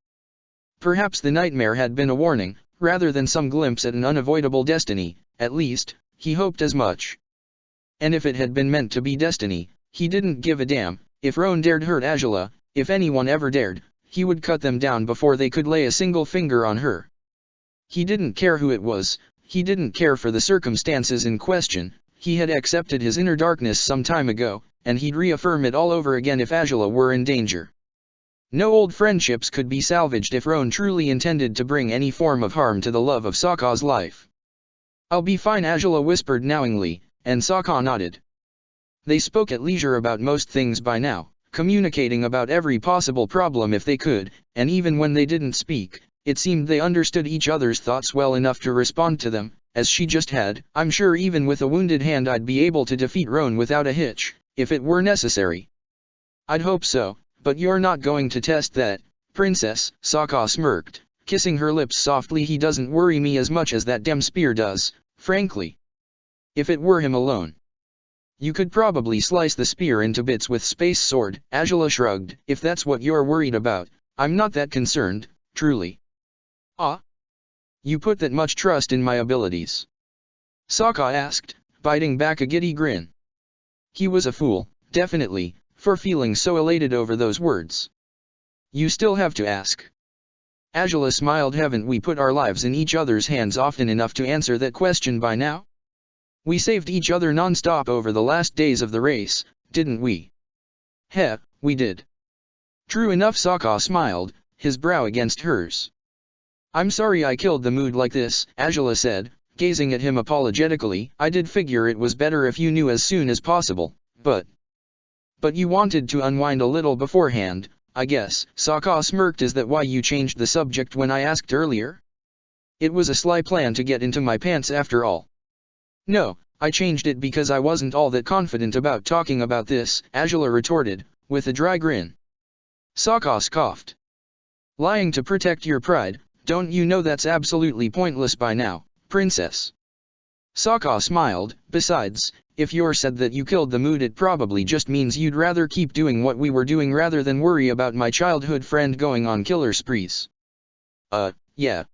Perhaps the nightmare had been a warning, rather than some glimpse at an unavoidable destiny, at least, he hoped as much. And if it had been meant to be destiny, he didn't give a damn. If Roan dared hurt Azula, if anyone ever dared, he would cut them down before they could lay a single finger on her. He didn't care who it was, he didn't care for the circumstances in question, he had accepted his inner darkness some time ago, and he'd reaffirm it all over again if Azula were in danger. No old friendships could be salvaged if Roan truly intended to bring any form of harm to the love of Sokka's life. I'll be fine, Azula whispered knowingly, and Sokka nodded. They spoke at leisure about most things by now, communicating about every possible problem if they could, and even when they didn't speak, it seemed they understood each other's thoughts well enough to respond to them, as she just had. I'm sure even with a wounded hand I'd be able to defeat Roan without a hitch, if it were necessary. I'd hope so, but you're not going to test that, princess, Sokka smirked, kissing her lips softly. He doesn't worry me as much as that damn spear does, frankly. If it were him alone, you could probably slice the spear into bits with space sword, Azula shrugged. If that's what you're worried about, I'm not that concerned, truly. Ah? You put that much trust in my abilities? Sokka asked, biting back a giddy grin. He was a fool, definitely, for feeling so elated over those words. You still have to ask. Azula smiled. Haven't we put our lives in each other's hands often enough to answer that question by now? We saved each other non-stop over the last days of the race, didn't we? Heh, we did. True enough, Sokka smiled, his brow against hers. I'm sorry I killed the mood like this, Azula said, gazing at him apologetically. "I did figure it was better if you knew as soon as possible, but you wanted to unwind a little beforehand, I guess." Sokka smirked. "Is that why you changed the subject when I asked earlier? It was a sly plan to get into my pants after all." "No, I changed it because I wasn't all that confident about talking about this," Azula retorted, with a dry grin. Sokka scoffed. "Lying to protect your pride, don't you know that's absolutely pointless by now, princess?" Sokka smiled. "Besides, if you're said that you killed the mood, it probably just means you'd rather keep doing what we were doing rather than worry about my childhood friend going on killer sprees." Yeah.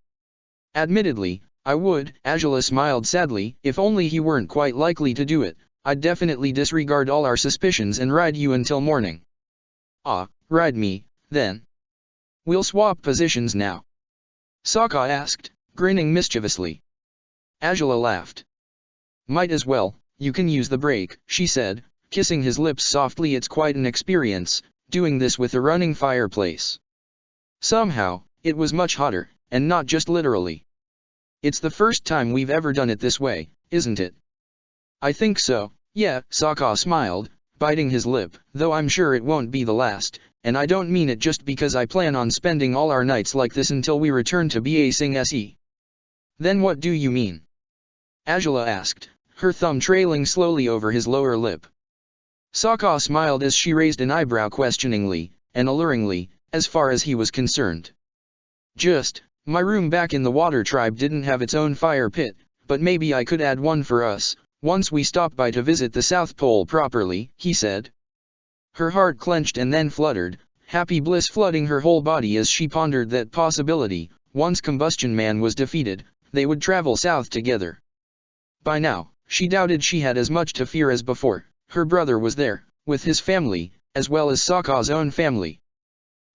"Admittedly, I would," Azula smiled sadly. "If only he weren't quite likely to do it, I'd definitely disregard all our suspicions and ride you until morning." "Ah, ride me, then. We'll swap positions now?" Sokka asked, grinning mischievously. Azula laughed. "Might as well, you can use the brake," she said, kissing his lips softly. "It's quite an experience, doing this with a running fireplace." Somehow, it was much hotter, and not just literally. "It's the first time we've ever done it this way, isn't it?" "I think so, yeah," Sokka smiled, biting his lip, "though I'm sure it won't be the last, and I don't mean it just because I plan on spending all our nights like this until we return to Ba Sing Se." "Then what do you mean?" Azula asked, her thumb trailing slowly over his lower lip. Sokka smiled as she raised an eyebrow questioningly, and alluringly, as far as he was concerned. "Just, my room back in the Water Tribe didn't have its own fire pit, but maybe I could add one for us, once we stop by to visit the South Pole properly," he said. Her heart clenched and then fluttered, happy bliss flooding her whole body as she pondered that possibility. Once Combustion Man was defeated, they would travel south together. By now, she doubted she had as much to fear as before. Her brother was there, with his family, as well as Sokka's own family.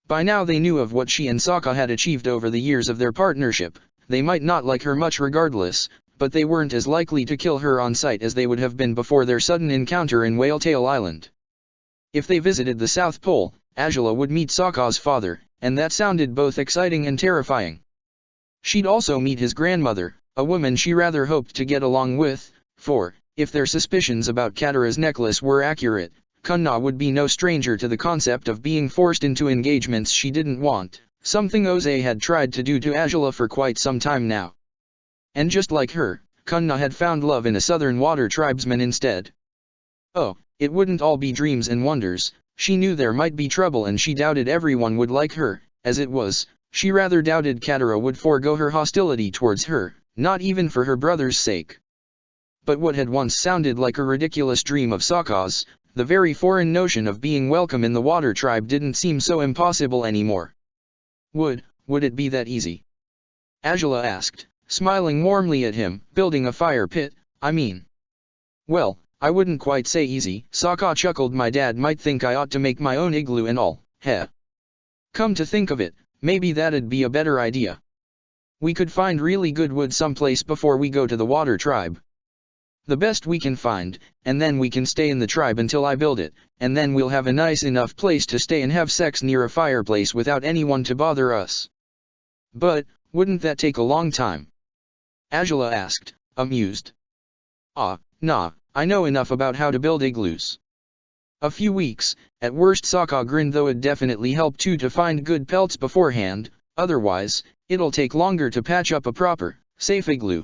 By now they knew of what she and Sokka had achieved over the years of their partnership. They might not like her much regardless, but they weren't as likely to kill her on sight as they would have been before their sudden encounter in Whaletail Island. If they visited the South Pole, Azula would meet Sokka's father, and that sounded both exciting and terrifying. She'd also meet his grandmother, a woman she rather hoped to get along with, for, if their suspicions about Katara's necklace were accurate, Kunna would be no stranger to the concept of being forced into engagements she didn't want, something Oze had tried to do to Azula for quite some time now. And just like her, Kunna had found love in a southern water tribesman instead. Oh, it wouldn't all be dreams and wonders. She knew there might be trouble and she doubted everyone would like her. As it was, she rather doubted Katara would forego her hostility towards her, not even for her brother's sake. But what had once sounded like a ridiculous dream of Sokka's, the very foreign notion of being welcome in the Water Tribe, didn't seem so impossible anymore. Would it be that easy? Azula asked, smiling warmly at him. "Building a fire pit, I mean." "Well, I wouldn't quite say easy," Sokka chuckled. "My dad might think I ought to make my own igloo and all, heh. Come to think of it, maybe that'd be a better idea. We could find really good wood someplace before we go to the Water Tribe. The best we can find, and then we can stay in the tribe until I build it, and then we'll have a nice enough place to stay and have sex near a fireplace without anyone to bother us." "But, wouldn't that take a long time?" Azula asked, amused. Nah, I know enough about how to build igloos. A few weeks, at worst." Sokka grinned. "Though it'd definitely help too to find good pelts beforehand, otherwise, it'll take longer to patch up a proper, safe igloo."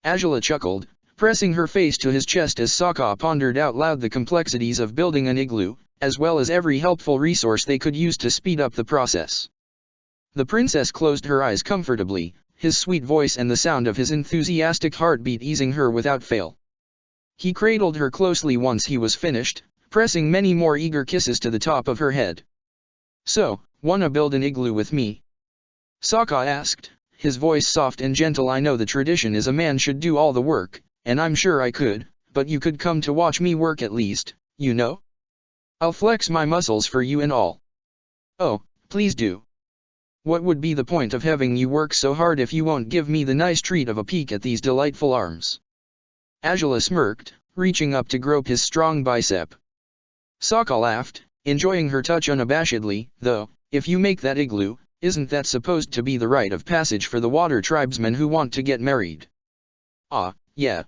Azula chuckled, pressing her face to his chest as Sokka pondered out loud the complexities of building an igloo, as well as every helpful resource they could use to speed up the process. The princess closed her eyes comfortably, his sweet voice and the sound of his enthusiastic heartbeat easing her without fail. He cradled her closely once he was finished, pressing many more eager kisses to the top of her head. "So, wanna build an igloo with me?" Sokka asked, his voice soft and gentle. "I know the tradition is a man should do all the work, and I'm sure I could, but you could come to watch me work at least, you know? I'll flex my muscles for you and all." "Oh, please do. What would be the point of having you work so hard if you won't give me the nice treat of a peek at these delightful arms?" Azula smirked, reaching up to grope his strong bicep. Sokka laughed, enjoying her touch unabashedly. "Though, if you make that igloo, isn't that supposed to be the rite of passage for the water tribesmen who want to get married?" Ah, yeah.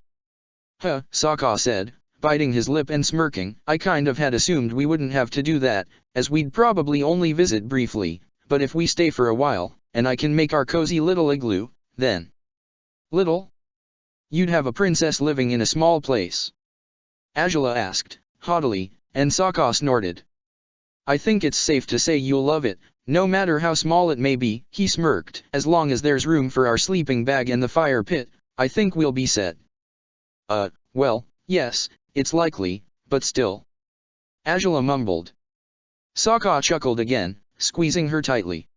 Huh, Sokka said, biting his lip and smirking. I kind of had assumed we wouldn't have to do that, as we'd probably only visit briefly, but if we stay for a while, and I can make our cozy little igloo, then... Little? You'd have a princess living in a small place? Azula asked, haughtily, and Sokka snorted. I think it's safe to say you'll love it, no matter how small it may be, he smirked. As long as there's room for our sleeping bag and the fire pit, I think we'll be set. Well, yes, it's likely, but still. Azula mumbled. Sokka chuckled again, squeezing her tightly.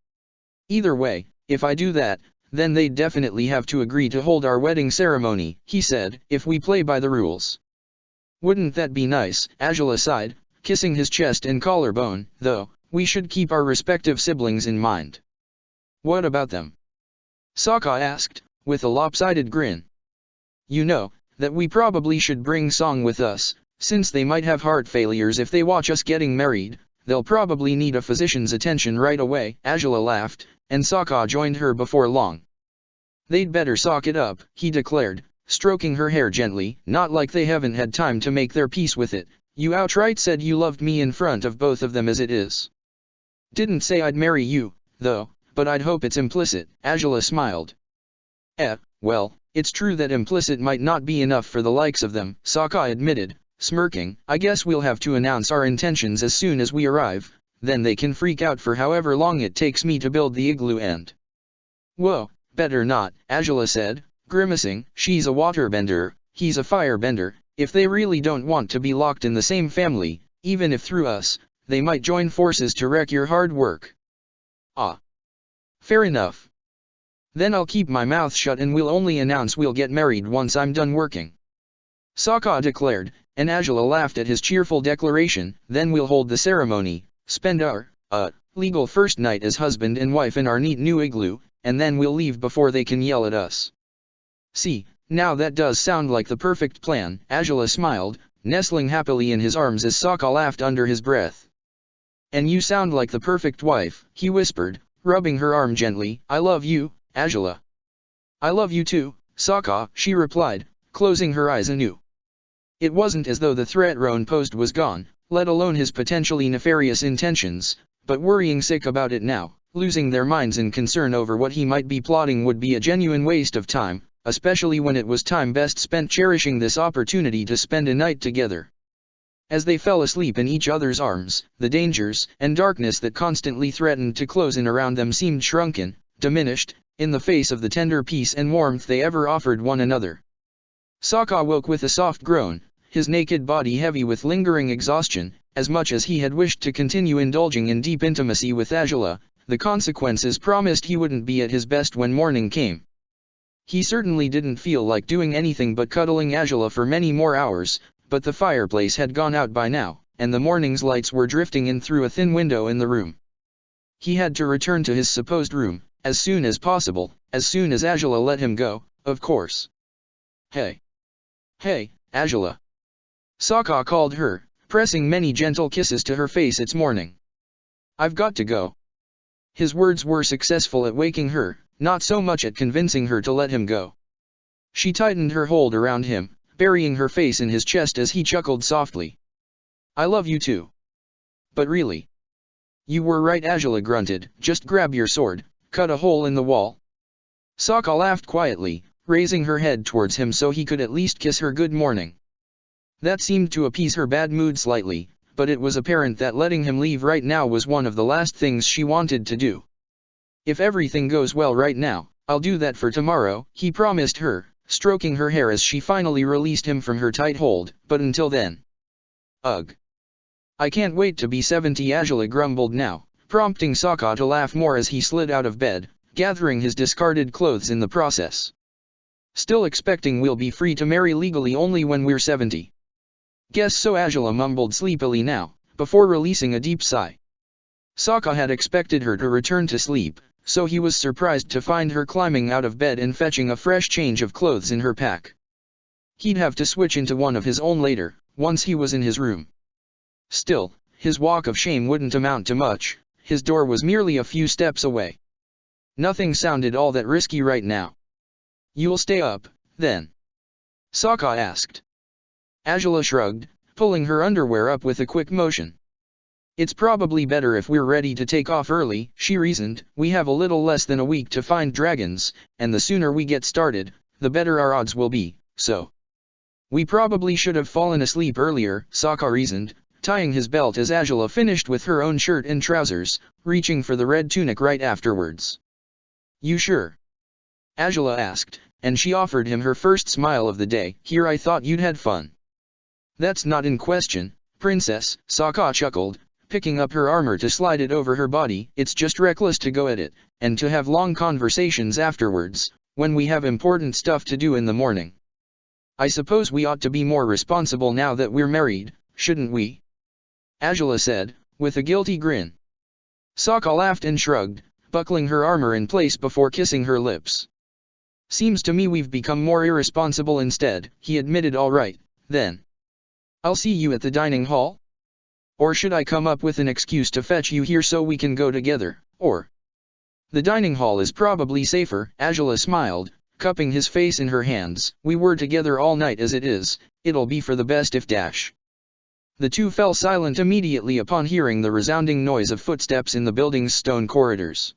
Either way, if I do that, then they'd definitely have to agree to hold our wedding ceremony, he said, if we play by the rules. Wouldn't that be nice, Azula sighed, kissing his chest and collarbone, though, we should keep our respective siblings in mind. What about them? Sokka asked, with a lopsided grin. You know, that we probably should bring Song with us, since they might have heart failures if they watch us getting married, they'll probably need a physician's attention right away. Azula laughed, and Sokka joined her before long. They'd better sock it up, he declared, stroking her hair gently, not like they haven't had time to make their peace with it. You outright said you loved me in front of both of them as it is. Didn't say I'd marry you, though, but I'd hope it's implicit, Azula smiled. Well, it's true that implicit might not be enough for the likes of them, Sokka admitted, smirking. I guess we'll have to announce our intentions as soon as we arrive, then they can freak out for however long it takes me to build the igloo and... Whoa, better not, Azula said, grimacing. She's a waterbender, he's a firebender. If they really don't want to be locked in the same family, even if through us, they might join forces to wreck your hard work. Ah. Fair enough. Then I'll keep my mouth shut and we'll only announce we'll get married once I'm done working. Sokka declared, and Azula laughed at his cheerful declaration. Then we'll hold the ceremony, spend our, legal first night as husband and wife in our neat new igloo, and then we'll leave before they can yell at us. See, now that does sound like the perfect plan, Azula smiled, nestling happily in his arms as Sokka laughed under his breath. And you sound like the perfect wife, he whispered, rubbing her arm gently. I love you, Azula. I love you too, Sokka, she replied, closing her eyes anew. It wasn't as though the threat Roan posed was gone, let alone his potentially nefarious intentions, but worrying sick about it now, losing their minds in concern over what he might be plotting would be a genuine waste of time, especially when it was time best spent cherishing this opportunity to spend a night together. As they fell asleep in each other's arms, the dangers and darkness that constantly threatened to close in around them seemed shrunken, diminished, in the face of the tender peace and warmth they ever offered one another. Sokka woke with a soft groan, his naked body heavy with lingering exhaustion. As much as he had wished to continue indulging in deep intimacy with Azula, the consequences promised he wouldn't be at his best when morning came. He certainly didn't feel like doing anything but cuddling Azula for many more hours, but the fireplace had gone out by now, and the morning's lights were drifting in through a thin window in the room. He had to return to his supposed room, as soon as possible, as soon as Azula let him go, of course. Hey, Azula. Sokka called her, pressing many gentle kisses to her face. It's morning. I've got to go. His words were successful at waking her, not so much at convincing her to let him go. She tightened her hold around him, burying her face in his chest as he chuckled softly. I love you too. But really? You were right, Azula grunted. Just grab your sword, cut a hole in the wall. Sokka laughed quietly, raising her head towards him so he could at least kiss her good morning. That seemed to appease her bad mood slightly, but it was apparent that letting him leave right now was one of the last things she wanted to do. If everything goes well right now, I'll do that for tomorrow, he promised her, stroking her hair as she finally released him from her tight hold. But until then... Ugh. I can't wait to be 70, Azula grumbled now, prompting Sokka to laugh more as he slid out of bed, gathering his discarded clothes in the process. Still expecting we'll be free to marry legally only when we're 70. Guess so, Azula mumbled sleepily now, before releasing a deep sigh. Sokka had expected her to return to sleep, so he was surprised to find her climbing out of bed and fetching a fresh change of clothes in her pack. He'd have to switch into one of his own later, once he was in his room. Still, his walk of shame wouldn't amount to much, his door was merely a few steps away. Nothing sounded all that risky right now. You'll stay up, then? Sokka asked. Angela shrugged, pulling her underwear up with a quick motion. It's probably better if we're ready to take off early, she reasoned. We have a little less than a week to find dragons, and the sooner we get started, the better our odds will be, so. We probably should have fallen asleep earlier, Sokka reasoned, tying his belt as Angela finished with her own shirt and trousers, reaching for the red tunic right afterwards. You sure? Angela asked, and she offered him her first smile of the day. Here, I thought you'd had fun. That's not in question, princess, Sokka chuckled, picking up her armor to slide it over her body. It's just reckless to go at it, and to have long conversations afterwards, when we have important stuff to do in the morning. I suppose we ought to be more responsible now that we're married, shouldn't we? Angela said, with a guilty grin. Sokka laughed and shrugged, buckling her armor in place before kissing her lips. Seems to me we've become more irresponsible instead, he admitted. All right, then. I'll see you at the dining hall? Or should I come up with an excuse to fetch you here so we can go together, or? The dining hall is probably safer, Angela smiled, cupping his face in her hands. We were together all night as it is, it'll be for the best if dash. The two fell silent immediately upon hearing the resounding noise of footsteps in the building's stone corridors.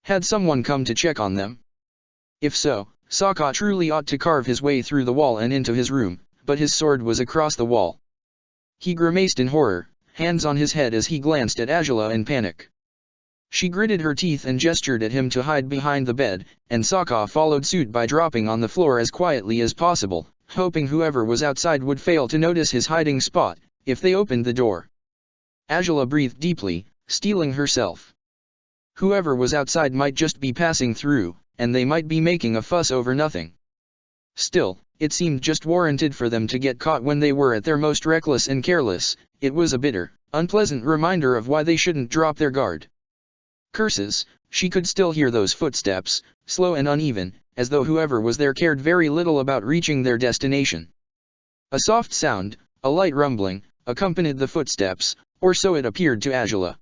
Had someone come to check on them? If so, Sokka truly ought to carve his way through the wall and into his room, but his sword was across the wall. He grimaced in horror, hands on his head as he glanced at Angela in panic. She gritted her teeth and gestured at him to hide behind the bed, and Sokka followed suit by dropping on the floor as quietly as possible, hoping whoever was outside would fail to notice his hiding spot, if they opened the door. Angela breathed deeply, steeling herself. Whoever was outside might just be passing through, and they might be making a fuss over nothing. Still, it seemed just warranted for them to get caught when they were at their most reckless and careless. It was a bitter, unpleasant reminder of why they shouldn't drop their guard. Curses, she could still hear those footsteps, slow and uneven, as though whoever was there cared very little about reaching their destination. A soft sound, a light rumbling, accompanied the footsteps, or so it appeared to Angela.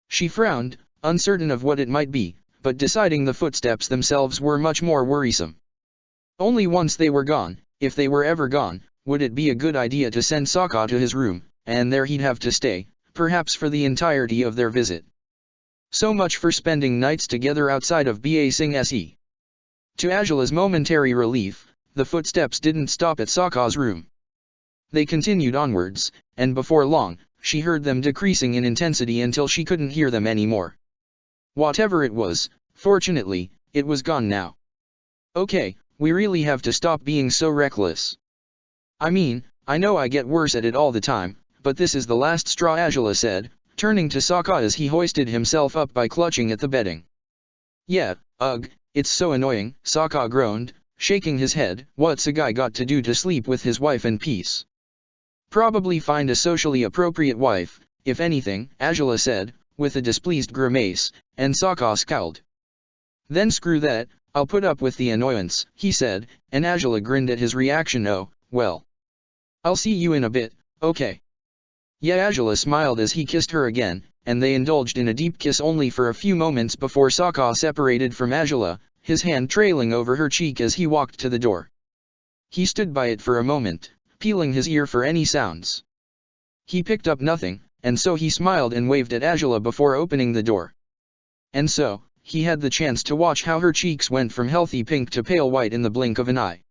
She frowned, uncertain of what it might be, but deciding the footsteps themselves were much more worrisome. Only once they were gone, if they were ever gone, would it be a good idea to send Sokka to his room, and there he'd have to stay, perhaps for the entirety of their visit. So much for spending nights together outside of Ba Sing Se. To Angela's momentary relief, the footsteps didn't stop at Sokka's room. They continued onwards, and before long, she heard them decreasing in intensity until she couldn't hear them anymore. Whatever it was, fortunately, it was gone now. Okay, we really have to stop being so reckless. I mean, I know I get worse at it all the time, but this is the last straw, Angela said, turning to Sokka as he hoisted himself up by clutching at the bedding. Yeah, ugh, it's so annoying, Sokka groaned, shaking his head. What's a guy got to do to sleep with his wife in peace? Probably find a socially appropriate wife, if anything, Angela said, with a displeased grimace, and Sokka scowled. Then screw that, I'll put up with the annoyance, he said, and Angela grinned at his reaction. Oh, well. I'll see you in a bit, okay. Yeah, Angela smiled as he kissed her again, and they indulged in a deep kiss only for a few moments before Sokka separated from Angela, his hand trailing over her cheek as he walked to the door. He stood by it for a moment, peeling his ear for any sounds. He picked up nothing, and so he smiled and waved at Angela before opening the door. And so, he had the chance to watch how her cheeks went from healthy pink to pale white in the blink of an eye.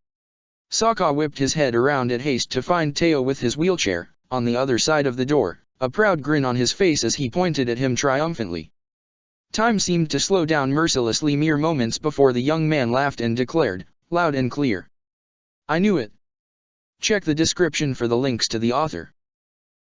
Sokka whipped his head around in haste to find Teo with his wheelchair, on the other side of the door, a proud grin on his face as he pointed at him triumphantly. Time seemed to slow down mercilessly mere moments before the young man laughed and declared, loud and clear. I knew it. Check the description for the links to the author.